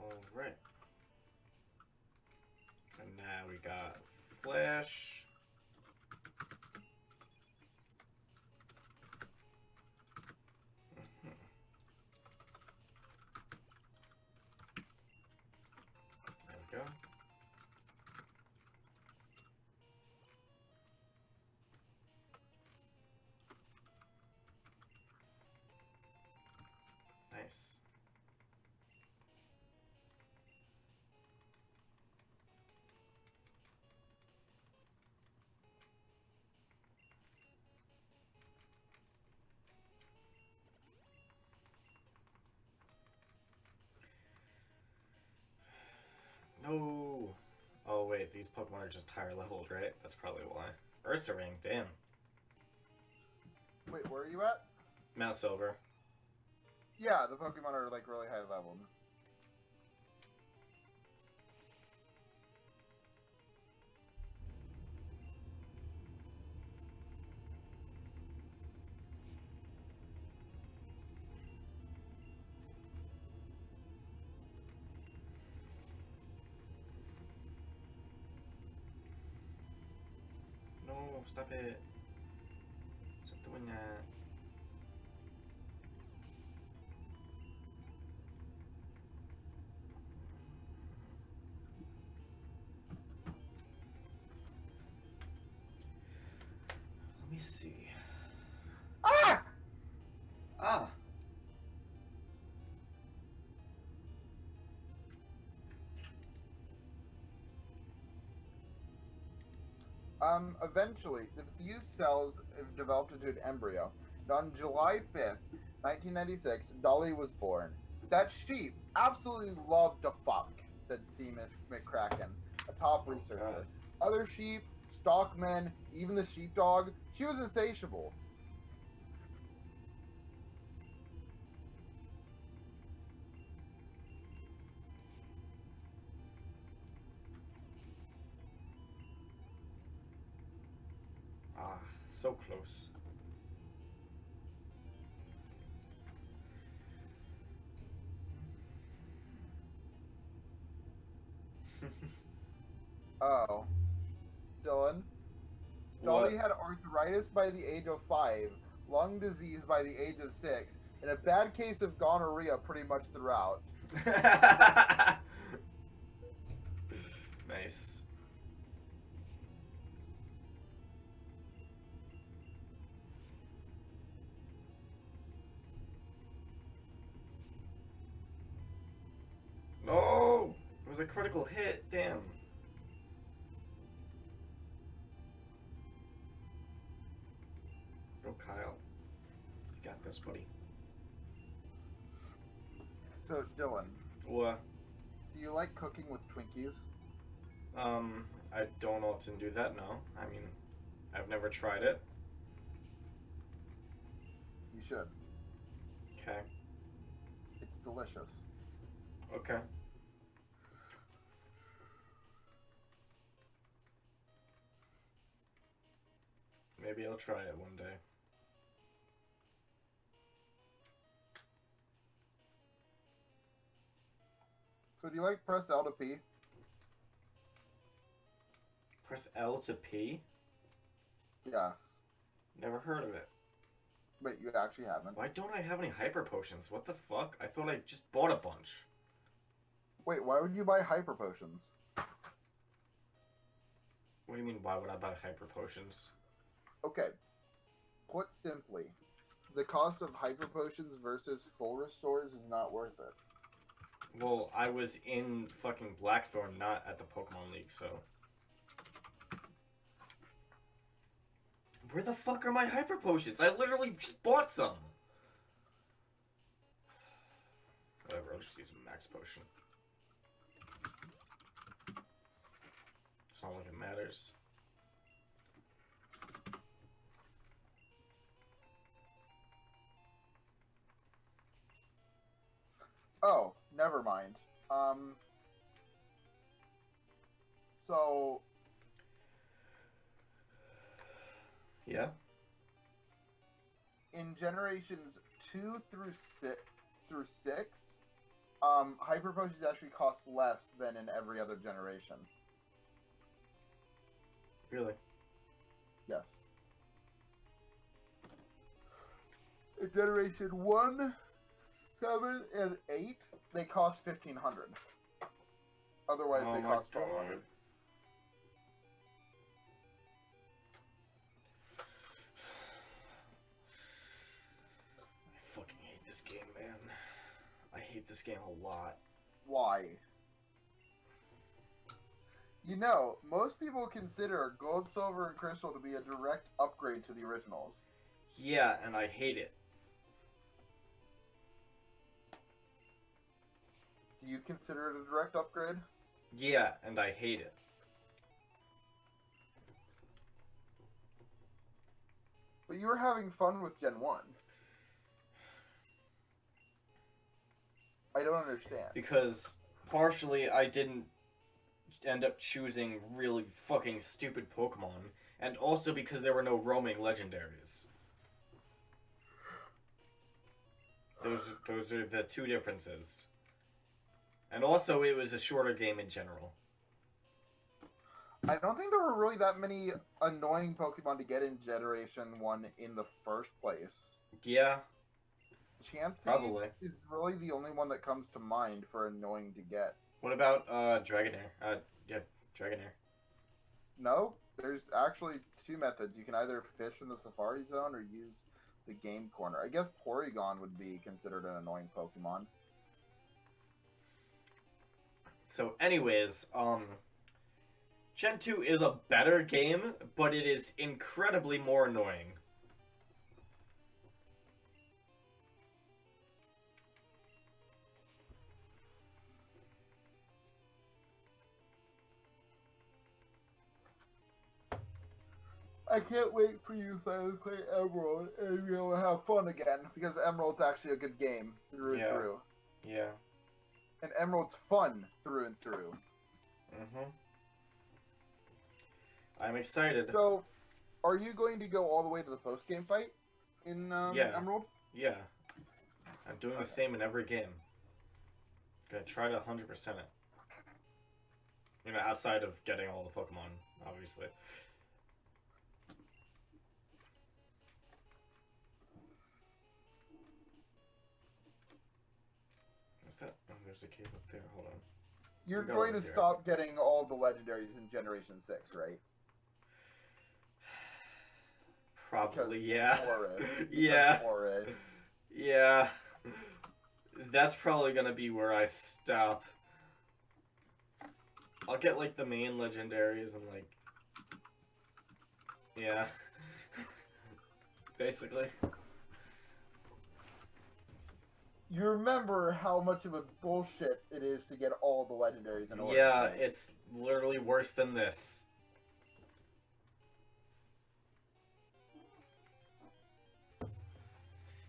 Alright. And now we got Flash. There we go. Nice. No. Oh wait, these Pokemon are just higher leveled, right? That's probably why. Ursaring, damn. Wait, where are you at? Mount Silver. Yeah, the Pokemon are like really high leveled. No, stop it. Stop doing that. Let me see. Ah! Ah! Eventually, the fused cells have developed into an embryo. And on July 5th, 1996, Dolly was born. That sheep absolutely loved to fuck, said C. McCracken, a top researcher. God. Other sheep stockmen, even the sheepdog. She was insatiable. Ah, so close. Oh. Dylan? Dolly had arthritis by the age of 5, lung disease by the age of 6, and a bad case of gonorrhea pretty much throughout. Nice. No! It was a critical hit, damn. Go, Kyle. You got this, buddy. So, Dylan. What? Do you like cooking with Twinkies? I don't often do that, no. I mean, I've never tried it. You should. Okay. It's delicious. Okay. Maybe I'll try it one day. So do you like press L to P? Press L to P? Yes. Never heard of it. Wait, you actually haven't? Why don't I have any hyper potions? What the fuck? I thought I just bought a bunch. Wait, why would you buy hyper potions? What do you mean, why would I buy hyper potions? Okay. Put simply, the cost of hyper potions versus full restores is not worth it. Well, I was in fucking Blackthorn, not at the Pokemon League, so... Where the fuck are my hyper potions? I literally just bought some! Whatever, I'll just use a max potion. It's not like it matters. Oh, never mind. So... Yeah? In generations 2 through 6, hyper potions actually cost less than in every other generation. Really? Yes. In generation 1, 7, and 8, they cost 1,500. Otherwise, Oh they my cost 1,200. God. I fucking hate this game, man. I hate this game a lot. Why? You know, most people consider Gold, Silver, and Crystal to be a direct upgrade to the originals. Yeah, and I hate it. Do you consider it a direct upgrade? Yeah, and I hate it. But you were having fun with Gen 1. I don't understand. Because partially I didn't end up choosing really fucking stupid Pokemon, and also because there were no roaming legendaries. Those are the two differences. And also it was a shorter game in general. I don't think there were really that many annoying Pokemon to get in Generation 1 in the first place. Yeah. Chansey Probably. is really the only one that comes to mind for annoying to get. What about Dragonair? Yeah, Dragonair. No, there's actually two methods. You can either fish in the Safari Zone or use the Game Corner. I guess Porygon would be considered an annoying Pokemon. So anyways, Gen 2 is a better game, but it is incredibly more annoying. I can't wait for you to finally play Emerald and be able to have fun again, because Emerald's actually a good game through and through. Yeah. And Emerald's fun through and through. Mm-hmm. I'm excited. So, are you going to go all the way to the post-game fight in Emerald? Yeah. I'm doing the same in every game. Gonna try to 100% it. You know, outside of getting all the Pokemon, obviously. Is that? Oh, there's a cave up there. Hold on. You're going to stop getting all the legendaries in Generation 6, right? Probably, Because yeah. Forest. Yeah. Forest. Yeah. That's probably gonna be where I stop. I'll get, like, the main legendaries and, like... Yeah. Basically. You remember how much of a bullshit it is to get all the legendaries in order. Yeah, it's literally worse than this.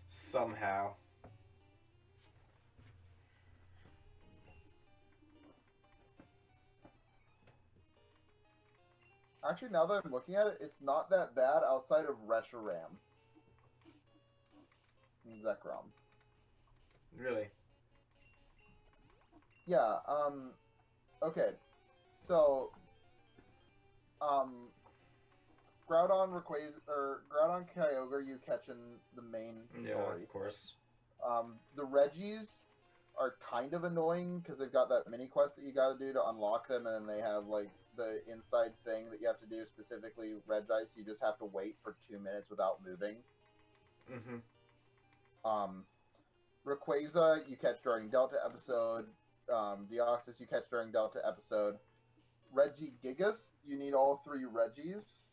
Somehow. Actually, now that I'm looking at it, it's not that bad outside of Reshiram and Zekrom. Really? Yeah, okay. So, Groudon, Groudon, Kyogre you catch in the main story. Yeah, of course. The Regis are kind of annoying because they've got that mini quest that you gotta do to unlock them, and then they have, like, the inside thing that you have to do, specifically Regice, you just have to wait for 2 minutes without moving. Mm-hmm. Rayquaza you catch during Delta episode. Deoxys you catch during Delta episode. Regigigas, you need all 3 Regis.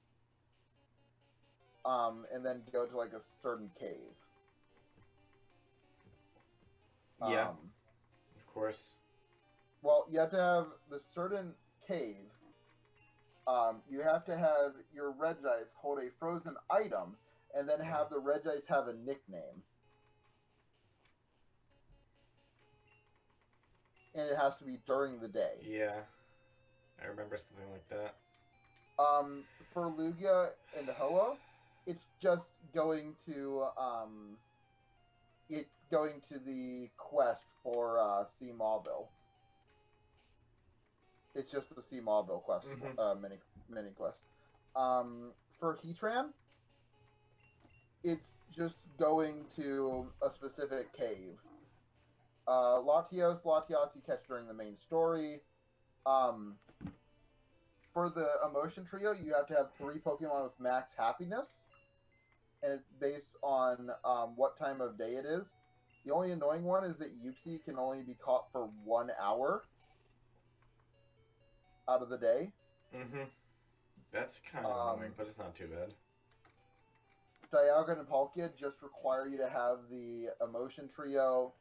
And then go to, like, a certain cave. Yeah. Of course. Well, you have to have the certain cave. You have to have your Regice hold a frozen item, and then have the Regice have a nickname. And it has to be during the day. Yeah. I remember something like that. For Lugia and Ho-Oh, it's just going to, it's going to the quest for, C. Mauville. It's just the C. Mauville quest, mini quest. For Heatran, it's just going to a specific cave. Latios you catch during the main story. For the Emotion Trio, you have to have 3 Pokemon with max happiness. And it's based on what time of day it is. The only annoying one is that Uxie can only be caught for 1 hour out of the day. Mm-hmm. That's kind of annoying, but it's not too bad. Dialga and Palkia just require you to have the Emotion Trio,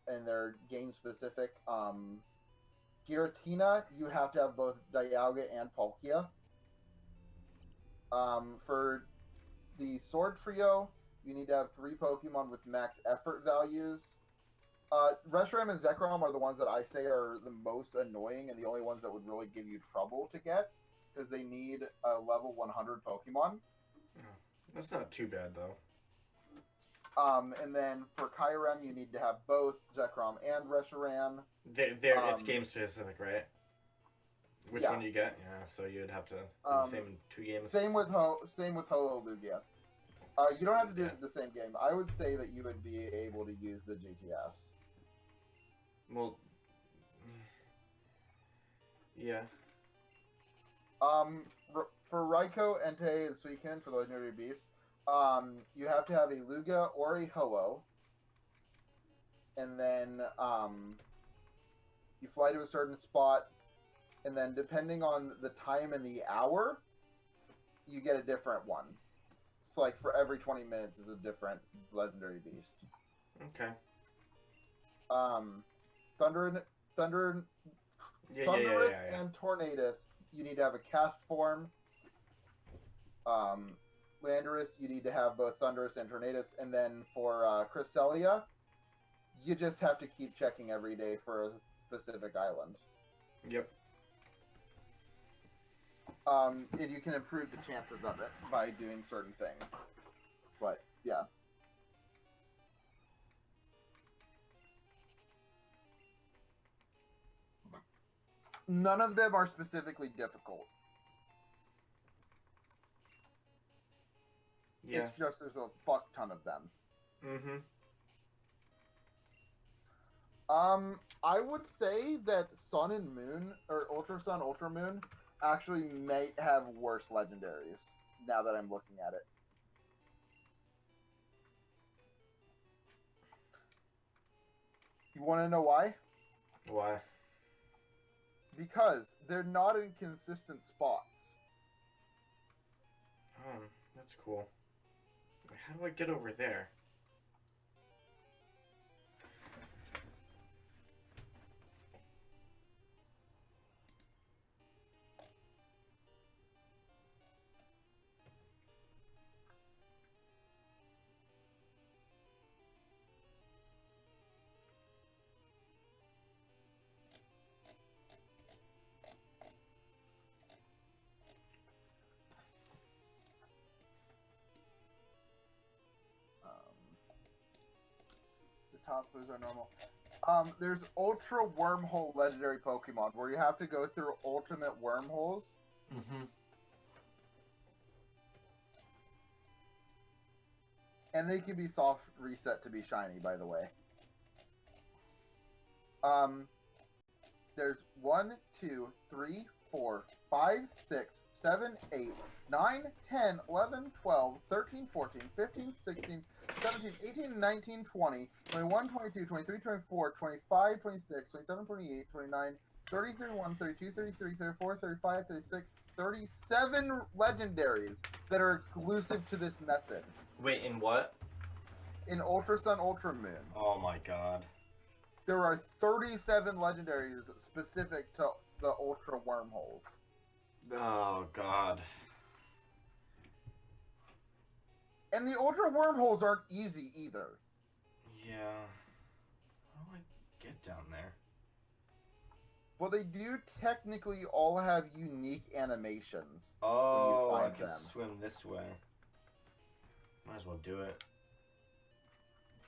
and they're game-specific. Giratina, you have to have both Dialga and Palkia. For the Sword Trio, you need to have 3 Pokemon with max effort values. Reshiram and Zekrom are the ones that I say are the most annoying and the only ones that would really give you trouble to get, because they need a level 100 Pokemon. That's not too bad, though. And then for Kyurem, you need to have both Zekrom and Reshiram. It's game specific, right? Which one do you get? Yeah, so you'd have to do the same in 2 games. Same with Ho-Oh Lugia. You don't have to do it in the same game. I would say that you would be able to use the GTS. Well, yeah. For Raikou, Entei, and Suicune, for the Legendary Beast, you have to have a Lugia or a Ho-Oh. And then, you fly to a certain spot, and then depending on the time and the hour, you get a different one. So, like, for every 20 minutes is a different Legendary Beast. Okay. Thundurus and Tornadus, you need to have a cast form. Landorus, you need to have both Thundurus and Tornadus, and then for Cresselia, you just have to keep checking every day for a specific island. Yep. And you can improve the chances of it by doing certain things. But, yeah. None of them are specifically difficult. Yeah. It's just there's a fuck ton of them. Mm-hmm. I would say that Sun and Moon, or Ultra Sun, Ultra Moon, actually may have worse legendaries, now that I'm looking at it. You want to know why? Why? Because they're not in consistent spots. That's cool. Wait, how do I get over there? The top blues are normal. There's Ultra Wormhole legendary Pokemon where you have to go through ultimate wormholes. Mm-hmm. And they can be soft reset to be shiny, by the way. There's 1, 2, 3, 4, 5, 6, 7, 8, 9, 10, 11, 12, 13, 14, 15, 16, 17, 18, 19, 20, 21, 22, 23, 24, 25, 26, 27, 28, 29, 30, 31, 32, 33, 34, 35, 36, 37 legendaries that are exclusive to this method. Wait, in what? In Ultra Sun, Ultra Moon. Oh my god. There are 37 legendaries specific to the Ultra Wormholes. Oh god. And the Ultra Wormholes aren't easy either. Yeah. How do I get down there? Well, they do technically all have unique animations. Oh, when I you find can them. swim this way. Might as well do it.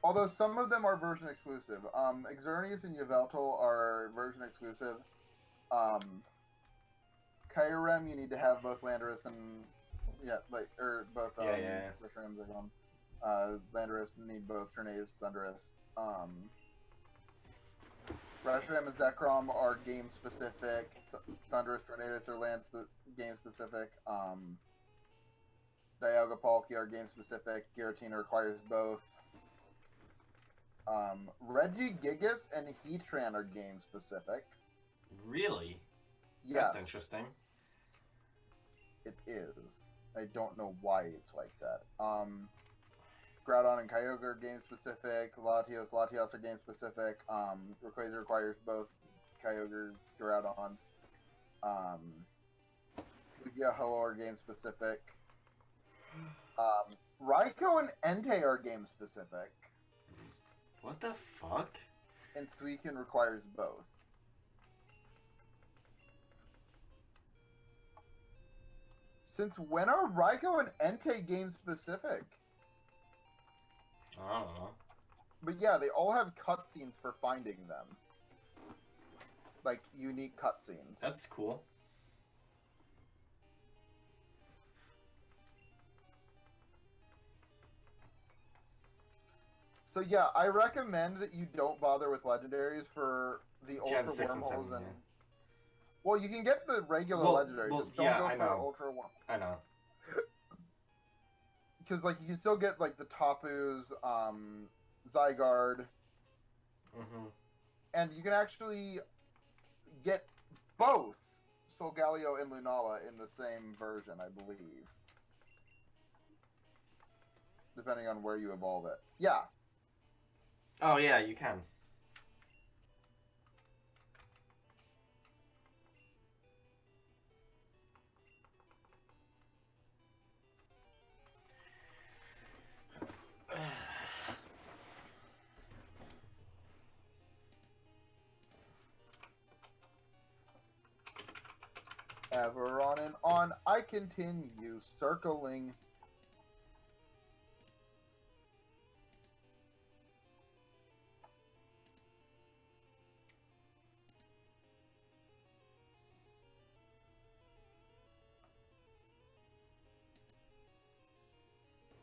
Although some of them are version exclusive. Xerneas and Yveltal are version exclusive. Kyurem, you need to have both Landorus and both Reshiram's are gone. Landorus need both Tornadus, Thundurus. Reshiram and Zekrom are game specific. Thundurus, Tornadus are game specific. Dialga Palkia are game specific. Giratina requires both. Regigigas and Heatran are game specific. Really? Yes. That's interesting. It is. I don't know why it's like that. Groudon and Kyogre are game specific. Latios are game specific. Rayquaza requires both Kyogre, Groudon. Lugia-Ho are game specific. Raikou and Entei are game specific. What the fuck? And Suicune requires both. Since when are Raikou and Entei game specific? I don't know. But yeah, they all have cutscenes for finding them. Like, unique cutscenes. That's cool. So yeah, I recommend that you don't bother with legendaries for the Gen Ultra 6 and Wormholes 7, and... yeah. Well, you can get the regular legendaries, just don't go I for know. Ultra Worm. I know. Because, like, you can still get, like, the Tapu's, Zygarde. Mm-hmm. And you can actually get both Solgaleo and Lunala in the same version, I believe. Depending on where you evolve it. Yeah. Oh, yeah, you can. Ever on and on, I continue circling.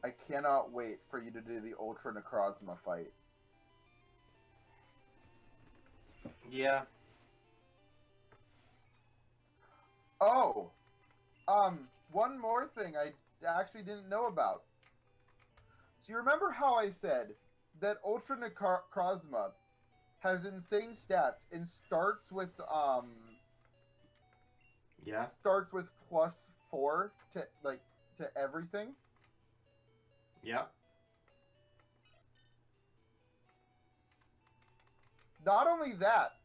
I cannot wait for you to do the Ultra Necrozma fight. Yeah. Oh! One more thing I actually didn't know about. So you remember how I said that Ultra Necrozma has insane stats and starts with, Yeah. starts with +4 to everything? Yeah. Not only that,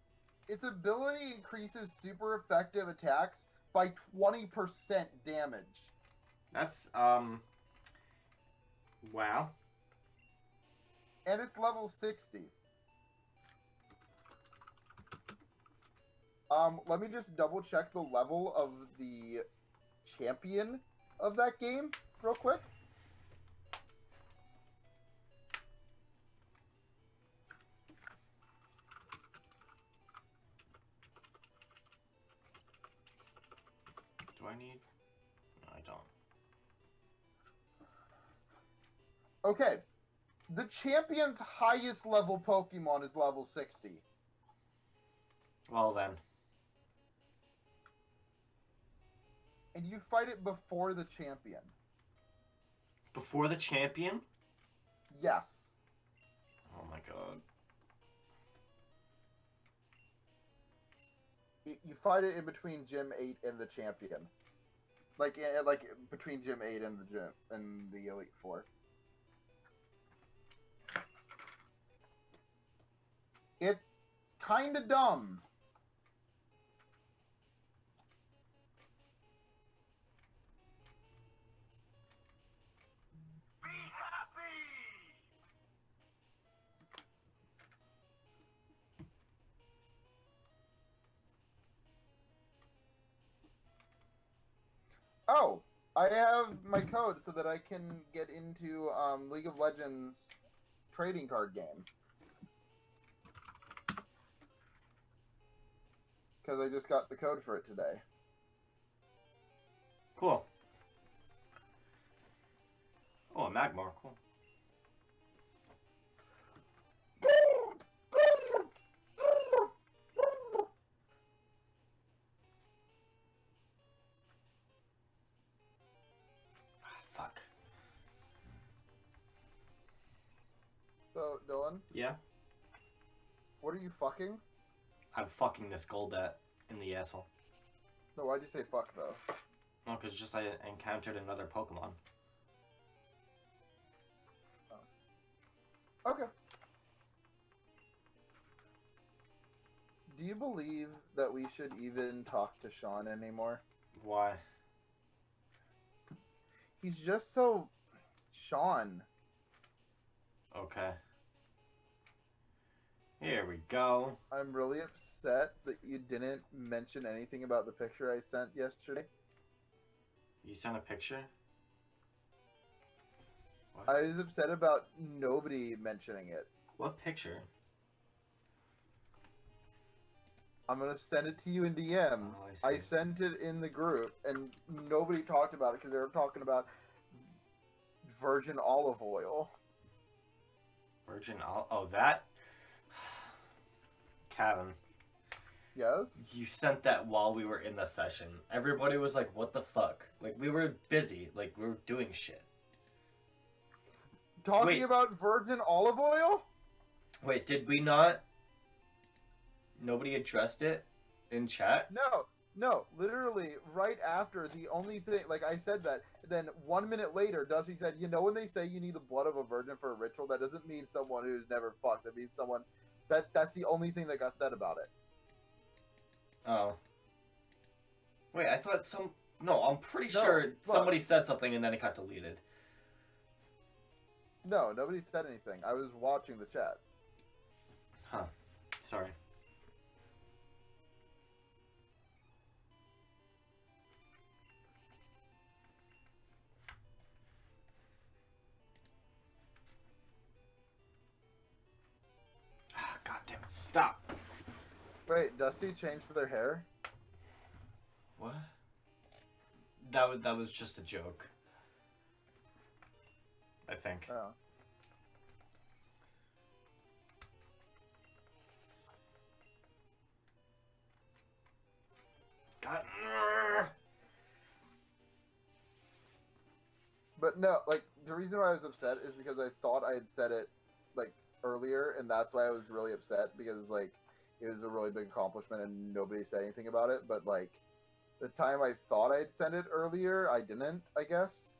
its ability increases super effective attacks by 20% damage. That's, wow. And it's level 60. Let me just double check the level of the champion of that game real quick. Do I need? No, I don't. Okay. The champion's highest level Pokemon is level 60. Well then. And you fight it before the champion. Before the champion? Yes. Oh my god. You fight it in between Gym 8 and the champion. Like between Gym 8 and the Elite Four. It's kind of dumb. Oh, I have my code so that I can get into League of Legends trading card games. Because I just got the code for it today. Cool. Oh, a Magmar. Cool. Fuck. So, Dylan? Yeah? What are you fucking? I'm fucking this Golbat in the asshole. No, why'd you say fuck, though? Well, because just I encountered another Pokemon. Okay. Do you believe that we should even talk to Sean anymore? Why? He's just so... Sean. Okay. Here we go. I'm really upset that you didn't mention anything about the picture I sent yesterday. You sent a picture? What? I was upset about nobody mentioning it. What picture? I'm gonna send it to you in DMs. Oh, I sent it in the group, and nobody talked about it because they were talking about virgin olive oil. Virgin olive... Oh, that? Kevin. Yes? You sent that while we were in the session. Everybody was like, what the fuck? Like, we were busy. Like, we were doing shit. Talking about virgin olive oil? Wait, did we not... Nobody addressed it in chat? No, literally right after the only thing, like I said that, then 1 minute later, Dusty said, you know when they say you need the blood of a virgin for a ritual, that doesn't mean someone who's never fucked, that means someone, that's the only thing that got said about it. Oh. Wait, I thought no, I'm pretty sure look. somebody said something and then it got deleted. No, nobody said anything. I was watching the chat. Huh. Sorry. Stop. Wait, Dusty changed their hair? What? That was just a joke. I think. Oh. God. But no, like, the reason why I was upset is because I thought I had said it, like, earlier, and that's why I was really upset, because, like, it was a really big accomplishment and nobody said anything about it, but, like, the time I thought I'd said it earlier, I didn't, I guess.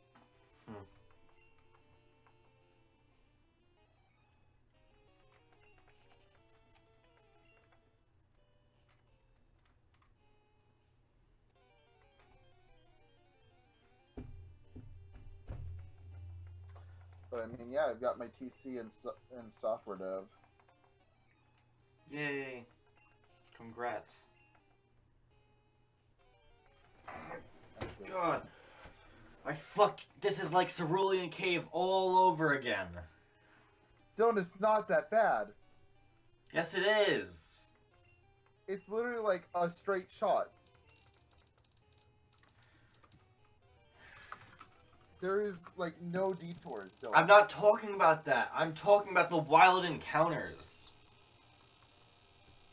But I mean, yeah, I've got my TC and software dev. Yay. Congrats. God. This is like Cerulean Cave all over again. Dylan, it's not that bad. Yes, it is. It's literally like a straight shot. There is, like, no detours, Dylan. I'm not talking about that. I'm talking about the wild encounters.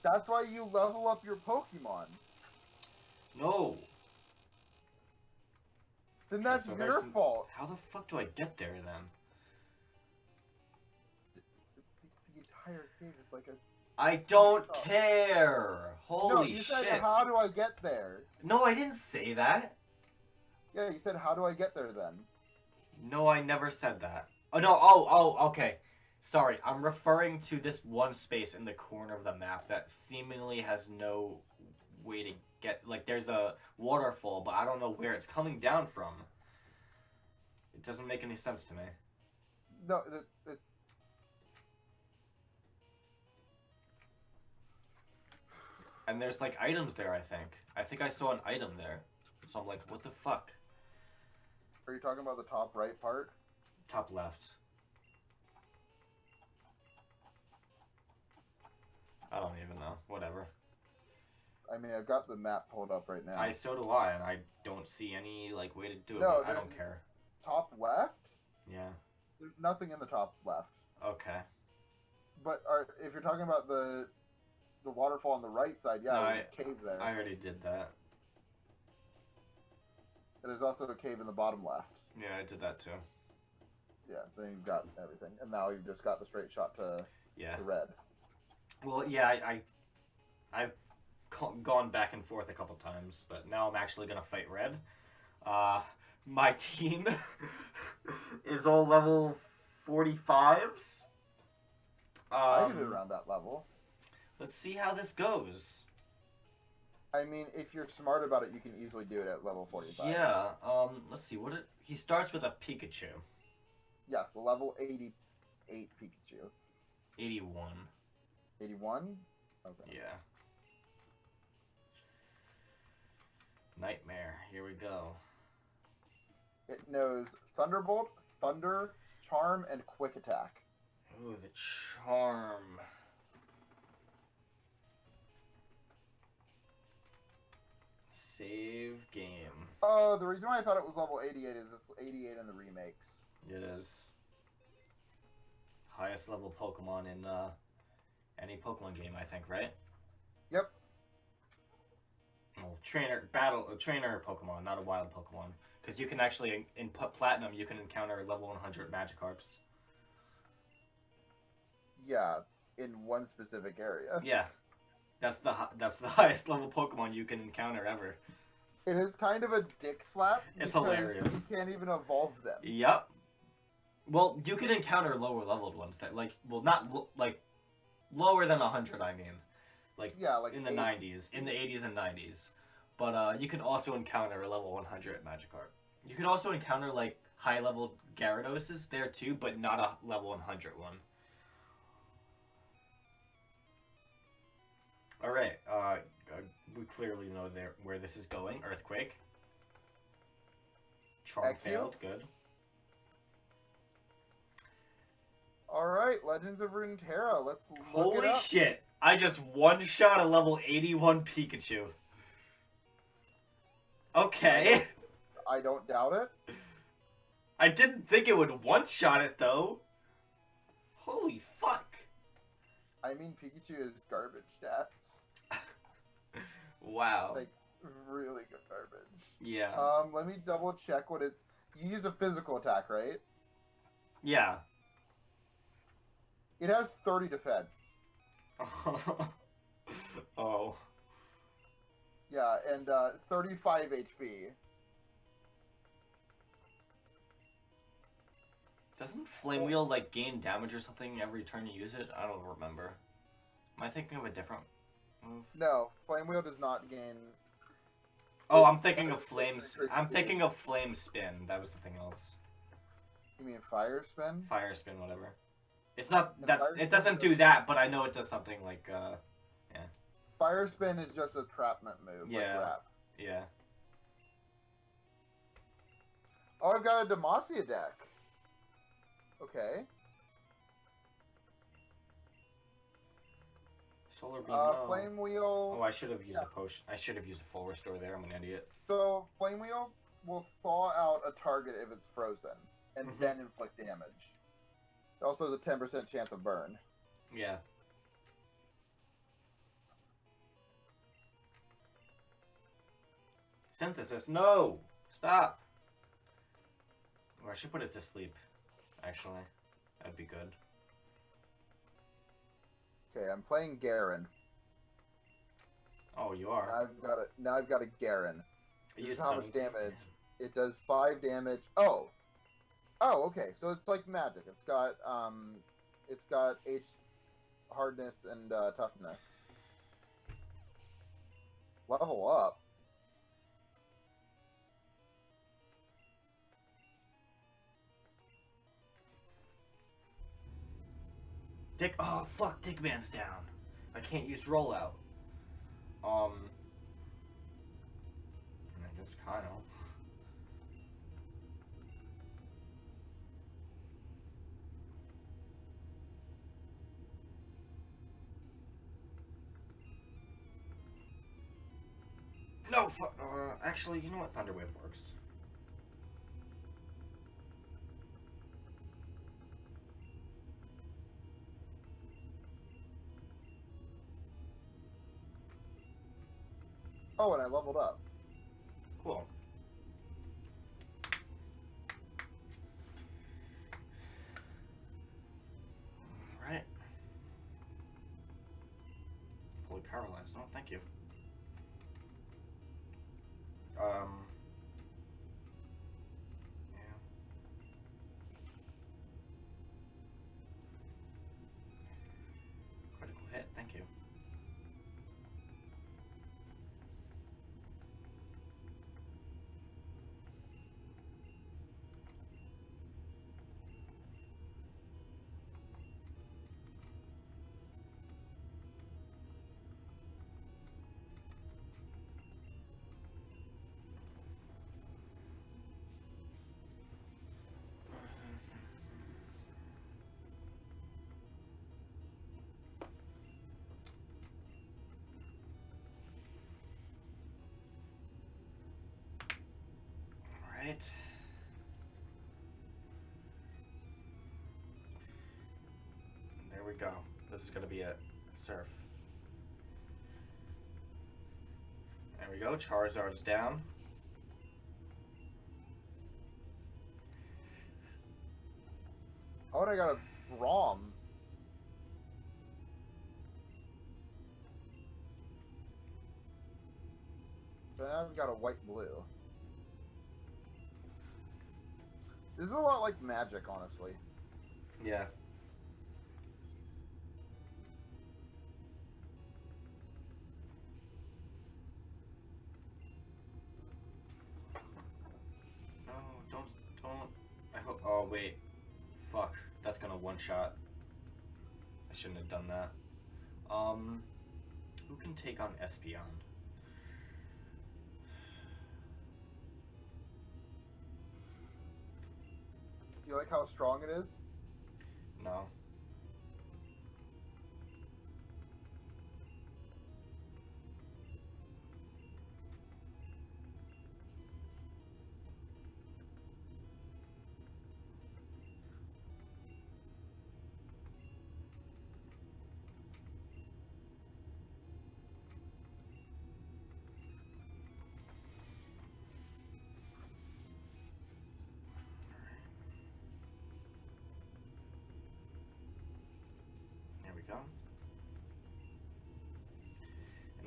That's why you level up your Pokemon. No. Then that's So your fault. How the fuck do I get there, then? The entire cave is like a... I don't care. Holy no, you said, shit. how do I get there? No, I didn't say that. Yeah, you said, how do I get there, then? No, I never said that. Oh, no. Oh, okay. Sorry, I'm referring to this one space in the corner of the map that seemingly has no way to get... Like, there's a waterfall, but I don't know where it's coming down from. It doesn't make any sense to me. No, And there's, like, items there, I think. I think I saw an item there. So I'm like, what the fuck? Are you talking about the top right part? Top left. I don't even know. Whatever. I mean, I've got the map pulled up right now. So do I, and I don't see any, like, way to do it, No, but I don't care. Top left? Yeah. There's nothing in the top left. Okay. But if you're talking about the waterfall on the right side, yeah, No, there's a cave there. I already did that. And there's also a cave in the bottom left. Yeah, I did that too. Yeah, then you've got everything. And now you've just got the straight shot to red. Well, yeah, I've gone back and forth a couple times, but now I'm actually going to fight red. My team is all level 45s. I did it around that level. Let's see how this goes. I mean, if you're smart about it, you can easily do it at level 45. Yeah, let's see, he starts with a Pikachu. Yes, level 88 Pikachu. 81. 81? Okay. Yeah. Nightmare, here we go. It knows Thunderbolt, Thunder, Charm, and Quick Attack. Ooh, the Charm. Save game. Oh, the reason why I thought it was level 88 is it's 88 in the remakes. It is. Highest level Pokemon in any Pokemon game, I think, right? Yep. Well, trainer Pokemon, not a wild Pokemon. Because you can actually, in Platinum, you can encounter level 100 Magikarps. Yeah, in one specific area. Yeah. That's the highest level Pokemon you can encounter ever. It is kind of a dick slap. It's hilarious. You can't even evolve them. Yep. Well, you can encounter lower leveled ones that, like, well, not like lower than 100. I mean, like, yeah, like in the 90s, in the 80s and 90s. But you can also encounter a level 100 Magikarp. You can also encounter like high level Gyaradoses there too, but not a level 100 one. All right, we clearly know where this is going. Earthquake. Charm failed. Good. All right, Legends of Runeterra. Let's look it Holy up. shit! I just one-shot a level 81 Pikachu. Okay. I don't doubt it. I didn't think it would one-shot it, though. Holy fuck. I mean, Pikachu is garbage stats. Wow. Like, really good garbage. Yeah. Let me double check what it's... You use a physical attack, right? Yeah. It has 30 defense. Oh. Yeah, and 35 HP. Doesn't Flame Wheel, like, gain damage or something every turn you use it? I don't remember. Am I thinking of a different move? No, Flame Wheel does not gain... Oh, I'm thinking of Flames. I'm thinking of Flame Spin. That was something else. You mean Fire Spin? Fire Spin, whatever. It's not... Yeah, That's... Fire It Spin doesn't do that, but I know it does something like, yeah. Fire Spin is just a trapment move, Yeah. like Wrap. Yeah. Oh, I've got a Demacia deck. Okay. Solar Beam, no. Flame Wheel... Oh, I should have used a potion. I should have used a full restore there. I'm an idiot. So, Flame Wheel will thaw out a target if it's frozen, and then inflict damage. It also has a 10% chance of burn. Yeah. Synthesis, no! Stop! Or I should put it to sleep, actually. That'd be good. Okay, I'm playing Garen. Oh, you are? Now I've got a Garen. This You is how much son- damage. It does 5 damage. Oh! Oh, okay, so it's like magic. It's got H hardness and toughness. Level up. Dick, oh fuck, Dickman's down. I can't use rollout. I guess Kyle. No, actually, you know what? Thunderwave works. Oh, and I leveled up. Cool. Alright. Fully paralyzed. No, thank you. Yeah. Critical hit, thank you. Alright. There we go. This is gonna be it. Surf. There we go. Charizard's down. Oh, and I got a Rom. So now I've got a white-blue. This is a lot like Magic, honestly. Yeah. No, don't. I hope. Oh, wait. Fuck. That's gonna one-shot. I shouldn't have done that. Who can take on Espeon? Do you like how strong it is? No.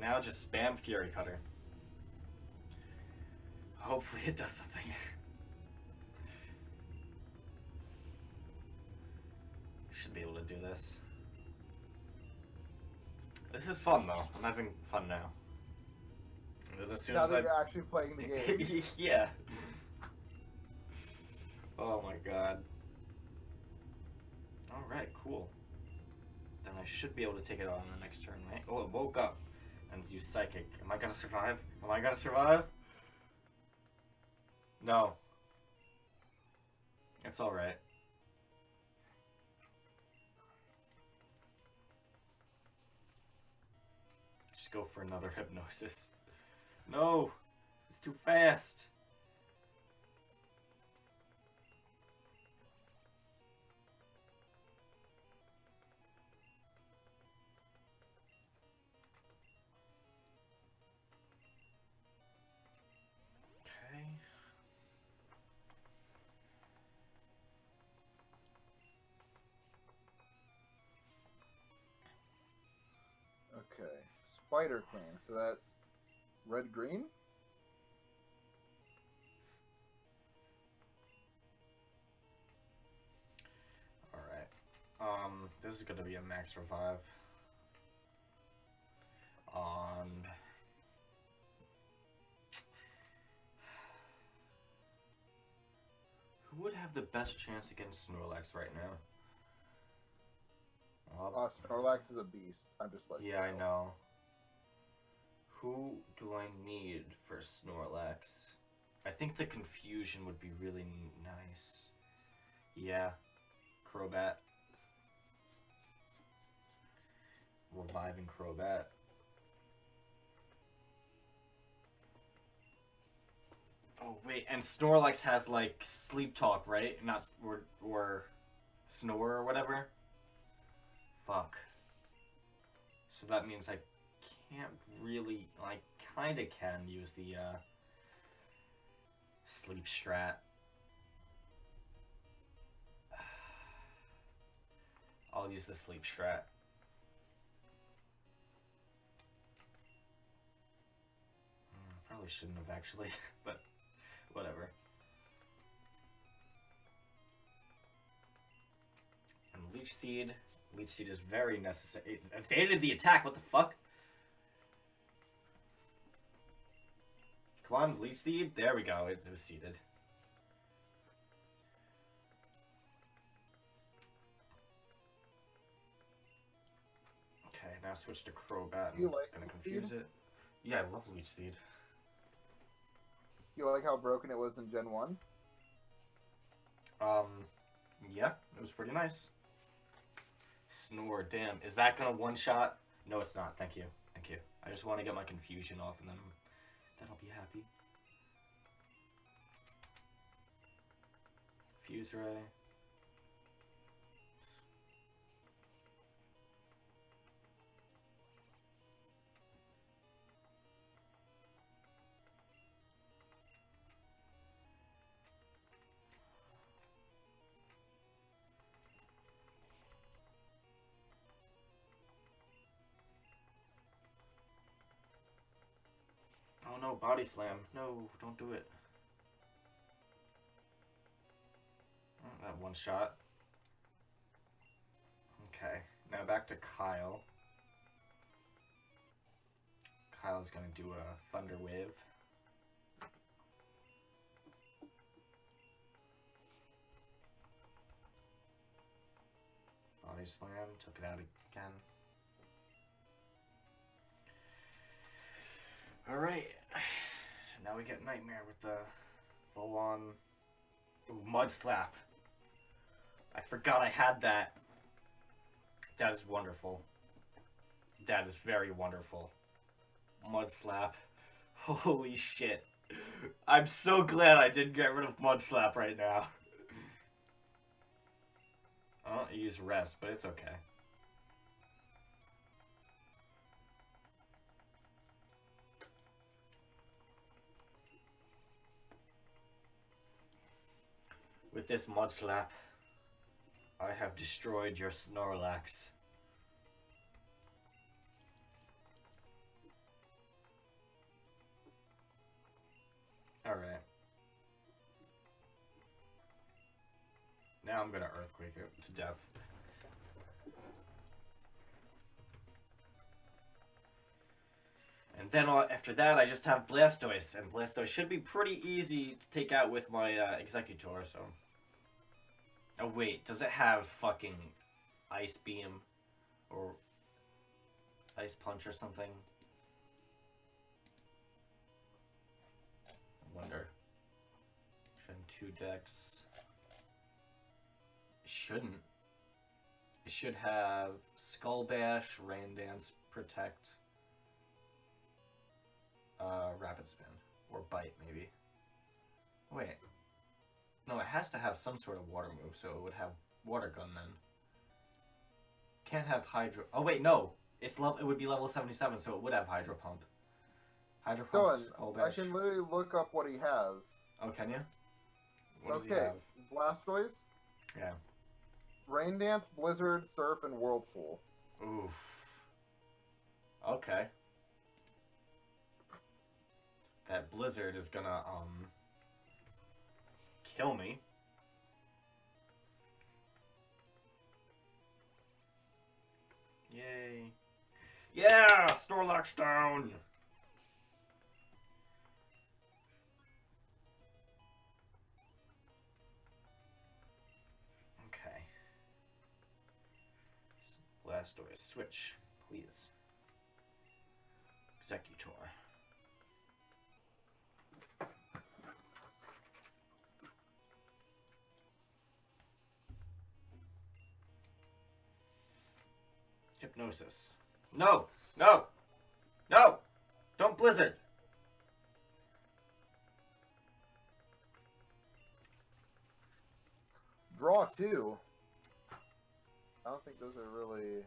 Now just spam Fury Cutter. Hopefully it does something. Should be able to do this. This is fun though. I'm having fun now. And as soon Now as that you're actually playing the game. Yeah. Oh my god. Alright, cool. Then I should be able to take it on the next turn, right? Oh, it woke up and use Psychic. Am I gonna survive? Am I gonna survive? No. It's alright. Just go for another Hypnosis. No! It's too fast! Okay. Okay. Spider Queen. So that's red green? Alright. This is gonna be a max revive. On who would have the best chance against Snorlax right now? Snorlax is a beast. I'm just like. Yeah, I know. Who do I need for Snorlax? I think the confusion would be really nice. Yeah. Crobat. Reviving Crobat. Oh wait, and Snorlax has like Sleep Talk, right? Not or Snore or whatever. Fuck. So that means I can't really. I kind of can use the Sleep Strat. I'll use the Sleep Strat. Probably shouldn't have actually, but whatever. And Leech Seed. Leech Seed is very necessary. It evaded the attack, what the fuck? Come on, Leech Seed. There we go, it was seeded. Okay, now switch to Crobat. You like gonna Leech confuse Seed? it. Yeah, I love Leech Seed. You like how broken it was in Gen 1? Yeah, it was pretty nice. Snore, damn. Is that gonna one-shot? No, it's not. Thank you. Thank you. I just want to get my confusion off and then I'll be happy. Fuse Ray. Oh no, Body Slam. No, don't do it. Oh, that one shot. Okay, now back to Kyle. Kyle's gonna do a Thunder Wave. Body Slam, took it out again. Alright, now we get Nightmare with the full-on Mud Slap. I forgot I had that. That is wonderful. That is very wonderful. Mud Slap. Holy shit. I'm so glad I didn't get rid of Mud Slap right now. I'll use Rest, but it's okay. With this Mud Slap, I have destroyed your Snorlax. Now I'm gonna earthquake it to death. And then after that, I just have Blastoise, and Blastoise should be pretty easy to take out with my Executor, so... Oh wait, does it have fucking Ice Beam? Or Ice Punch or something? I wonder. Should 2 decks... It shouldn't. It should have Skull Bash, Rain Dance, Protect... Rapid Spin. Or Bite, maybe. Wait. No, it has to have some sort of water move, so it would have Water Gun then. Can't have Hydro... Oh, wait, no! It would be level 77, so it would have Hydro Pump. Hydro Pump, Skull I Bash. can literally look up what he has. Oh, can you? What does he Okay, have? Blastoise, Yeah. Rain Dance, Blizzard, Surf, and Whirlpool. Oof. Okay. That Blizzard is gonna, kill me. Yay. Yeah! Snorlax down! Okay. Blastoise, switch, please. Executor. Hypnosis. No! No! No! Don't Blizzard! Draw 2. I don't think those are really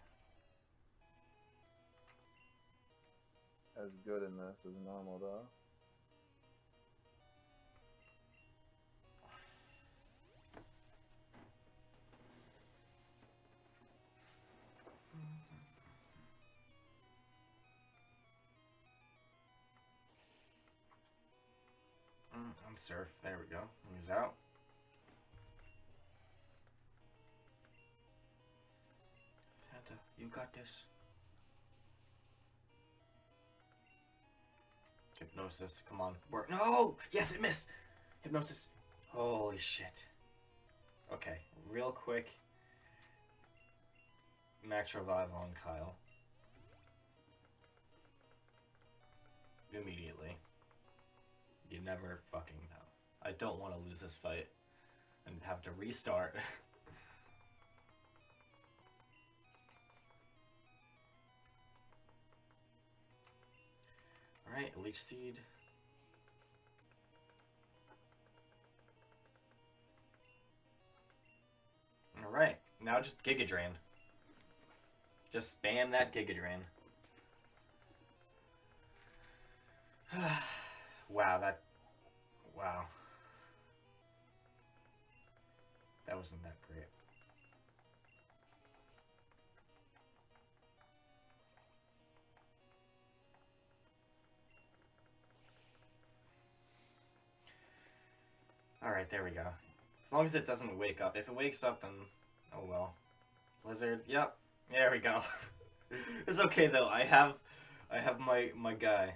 as good in this as normal, though. On Surf. There we go. He's out. Santa, you got this. Hypnosis. Come on. Work. No! Yes, it missed! Hypnosis. Holy shit. Okay. Real quick. Max Revive on Kyle. Immediately. You never fucking know. I don't want to lose this fight and have to restart. Alright, Leech Seed. Alright, now just Giga Drain. Just spam that Giga Drain. Wow, wow. That wasn't that great. Alright, there we go. As long as it doesn't wake up. If it wakes up, then oh well. Blizzard, yep. There we go. It's okay though. I have my guy.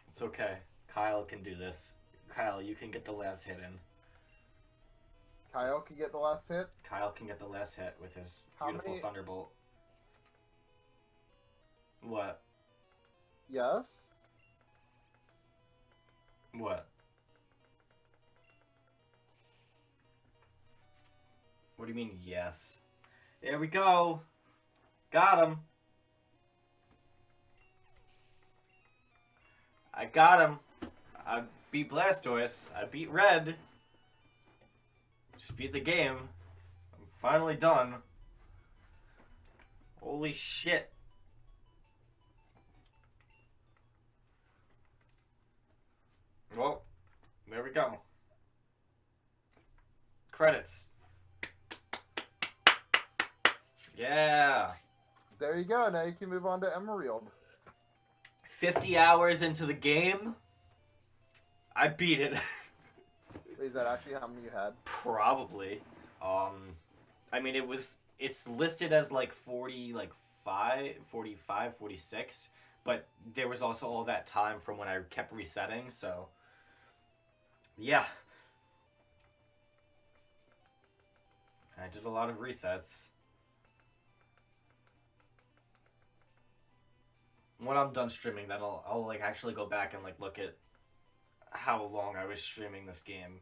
It's okay. Kyle can do this. Kyle, you can get the last hit in. Kyle can get the last hit? Kyle can get the last hit with his beautiful Thunderbolt. What? Yes? What? What do you mean, yes? There we go! Got him! I got him! I beat Blastoise. I beat Red. Just beat the game. I'm finally done. Holy shit. Well, there we go. Credits. Yeah. There you go. Now you can move on to Emerald. 50 hours into the game, I beat it. Is that actually how many you had? Probably. I mean, it's listed as like 40, like 45, 46, but there was also all that time from when I kept resetting, so yeah. I did a lot of resets. When I'm done streaming, then I'll like actually go back and like look at how long I was streaming this game.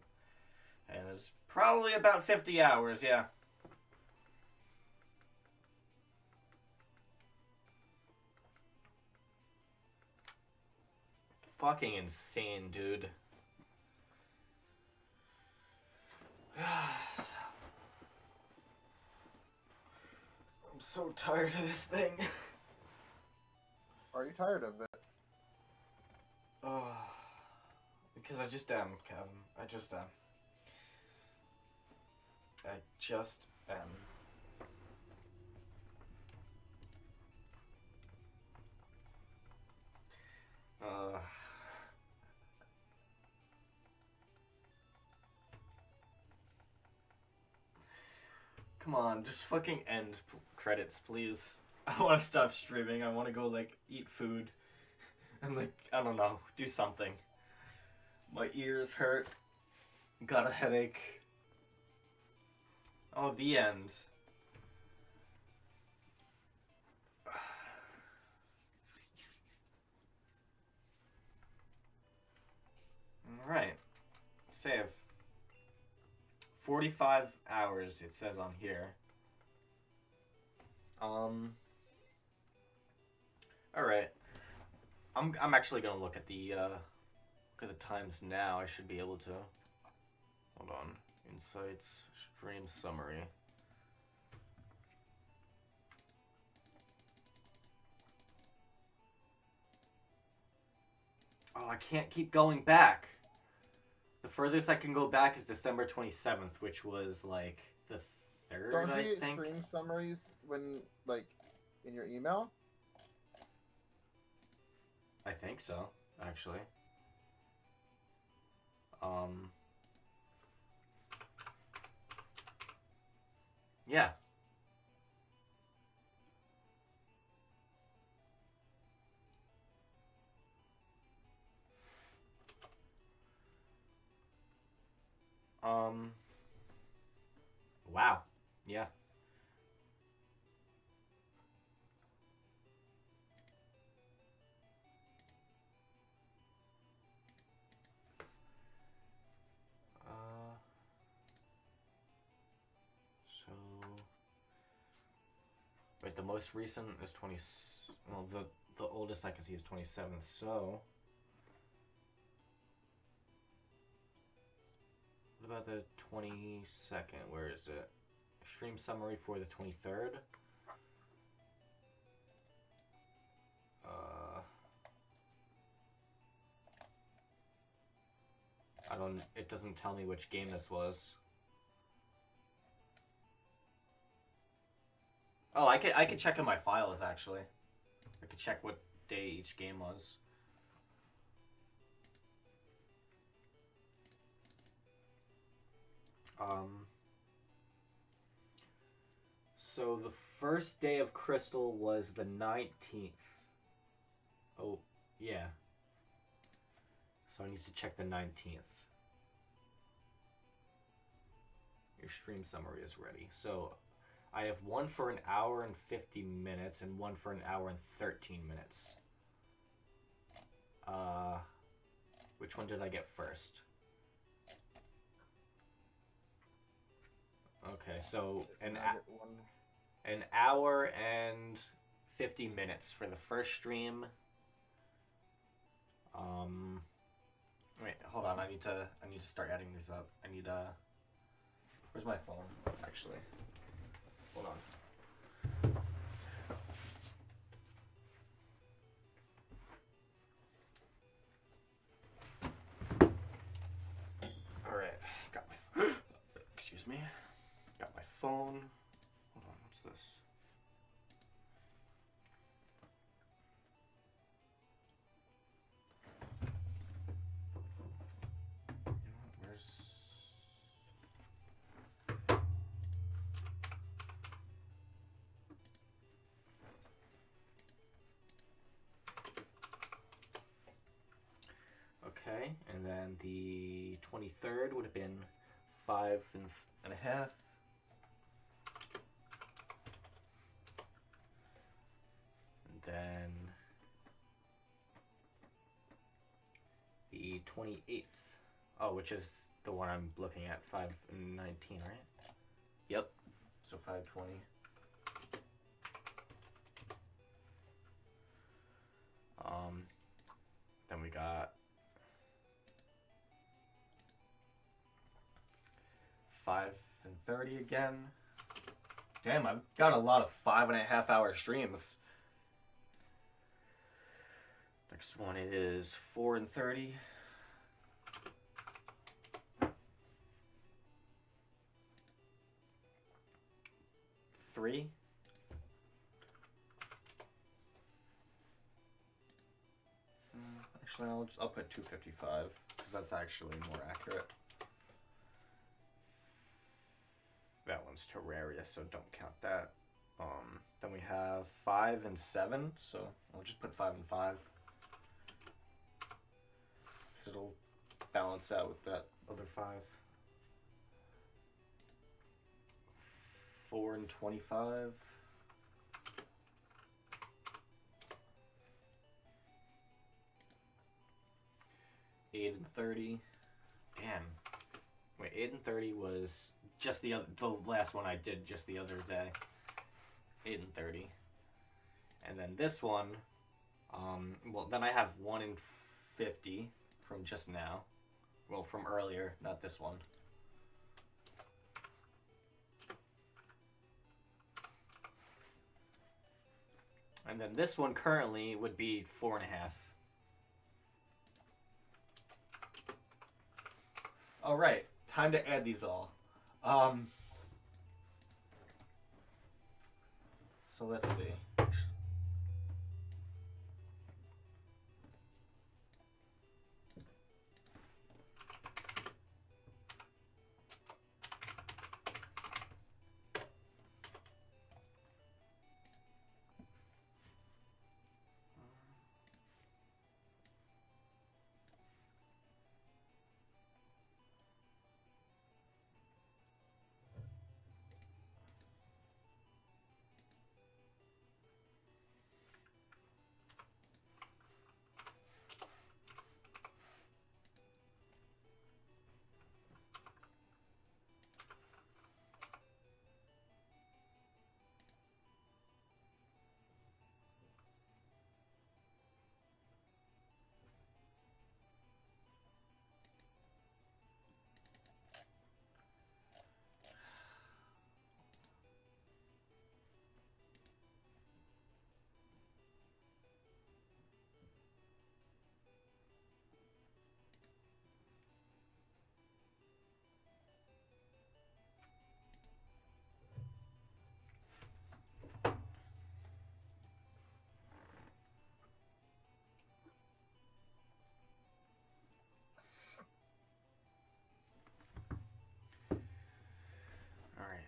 And it's probably about 50 hours, yeah. Fucking insane, dude. I'm so tired of this thing. Are you tired of it? Because I just am, Kevin. I just am. I just am. Come on, just fucking end credits, please. I want to stop streaming. I want to go, like, eat food. And, like, I don't know, do something. My ears hurt. Got a headache. Oh, the end. Alright. Save. 45 hours, it says on here. Alright. I'm actually gonna look at the times now. I should be able to. Hold on. Insights, stream summary. Oh, I can't keep going back. The furthest I can go back is December 27th, which was like the 3rd, Don't I you get think. stream summaries when, like, in your email? I think so, actually. Yeah. Wow. Yeah. So... Wait, the most recent is 20... Well, the oldest I can see is 27th, so... What about the 22nd? Where is it? Stream summary for the 23rd? It doesn't tell me which game this was. Oh, I could check in my files, actually. I could check what day each game was. So the first day of Crystal was the 19th. Oh, yeah. So I need to check the 19th. Your stream summary is ready. So I have one for an hour and 50 minutes and one for an hour and 13 minutes. Which one did I get first? Okay, so an hour and 50 minutes for the first stream. Wait, hold on. I need to start adding these up. I need where's my phone? Actually, hold on. All right, got my. Excuse me. Got my phone. Hold on. What's this? You know what, where's Okay, and then the 23rd would have been 5.5. And then the 28th. Oh, which is the one I'm looking at, 5.19, right? Yep. So 5.20. Then we got 5.30 again. Damn, I've got a lot of 5.5 hour streams. Next one is 4.30. Three. Actually, I'll put 2.55 because that's actually more accurate. That one's Terraria, so don't count that. Then we have 5 and 7, so I'll just put 5 and 5. Because it'll balance out with that other 5. 4 and 25. 8 and 30. Damn. Wait, 8 and 30 was just the last one I did just the other day. 8 and 30. And then this one, well, then I have 1 and 50 from just now. Well, from earlier, not this one. And then this one currently would be 4.5. All right, time to add these all. So let's see.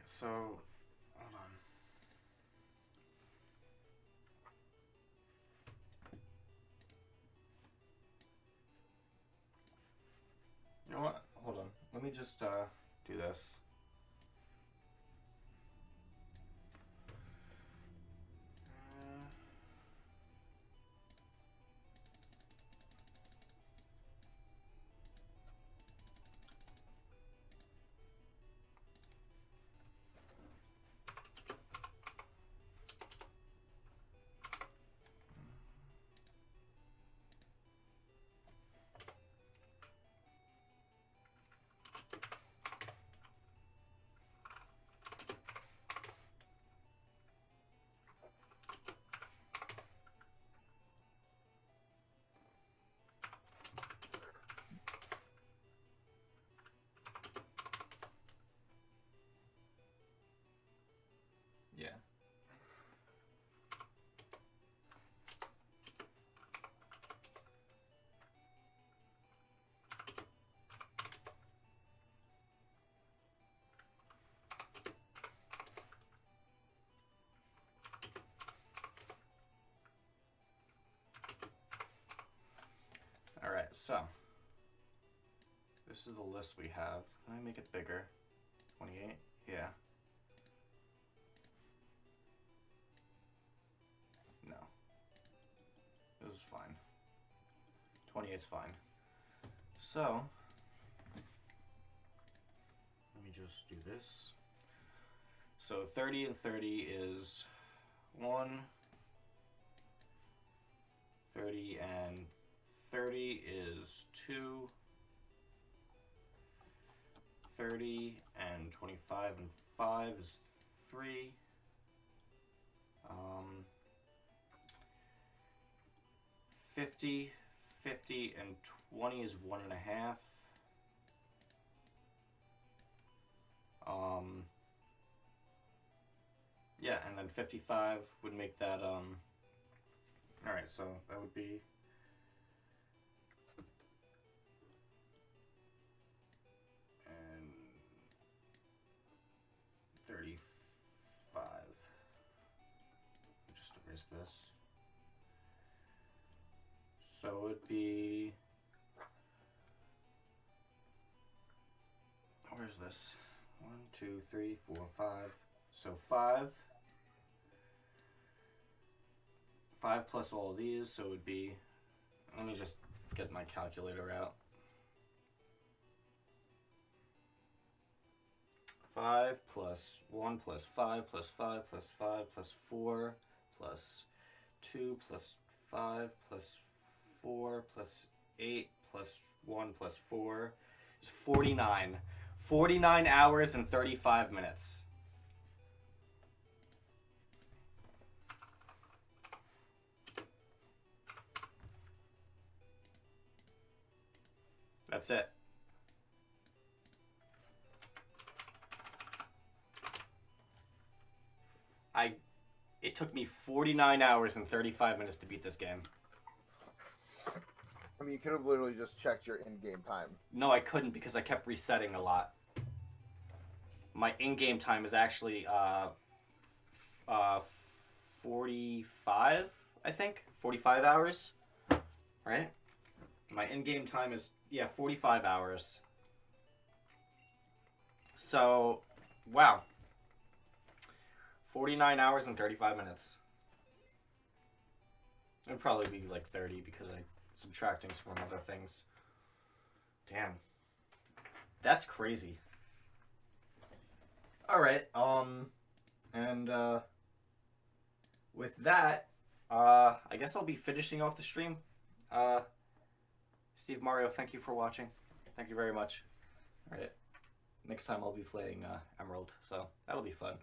So, hold on. You know what? Hold on. Let me just do this. Yeah. All right, so This is the list we have. Can I make it bigger? 28? Yeah. No. This is fine. 28's fine. So, let me just do this. So 30 and 30 is 1. 30 and 30 is 2. 30 and 25 and 5 is 3. 50, 50 and 20 is 1.5. Yeah, and then 55 would make that, alright, so that would be, and 35. Just erase this. So it would be, where's this? 1, 2, 3, 4, 5. So 5. 5 plus all of these, so it would be, let me just get my calculator out. 5 plus 1 plus 5 plus 5 plus 5 plus 4 plus 2 plus 5 plus 4 plus 8 plus 1 plus 4 is 49. 49 hours and 35 minutes. That's it. It took me 49 hours and 35 minutes to beat this game. I mean, you could have literally just checked your in-game time. No, I couldn't because I kept resetting a lot. My in-game time is actually 45, I think. 45 hours, right? My in-game time is, yeah, 45 hours. So, wow. 49 hours and 35 minutes. It'd probably be like 30 because I'm subtracting from other things. Damn. That's crazy. Alright, and with that, I guess I'll be finishing off the stream. Steve Mario, thank you for watching. Thank you very much. Alright. Next time I'll be playing Emerald, so that'll be fun.